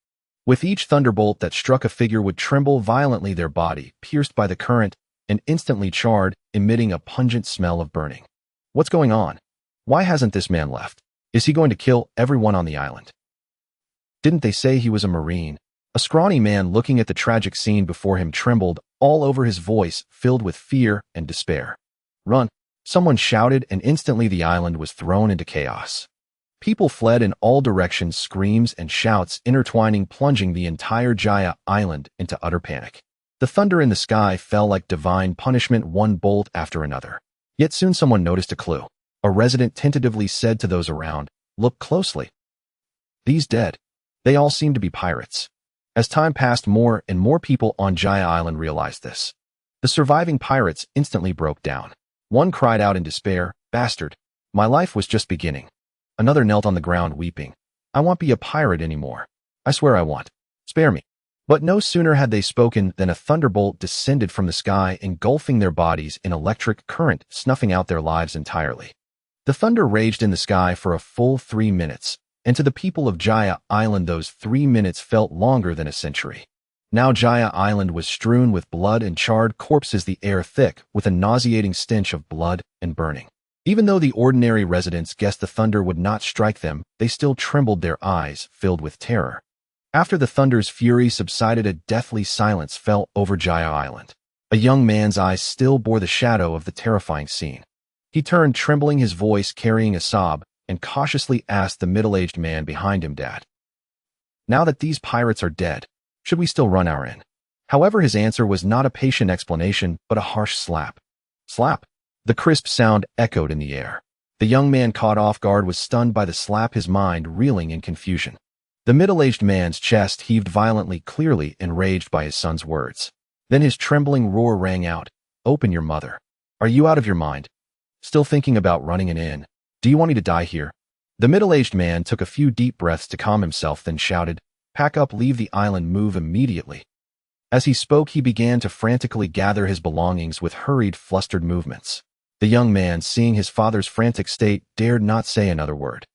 Speaker 1: With each thunderbolt that struck, a figure would tremble violently, their body pierced by the current and instantly charred, emitting a pungent smell of burning. What's going on? Why hasn't this man left? Is he going to kill everyone on the island? Didn't they say he was a Marine? A scrawny man looking at the tragic scene before him trembled all over, his voice filled with fear and despair. "Run!" someone shouted, and instantly the island was thrown into chaos. People fled in all directions, screams and shouts intertwining, plunging the entire Gaia Island into utter panic. The thunder in the sky fell like divine punishment, one bolt after another. Yet soon someone noticed a clue. A resident tentatively said to those around, "Look closely. These dead. They all seem to be pirates." As time passed, more and more people on Gaia Island realized this. The surviving pirates instantly broke down. One cried out in despair, "Bastard! My life was just beginning." Another knelt on the ground weeping, "I won't be a pirate anymore. I swear I won't. Spare me." But no sooner had they spoken than a thunderbolt descended from the sky, engulfing their bodies in electric current, snuffing out their lives entirely. The thunder raged in the sky for a full 3 minutes, and to the people of Gaia Island those 3 minutes felt longer than a century. Now Gaia Island was strewn with blood and charred corpses, the air thick with a nauseating stench of blood and burning. Even though the ordinary residents guessed the thunder would not strike them, they still trembled, their eyes filled with terror. After the thunder's fury subsided, a deathly silence fell over Gaia Island. A young man's eyes still bore the shadow of the terrifying scene. He turned, trembling, his voice carrying a sob, and cautiously asked the middle-aged man behind him, "Dad, now that these pirates are dead, should we still run our inn?" However, his answer was not a patient explanation, but a harsh slap. Slap! The crisp sound echoed in the air. The young man, caught off guard, was stunned by the slap, his mind reeling in confusion. The middle-aged man's chest heaved violently, clearly enraged by his son's words. Then his trembling roar rang out, "Open your mother. Are you out of your mind? Still thinking about running an inn? Do you want me to die here?" The middle-aged man took a few deep breaths to calm himself, then shouted, "Pack up, leave the island, move immediately." As he spoke, he began to frantically gather his belongings with hurried, flustered movements. The young man, seeing his father's frantic state, dared not say another word.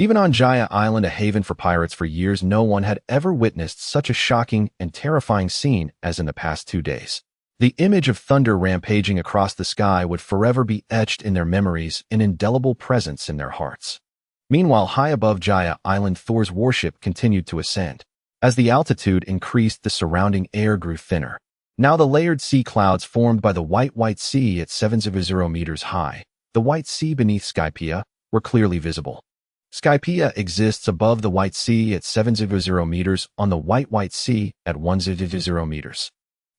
Speaker 1: Even on Gaia Island, a haven for pirates for years, no one had ever witnessed such a shocking and terrifying scene as in the past 2 days. The image of thunder rampaging across the sky would forever be etched in their memories, an indelible presence in their hearts. Meanwhile, high above Gaia Island, Thor's warship continued to ascend. As the altitude increased, the surrounding air grew thinner. Now the layered sea clouds formed by the white sea at 700 meters high, the White Sea beneath Skypia, were clearly visible. Skypia exists above the White Sea at 700 meters, on the White Sea at 100 meters.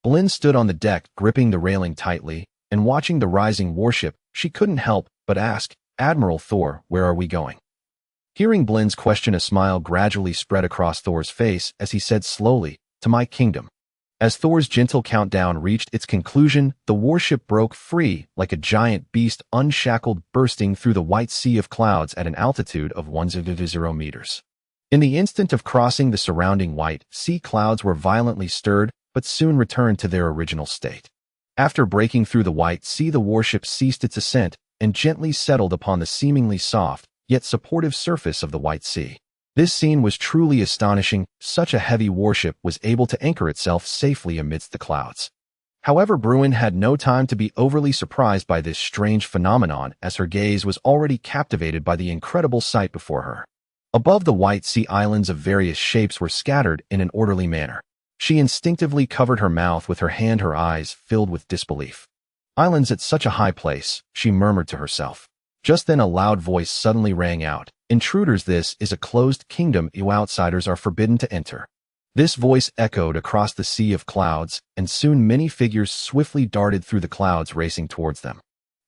Speaker 1: Blinn stood on the deck, gripping the railing tightly, and watching the rising warship. She couldn't help but ask, "Admiral Thor, where are we going?" Hearing Blinn's question, a smile gradually spread across Thor's face as he said slowly, "To my kingdom." As Thor's gentle countdown reached its conclusion, the warship broke free like a giant beast, unshackled, bursting through the white sea of clouds at an altitude of 100 meters. In the instant of crossing, the surrounding white sea clouds were violently stirred, but soon returned to their original state. After breaking through the white sea, the warship ceased its ascent and gently settled upon the seemingly soft, yet supportive surface of the White Sea. This scene was truly astonishing. Such a heavy warship was able to anchor itself safely amidst the clouds. However, Bruin had no time to be overly surprised by this strange phenomenon, as her gaze was already captivated by the incredible sight before her. Above, the White Sea islands of various shapes were scattered in an orderly manner. She instinctively covered her mouth with her hand, her eyes filled with disbelief. "Islands at such a high place," she murmured to herself. Just then a loud voice suddenly rang out, "Intruders, this is a closed kingdom. You outsiders are forbidden to enter." This voice echoed across the sea of clouds, and soon many figures swiftly darted through the clouds, racing towards them.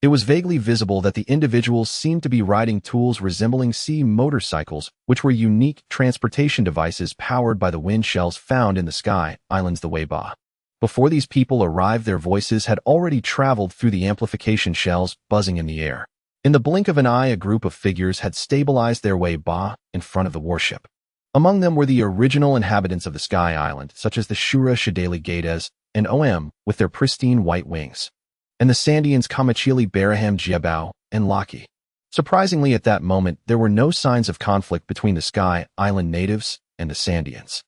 Speaker 1: It was vaguely visible that the individuals seemed to be riding tools resembling sea motorcycles, which were unique transportation devices powered by the wind shells found in the Sky Islands, the Weiba. Before these people arrived, their voices had already traveled through the amplification shells, buzzing in the air. In the blink of an eye, a group of figures had stabilized their Weiba in front of the warship. Among them were the original inhabitants of the Sky Island, such as the Shura Shadali Gades and Om, with their pristine white wings, and the Sandians Kamachili Baraham Jiabao and Laki. Surprisingly, at that moment, there were no signs of conflict between the Sky Island natives and the Sandians.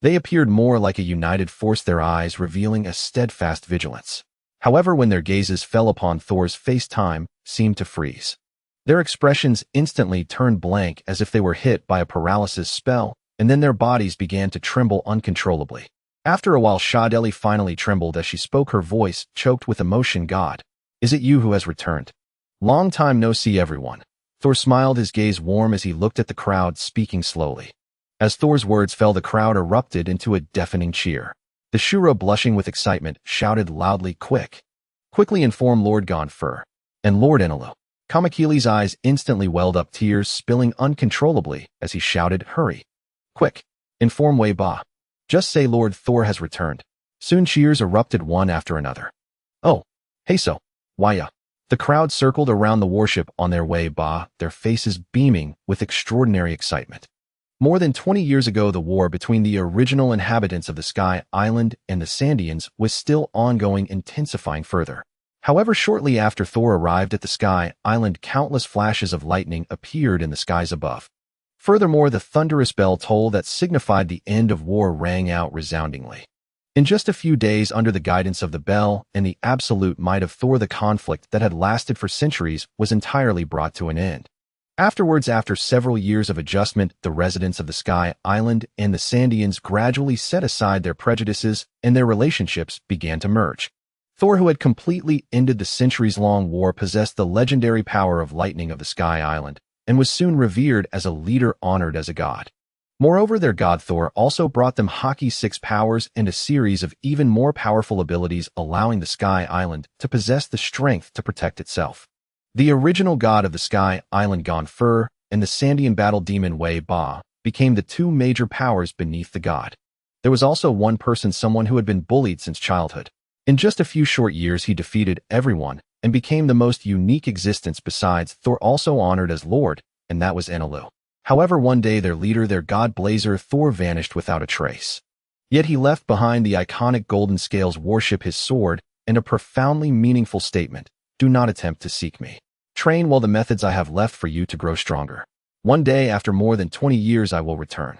Speaker 1: They appeared more like a united force, their eyes revealing a steadfast vigilance. However, when their gazes fell upon Thor's face, time seemed to freeze. Their expressions instantly turned blank, as if they were hit by a paralysis spell, and then their bodies began to tremble uncontrollably. After a while, Shadeli finally trembled as she spoke, her voice choked with emotion. "God, is it you who has returned? Long time no see, everyone." Thor smiled, his gaze warm as he looked at the crowd, speaking slowly. As Thor's words fell, the crowd erupted into a deafening cheer. The Shura, blushing with excitement, shouted loudly, Quickly inform Lord Gonfur and Lord Enel." Kamakili's eyes instantly welled up, tears spilling uncontrollably as he shouted, "Hurry! Quick! Inform Weiba. Just say Lord Thor has returned." Soon cheers erupted one after another. "Oh, hey, so, why The crowd circled around the warship on their Weiba, their faces beaming with extraordinary excitement. More than 20 years ago, the war between the original inhabitants of the Sky Island and the Sandians was still ongoing, intensifying further. However, shortly after Thor arrived at the Sky Island, countless flashes of lightning appeared in the skies above. Furthermore, the thunderous bell toll that signified the end of war rang out resoundingly. In just a few days, under the guidance of the bell and the absolute might of Thor, the conflict that had lasted for centuries was entirely brought to an end. Afterwards, after several years of adjustment, the residents of the Sky Island and the Sandians gradually set aside their prejudices and their relationships began to merge. Thor, who had completely ended the centuries-long war, possessed the legendary power of lightning of the Sky Island and was soon revered as a leader honored as a god. Moreover, their god Thor also brought them Hockey's 6 powers and a series of even more powerful abilities, allowing the Sky Island to possess the strength to protect itself. The original god of the Sky Island, Zephr, and the Sandian battle demon Wei Ba became the 2 major powers beneath the god. There was also one person, someone who had been bullied since childhood. In just a few short years, he defeated everyone and became the most unique existence besides Thor, also honored as Lord, and that was Enel. However, one day their leader, their god Blazer Thor, vanished without a trace. Yet he left behind the iconic golden scales, worship his sword, and a profoundly meaningful statement: do not attempt to seek me. Train while the methods I have left for you to grow stronger. One day, after more than 20 years, I will return.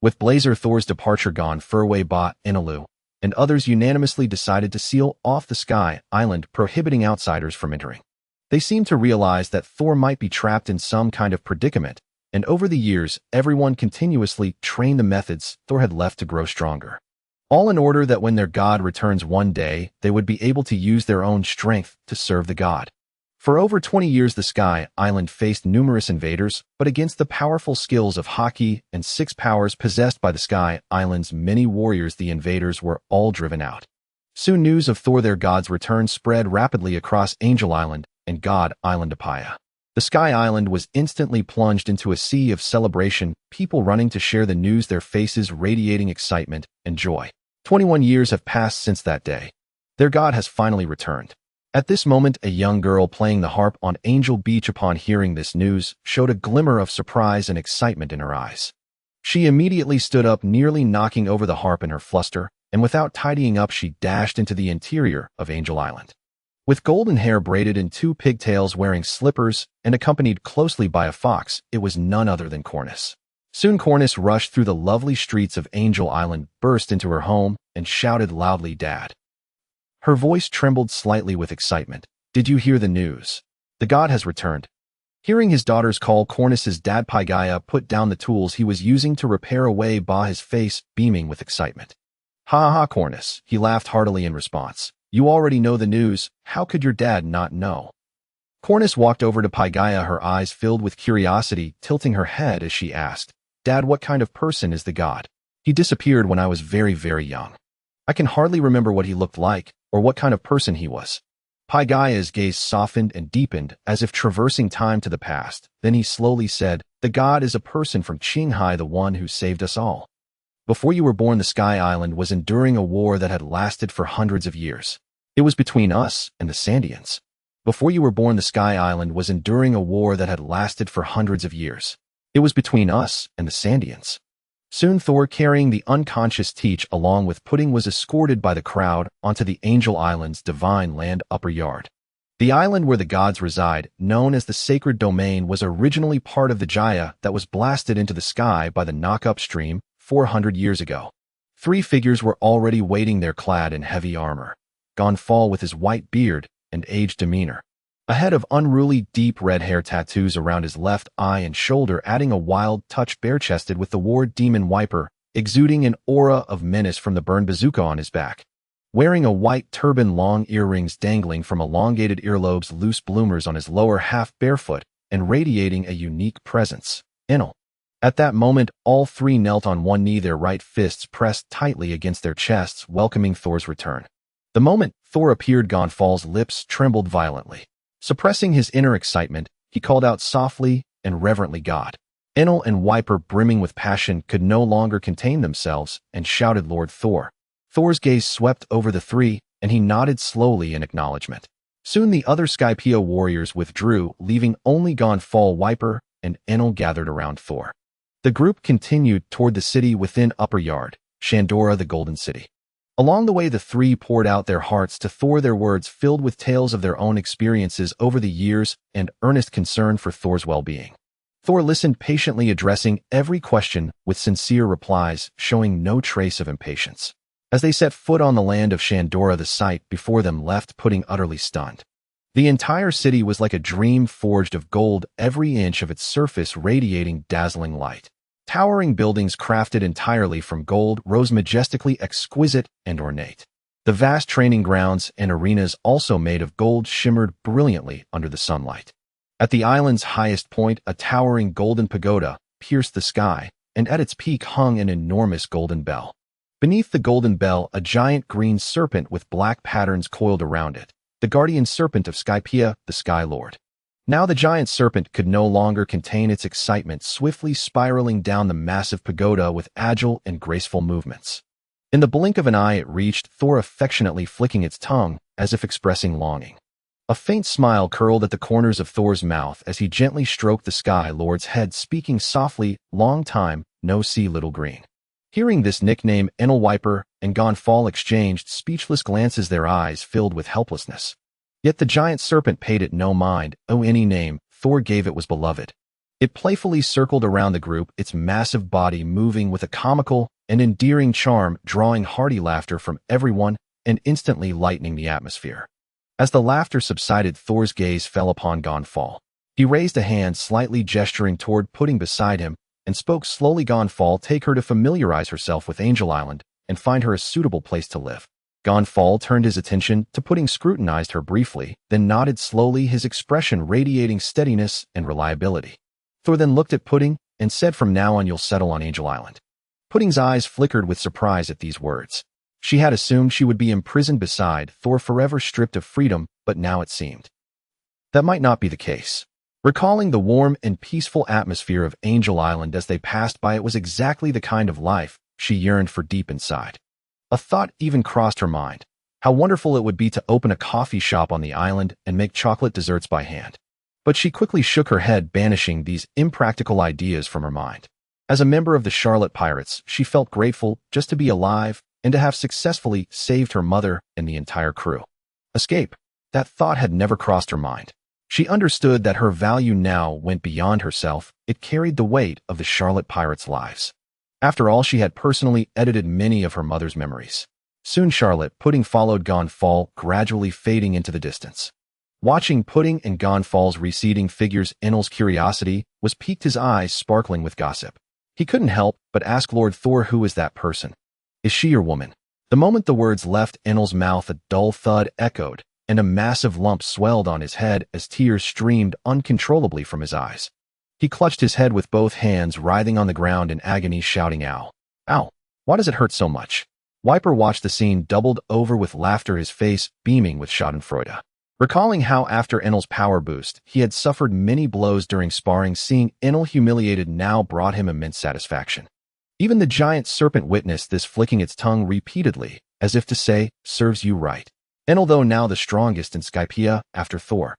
Speaker 1: With Blazer Thor's departure gone, Wei Ba, Enel, and others unanimously decided to seal off the Sky Island, prohibiting outsiders from entering. They seemed to realize that Thor might be trapped in some kind of predicament, and over the years, everyone continuously trained the methods Thor had left to grow stronger. All in order that when their god returns one day, they would be able to use their own strength to serve the god. For over 20 years, the Sky Island faced numerous invaders, but against the powerful skills of Hockey and 6 powers possessed by the Sky Island's many warriors, the invaders were all driven out. Soon news of Thor, their god's return, spread rapidly across Angel Island and God Island Apaya. The Sky Island was instantly plunged into a sea of celebration, people running to share the news, their faces radiating excitement and joy. 21 years have passed since that day. Their god has finally returned. At this moment, a young girl playing the harp on Angel Beach, upon hearing this news, showed a glimmer of surprise and excitement in her eyes. She immediately stood up, nearly knocking over the harp in her fluster, and without tidying up, she dashed into the interior of Angel Island. With golden hair braided in 2 pigtails, wearing slippers, and accompanied closely by a fox, it was none other than Cornus. Soon Cornus rushed through the lovely streets of Angel Island, burst into her home, and shouted loudly, "Dad." Her voice trembled slightly with excitement. "Did you hear the news? The god has returned." Hearing his daughter's call, Cornus's dad Gaia put down the tools he was using to repair Wei Ba, his face beaming with excitement. "Ha ha, Cornus," he laughed heartily in response. "You already know the news. How could your dad not know?" Cornus walked over to Gaia, her eyes filled with curiosity, tilting her head as she asked, "Dad, what kind of person is the god? He disappeared when I was very, very young. I can hardly remember what he looked like or what kind of person he was." Gaia's gaze softened and deepened as if traversing time to the past. Then he slowly said, "The god is a person from Qinghai, the one who saved us all. Before you were born, the Sky Island was enduring a war that had lasted for hundreds of years. It was between us and the Sandians. Before you were born, the Sky Island was enduring a war that had lasted for hundreds of years. It was between us and the Sandians." Soon Thor, carrying the unconscious Teach along with Pudding, was escorted by the crowd onto the Angel Island's divine land, Upper Yard. The island where the gods reside, known as the Sacred Domain, was originally part of the Gaia that was blasted into the sky by the knock-up stream 400 years ago. 3 figures were already waiting there, clad in heavy armor. Gonfal, with his white beard and aged demeanor, a head of unruly deep red hair, tattoos around his left eye and shoulder, adding a wild touch, bare-chested with the war demon Wiper, exuding an aura of menace from the burned bazooka on his back. Wearing a white turban, long earrings dangling from elongated earlobes, loose bloomers on his lower half, barefoot, and radiating a unique presence, Enel. At that moment, all 3 knelt on one knee, their right fists pressed tightly against their chests, welcoming Thor's return. The moment Thor appeared, Gonfal's lips trembled violently. Suppressing his inner excitement, he called out softly and reverently, "God." Enel and Wiper, brimming with passion, could no longer contain themselves and shouted, "Lord Thor." Thor's gaze swept over the 3, and he nodded slowly in acknowledgement. Soon the other Skypia warriors withdrew, leaving only Gonfal, Wiper, and Enel gathered around Thor. The group continued toward the city within Upper Yard, Shandora, the Golden City. Along the way, the 3 poured out their hearts to Thor, their words filled with tales of their own experiences over the years and earnest concern for Thor's well-being. Thor listened patiently, addressing every question with sincere replies, showing no trace of impatience. As they set foot on the land of Shandora, the sight before them left Pudding utterly stunned. The entire city was like a dream forged of gold, every inch of its surface radiating dazzling light. Towering buildings crafted entirely from gold rose majestically exquisite and ornate. The vast training grounds and arenas, also made of gold, shimmered brilliantly under the sunlight. At the island's highest point, a towering golden pagoda pierced the sky, and at its peak hung an enormous golden bell. Beneath the golden bell, a giant green serpent with black patterns coiled around it, the guardian serpent of Skypia, the Sky Lord. Now the giant serpent could no longer contain its excitement, swiftly spiraling down the massive pagoda with agile and graceful movements. In the blink of an eye it reached Thor, affectionately flicking its tongue, as if expressing longing. A faint smile curled at the corners of Thor's mouth as he gently stroked the Sky Lord's head, speaking softly, "Long time, no see, little green." Hearing this nickname, Enel, Whitebeard, and Gonfall exchanged speechless glances, their eyes filled with helplessness. Yet the giant serpent paid it no mind. Oh, any name Thor gave it was beloved. It playfully circled around the group, its massive body moving with a comical and endearing charm, drawing hearty laughter from everyone and instantly lightening the atmosphere. As the laughter subsided, Thor's gaze fell upon Gonfall. He raised a hand, slightly gesturing toward Pudding beside him, and spoke slowly. "Gonfall, take her to familiarize herself with Angel Island and find her a suitable place to live." Gonfall turned his attention to Pudding, scrutinized her briefly, then nodded slowly, his expression radiating steadiness and reliability. Thor then looked at Pudding and said, "From now on you'll settle on Angel Island." Pudding's eyes flickered with surprise at these words. She had assumed she would be imprisoned beside Thor, forever stripped of freedom, but now it seemed that might not be the case. Recalling the warm and peaceful atmosphere of Angel Island as they passed by, it was exactly the kind of life she yearned for deep inside. A thought even crossed her mind. How wonderful it would be to open a coffee shop on the island and make chocolate desserts by hand. But she quickly shook her head, banishing these impractical ideas from her mind. As a member of the Charlotte Pirates, she felt grateful just to be alive and to have successfully saved her mother and the entire crew. Escape? That thought had never crossed her mind. She understood that her value now went beyond herself. It carried the weight of the Charlotte Pirates' lives. After all, she had personally edited many of her mother's memories. Soon Charlotte, Pudding followed Gonfall, gradually fading into the distance. Watching Pudding and Gonfall's receding figures, Enel's curiosity was piqued, his eyes sparkling with gossip. He couldn't help but ask Lord Thor, "Who is that person? Is she your woman?" The moment the words left Enel's mouth, a dull thud echoed, and a massive lump swelled on his head as tears streamed uncontrollably from his eyes. He clutched his head with both hands, writhing on the ground in agony, shouting, "Ow! Ow! Why does it hurt so much?" Whitebeard watched the scene, doubled over with laughter, his face beaming with schadenfreude. Recalling how after Enel's power boost, he had suffered many blows during sparring, seeing Enel humiliated now brought him immense satisfaction. Even the giant serpent witnessed this, flicking its tongue repeatedly, as if to say, "Serves you right." Enel, though now the strongest in Skypia after Thor.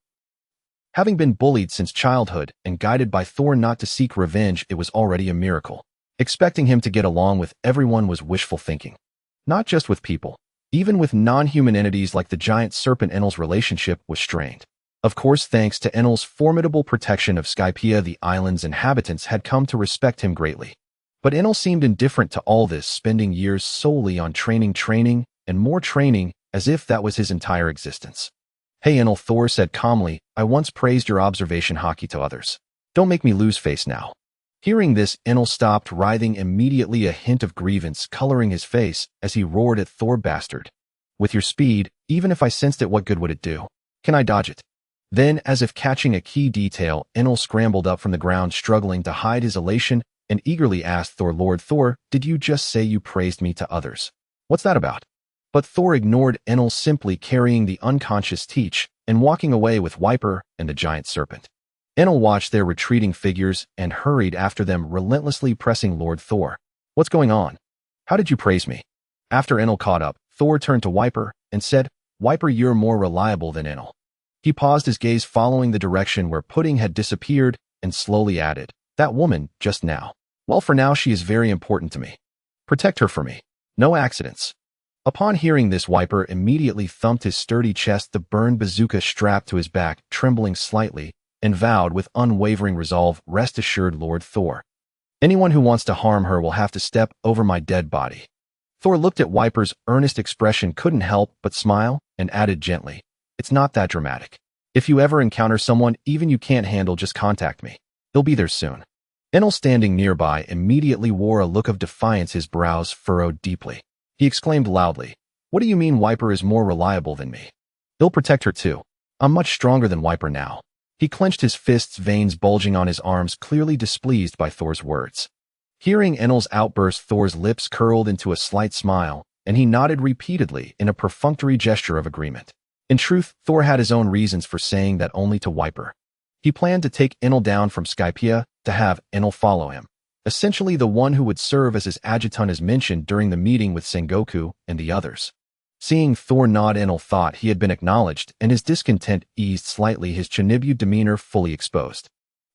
Speaker 1: Having been bullied since childhood and guided by Thor not to seek revenge, it was already a miracle. Expecting him to get along with everyone was wishful thinking. Not just with people. Even with non-human entities like the giant serpent, Enel's relationship was strained. Of course, thanks to Enel's formidable protection of Skypia, the island's inhabitants had come to respect him greatly. But Enel seemed indifferent to all this, spending years solely on training, and more training, as if that was his entire existence. "Hey Enel," Thor said calmly, "I once praised your observation hockey to others. Don't make me lose face now." Hearing this, Enel stopped writhing immediately, a hint of grievance coloring his face as he roared at Thor, "Bastard. With your speed, even if I sensed it, what good would it do? Can I dodge it?" Then, as if catching a key detail, Enel scrambled up from the ground, struggling to hide his elation, and eagerly asked Thor, "Lord Thor, did you just say you praised me to others? What's that about?" But Thor ignored Enel, simply carrying the unconscious Teach and walking away with Whitebeard and the giant serpent. Enel watched their retreating figures and hurried after them, relentlessly pressing Lord Thor. "What's going on? How did you praise me?" After Enel caught up, Thor turned to Whitebeard and said, "Whitebeard, you're more reliable than Enel." He paused, his gaze following the direction where Pudding had disappeared, and slowly added, "That woman, just now. Well, for now she is very important to me. Protect her for me. No accidents." Upon hearing this, Whitebeard immediately thumped his sturdy chest, the burned bazooka strapped to his back trembling slightly, and vowed with unwavering resolve, "Rest assured, Lord Thor. Anyone who wants to harm her will have to step over my dead body." Thor looked at Wiper's earnest expression, couldn't help but smile, and added gently, "It's not that dramatic. If you ever encounter someone even you can't handle, just contact me. He'll be there soon." Enel, standing nearby, immediately wore a look of defiance, his brows furrowed deeply. He exclaimed loudly, "What do you mean Wiper is more reliable than me? He'll protect her too. I'm much stronger than Wiper now." He clenched his fists, veins bulging on his arms, clearly displeased by Thor's words. Hearing Enel's outburst, Thor's lips curled into a slight smile, and he nodded repeatedly in a perfunctory gesture of agreement. In truth, Thor had his own reasons for saying that only to Wiper. He planned to take Enel down from Skypia, to have Enel follow him, essentially the one who would serve as his adjutant as mentioned during the meeting with Sengoku and the others. Seeing Thor nod, Enel thought he had been acknowledged, and his discontent eased slightly, his Chinibu demeanor fully exposed.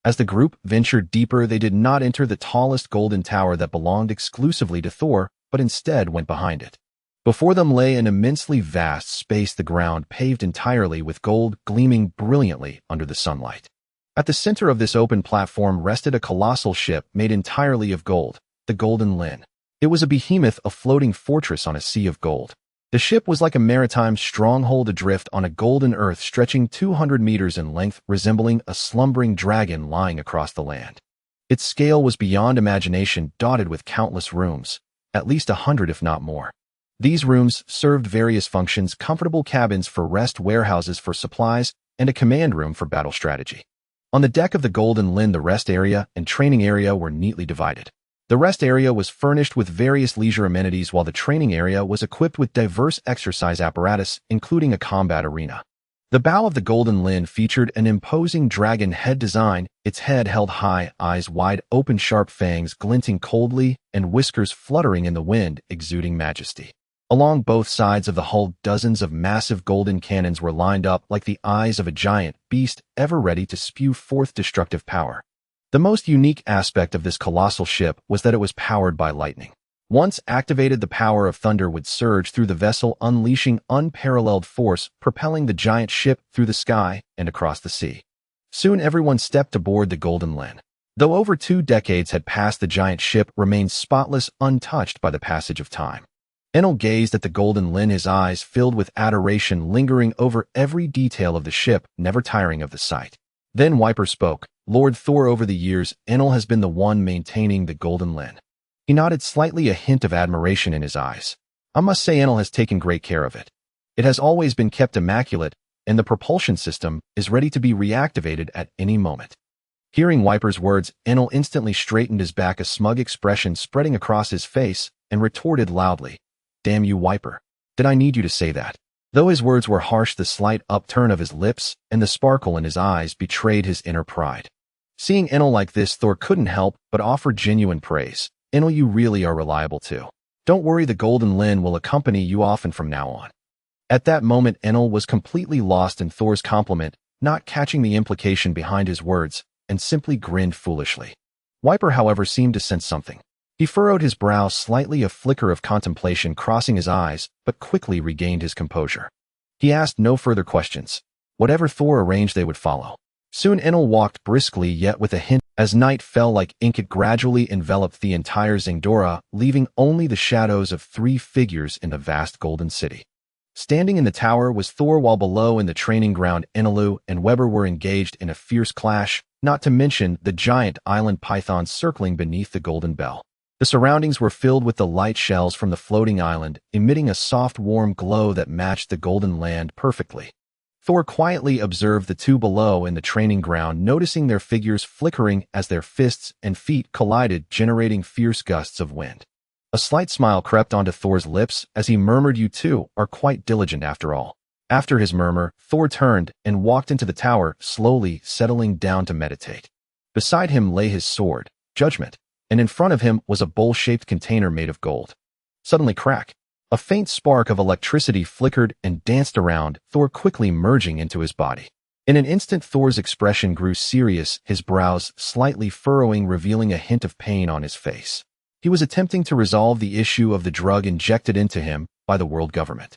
Speaker 1: As the group ventured deeper, they did not enter the tallest golden tower that belonged exclusively to Thor, but instead went behind it. Before them lay an immensely vast space, the ground paved entirely with gold, gleaming brilliantly under the sunlight. At the center of this open platform rested a colossal ship made entirely of gold, the Golden Lin. It was a behemoth, a floating fortress on a sea of gold. The ship was like a maritime stronghold adrift on a golden earth stretching 200 meters in length, resembling a slumbering dragon lying across the land. Its scale was beyond imagination, dotted with countless rooms, at least 100 if not more. These rooms served various functions: comfortable cabins for rest, warehouses for supplies, and a command room for battle strategy. On the deck of the Golden Lin, the rest area and training area were neatly divided. The rest area was furnished with various leisure amenities, while the training area was equipped with diverse exercise apparatus, including a combat arena. The bow of the Golden Lin featured an imposing dragon head design, its head held high, eyes wide open, sharp fangs glinting coldly, and whiskers fluttering in the wind, exuding majesty. Along both sides of the hull, dozens of massive golden cannons were lined up like the eyes of a giant beast, ever ready to spew forth destructive power. The most unique aspect of this colossal ship was that it was powered by lightning. Once activated, the power of thunder would surge through the vessel, unleashing unparalleled force, propelling the giant ship through the sky and across the sea. Soon everyone stepped aboard the Golden Lin. Though over 2 decades had passed, the giant ship remained spotless, untouched by the passage of time. Enel gazed at the Golden Lin, his eyes filled with adoration, lingering over every detail of the ship, never tiring of the sight. Then Wiper spoke. "Lord Thor, over the years, Enel has been the one maintaining the Golden Lin." He nodded, slightly, a hint of admiration in his eyes. "I must say Enel has taken great care of it. It has always been kept immaculate, and the propulsion system is ready to be reactivated at any moment." Hearing Wiper's words, Enel instantly straightened his back, a smug expression spreading across his face, and retorted loudly, "Damn you, Wiper. Did I need you to say that?" Though his words were harsh, the slight upturn of his lips and the sparkle in his eyes betrayed his inner pride. Seeing Enel like this, Thor couldn't help but offer genuine praise. "Enel, you really are reliable too. Don't worry, the Golden Lin will accompany you often from now on." At that moment, Enel was completely lost in Thor's compliment, not catching the implication behind his words, and simply grinned foolishly. Wiper, however, seemed to sense something. He furrowed his brow slightly, a flicker of contemplation crossing his eyes, but quickly regained his composure. He asked no further questions. Whatever Thor arranged, they would follow. Soon Enel walked briskly, yet with a hint. As night fell like ink, it gradually enveloped the entire Zingdora, leaving only the shadows of 3 figures in the vast golden city. Standing in the tower was Thor, while below in the training ground, Enelu and Weber were engaged in a fierce clash, not to mention the giant island python circling beneath the golden bell. The surroundings were filled with the light shells from the floating island, emitting a soft, warm glow that matched the golden land perfectly. Thor quietly observed the 2 below in the training ground, noticing their figures flickering as their fists and feet collided, generating fierce gusts of wind. A slight smile crept onto Thor's lips as he murmured, "You two are quite diligent after all." After his murmur, Thor turned and walked into the tower, slowly settling down to meditate. Beside him lay his sword, Judgment, and in front of him was a bowl-shaped container made of gold. Suddenly, crack! A faint spark of electricity flickered and danced around, Thor quickly merging into his body. In an instant, Thor's expression grew serious, his brows slightly furrowing, revealing a hint of pain on his face. He was attempting to resolve the issue of the drug injected into him by the world government.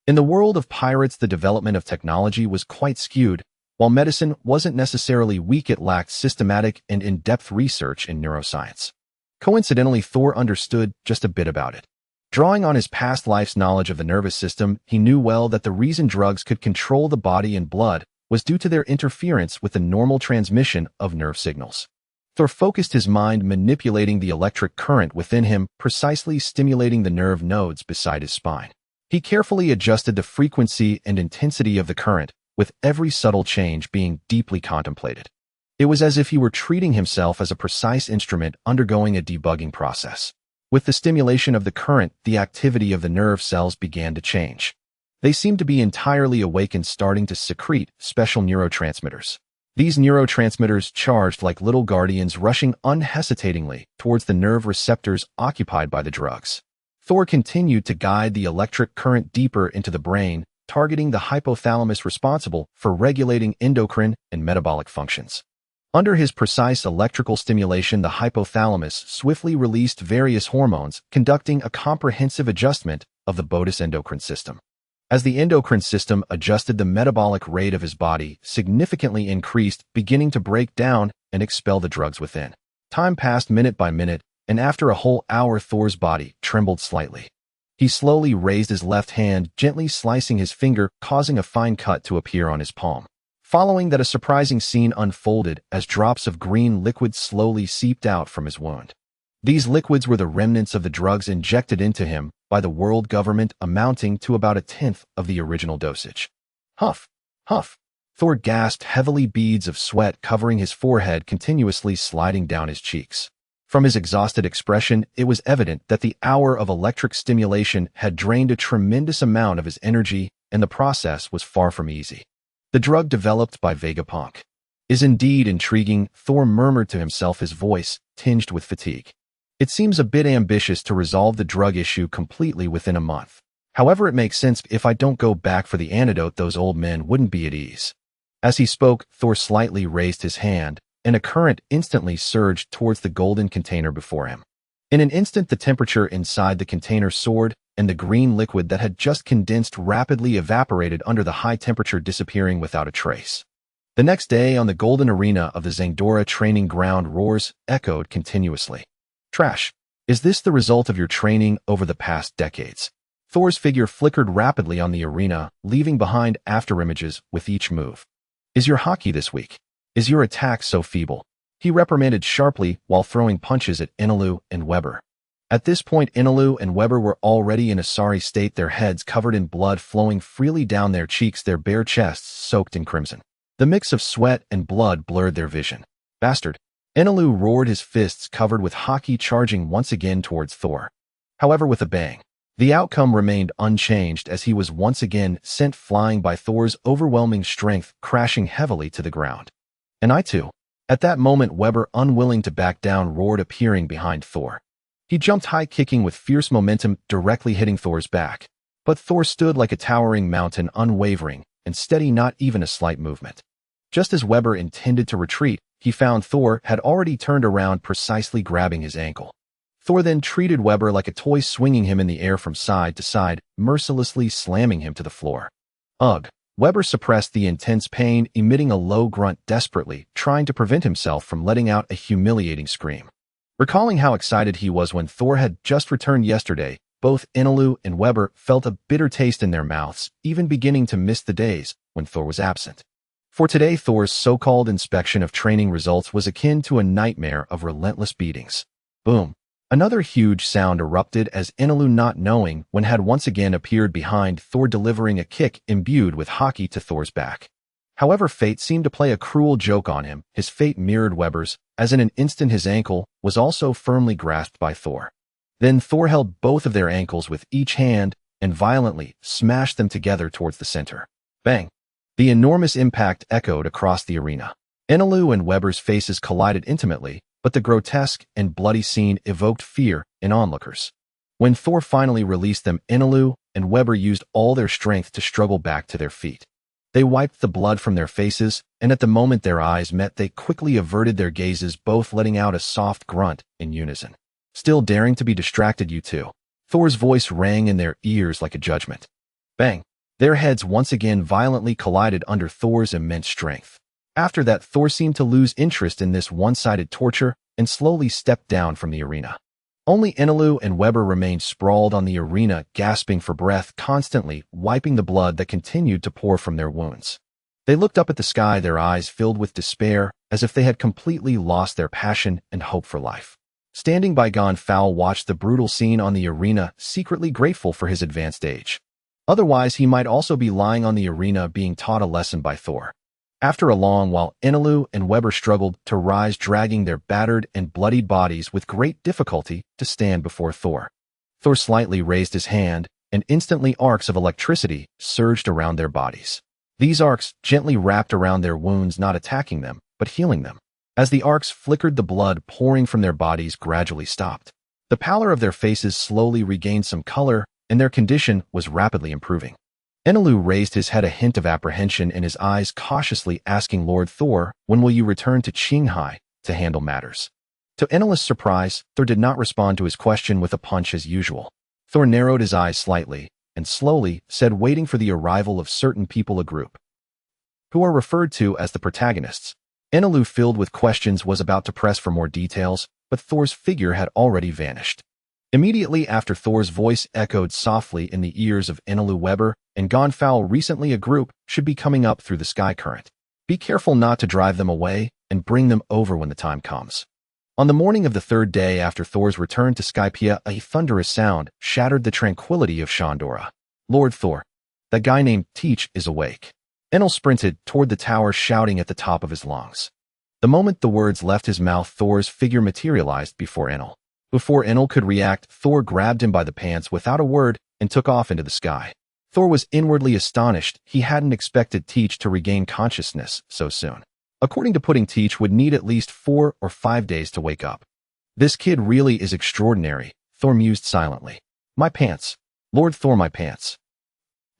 Speaker 1: In the world of pirates, the development of technology was quite skewed, While medicine wasn't necessarily weak, it lacked systematic and in-depth research in neuroscience. Coincidentally, Thor understood just a bit about it. Drawing on his past life's knowledge of the nervous system, he knew well that the reason drugs could control the body and blood was due to their interference with the normal transmission of nerve signals. Thor focused his mind manipulating the electric current within him, precisely stimulating the nerve nodes beside his spine. He carefully adjusted the frequency and intensity of the current, with every subtle change being deeply contemplated. It was as if he were treating himself as a precise instrument undergoing a debugging process. With the stimulation of the current, the activity of the nerve cells began to change. They seemed to be entirely awake and starting to secrete special neurotransmitters. These neurotransmitters charged like little guardians, rushing unhesitatingly towards the nerve receptors occupied by the drugs. Thor continued to guide the electric current deeper into the brain, targeting the hypothalamus responsible for regulating endocrine and metabolic functions. Under his precise electrical stimulation, the hypothalamus swiftly released various hormones, conducting a comprehensive adjustment of the botus endocrine system. As the endocrine system adjusted, the metabolic rate of his body significantly increased, beginning to break down and expel the drugs within. Time passed minute by minute, and after a whole hour, Thor's body trembled slightly. He slowly raised his left hand, gently slicing his finger, causing a fine cut to appear on his palm. Following that, a surprising scene unfolded as drops of green liquid slowly seeped out from his wound. These liquids were the remnants of the drugs injected into him by the world government, amounting to about 1/10 of the original dosage. Huff, huff. Thor gasped, heavily, beads of sweat covering his forehead, continuously sliding down his cheeks. From his exhausted expression, it was evident that the hour of electric stimulation had drained a tremendous amount of his energy, and the process was far from easy. The drug developed by Vegapunk is indeed intriguing, Thor murmured to himself, his voice tinged with fatigue. It seems a bit ambitious to resolve the drug issue completely within a month. However, it makes sense. If I don't go back for the antidote, those old men wouldn't be at ease. As he spoke, Thor slightly raised his hand, and a current instantly surged towards the golden container before him. In an instant, the temperature inside the container soared, and the green liquid that had just condensed rapidly evaporated under the high temperature, disappearing without a trace. The next day, on the golden arena of the Zangdora training ground, roars echoed continuously. Trash. Is this the result of your training over the past decades? Thor's figure flickered rapidly on the arena, leaving behind afterimages with each move. Is your hockey this weak? Is your attack so feeble? He reprimanded sharply while throwing punches at Enel and Weber. At this point, Enel and Weber were already in a sorry state, their heads covered in blood flowing freely down their cheeks, their bare chests soaked in crimson. The mix of sweat and blood blurred their vision. Bastard! Enel roared, his fists covered with hockey, charging once again towards Thor. However, with a bang. The outcome remained unchanged as he was once again sent flying by Thor's overwhelming strength, crashing heavily to the ground. And I too. At that moment, Weber, unwilling to back down, roared, appearing behind Thor. He jumped high, kicking with fierce momentum, directly hitting Thor's back. But Thor stood like a towering mountain, unwavering and steady, not even a slight movement. Just as Weber intended to retreat, he found Thor had already turned around, precisely grabbing his ankle. Thor then treated Weber like a toy, swinging him in the air from side to side, mercilessly slamming him to the floor. Ugh! Weber suppressed the intense pain, emitting a low grunt, desperately trying to prevent himself from letting out a humiliating scream. Recalling how excited he was when Thor had just returned yesterday, both Enel and Weber felt a bitter taste in their mouths, even beginning to miss the days when Thor was absent. For today, Thor's so-called inspection of training results was akin to a nightmare of relentless beatings. Boom! Another huge sound erupted as Enel, not knowing when, had once again appeared behind Thor, delivering a kick imbued with hockey to Thor's back. However, fate seemed to play a cruel joke on him. His fate mirrored Weber's, as in an instant his ankle was also firmly grasped by Thor. Then Thor held both of their ankles with each hand and violently smashed them together towards the center. Bang! The enormous impact echoed across the arena. Enel and Weber's faces collided intimately, but the grotesque and bloody scene evoked fear in onlookers. When Thor finally released them, Enel and Weber used all their strength to struggle back to their feet. They wiped the blood from their faces, and at the moment their eyes met, they quickly averted their gazes, both letting out a soft grunt in unison. Still daring to be distracted, you two? Thor's voice rang in their ears like a judgment. Bang! Their heads once again violently collided under Thor's immense strength. After that, Thor seemed to lose interest in this one-sided torture and slowly stepped down from the arena. Only Enel and Weber remained sprawled on the arena, gasping for breath, constantly wiping the blood that continued to pour from their wounds. They looked up at the sky, their eyes filled with despair, as if they had completely lost their passion and hope for life. Standing by, Gonfal watched the brutal scene on the arena, secretly grateful for his advanced age. Otherwise, he might also be lying on the arena being taught a lesson by Thor. After a long while, Enel and Weber struggled to rise, dragging their battered and bloodied bodies with great difficulty to stand before Thor. Thor slightly raised his hand, and instantly arcs of electricity surged around their bodies. These arcs gently wrapped around their wounds, not attacking them, but healing them. As the arcs flickered, the blood pouring from their bodies gradually stopped. The pallor of their faces slowly regained some color, and their condition was rapidly improving. Enel raised his head, a hint of apprehension in his eyes, cautiously asking Lord Thor, "When will you return to Qinghai to handle matters?" To Enel's surprise, Thor did not respond to his question with a punch as usual. Thor narrowed his eyes slightly, and slowly said, "Waiting for the arrival of certain people, a group who are referred to as the protagonists." Enel, filled with questions, was about to press for more details, but Thor's figure had already vanished. Immediately after, Thor's voice echoed softly in the ears of Enel, "Weber and Gonfal, recently a group should be coming up through the sky current. Be careful not to drive them away, and bring them over when the time comes." On the morning of the third day after Thor's return to Skypia, a thunderous sound shattered the tranquility of Shandora. "Lord Thor, that guy named Teach is awake." Enel sprinted toward the tower, shouting at the top of his lungs. The moment the words left his mouth, Thor's figure materialized before Enel. Before Enel could react, Thor grabbed him by the pants without a word and took off into the sky. Thor was inwardly astonished. He hadn't expected Teach to regain consciousness so soon. According to Pudding, Teach would need at least 4 or 5 days to wake up. "This kid really is extraordinary," Thor mused silently. "My pants. Lord Thor, my pants.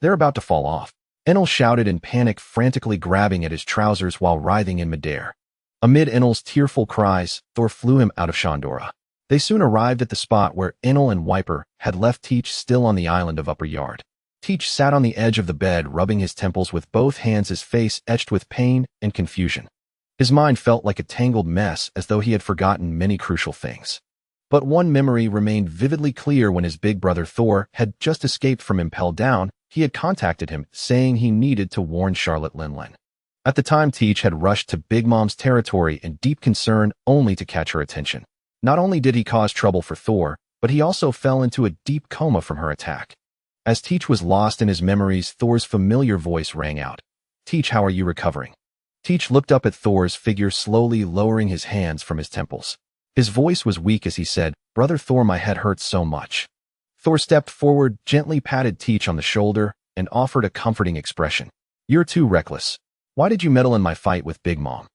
Speaker 1: They're about to fall off." Enel shouted in panic, frantically grabbing at his trousers while writhing in midair. Amid Enel's tearful cries, Thor flew him out of Shandora. They soon arrived at the spot where Enel and Wiper had left Teach still on the island of Upper Yard. Teach sat on the edge of the bed, rubbing his temples with both hands, his face etched with pain and confusion. His mind felt like a tangled mess, as though he had forgotten many crucial things. But one memory remained vividly clear. When his big brother Thor had just escaped from Impel Down, he had contacted him, saying he needed to warn Charlotte Linlin. At the time, Teach had rushed to Big Mom's territory in deep concern, only to catch her attention. Not only did he cause trouble for Thor, but he also fell into a deep coma from her attack. As Teach was lost in his memories, Thor's familiar voice rang out. "Teach, how are you recovering?" Teach looked up at Thor's figure, slowly lowering his hands from his temples. His voice was weak as he said, "Brother Thor, my head hurts so much." Thor stepped forward, gently patted Teach on the shoulder, and offered a comforting expression. "You're too reckless. Why did you meddle in my fight with Big Mom?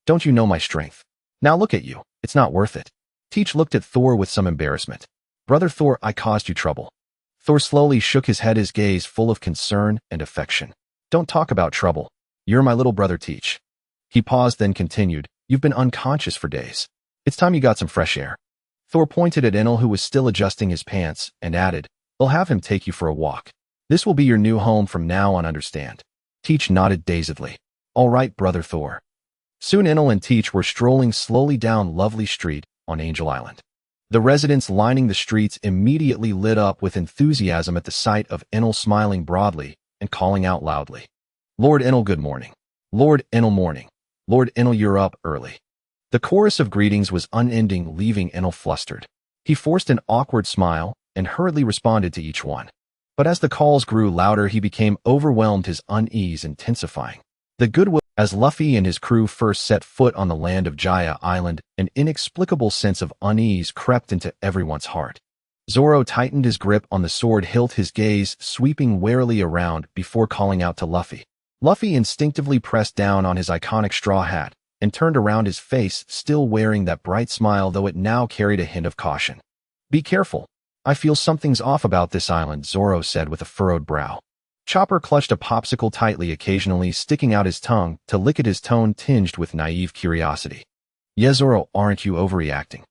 Speaker 1: Don't you know my strength? Now look at you. It's not worth it." Teach looked at Thor with some embarrassment. "Brother Thor, I caused you trouble." Thor slowly shook his head, his gaze full of concern and affection. "Don't talk about trouble. You're my little brother, Teach." He paused, then continued, "You've been unconscious for days. It's time you got some fresh air." Thor pointed at Enel, who was still adjusting his pants, and added, "I'll have him take you for a walk. This will be your new home from now on, understand?" Teach nodded dazedly. "All right, brother Thor." Soon Enel and Teach were strolling slowly down Lovely Street on Angel Island. The residents lining the streets immediately lit up with enthusiasm at the sight of Enel, smiling broadly and calling out loudly, "Lord Enel, good morning. Lord Enel, morning. Lord Enel, you're up early." The chorus of greetings was unending, leaving Enel flustered. He forced an awkward smile and hurriedly responded to each one. But as the calls grew louder, he became overwhelmed, his unease intensifying. The goodwill as Luffy and his crew first set foot on the land of Gaia Island, an inexplicable sense of unease crept into everyone's heart. Zoro tightened his grip on the sword hilt, his gaze sweeping warily around before calling out to Luffy. Luffy instinctively pressed down on his iconic straw hat and turned around, his face still wearing that bright smile, though it now carried a hint of caution. "Be careful. I feel something's off about this island," Zoro said with a furrowed brow. Chopper clutched a popsicle tightly, occasionally sticking out his tongue to lick at, his tone tinged with naive curiosity. "Yeah, Zoro, aren't you overreacting?"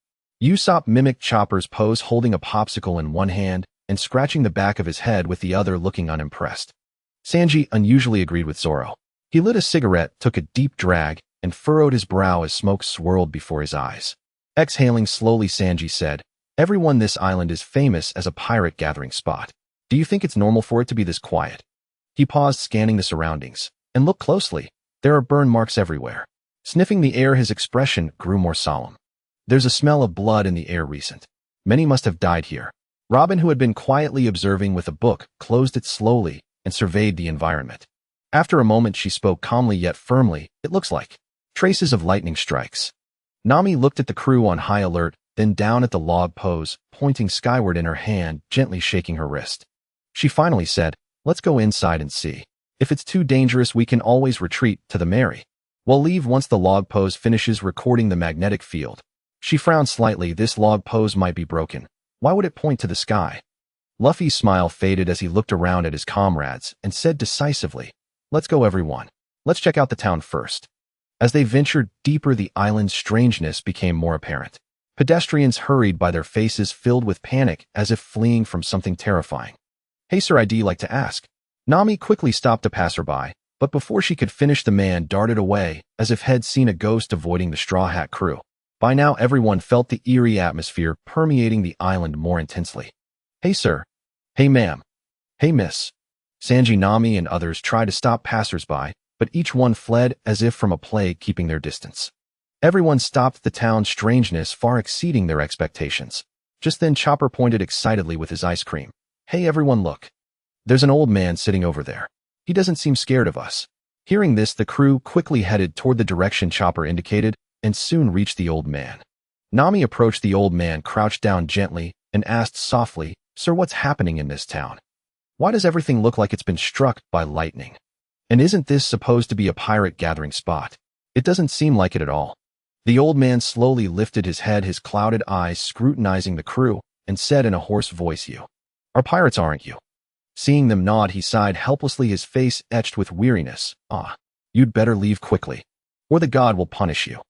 Speaker 1: Usopp mimicked Chopper's pose, holding a popsicle in one hand and scratching the back of his head with the other, looking unimpressed. Sanji unusually agreed with Zoro. He lit a cigarette, took a deep drag, and furrowed his brow as smoke swirled before his eyes. Exhaling slowly, Sanji said, "Everyone this island is famous as a pirate gathering spot. Do you think it's normal for it to be this quiet?" He paused, scanning the surroundings. "And look closely. There are burn marks everywhere." Sniffing the air, his expression grew more solemn. "There's a smell of blood in the air recent. Many must have died here." Robin, who had been quietly observing with a book, closed it slowly and surveyed the environment. After a moment, she spoke calmly yet firmly, "It looks like traces of lightning strikes." Nami looked at the crew on high alert, then down at the log pose, pointing skyward in her hand, gently shaking her wrist. She finally said, "Let's go inside and see. If it's too dangerous, we can always retreat to the Mary. We'll leave once the log pose finishes recording the magnetic field." She frowned slightly. This log pose might be broken. Why would it point to the sky? Luffy's smile faded as he looked around at his comrades and said decisively, "Let's go, everyone. Let's check out the town first." As they ventured deeper, the island's strangeness became more apparent. Pedestrians hurried by, their faces filled with panic as if fleeing from something terrifying. "Hey sir, I'd like to ask." Nami quickly stopped a passerby, but before she could finish, the man darted away as if he'd seen a ghost, avoiding the Straw Hat crew. By now, everyone felt the eerie atmosphere permeating the island more intensely. "Hey sir." "Hey ma'am." "Hey miss." Sanji, Nami, and others tried to stop passersby, but each one fled as if from a plague, keeping their distance. Everyone stopped, the town's strangeness far exceeding their expectations. Just then, Chopper pointed excitedly with his ice cream. "Hey everyone, look. There's an old man sitting over there. He doesn't seem scared of us." Hearing this, the crew quickly headed toward the direction Chopper indicated and soon reached the old man. Nami approached the old man, crouched down gently, and asked softly, "Sir, what's happening in this town? Why does everything look like it's been struck by lightning? And isn't this supposed to be a pirate gathering spot? It doesn't seem like it at all." The old man slowly lifted his head, his clouded eyes scrutinizing the crew, and said in a hoarse voice, "You are pirates, aren't you?" Seeing them nod, he sighed helplessly, his face etched with weariness. "Ah, you'd better leave quickly, or the god will punish you.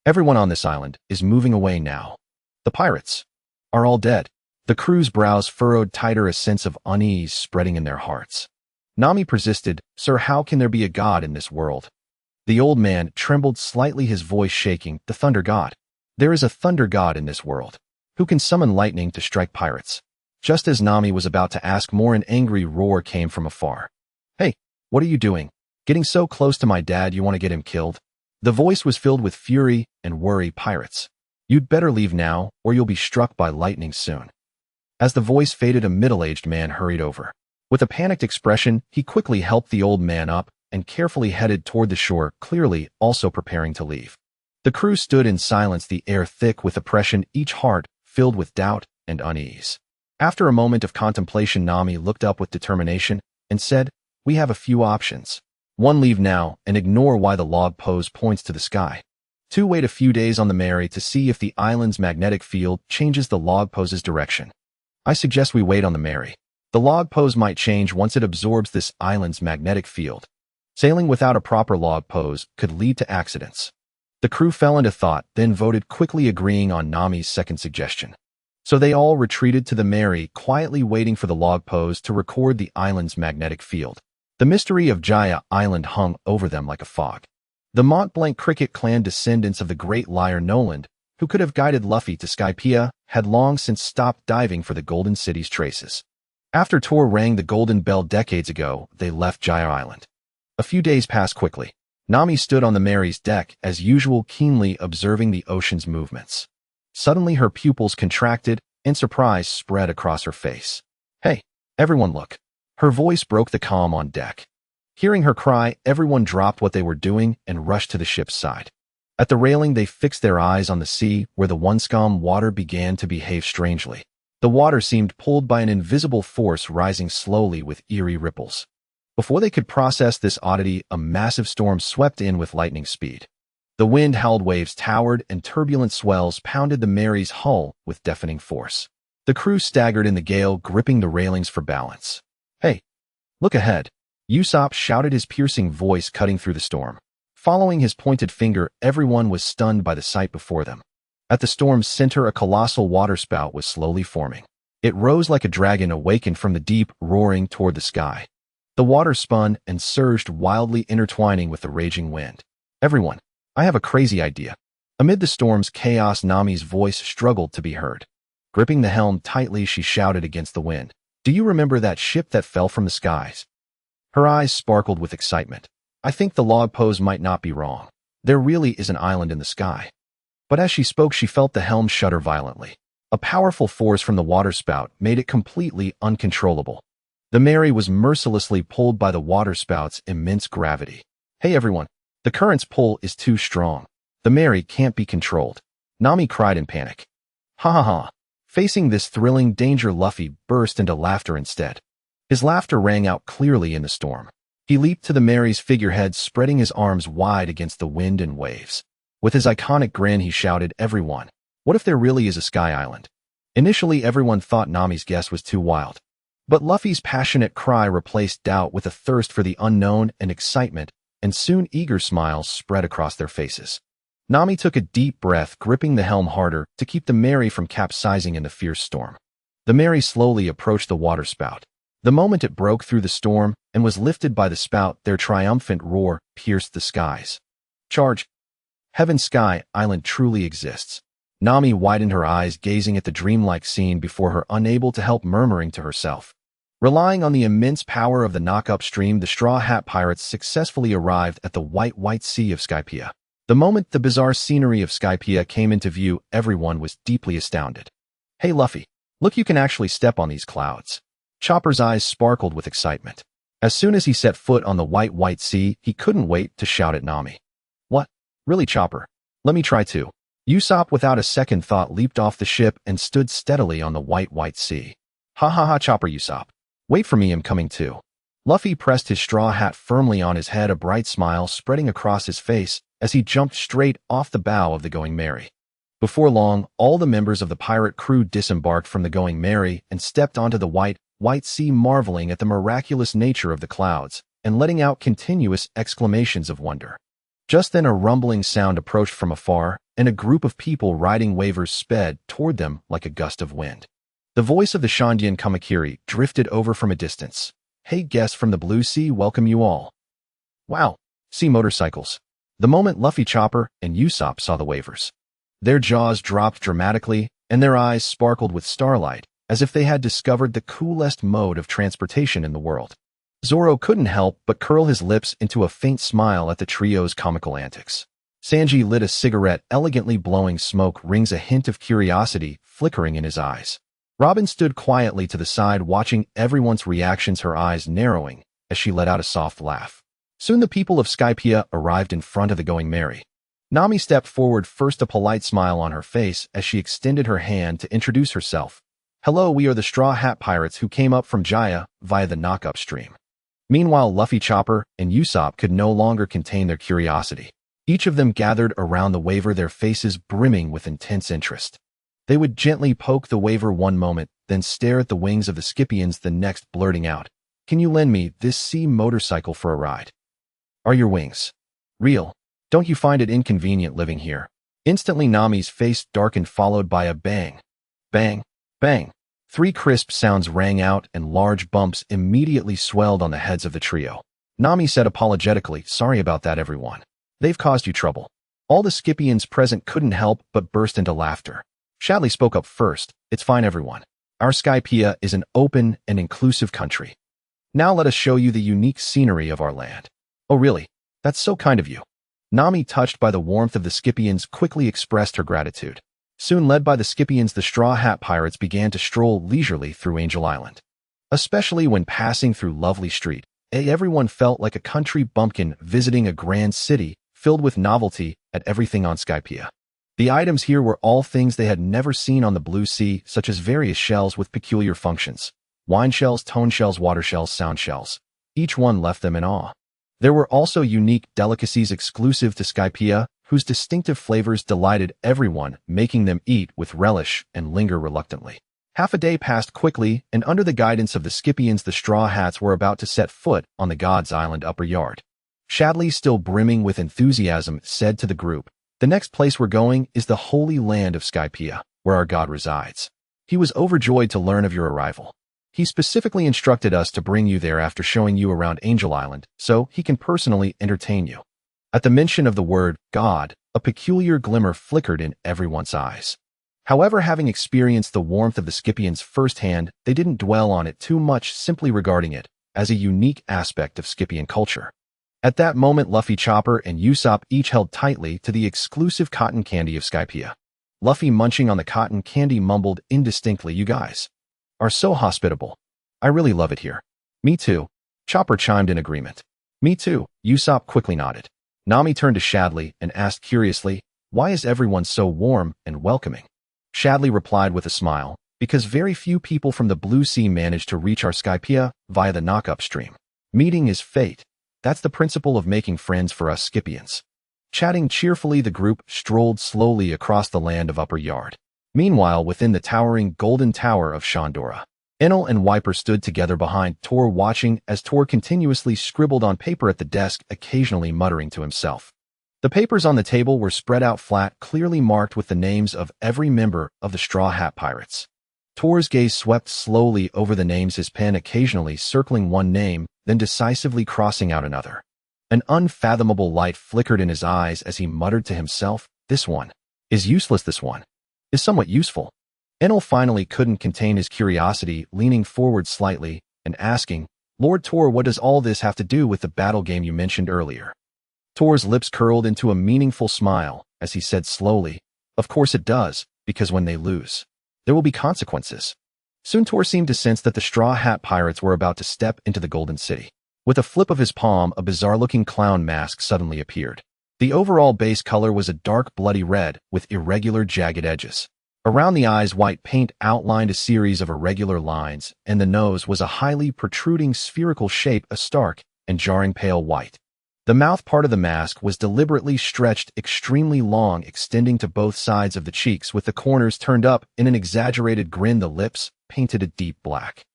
Speaker 1: Everyone on this island is moving away now. The pirates are all dead." The crew's brows furrowed tighter, a sense of unease spreading in their hearts. Nami persisted, "Sir, how can there be a god in this world?" The old man trembled slightly, his voice shaking. "The thunder god. There is a thunder god in this world, who can summon lightning to strike pirates." Just as Nami was about to ask more, an angry roar came from afar. "Hey, what are you doing? Getting so close to my dad you want to get him killed?" The voice was filled with fury and worry. "Pirates, you'd better leave now, or you'll be struck by lightning soon." As the voice faded, a middle-aged man hurried over. With a panicked expression, he quickly helped the old man up and carefully headed toward the shore, clearly also preparing to leave. The crew stood in silence, the air thick with oppression, each heart filled with doubt and unease. After a moment of contemplation, Nami looked up with determination and said, "We have a few options. 1. Leave now and ignore why the log pose points to the sky. 2. Wait a few days on the Mary to see if the island's magnetic field changes the log pose's direction. I suggest we wait on the Mary. The log pose might change once it absorbs this island's magnetic field. Sailing without a proper log pose could lead to accidents." The crew fell into thought, then voted quickly, agreeing on Nami's second suggestion. So they all retreated to the Mary, quietly waiting for the log pose to record the island's magnetic field. The mystery of Gaia Island hung over them like a fog. The Mont-Blanc cricket clan, descendants of the great liar Noland, who could have guided Luffy to Skypia, had long since stopped diving for the Golden City's traces. After Tor rang the Golden Bell decades ago, they left Gaia Island. A few days passed quickly. Nami stood on the Mary's deck, as usual, keenly observing the ocean's movements. Suddenly, her pupils contracted, and surprise spread across her face. "Hey, everyone, look." Her voice broke the calm on deck. Hearing her cry, everyone dropped what they were doing and rushed to the ship's side. At the railing, they fixed their eyes on the sea, where the once-calm water began to behave strangely. The water seemed pulled by an invisible force, rising slowly with eerie ripples. Before they could process this oddity, a massive storm swept in with lightning speed. The wind howled, waves towered, and turbulent swells pounded the Mary's hull with deafening force. The crew staggered in the gale, gripping the railings for balance. "Hey, look ahead!" Usopp shouted, his piercing voice cutting through the storm. Following his pointed finger, everyone was stunned by the sight before them. At the storm's center, a colossal waterspout was slowly forming. It rose like a dragon awakened from the deep, roaring toward the sky. The water spun and surged wildly, intertwining with the raging wind. Everyone, I have a crazy idea. Amid the storm's chaos, Nami's voice struggled to be heard. Gripping the helm tightly, she shouted against the wind. Do you remember that ship that fell from the skies? Her eyes sparkled with excitement. I think the log pose might not be wrong. There really is an island in the sky. But as she spoke, she felt the helm shudder violently. A powerful force from the waterspout made it completely uncontrollable. The Mary was mercilessly pulled by the waterspout's immense gravity. Hey everyone, the current's pull is too strong. The Mary can't be controlled. Nami cried in panic. Ha ha ha. Facing this thrilling danger, Luffy burst into laughter instead. His laughter rang out clearly in the storm. He leaped to the Mary's figurehead, spreading his arms wide against the wind and waves. With his iconic grin, he shouted, everyone, what if there really is a sky island? Initially, everyone thought Nami's guess was too wild. But Luffy's passionate cry replaced doubt with a thirst for the unknown and excitement, and soon eager smiles spread across their faces. Nami took a deep breath, gripping the helm harder to keep the Mary from capsizing in the fierce storm. The Mary slowly approached the waterspout. The moment it broke through the storm and was lifted by the spout, their triumphant roar pierced the skies. Charge! Heaven Sky Island truly exists. Nami widened her eyes, gazing at the dreamlike scene before her, unable to help murmuring to herself. Relying on the immense power of the knock-up stream, the Straw Hat Pirates successfully arrived at the white sea of Skypia. The moment the bizarre scenery of Skypia came into view, everyone was deeply astounded. Hey Luffy, look, you can actually step on these clouds. Chopper's eyes sparkled with excitement. As soon as he set foot on the white sea, he couldn't wait to shout at Nami. What? Really, Chopper? Let me try too. Usopp, without a second thought, leaped off the ship and stood steadily on the white sea. Ha ha ha, Chopper, Usopp. Wait for me, I'm coming too. Luffy pressed his straw hat firmly on his head, a bright smile spreading across his face as he jumped straight off the bow of the Going Merry. Before long, all the members of the pirate crew disembarked from the Going Merry and stepped onto the white sea, marveling at the miraculous nature of the clouds and letting out continuous exclamations of wonder. Just then a rumbling sound approached from afar, and a group of people riding waivers sped toward them like a gust of wind. The voice of the Shandian Kamakiri drifted over from a distance. Hey guests from the Blue Sea, welcome you all. Wow, see motorcycles. The moment Luffy, Chopper, and Usopp saw the waivers, their jaws dropped dramatically and their eyes sparkled with starlight, as if they had discovered the coolest mode of transportation in the world. Zoro couldn't help but curl his lips into a faint smile at the trio's comical antics. Sanji lit a cigarette, elegantly blowing smoke rings, a hint of curiosity flickering in his eyes. Robin stood quietly to the side, watching everyone's reactions, her eyes narrowing as she let out a soft laugh. Soon the people of Skypia arrived in front of the Going Merry. Nami stepped forward first, a polite smile on her face as she extended her hand to introduce herself. Hello, we are the Straw Hat Pirates who came up from Gaia via the knock-up stream. Meanwhile, Luffy, Chopper, and Usopp could no longer contain their curiosity. Each of them gathered around the waiver, their faces brimming with intense interest. They would gently poke the waiver one moment, then stare at the wings of the Scypians the next, blurting out, "Can you lend me this sea motorcycle for a ride? Are your wings real? Don't you find it inconvenient living here?" Instantly Nami's face darkened, followed by a bang, bang, bang. 3 crisp sounds rang out and large bumps immediately swelled on the heads of the trio. Nami said apologetically, "Sorry about that, everyone. They've caused you trouble." All the Scypians present couldn't help but burst into laughter. Shadley spoke up first. "It's fine, everyone. Our Skypia is an open and inclusive country. Now let us show you the unique scenery of our land." "Oh really? That's so kind of you." Nami, touched by the warmth of the Scypians, quickly expressed her gratitude. Soon, led by the Scypians, the Straw Hat Pirates began to stroll leisurely through Angel Island. Especially when passing through Lovely Street, everyone felt like a country bumpkin visiting a grand city filled with novelty at everything on Skypia. The items here were all things they had never seen on the Blue Sea, such as various shells with peculiar functions. Wine shells, tone shells, water shells, sound shells. Each one left them in awe. There were also unique delicacies exclusive to Skypia, whose distinctive flavors delighted everyone, making them eat with relish and linger reluctantly. Half a day passed quickly, and under the guidance of the Scypians, the Straw Hats were about to set foot on the God's Island upper yard. Shadley, still brimming with enthusiasm, said to the group, "The next place we're going is the holy land of Skypia, where our God resides." He was overjoyed to learn of your arrival. He specifically instructed us to bring you there after showing you around Angel Island, so he can personally entertain you. At the mention of the word God, a peculiar glimmer flickered in everyone's eyes. However, having experienced the warmth of the Scypians firsthand, they didn't dwell on it too much, simply regarding it as a unique aspect of Scypian culture. At that moment, Luffy, Chopper, and Usopp each held tightly to the exclusive cotton candy of Skypia. Luffy, munching on the cotton candy, mumbled indistinctly, "You guys are so hospitable. I really love it here." "Me too," Chopper chimed in agreement. "Me too," Usopp quickly nodded. Nami turned to Shadley and asked curiously, "Why is everyone so warm and welcoming?" Shadley replied with a smile, "Because very few people from the Blue Sea manage to reach our Skypia via the knock-up stream. Meeting is fate. That's the principle of making friends for us Scypians." Chatting cheerfully, the group strolled slowly across the land of Upper Yard. Meanwhile, within the towering golden tower of Shandora, Enel and Wiper stood together behind Tor, watching as Tor continuously scribbled on paper at the desk, occasionally muttering to himself. The papers on the table were spread out flat, clearly marked with the names of every member of the Straw Hat Pirates. Tor's gaze swept slowly over the names, his pen occasionally circling one name, then decisively crossing out another. An unfathomable light flickered in his eyes as he muttered to himself, "This one is useless. This one is somewhat useful." Enel finally couldn't contain his curiosity, leaning forward slightly and asking, "Lord Tor, what does all this have to do with the battle game you mentioned earlier?" Tor's lips curled into a meaningful smile as he said slowly, "Of course it does, because when they lose, there will be consequences." Soon Tor seemed to sense that the Straw Hat Pirates were about to step into the Golden City. With a flip of his palm, a bizarre-looking clown mask suddenly appeared. The overall base color was a dark bloody red with irregular jagged edges. Around the eyes, white paint outlined a series of irregular lines, and the nose was a highly protruding spherical shape, a stark and jarring pale white. The mouth part of the mask was deliberately stretched extremely long, extending to both sides of the cheeks, with the corners turned up in an exaggerated grin, the lips painted a deep black.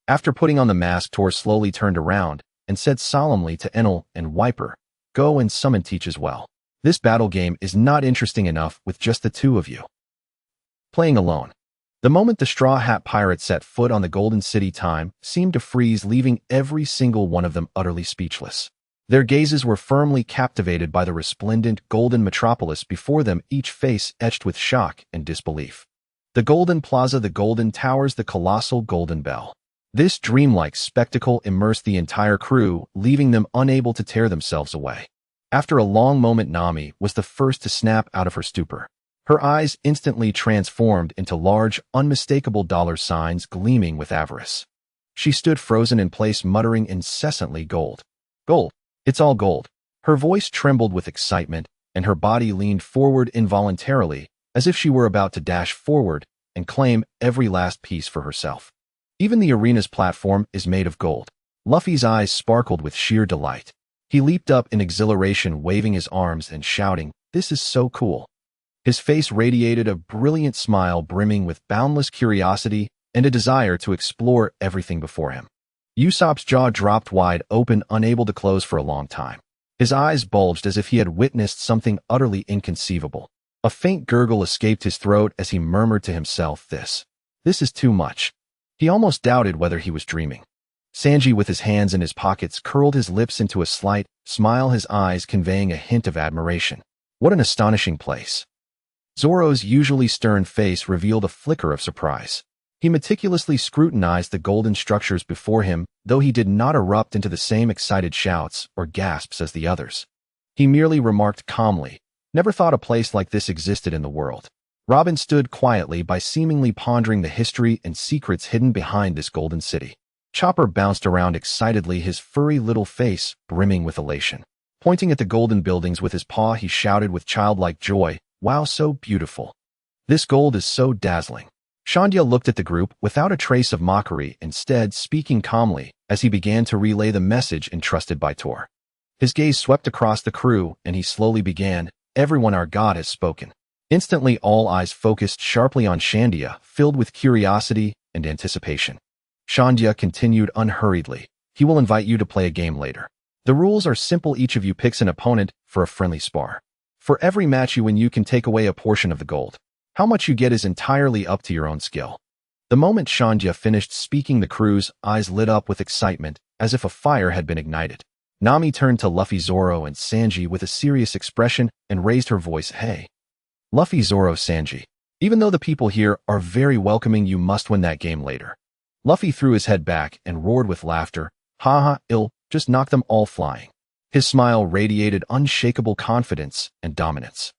Speaker 1: After putting on the mask, Tor slowly turned around and said solemnly to Enel and Wiper, "Go and summon Teach as well. This battle game is not interesting enough with just the two of you playing alone." The moment the Straw Hat Pirates set foot on the Golden City, time seemed to freeze, leaving every single one of them utterly speechless. Their gazes were firmly captivated by the resplendent golden metropolis before them, each face etched with shock and disbelief. The Golden Plaza, the Golden Towers, the colossal Golden Bell. This dreamlike spectacle immersed the entire crew, leaving them unable to tear themselves away. After a long moment, Nami was the first to snap out of her stupor. Her eyes instantly transformed into large, unmistakable dollar signs gleaming with avarice. She stood frozen in place, muttering incessantly, "Gold. Gold. It's all gold." Her voice trembled with excitement, and her body leaned forward involuntarily, as if she were about to dash forward and claim every last piece for herself. "Even the arena's platform is made of gold." Luffy's eyes sparkled with sheer delight. He leaped up in exhilaration, waving his arms and shouting, "This is so cool." His face radiated a brilliant smile, brimming with boundless curiosity and a desire to explore everything before him. Usopp's jaw dropped wide open, unable to close for a long time. His eyes bulged as if he had witnessed something utterly inconceivable. A faint gurgle escaped his throat as he murmured to himself, This is too much." He almost doubted whether he was dreaming. Sanji, with his hands in his pockets, curled his lips into a slight smile, his eyes conveying a hint of admiration. What an astonishing place. Zoro's usually stern face revealed a flicker of surprise. He meticulously scrutinized the golden structures before him, though he did not erupt into the same excited shouts or gasps as the others. He merely remarked calmly, "Never thought a place like this existed in the world." Robin stood quietly by, seemingly pondering the history and secrets hidden behind this golden city. Chopper bounced around excitedly, his furry little face brimming with elation. Pointing at the golden buildings with his paw, he shouted with childlike joy, "Wow, so beautiful. This gold is so dazzling." Shandya looked at the group without a trace of mockery, instead speaking calmly as he began to relay the message entrusted by Tor. His gaze swept across the crew, and he slowly began, "Everyone, our god has spoken." Instantly, all eyes focused sharply on Shandya, filled with curiosity and anticipation. Shandya continued unhurriedly, "He will invite you to play a game later. The rules are simple. Each of you picks an opponent for a friendly spar. For every match you win, you can take away a portion of the gold. How much you get is entirely up to your own skill. The moment Shandya finished speaking, the crew's eyes lit up with excitement, as if a fire had been ignited. Nami turned to Luffy, Zoro, and Sanji with a serious expression and raised her voice. Hey, Luffy, Zoro, Sanji. Even though the people here are very welcoming, you must win that game later. Luffy threw his head back and roared with laughter. Ha ha, just knock them all flying. His smile radiated unshakable confidence and dominance.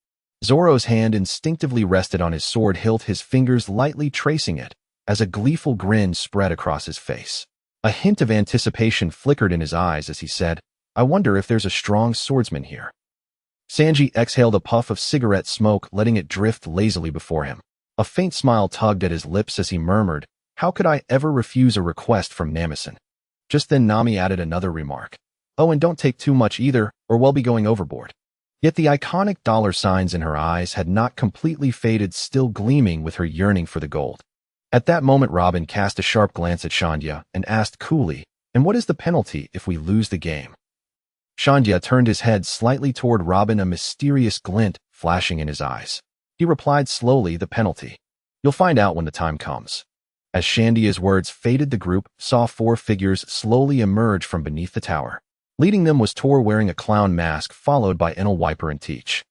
Speaker 1: Zoro's hand instinctively rested on his sword hilt, his fingers lightly tracing it, as a gleeful grin spread across his face. A hint of anticipation flickered in his eyes as he said, I wonder if there's a strong swordsman here. Sanji exhaled a puff of cigarette smoke, letting it drift lazily before him. A faint smile tugged at his lips as he murmured, how could I ever refuse a request from Namison? Just then Nami added another remark. Oh, and don't take too much either, or we'll be going overboard. Yet the iconic dollar signs in her eyes had not completely faded, still gleaming with her yearning for the gold. At that moment Robin cast a sharp glance at Shandya and asked coolly, and what is the penalty if we lose the game? Shandya turned his head slightly toward Robin, a mysterious glint flashing in his eyes. He replied slowly, the penalty. You'll find out when the time comes. As Shandya's words faded, the group saw 4 figures slowly emerge from beneath the tower. Leading them was Tor wearing a clown mask, followed by Enel, Whitebeard, and Teach.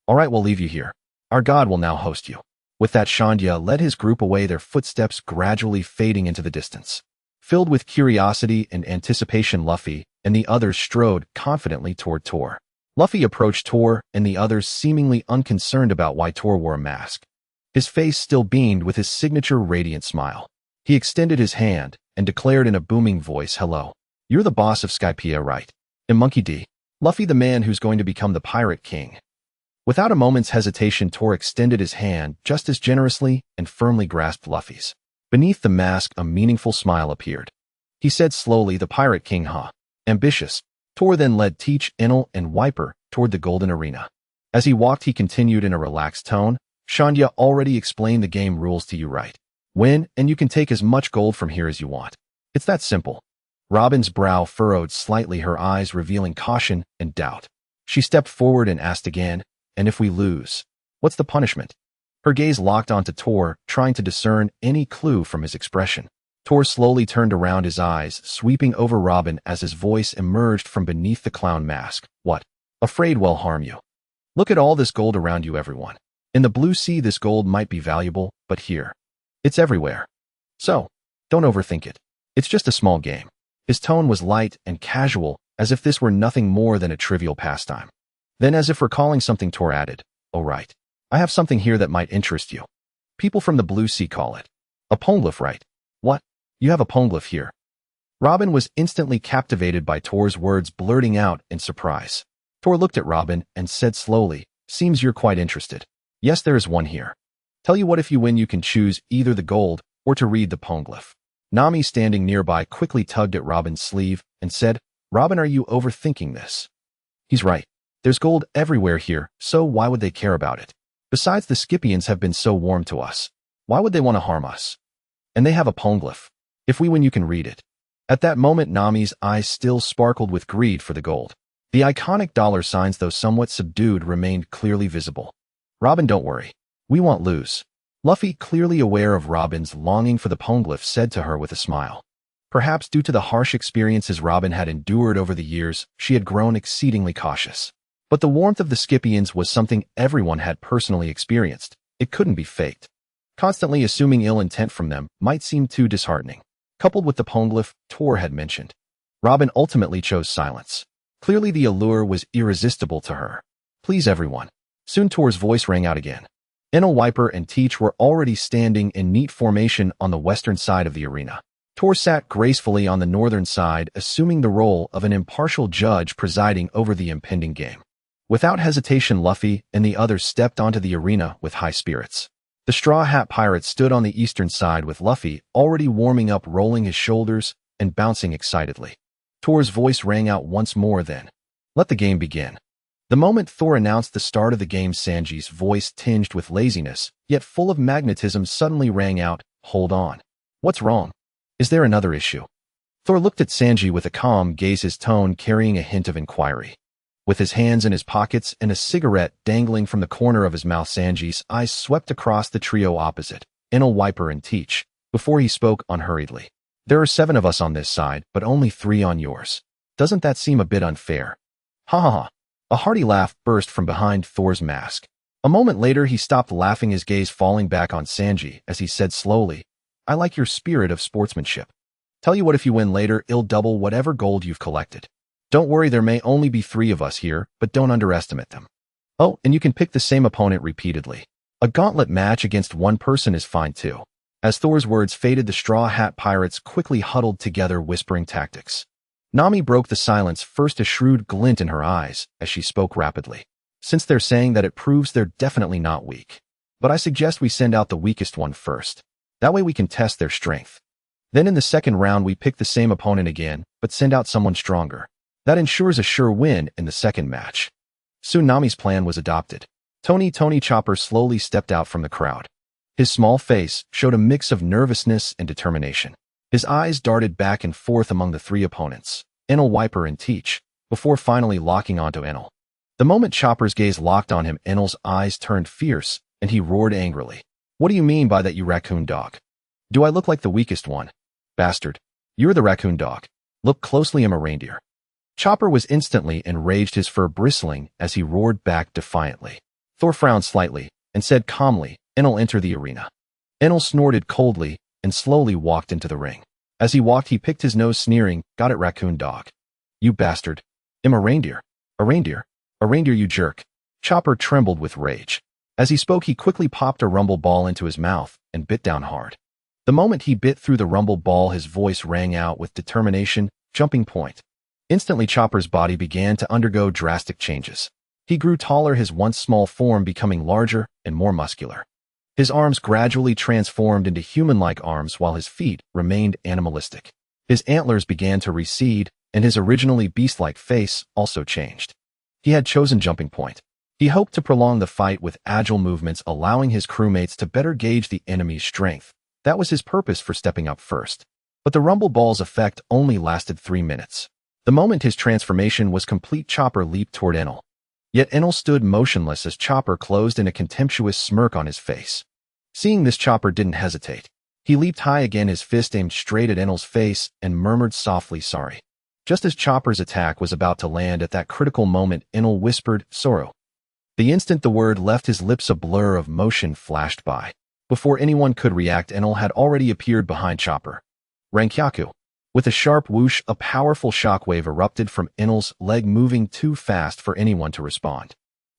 Speaker 1: All right, we'll leave you here. Our god will now host you. With that, Shandya led his group away, their footsteps gradually fading into the distance. Filled with curiosity and anticipation, Luffy and the others strode confidently toward Tor. Luffy approached Tor and the others, seemingly unconcerned about why Tor wore a mask. His face still beamed with his signature radiant smile. He extended his hand and declared in a booming voice, hello. You're the boss of Skypia, right? And Monkey D. Luffy, the man who's going to become the Pirate King. Without a moment's hesitation, Tor extended his hand just as generously and firmly grasped Luffy's. Beneath the mask, a meaningful smile appeared. He said slowly, the Pirate King, huh? Ambitious. Tor then led Teach, Enel, and Whitebeard toward the golden arena. As he walked, he continued in a relaxed tone, Shandya already explained the game rules to you, right? Win, and you can take as much gold from here as you want. It's that simple. Robin's brow furrowed slightly, her eyes revealing caution and doubt. She stepped forward and asked again, and if we lose, what's the punishment? Her gaze locked onto Tor, trying to discern any clue from his expression. Tor slowly turned around, his eyes sweeping over Robin as his voice emerged from beneath the clown mask. What? Afraid will harm you. Look at all this gold around you, everyone. In the blue sea, this gold might be valuable, but here, it's everywhere. So, don't overthink it. It's just a small game. His tone was light and casual, as if this were nothing more than a trivial pastime. Then, as if recalling something, Tor added, oh right, I have something here that might interest you. People from the blue sea call it a poneglyph, right? What? You have a poneglyph here? Robin was instantly captivated by Tor's words, blurting out in surprise. Tor looked at Robin and said slowly, seems you're quite interested. Yes, there is one here. Tell you what, if you win, you can choose either the gold or to read the poneglyph. Nami, standing nearby, quickly tugged at Robin's sleeve and said, Robin, are you overthinking this? He's right. There's gold everywhere here, so why would they care about it? Besides, the Skypians have been so warm to us. Why would they want to harm us? And they have a poneglyph. If we win, you can read it. At that moment, Nami's eyes still sparkled with greed for the gold. The iconic dollar signs, though somewhat subdued, remained clearly visible. Robin, don't worry. We won't lose. Luffy, clearly aware of Robin's longing for the poneglyph, said to her with a smile. Perhaps due to the harsh experiences Robin had endured over the years, she had grown exceedingly cautious. But the warmth of the Skypians was something everyone had personally experienced. It couldn't be faked. Constantly assuming ill intent from them might seem too disheartening. Coupled with the poneglyph Tor had mentioned, Robin ultimately chose silence. Clearly the allure was irresistible to her. Please, everyone. Soon Tor's voice rang out again. Enel, Whitebeard, and Teach were already standing in neat formation on the western side of the arena. Tor sat gracefully on the northern side, assuming the role of an impartial judge presiding over the impending game. Without hesitation, Luffy and the others stepped onto the arena with high spirits. The Straw Hat Pirate stood on the eastern side, with Luffy already warming up, rolling his shoulders and bouncing excitedly. Tor's voice rang out once more then. Let the game begin. The moment Thor announced the start of the game, Sanji's voice, tinged with laziness, yet full of magnetism, suddenly rang out, hold on. What's wrong? Is there another issue? Thor looked at Sanji with a calm gaze, his tone carrying a hint of inquiry. With his hands in his pockets and a cigarette dangling from the corner of his mouth, Sanji's eyes swept across the trio opposite, Enel, Whitebeard, and Teach. before he spoke unhurriedly. There are 7 of us on this side, but only 3 on yours. Doesn't that seem a bit unfair? Ha ha ha. A hearty laugh burst from behind Thor's mask. A moment later, he stopped laughing, his gaze falling back on Sanji as he said slowly, I like your spirit of sportsmanship. Tell you what, if you win later, I'll double whatever gold you've collected. Don't worry, there may only be 3 of us here, but don't underestimate them. Oh, and you can pick the same opponent repeatedly. A gauntlet match against 1 person is fine too. As Thor's words faded, the Straw Hat Pirates quickly huddled together, whispering tactics. Nami broke the silence, first a shrewd glint in her eyes as she spoke rapidly. Since they're saying that, it proves they're definitely not weak. But I suggest we send out the weakest one first. That way we can test their strength. Then in the second round we pick the same opponent again, but send out someone stronger. That ensures a sure win in the second match. Soon Nami's plan was adopted. Tony Chopper slowly stepped out from the crowd. His small face showed a mix of nervousness and determination. His eyes darted back and forth among the 3 opponents, Enel, Wiper, and Teach, before finally locking onto Enel. The moment Chopper's gaze locked on him, Enel's eyes turned fierce, and he roared angrily. What do you mean by that, you raccoon dog? Do I look like the weakest one? Bastard. You're the raccoon dog. Look closely, I'm a reindeer. Chopper was instantly enraged, his fur bristling as he roared back defiantly. Thor frowned slightly and said calmly, Enel, enter the arena. Enel snorted coldly and slowly walked into the ring. As he walked, he picked his nose, sneering, got it, raccoon dog. You bastard. I'm a reindeer. A reindeer. A reindeer, you jerk. Chopper trembled with rage. As he spoke, he quickly popped a rumble ball into his mouth and bit down hard. The moment he bit through the rumble ball, his voice rang out with determination, jumping point. Instantly, Chopper's body began to undergo drastic changes. He grew taller, his once small form becoming larger and more muscular. His arms gradually transformed into human-like arms while his feet remained animalistic. His antlers began to recede, and his originally beast-like face also changed. He had chosen jumping point. He hoped to prolong the fight with agile movements, allowing his crewmates to better gauge the enemy's strength. That was his purpose for stepping up first. But the rumble ball's effect only lasted 3 minutes. The moment his transformation was complete, Chopper leaped toward Enel. Yet Enel stood motionless as Chopper closed in a contemptuous smirk on his face. Seeing this, Chopper didn't hesitate. He leaped high again, his fist aimed straight at Enel's face, and murmured softly, sorry. Just as Chopper's attack was about to land, at that critical moment, Enel whispered, Sorrow. The instant the word left his lips, a blur of motion flashed by. Before anyone could react, Enel had already appeared behind Chopper. Rankyaku. With a sharp whoosh, a powerful shockwave erupted from Enel's leg, moving too fast for anyone to respond.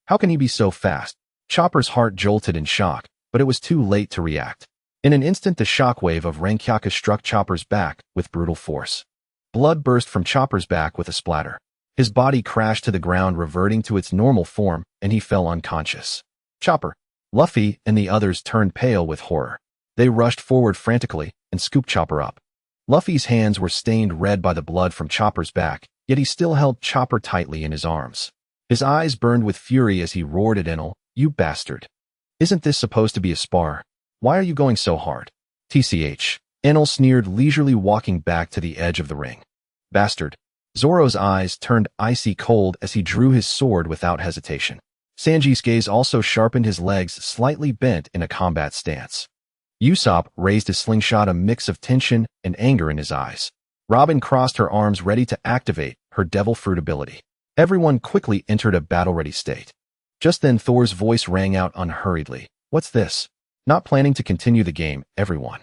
Speaker 1: How can he be so fast? Chopper's heart jolted in shock, but it was too late to react. In an instant, the shockwave of Rankyaku struck Chopper's back with brutal force. Blood burst from Chopper's back with a splatter. His body crashed to the ground, reverting to its normal form, and he fell unconscious. Chopper, Luffy, and the others turned pale with horror. They rushed forward frantically and scooped Chopper up. Luffy's hands were stained red by the blood from Chopper's back, yet he still held Chopper tightly in his arms. His eyes burned with fury as he roared at Enel, You bastard. Isn't this supposed to be a spar? Why are you going so hard? TCH. Enel sneered, leisurely walking back to the edge of the ring. Bastard. Zoro's eyes turned icy cold as he drew his sword without hesitation. Sanji's gaze also sharpened, his legs slightly bent in a combat stance. Usopp raised his slingshot, a mix of tension and anger in his eyes. Robin crossed her arms, ready to activate her devil fruit ability. Everyone quickly entered a battle-ready state. Just then Thor's voice rang out unhurriedly. What's this? Not planning to continue the game, everyone.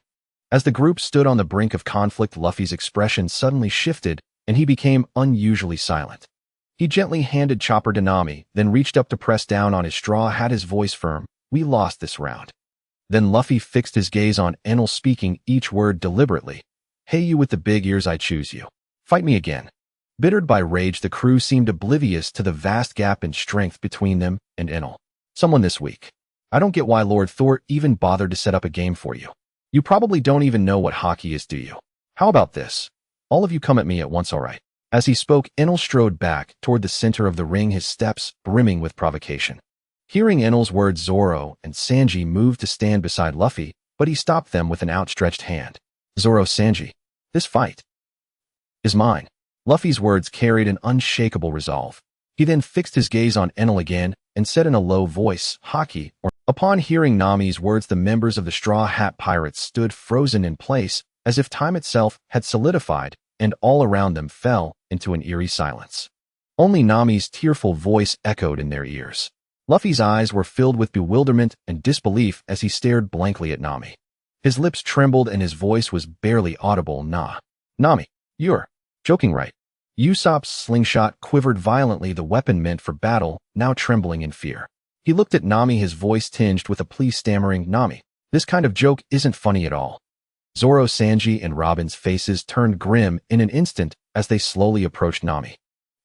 Speaker 1: As the group stood on the brink of conflict, Luffy's expression suddenly shifted, and he became unusually silent. He gently handed Chopper to Nami, then reached up to press down on his straw hat, his voice firm. We lost this round. Then Luffy fixed his gaze on Enel, speaking each word deliberately. Hey, you with the big ears, I choose you. Fight me again. Bittered by rage, the crew seemed oblivious to the vast gap in strength between them and Enel. Someone this weak. I don't get why Lord Thor even bothered to set up a game for you. You probably don't even know what hockey is, do you? How about this? All of you come at me at once, all right? As he spoke, Enel strode back toward the center of the ring, his steps brimming with provocation. Hearing Enel's words, Zoro and Sanji moved to stand beside Luffy, but he stopped them with an outstretched hand. Zoro, Sanji, this fight is mine. Luffy's words carried an unshakable resolve. He then fixed his gaze on Enel again and said in a low voice, Hockey or Upon hearing Nami's words, the members of the Straw Hat Pirates stood frozen in place, as if time itself had solidified, and all around them fell into an eerie silence. Only Nami's tearful voice echoed in their ears. Luffy's eyes were filled with bewilderment and disbelief as he stared blankly at Nami. His lips trembled and his voice was barely audible. Nami, you're joking, right? Usopp's slingshot quivered violently, the weapon meant for battle, now trembling in fear. He looked at Nami, his voice tinged with a plea, stammering, Nami, this kind of joke isn't funny at all. Zoro, Sanji, and Robin's faces turned grim in an instant as they slowly approached Nami.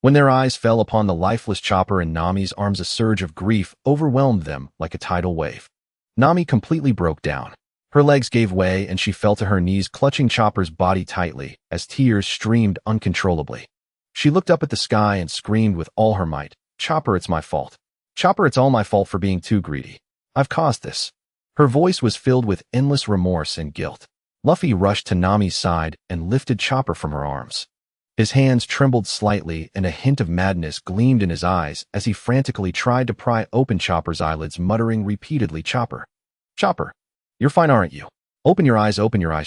Speaker 1: When their eyes fell upon the lifeless Chopper in Nami's arms, a surge of grief overwhelmed them like a tidal wave. Nami completely broke down. Her legs gave way and she fell to her knees, clutching Chopper's body tightly as tears streamed uncontrollably. She looked up at the sky and screamed with all her might, Chopper, it's my fault. Chopper, it's all my fault for being too greedy. I've caused this. Her voice was filled with endless remorse and guilt. Luffy rushed to Nami's side and lifted Chopper from her arms. His hands trembled slightly and a hint of madness gleamed in his eyes as he frantically tried to pry open Chopper's eyelids, muttering repeatedly, Chopper. Chopper. You're fine, aren't you? Open your eyes,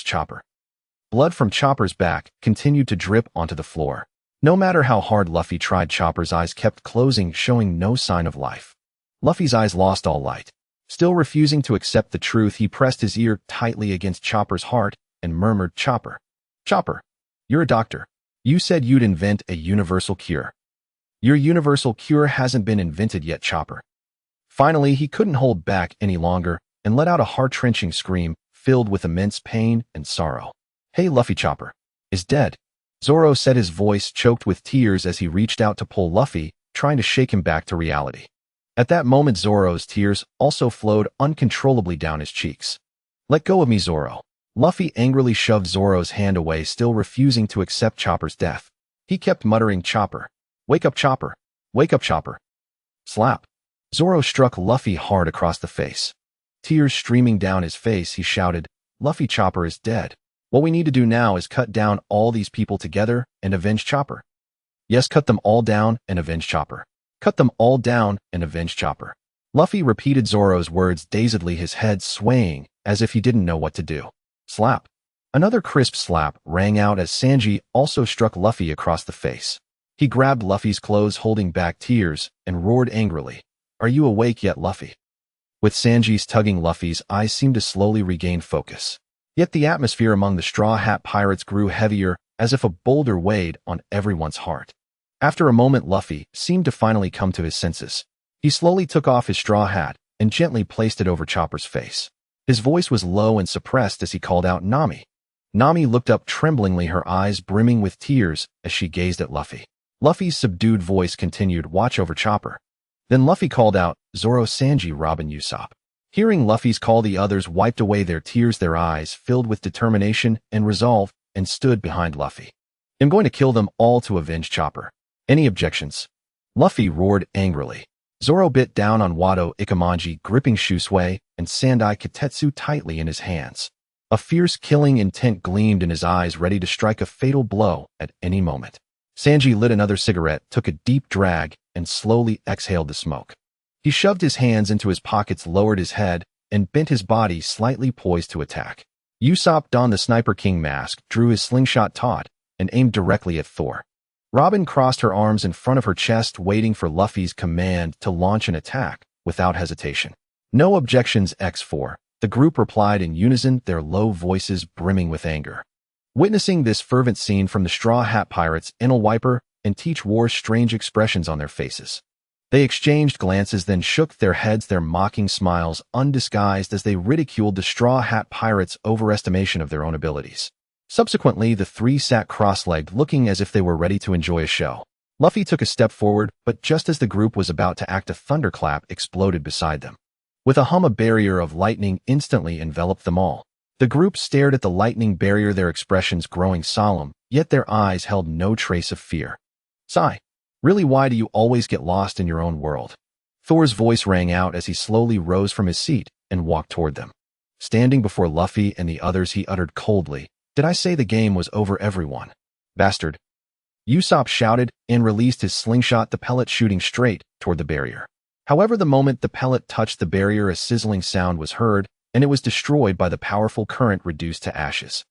Speaker 1: Chopper. Blood from Chopper's back continued to drip onto the floor. No matter how hard Luffy tried, Chopper's eyes kept closing, showing no sign of life. Luffy's eyes lost all light. Still refusing to accept the truth, he pressed his ear tightly against Chopper's heart and murmured, Chopper. Chopper. You're a doctor. You said you'd invent a universal cure. Your universal cure hasn't been invented yet, Chopper. Finally, he couldn't hold back any longer and let out a heart-wrenching scream filled with immense pain and sorrow. Hey, Luffy, Chopper is dead. Zoro said, his voice choked with tears as he reached out to pull Luffy, trying to shake him back to reality. At that moment, Zoro's tears also flowed uncontrollably down his cheeks. Let go of me, Zoro. Luffy angrily shoved Zoro's hand away, still refusing to accept Chopper's death. He kept muttering, Chopper. Wake up, Chopper. Wake up, Chopper. Slap. Zoro struck Luffy hard across the face. Tears streaming down his face, he shouted, Luffy, Chopper is dead. What we need to do now is cut down all these people together and avenge Chopper. Yes, cut them all down and avenge Chopper. Cut them all down and avenge Chopper. Luffy repeated Zoro's words dazedly, his head swaying as if he didn't know what to do. Slap. Another crisp slap rang out as Sanji also struck Luffy across the face. He grabbed Luffy's clothes, holding back tears, and roared angrily, Are you awake yet, Luffy? With Sanji's tugging, Luffy's eyes seemed to slowly regain focus. Yet the atmosphere among the Straw Hat Pirates grew heavier, as if a boulder weighed on everyone's heart. After a moment, Luffy seemed to finally come to his senses. He slowly took off his straw hat and gently placed it over Chopper's face. His voice was low and suppressed as he called out, Nami. Nami looked up tremblingly, her eyes brimming with tears as she gazed at Luffy. Luffy's subdued voice continued, Watch over Chopper. Then Luffy called out, Zoro, Sanji, Robin, Usopp. Hearing Luffy's call, the others wiped away their tears, their eyes filled with determination and resolve, and stood behind Luffy. I'm going to kill them all to avenge Chopper. Any objections? Luffy roared angrily. Zoro bit down on Wado Ikamanji, gripping Shusui and Sandai Kitetsu tightly in his hands. A fierce killing intent gleamed in his eyes, ready to strike a fatal blow at any moment. Sanji lit another cigarette, took a deep drag, and slowly exhaled the smoke. He shoved his hands into his pockets, lowered his head, and bent his body slightly, poised to attack. Usopp donned the Sniper King mask, drew his slingshot taut, and aimed directly at Thor. Robin crossed her arms in front of her chest, waiting for Luffy's command to launch an attack without hesitation. No objections, X4, the group replied in unison, their low voices brimming with anger. Witnessing this fervent scene from the Straw Hat Pirates, Enel, Wiper, and Teach wore strange expressions on their faces. They exchanged glances, then shook their heads, their mocking smiles undisguised as they ridiculed the Straw Hat Pirates' overestimation of their own abilities. Subsequently, the three sat cross-legged, looking as if they were ready to enjoy a show. Luffy took a step forward, but just as the group was about to act, a thunderclap exploded beside them. With a hum, a barrier of lightning instantly enveloped them all. The group stared at the lightning barrier, their expressions growing solemn, yet their eyes held no trace of fear. Sigh. Really, why do you always get lost in your own world? Thor's voice rang out as he slowly rose from his seat and walked toward them. Standing before Luffy and the others, he uttered coldly, Did I say the game was over, everyone? Bastard. Usopp shouted and released his slingshot, the pellet shooting straight toward the barrier. However, the moment the pellet touched the barrier, a sizzling sound was heard, and it was destroyed by the powerful current reduced to ashes.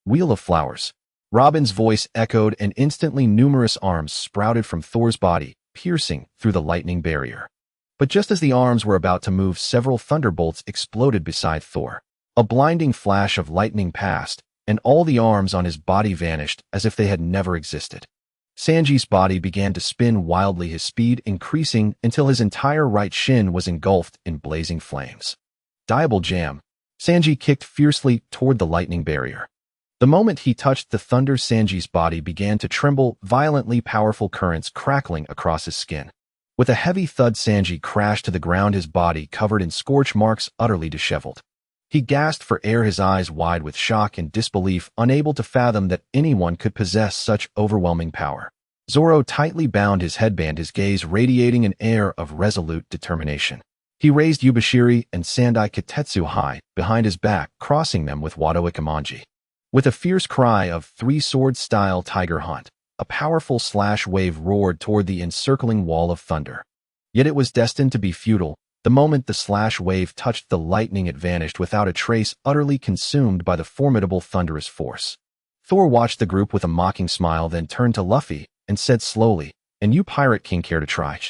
Speaker 1: Wheel of Flowers. Robin's voice echoed, and instantly numerous arms sprouted from Thor's body, piercing through the lightning barrier. But just as the arms were about to move, several thunderbolts exploded beside Thor. A blinding flash of lightning passed, and all the arms on his body vanished as if they had never existed. Sanji's body began to spin wildly, his speed increasing until his entire right shin was engulfed in blazing flames. Diable Jam. Sanji kicked fiercely toward the lightning barrier. The moment he touched the thunder, Sanji's body began to tremble violently, powerful currents crackling across his skin. With a heavy thud, Sanji crashed to the ground, his body covered in scorch marks, utterly disheveled. He gasped for air, his eyes wide with shock and disbelief, unable to fathom that anyone could possess such overwhelming power. Zoro tightly bound his headband, his gaze radiating an air of resolute determination. He raised Yubashiri and Sandai Kitetsu high behind his back, crossing them with Wado Ikemanji. With a fierce cry of three-sword-style tiger hunt, a powerful slash wave roared toward the encircling wall of thunder. Yet it was destined to be futile. The moment the slash wave touched the lightning, it vanished without a trace, utterly consumed by the formidable thunderous force. Thor watched the group with a mocking smile, then turned to Luffy and said slowly, "And you, Pirate King, care to try?"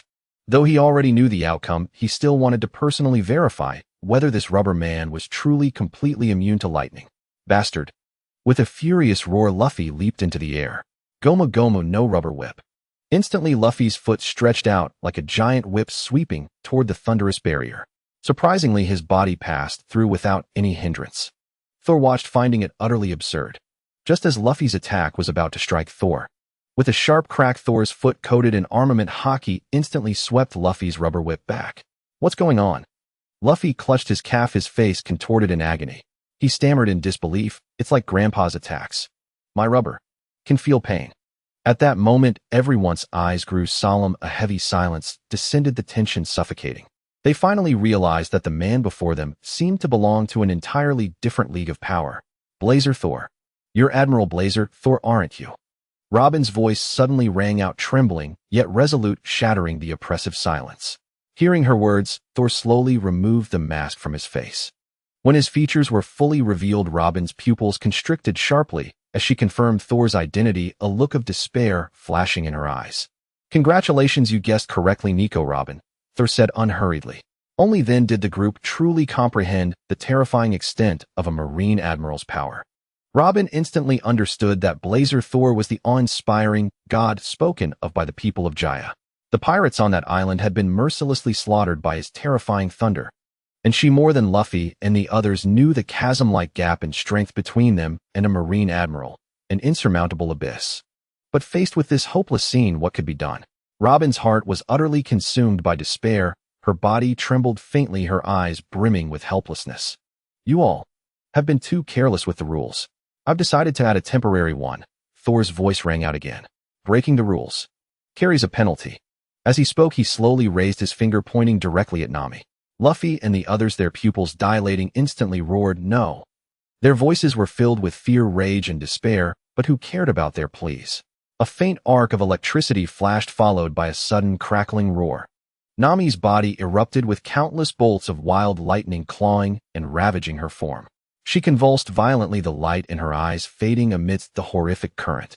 Speaker 1: Though he already knew the outcome, he still wanted to personally verify whether this rubber man was truly completely immune to lightning. Bastard. With a furious roar, Luffy leaped into the air. Gomu Gomu no Rubber Whip. Instantly, Luffy's foot stretched out like a giant whip, sweeping toward the thunderous barrier. Surprisingly, his body passed through without any hindrance. Thor watched, finding it utterly absurd. Just as Luffy's attack was about to strike Thor, with a sharp crack, Thor's foot, coated in armament hockey, instantly swept Luffy's rubber whip back. What's going on? Luffy clutched his calf, his face contorted in agony. He stammered in disbelief. It's like Grandpa's attacks. My rubber can feel pain. At that moment, everyone's eyes grew solemn. A heavy silence descended, the tension suffocating. They finally realized that the man before them seemed to belong to an entirely different league of power. Blazer Thor. You're Admiral Blazer Thor, aren't you? Robin's voice suddenly rang out, trembling, yet resolute, shattering the oppressive silence. Hearing her words, Thor slowly removed the mask from his face. When his features were fully revealed, Robin's pupils constricted sharply as she confirmed Thor's identity, a look of despair flashing in her eyes. Congratulations, you guessed correctly, Nico Robin, Thor said unhurriedly. Only then did the group truly comprehend the terrifying extent of a Marine Admiral's power. Robin instantly understood that Blazer Thor was the awe-inspiring god spoken of by the people of Gaia. The pirates on that island had been mercilessly slaughtered by his terrifying thunder, and she, more than Luffy and the others, knew the chasm-like gap in strength between them and a Marine Admiral, an insurmountable abyss. But faced with this hopeless scene, what could be done? Robin's heart was utterly consumed by despair. Her body trembled faintly, her eyes brimming with helplessness. You all have been too careless with the rules. I've decided to add a temporary one. Thor's voice rang out again. Breaking the rules carries a penalty. As he spoke, he slowly raised his finger, pointing directly at Nami. Luffy and the others, their pupils dilating, instantly roared, "No." Their voices were filled with fear, rage, and despair, but who cared about their pleas? A faint arc of electricity flashed, followed by a sudden crackling roar. Nami's body erupted with countless bolts of wild lightning clawing and ravaging her form. She convulsed violently, the light in her eyes fading amidst the horrific current.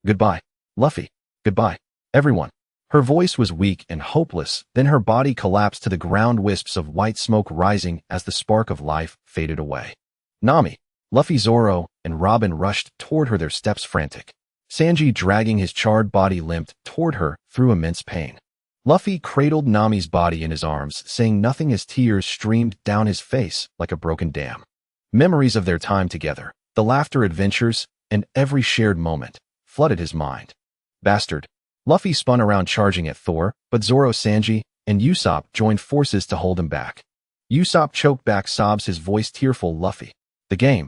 Speaker 1: Goodbye, Luffy. Goodbye, everyone. Her voice was weak and hopeless, then her body collapsed to the ground, wisps of white smoke rising as the spark of life faded away. Nami, Luffy, Zoro, and Robin rushed toward her, their steps frantic. Sanji, dragging his charred body, limped toward her through immense pain. Luffy cradled Nami's body in his arms, saying nothing as tears streamed down his face like a broken dam. Memories of their time together, the laughter, adventures, and every shared moment flooded his mind. Bastard. Luffy spun around, charging at Thor, but Zoro, Sanji, and Usopp joined forces to hold him back. Usopp choked back sobs, his voice tearful. Luffy. The game.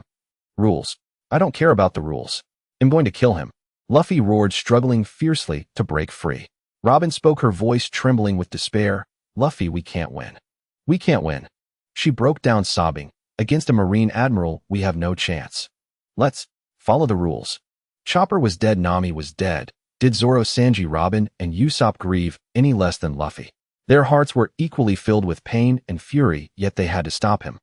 Speaker 1: Rules. I don't care about the rules. I'm going to kill him. Luffy roared, struggling fiercely to break free. Robin spoke, her voice trembling with despair. Luffy, we can't win. We can't win. She broke down, sobbing. Against a Marine Admiral, we have no chance. Let's follow the rules. Chopper was dead, Nami was dead. Did Zoro, Sanji, Robin, and Usopp grieve any less than Luffy? Their hearts were equally filled with pain and fury, yet they had to stop him.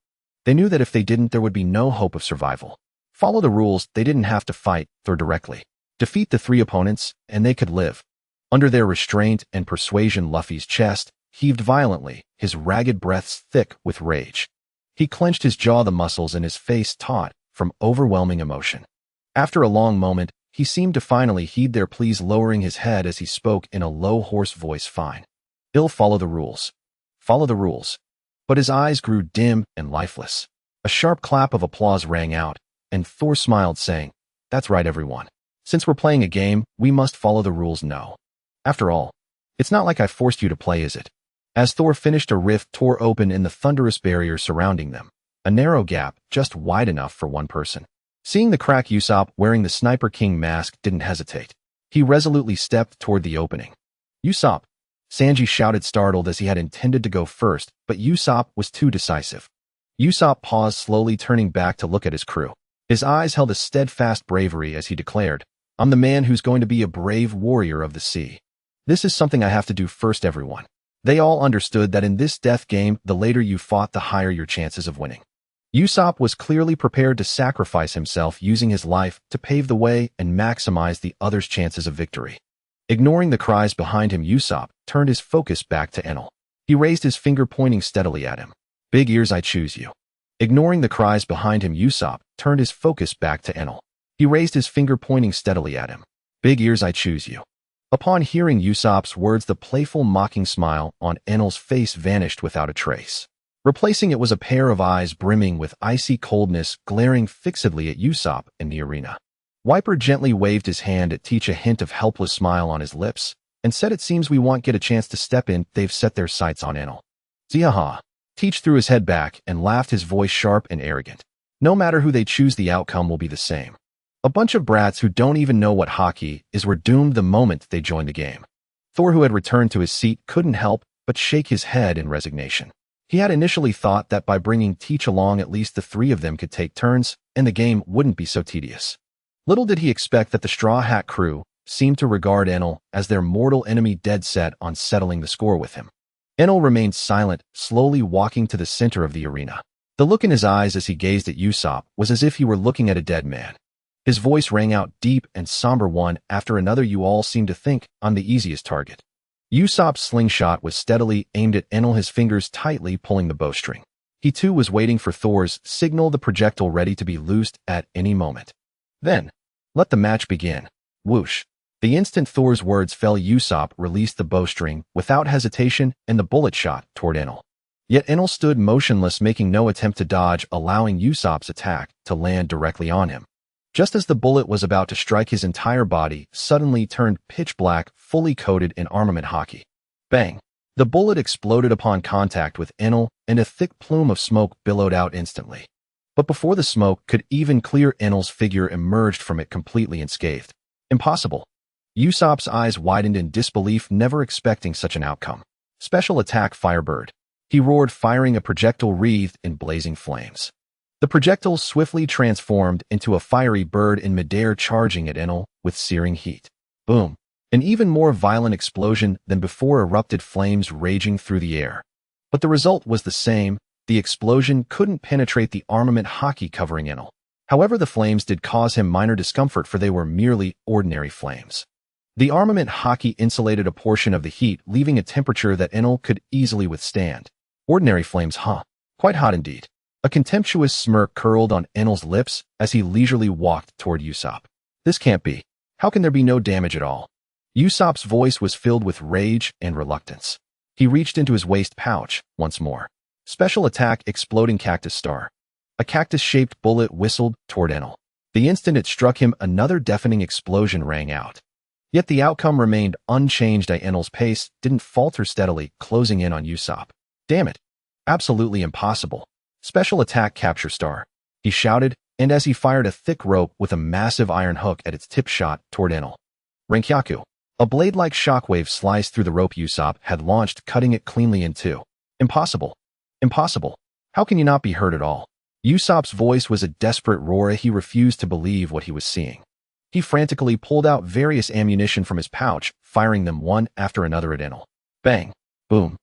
Speaker 1: They knew that if they didn't, there would be no hope of survival. Follow the rules, they didn't have to fight Thor directly. Defeat the 3 opponents, and they could live. Under their restraint and persuasion, Luffy's chest heaved violently, his ragged breaths thick with rage. He clenched his jaw, the muscles in his face taut from overwhelming emotion. After a long moment, he seemed to finally heed their pleas, lowering his head as he spoke in a low, hoarse voice. Fine. I'll follow the rules. Follow the rules. But his eyes grew dim and lifeless. A sharp clap of applause rang out, and Thor smiled, saying, "That's right, everyone. Since we're playing a game, we must follow the rules now. After all, it's not like I forced you to play, is it?" As Thor finished, a rift tore open in the thunderous barrier surrounding them, a narrow gap just wide enough for one person. Seeing the crack, Usopp, wearing the Sniper King mask, didn't hesitate. He resolutely stepped toward the opening. "Usopp!" Sanji shouted, startled, as he had intended to go first, but Usopp was too decisive. Usopp paused, slowly turning back to look at his crew. His eyes held a steadfast bravery as he declared, "I'm the man who's going to be a brave warrior of the sea. This is something I have to do first, everyone." They all understood that in this death game, the later you fought, the higher your chances of winning. Usopp was clearly prepared to sacrifice himself, using his life to pave the way and maximize the others' chances of victory. Ignoring the cries behind him, Usopp turned his focus back to Enel. He raised his finger, pointing steadily at him. "Big ears, I choose you." Ignoring the cries behind him, Usopp turned his focus back to Enel. He raised his finger, pointing steadily at him. "Big ears, I choose you." Upon hearing Usopp's words, the playful, mocking smile on Enel's face vanished without a trace. Replacing it was a pair of eyes brimming with icy coldness, glaring fixedly at Usopp in the arena. Whitebeard gently waved his hand at Teach, a hint of helpless smile on his lips, and said, "It seems we won't get a chance to step in. They've set their sights on Enel." "Ziaha." Teach threw his head back and laughed, his voice sharp and arrogant. "No matter who they choose, the outcome will be the same. A bunch of brats who don't even know what hockey is were doomed the moment they joined the game." Thor, who had returned to his seat, couldn't help but shake his head in resignation. He had initially thought that by bringing Teach along, at least the 3 of them could take turns, and the game wouldn't be so tedious. Little did he expect that the Straw Hat crew seemed to regard Enel as their mortal enemy, dead set on settling the score with him. Enel remained silent, slowly walking to the center of the arena. The look in his eyes as he gazed at Usopp was as if he were looking at a dead man. His voice rang out deep and somber. "One after another, you all seem to think I'm the easiest target." Usopp's slingshot was steadily aimed at Enel, his fingers tightly pulling the bowstring. He too was waiting for Thor's signal, the projectile ready to be loosed at any moment. Then, "Let the match begin." Whoosh. The instant Thor's words fell, Usopp released the bowstring without hesitation, and the bullet shot toward Enel. Yet Enel stood motionless, making no attempt to dodge, allowing Usopp's attack to land directly on him. Just as the bullet was about to strike, his entire body suddenly turned pitch black, fully coated in armament hockey. Bang! The bullet exploded upon contact with Enel, and a thick plume of smoke billowed out instantly. But before the smoke could even clear, Enel's figure emerged from it completely unscathed. Impossible. Usopp's eyes widened in disbelief, never expecting such an outcome. "Special attack, Firebird." He roared, firing a projectile wreathed in blazing flames. The projectile swiftly transformed into a fiery bird in midair, charging at Enel with searing heat. Boom! An even more violent explosion than before erupted, flames raging through the air. But the result was the same. The explosion couldn't penetrate the armament hockey covering Enel. However, the flames did cause him minor discomfort, for they were merely ordinary flames. The armament hockey insulated a portion of the heat, leaving a temperature that Enel could easily withstand. Ordinary flames, huh? Quite hot indeed. A contemptuous smirk curled on Enel's lips as he leisurely walked toward Usopp. "This can't be. How can there be no damage at all?" Usopp's voice was filled with rage and reluctance. He reached into his waist pouch once more. "Special attack, exploding cactus star." A cactus-shaped bullet whistled toward Enel. The instant it struck him, another deafening explosion rang out. Yet the outcome remained unchanged. Enel's pace didn't falter, steadily closing in on Usopp. "Damn it. Absolutely impossible. Special attack, capture star," he shouted, and as he fired a thick rope with a massive iron hook at its tip, shot toward Enel. Renkyaku. A blade-like shockwave sliced through the rope Usopp had launched, cutting it cleanly in two. "Impossible. Impossible. How can you not be hurt at all?" Usopp's voice was a desperate roar. He refused to believe what he was seeing. He frantically pulled out various ammunition from his pouch, firing them one after another at Enel. Bang! Boom!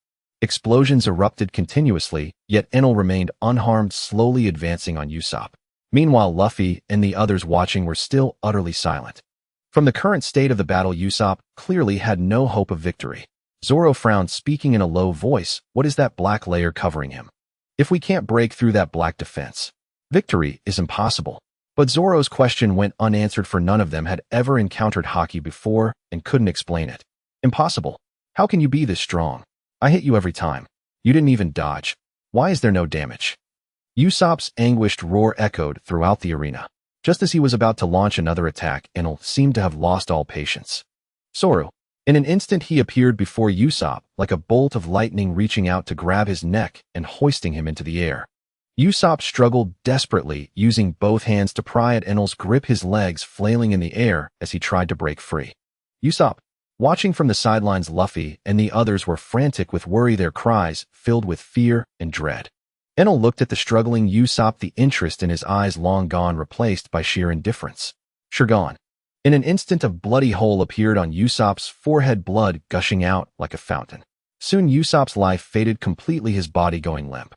Speaker 1: Explosions erupted continuously, yet Enel remained unharmed, slowly advancing on Usopp. Meanwhile, Luffy and the others watching were still utterly silent. From the current state of the battle, Usopp clearly had no hope of victory. Zoro frowned, speaking in a low voice. What is that black layer covering him? If we can't break through that black defense, victory is impossible. But Zoro's question went unanswered, for none of them had ever encountered haki before and couldn't explain it. Impossible. How can you be this strong? I hit you every time. You didn't even dodge. Why is there no damage? Usopp's anguished roar echoed throughout the arena. Just as he was about to launch another attack, Enel seemed to have lost all patience. Zoro. In an instant he appeared before Usopp, like a bolt of lightning, reaching out to grab his neck and hoisting him into the air. Usopp struggled desperately, using both hands to pry at Enel's grip, his legs flailing in the air as he tried to break free. Usopp. Watching from the sidelines, Luffy and the others were frantic with worry, their cries filled with fear and dread. Enel looked at the struggling Usopp, the interest in his eyes long gone, replaced by sheer indifference. Sure gone. In an instant, a bloody hole appeared on Usopp's forehead, blood gushing out like a fountain. Soon Usopp's life faded completely, his body going limp.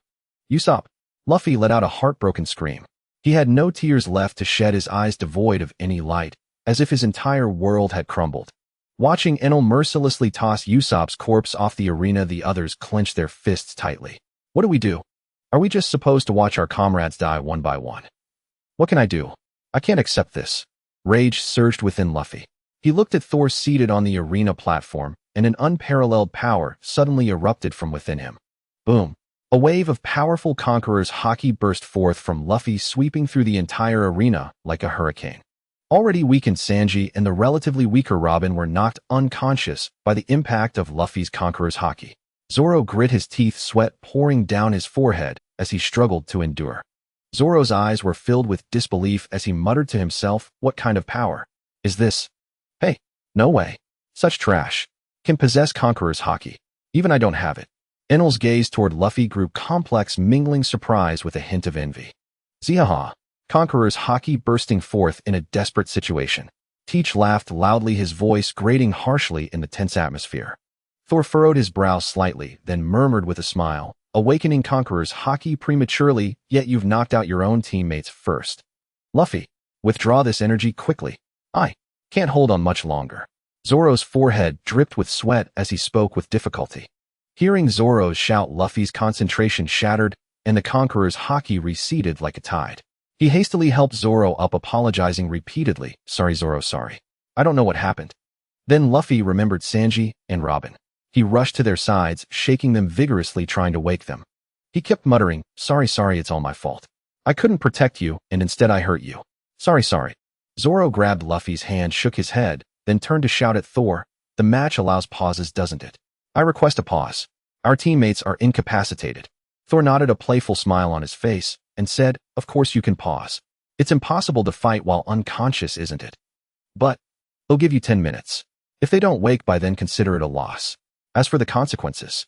Speaker 1: Usopp. Luffy let out a heartbroken scream. He had no tears left to shed, his eyes devoid of any light, as if his entire world had crumbled. Watching Enel mercilessly toss Usopp's corpse off the arena, the others clenched their fists tightly. What do we do? Are we just supposed to watch our comrades die one by one? What can I do? I can't accept this. Rage surged within Luffy. He looked at Thor seated on the arena platform, and an unparalleled power suddenly erupted from within him. Boom! A wave of powerful conqueror's haki burst forth from Luffy, sweeping through the entire arena like a hurricane. Already weakened Sanji and the relatively weaker Robin were knocked unconscious by the impact of Luffy's conqueror's haki. Zoro grit his teeth, sweat pouring down his forehead as he struggled to endure. Zoro's eyes were filled with disbelief as he muttered to himself, what kind of power is this? Hey, no way. Such trash can possess conqueror's haki. Even I don't have it. Enel's gaze toward Luffy grew complex, mingling surprise with a hint of envy. Zihaha. Conqueror's haki bursting forth in a desperate situation. Teach laughed loudly, his voice grating harshly in the tense atmosphere. Thor furrowed his brow slightly, then murmured with a smile, awakening Conqueror's haki prematurely, yet you've knocked out your own teammates first. Luffy, withdraw this energy quickly. I can't hold on much longer. Zoro's forehead dripped with sweat as he spoke with difficulty. Hearing Zoro's shout, Luffy's concentration shattered, and the Conqueror's haki receded like a tide. He hastily helped Zoro up, apologizing repeatedly. Sorry, Zoro, sorry. I don't know what happened. Then Luffy remembered Sanji and Robin. He rushed to their sides, shaking them vigorously, trying to wake them. He kept muttering, sorry, it's all my fault. I couldn't protect you, and instead I hurt you. Sorry. Zoro grabbed Luffy's hand, shook his head, then turned to shout at Thor. The match allows pauses, doesn't it? I request a pause. Our teammates are incapacitated. Thor nodded, a playful smile on his face, and said, of course you can pause. It's impossible to fight while unconscious, isn't it? But they'll give you 10 minutes. If they don't wake by then, consider it a loss. As for the consequences,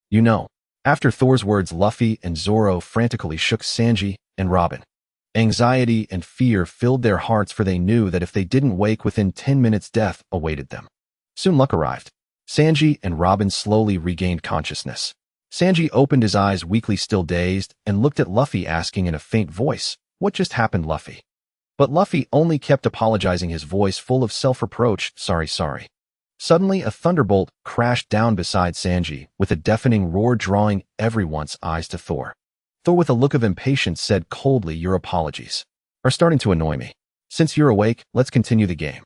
Speaker 1: you know. After Thor's words, Luffy and Zoro frantically shook Sanji and Robin. Anxiety and fear filled their hearts, for they knew that if they didn't wake within 10 minutes, death awaited them. Soon luck arrived. Sanji and Robin slowly regained consciousness. Sanji opened his eyes weakly, still dazed, and looked at Luffy, asking in a faint voice, what just happened, Luffy? But Luffy only kept apologizing, his voice full of self-reproach, sorry. Suddenly, a thunderbolt crashed down beside Sanji, with a deafening roar drawing everyone's eyes to Thor. Thor, with a look of impatience, said coldly, your apologies are starting to annoy me. Since you're awake, let's continue the game.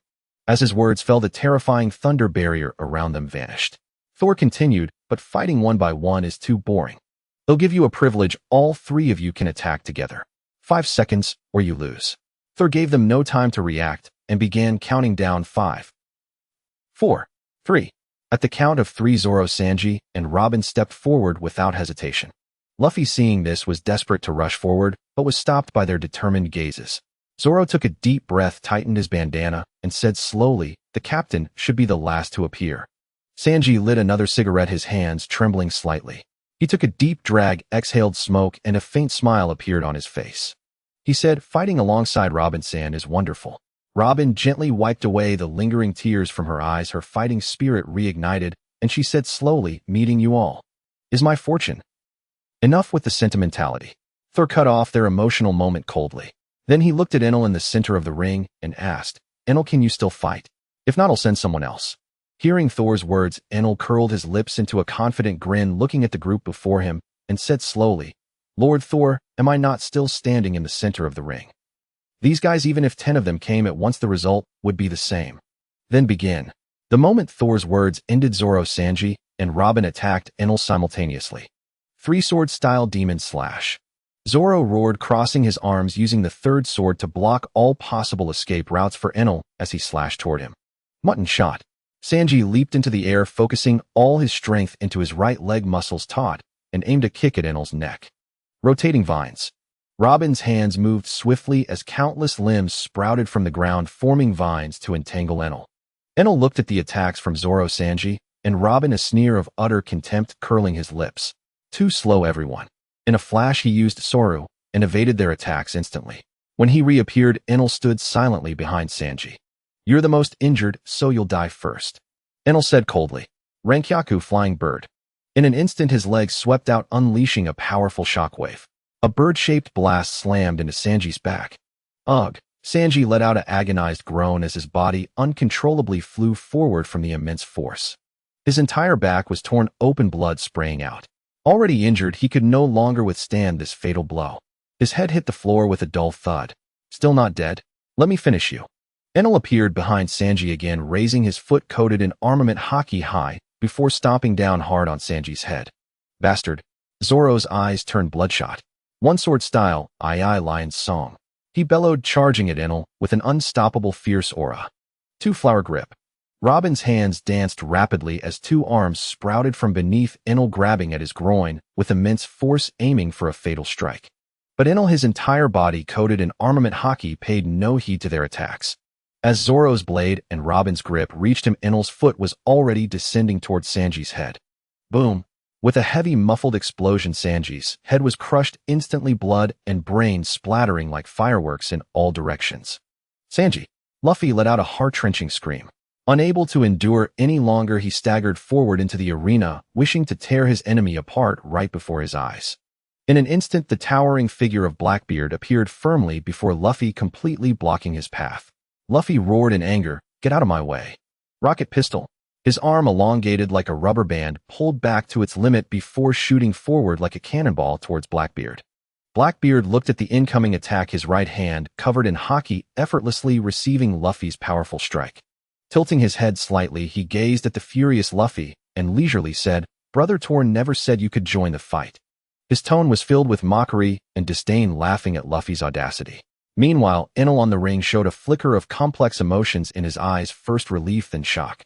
Speaker 1: As his words fell, the terrifying thunder barrier around them vanished. Thor continued, but fighting one by one is too boring. They'll give you a privilege. All three of you can attack together. 5 seconds, or you lose. Thor gave them no time to react, and began counting down 5, 4, 3. At the count of 3, Zoro, Sanji, and Robin stepped forward without hesitation. Luffy, seeing this, was desperate to rush forward, but was stopped by their determined gazes. Zoro took a deep breath, tightened his bandana, and said slowly, the captain should be the last to appear. Sanji lit another cigarette, his hands trembling slightly. He took a deep drag, exhaled smoke, and a faint smile appeared on his face. He said, fighting alongside Robin-san is wonderful. Robin gently wiped away the lingering tears from her eyes, her fighting spirit reignited, and she said slowly, meeting you all is my fortune. Enough with the sentimentality. Thor cut off their emotional moment coldly. Then he looked at Enel in the center of the ring and asked, Enel, can you still fight? If not, I'll send someone else. Hearing Thor's words, Enel curled his lips into a confident grin, looking at the group before him, and said slowly, Lord Thor, am I not still standing in the center of the ring? These guys, even if 10 of them came at once, the result would be the same. Then begin. The moment Thor's words ended, Zoro, Sanji, and Robin attacked Enel simultaneously. Three-sword style demon slash. Zoro roared, crossing his arms, using the third sword to block all possible escape routes for Enel as he slashed toward him. Mutton shot. Sanji leaped into the air, focusing all his strength into his right leg muscles taut, and aimed a kick at Enel's neck. Rotating vines. Robin's hands moved swiftly as countless limbs sprouted from the ground, forming vines to entangle Enel. Enel looked at the attacks from Zoro, Sanji, and Robin, a sneer of utter contempt curling his lips. Too slow, everyone. In a flash, he used Soru and evaded their attacks instantly. When he reappeared, Enel stood silently behind Sanji. You're the most injured, so you'll die first. Enel said coldly. Rankyaku, flying bird. In an instant, his legs swept out, unleashing a powerful shockwave. A bird-shaped blast slammed into Sanji's back. Ugh! Sanji let out an agonized groan as his body uncontrollably flew forward from the immense force. His entire back was torn open, blood spraying out. Already injured, he could no longer withstand this fatal blow. His head hit the floor with a dull thud. Still not dead? Let me finish you. Enel appeared behind Sanji again, raising his foot coated in armament hockey high before stomping down hard on Sanji's head. Bastard. Zoro's eyes turned bloodshot. One sword style, aye lion's song. He bellowed, charging at Enel with an unstoppable fierce aura. Two flower grip. Robin's hands danced rapidly as two arms sprouted from beneath Enel, grabbing at his groin with immense force, aiming for a fatal strike. But Enel, his entire body coated in armament hockey, paid no heed to their attacks. As Zoro's blade and Robin's grip reached him, Enel's foot was already descending towards Sanji's head. Boom! With a heavy muffled explosion, Sanji's head was crushed instantly, blood and brains splattering like fireworks in all directions. Sanji! Luffy let out a heart-wrenching scream. Unable to endure any longer, he staggered forward into the arena, wishing to tear his enemy apart right before his eyes. In an instant, the towering figure of Blackbeard appeared firmly before Luffy, completely blocking his path. Luffy roared in anger, "Get out of my way." Rocket pistol. His arm, elongated like a rubber band, pulled back to its limit before shooting forward like a cannonball towards Blackbeard. Blackbeard looked at the incoming attack, his right hand, covered in hockey, effortlessly receiving Luffy's powerful strike. Tilting his head slightly, he gazed at the furious Luffy and leisurely said, "Brother Torn never said you could join the fight." His tone was filled with mockery and disdain, laughing at Luffy's audacity. Meanwhile, Enel on the ring showed a flicker of complex emotions in his eyes, first relief then shock.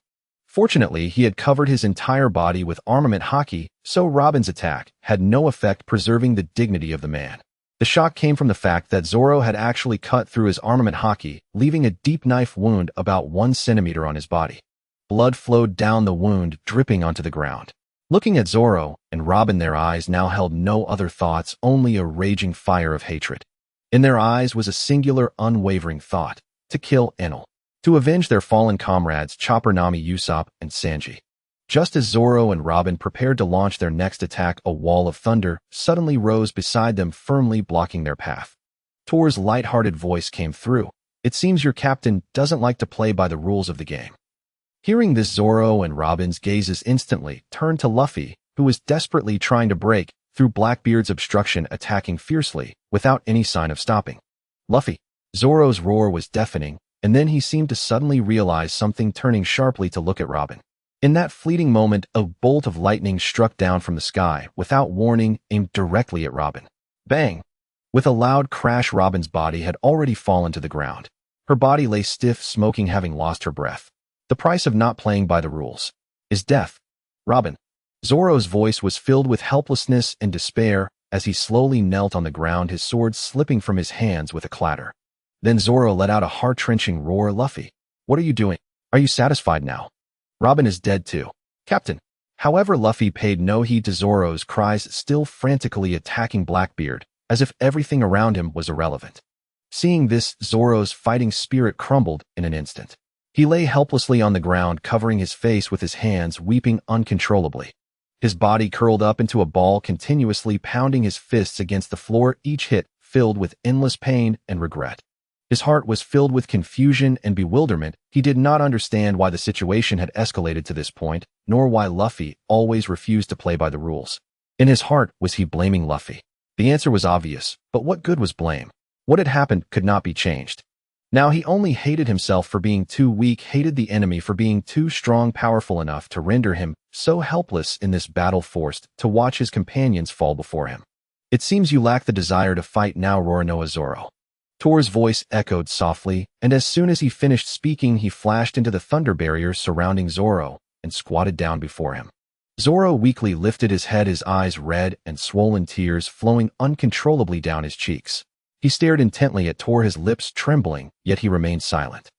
Speaker 1: Fortunately, he had covered his entire body with armament hockey, so Robin's attack had no effect, preserving the dignity of the man. The shock came from the fact that Zoro had actually cut through his armament hockey, leaving a deep knife wound about 1 centimeter on his body. Blood flowed down the wound, dripping onto the ground. Looking at Zoro and Robin, their eyes now held no other thoughts, only a raging fire of hatred. In their eyes was a singular, unwavering thought: to kill Enel, to avenge their fallen comrades Chopper, Nami, Usopp, and Sanji. Just as Zoro and Robin prepared to launch their next attack, a wall of thunder suddenly rose beside them, firmly blocking their path. Thor's light-hearted voice came through. "It seems your captain doesn't like to play by the rules of the game." Hearing this, Zoro and Robin's gazes instantly turned to Luffy, who was desperately trying to break through Blackbeard's obstruction, attacking fiercely without any sign of stopping. "Luffy!" Zoro's roar was deafening, and then he seemed to suddenly realize something, turning sharply to look at Robin. In that fleeting moment, a bolt of lightning struck down from the sky, without warning, aimed directly at Robin. Bang! With a loud crash, Robin's body had already fallen to the ground. Her body lay stiff, smoking, having lost her breath. The price of not playing by the rules is death. Robin. Zoro's voice was filled with helplessness and despair as he slowly knelt on the ground, his sword slipping from his hands with a clatter. Then Zoro let out a heart-wrenching roar. "Luffy, what are you doing? Are you satisfied now? Robin is dead too, Captain." However, Luffy paid no heed to Zoro's cries, still frantically attacking Blackbeard, as if everything around him was irrelevant. Seeing this, Zoro's fighting spirit crumbled in an instant. He lay helplessly on the ground, covering his face with his hands, weeping uncontrollably. His body curled up into a ball, continuously pounding his fists against the floor, each hit filled with endless pain and regret. His heart was filled with confusion and bewilderment. He did not understand why the situation had escalated to this point, nor why Luffy always refused to play by the rules. In his heart, was he blaming Luffy? The answer was obvious, but what good was blame? What had happened could not be changed. Now he only hated himself for being too weak, hated the enemy for being too strong, powerful enough to render him so helpless in this battle, forced to watch his companions fall before him. It seems you lack the desire to fight now, Roronoa Zoro. Tor's voice echoed softly, and as soon as he finished speaking, he flashed into the thunder barrier surrounding Zoro and squatted down before him. Zoro weakly lifted his head, his eyes red and swollen, tears flowing uncontrollably down his cheeks. He stared intently at Tor, his lips trembling, yet he remained silent.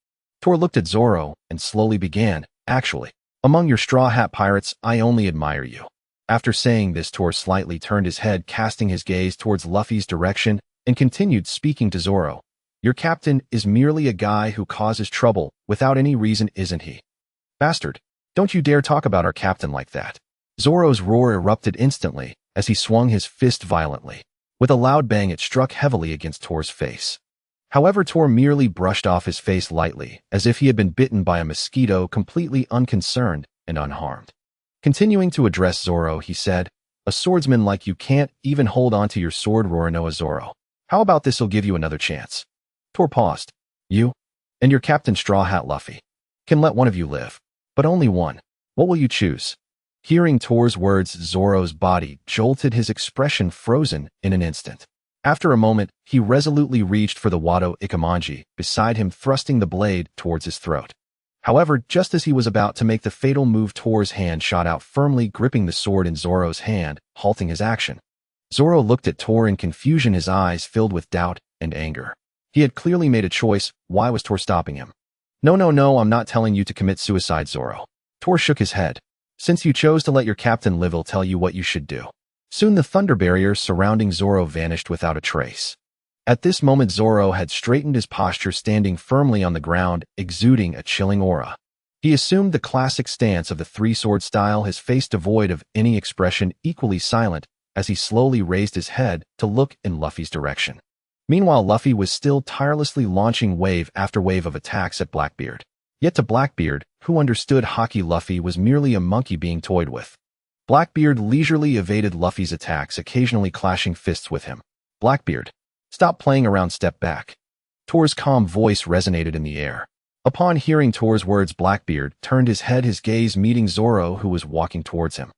Speaker 1: Tor looked at Zoro and slowly began, "Actually, among your Straw Hat Pirates, I only admire you." After saying this, Tor slightly turned his head, casting his gaze towards Luffy's direction, and continued speaking to Zoro. "Your captain is merely a guy who causes trouble without any reason, isn't he? Bastard, don't you dare talk about our captain like that." Zoro's roar erupted instantly as he swung his fist violently. With a loud bang, it struck heavily against Tor's face. However, Tor merely brushed off his face lightly, as if he had been bitten by a mosquito, completely unconcerned and unharmed. Continuing to address Zoro, he said, "A swordsman like you can't even hold on to your sword, Roronoa Zoro. How about this'll give you another chance?" Tor paused. "You and your Captain Straw Hat Luffy can let one of you live, but only one. What will you choose?" Hearing Tor's words, Zoro's body jolted, his expression frozen in an instant. After a moment, he resolutely reached for the Wado Ikemanji beside him, thrusting the blade towards his throat. However, just as he was about to make the fatal move, Tor's hand shot out, firmly gripping the sword in Zoro's hand, halting his action. Zoro looked at Tor in confusion, his eyes filled with doubt and anger. He had clearly made a choice. Why was Tor stopping him? No, I'm not telling you to commit suicide, Zoro." Tor shook his head. "Since you chose to let your captain live, I'll tell you what you should do." Soon the thunder barrier surrounding Zoro vanished without a trace. At this moment, Zoro had straightened his posture, standing firmly on the ground, exuding a chilling aura. He assumed the classic stance of the three-sword style, his face devoid of any expression, equally silent, as he slowly raised his head to look in Luffy's direction. Meanwhile, Luffy was still tirelessly launching wave after wave of attacks at Blackbeard. Yet to Blackbeard, who understood hockey, Luffy was merely a monkey being toyed with. Blackbeard leisurely evaded Luffy's attacks, occasionally clashing fists with him. "Blackbeard, stop playing around, step back." Tor's calm voice resonated in the air. Upon hearing Tor's words, Blackbeard turned his head, his gaze meeting Zoro, who was walking towards him.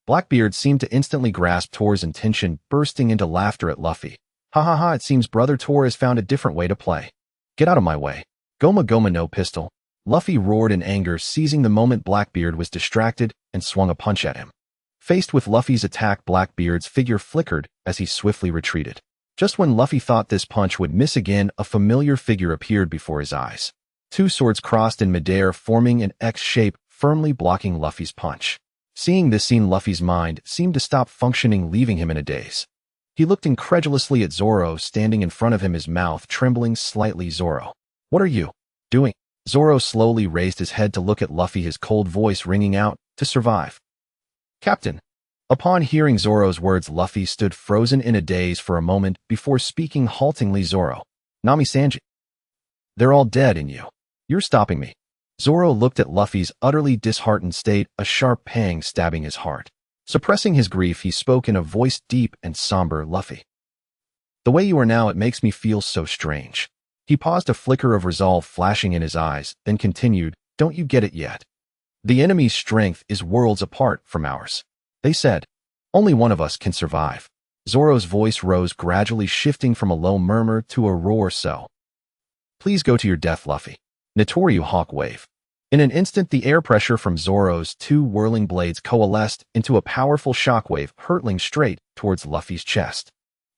Speaker 1: Blackbeard seemed to instantly grasp Tor's intention, bursting into laughter at Luffy. "Ha ha ha, it seems Brother Tor has found a different way to play. Get out of my way. Goma Goma no pistol." Luffy roared in anger, seizing the moment Blackbeard was distracted, and swung a punch at him. Faced with Luffy's attack, Blackbeard's figure flickered as he swiftly retreated. Just when Luffy thought this punch would miss again, a familiar figure appeared before his eyes. Two swords crossed in midair, forming an X shape, firmly blocking Luffy's punch. Seeing this scene, Luffy's mind seemed to stop functioning, leaving him in a daze. He looked incredulously at Zoro, standing in front of him, his mouth trembling slightly. "Zoro, what are you doing?" Zoro slowly raised his head to look at Luffy, his cold voice ringing out, "To survive, Captain." Upon hearing Zoro's words, Luffy stood frozen in a daze for a moment before speaking haltingly. "Zoro, Nami-Sanji, they're all dead and you're stopping me." Zoro looked at Luffy's utterly disheartened state, a sharp pang stabbing his heart. Suppressing his grief, he spoke in a voice deep and somber. "Luffy, the way you are now, it makes me feel so strange." He paused, a flicker of resolve flashing in his eyes, then continued, "Don't you get it yet? The enemy's strength is worlds apart from ours. They said, only one of us can survive." Zoro's voice rose, gradually shifting from a low murmur to a roar. "So, please go to your death, Luffy. Notorious Hawk Wave." In an instant, the air pressure from Zoro's two whirling blades coalesced into a powerful shockwave, hurtling straight towards Luffy's chest.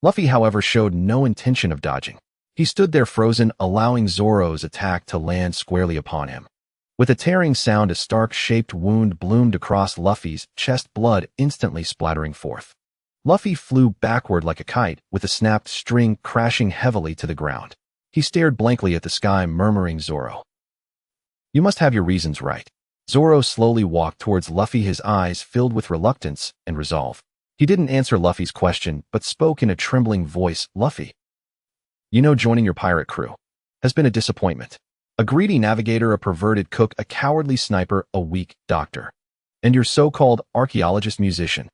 Speaker 1: Luffy, however, showed no intention of dodging. He stood there frozen, allowing Zoro's attack to land squarely upon him. With a tearing sound, a star-shaped wound bloomed across Luffy's chest, blood instantly splattering forth. Luffy flew backward like a kite, with a snapped string crashing heavily to the ground. He stared blankly at the sky, murmuring, "Zoro, You must have your reasons right. Zoro slowly walked towards Luffy, his eyes filled with reluctance and resolve. He didn't answer Luffy's question, but spoke in a trembling voice. Luffy, you know joining your pirate crew has been a disappointment. A greedy navigator, a perverted cook, a cowardly sniper, a weak doctor. And your so-called archaeologist musician.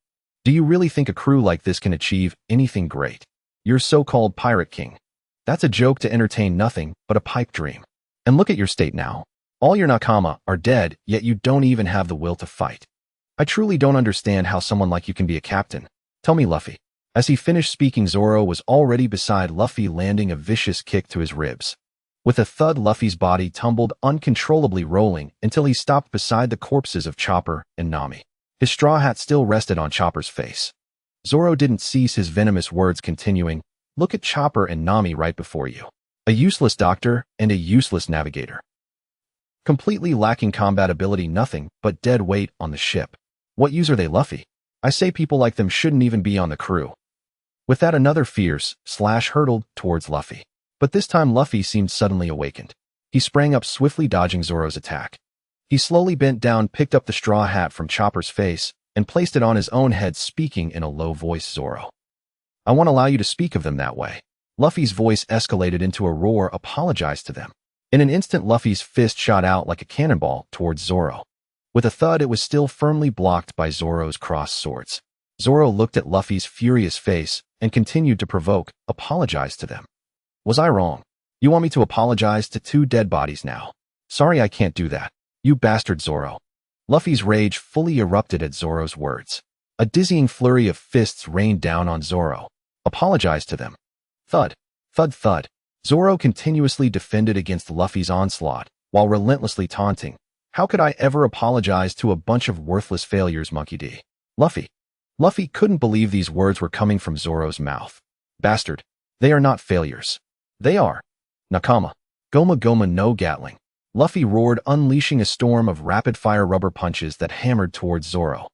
Speaker 1: Do you really think a crew like this can achieve anything great? Your so-called pirate king. That's a joke to entertain nothing but a pipe dream. And look at your state now. All your nakama are dead, yet you don't even have the will to fight. I truly don't understand how someone like you can be a captain. Tell me, Luffy. As he finished speaking, Zoro was already beside Luffy, landing a vicious kick to his ribs. With a thud, Luffy's body tumbled, uncontrollably rolling until he stopped beside the corpses of Chopper and Nami. His straw hat still rested on Chopper's face. Zoro didn't cease his venomous words, continuing, "Look at Chopper and Nami right before you. A useless doctor and a useless navigator. Completely lacking combat ability, nothing but dead weight on the ship. What use are they, Luffy? I say people like them shouldn't even be on the crew." With that, another fierce slash hurtled towards Luffy. But this time Luffy seemed suddenly awakened. He sprang up swiftly, dodging Zoro's attack. He slowly bent down, picked up the straw hat from Chopper's face, and placed it on his own head, speaking in a low voice. "Zoro, I won't allow you to speak of them that way." Luffy's voice escalated into a roar. "Apologize to them." In an instant, Luffy's fist shot out like a cannonball towards Zoro. With a thud, it was still firmly blocked by Zoro's crossed swords. Zoro looked at Luffy's furious face and continued to provoke, "Apologize to them. Was I wrong? You want me to apologize to 2 dead bodies now? Sorry, I can't do that. You bastard, Zoro." Luffy's rage fully erupted at Zoro's words. A dizzying flurry of fists rained down on Zoro. "Apologize to them." Thud, thud, thud. Zoro continuously defended against Luffy's onslaught, while relentlessly taunting, "How could I ever apologize to a bunch of worthless failures, Monkey D?" Luffy couldn't believe these words were coming from Zoro's mouth. "Bastard, they are not failures. They are nakama. Goma Goma no Gatling." Luffy roared, unleashing a storm of rapid-fire rubber punches that hammered towards Zoro.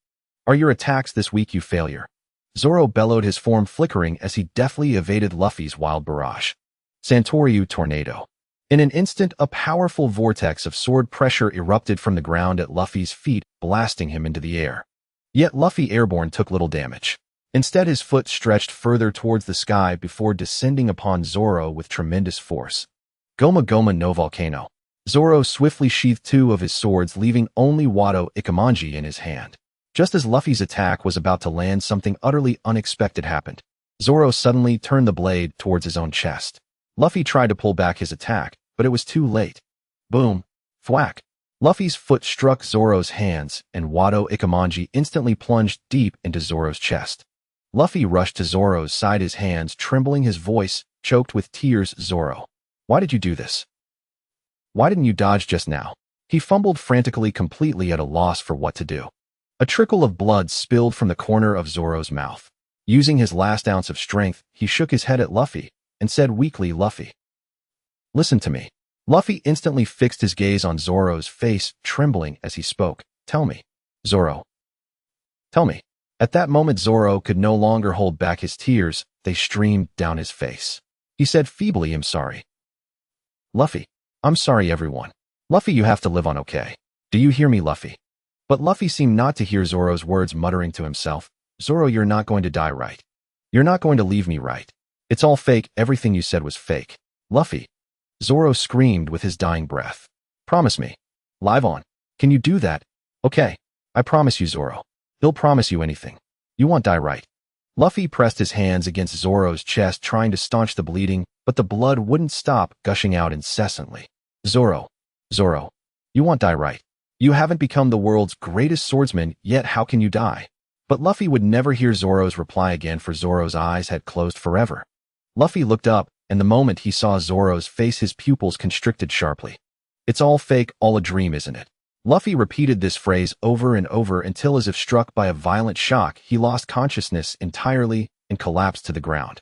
Speaker 1: "Are your attacks this weak, you failure?" Zoro bellowed, his form flickering as he deftly evaded Luffy's wild barrage. Santoryu Tornado. In an instant, a powerful vortex of sword pressure erupted from the ground at Luffy's feet, blasting him into the air. Yet Luffy Airborne took little damage. Instead, his foot stretched further towards the sky before descending upon Zoro with tremendous force. Goma Goma no Volcano. Zoro swiftly sheathed 2 of his swords, leaving only Wado Ikamanji in his hand. Just as Luffy's attack was about to land, something utterly unexpected happened. Zoro suddenly turned the blade towards his own chest. Luffy tried to pull back his attack, but it was too late. Boom. Thwack. Luffy's foot struck Zoro's hands, and Wado Ikamanji instantly plunged deep into Zoro's chest. Luffy rushed to Zoro's side, his hands trembling, his voice choked with tears. "Zoro, why did you do this? Why didn't you dodge just now?" He fumbled frantically, completely at a loss for what to do. A trickle of blood spilled from the corner of Zoro's mouth. Using his last ounce of strength, he shook his head at Luffy and said weakly, "Luffy, listen to me." Luffy instantly fixed his gaze on Zoro's face, trembling as he spoke. "Tell me, Zoro. Tell me." At that moment, Zoro could no longer hold back his tears. They streamed down his face. He said feebly, "I'm sorry. Luffy, I'm sorry, everyone. Luffy, you have to live on, okay? Do you hear me, Luffy?" But Luffy seemed not to hear Zoro's words, muttering to himself, "Zoro, you're not going to die, right? You're not going to leave me, right? It's all fake. Everything you said was fake. Luffy." Zoro screamed with his dying breath. "Promise me. Live on. Can you do that?" "Okay. I promise you, Zoro. He'll promise you anything. You won't die, right?" Luffy pressed his hands against Zoro's chest, trying to staunch the bleeding, but the blood wouldn't stop, gushing out incessantly. "Zoro. Zoro. You won't die, right? You haven't become the world's greatest swordsman yet. How can you die?" But Luffy would never hear Zoro's reply again, for Zoro's eyes had closed forever. Luffy looked up, and the moment he saw Zoro's face, his pupils constricted sharply. "It's all fake, all a dream, isn't it?" Luffy repeated this phrase over and over until, as if struck by a violent shock, he lost consciousness entirely and collapsed to the ground.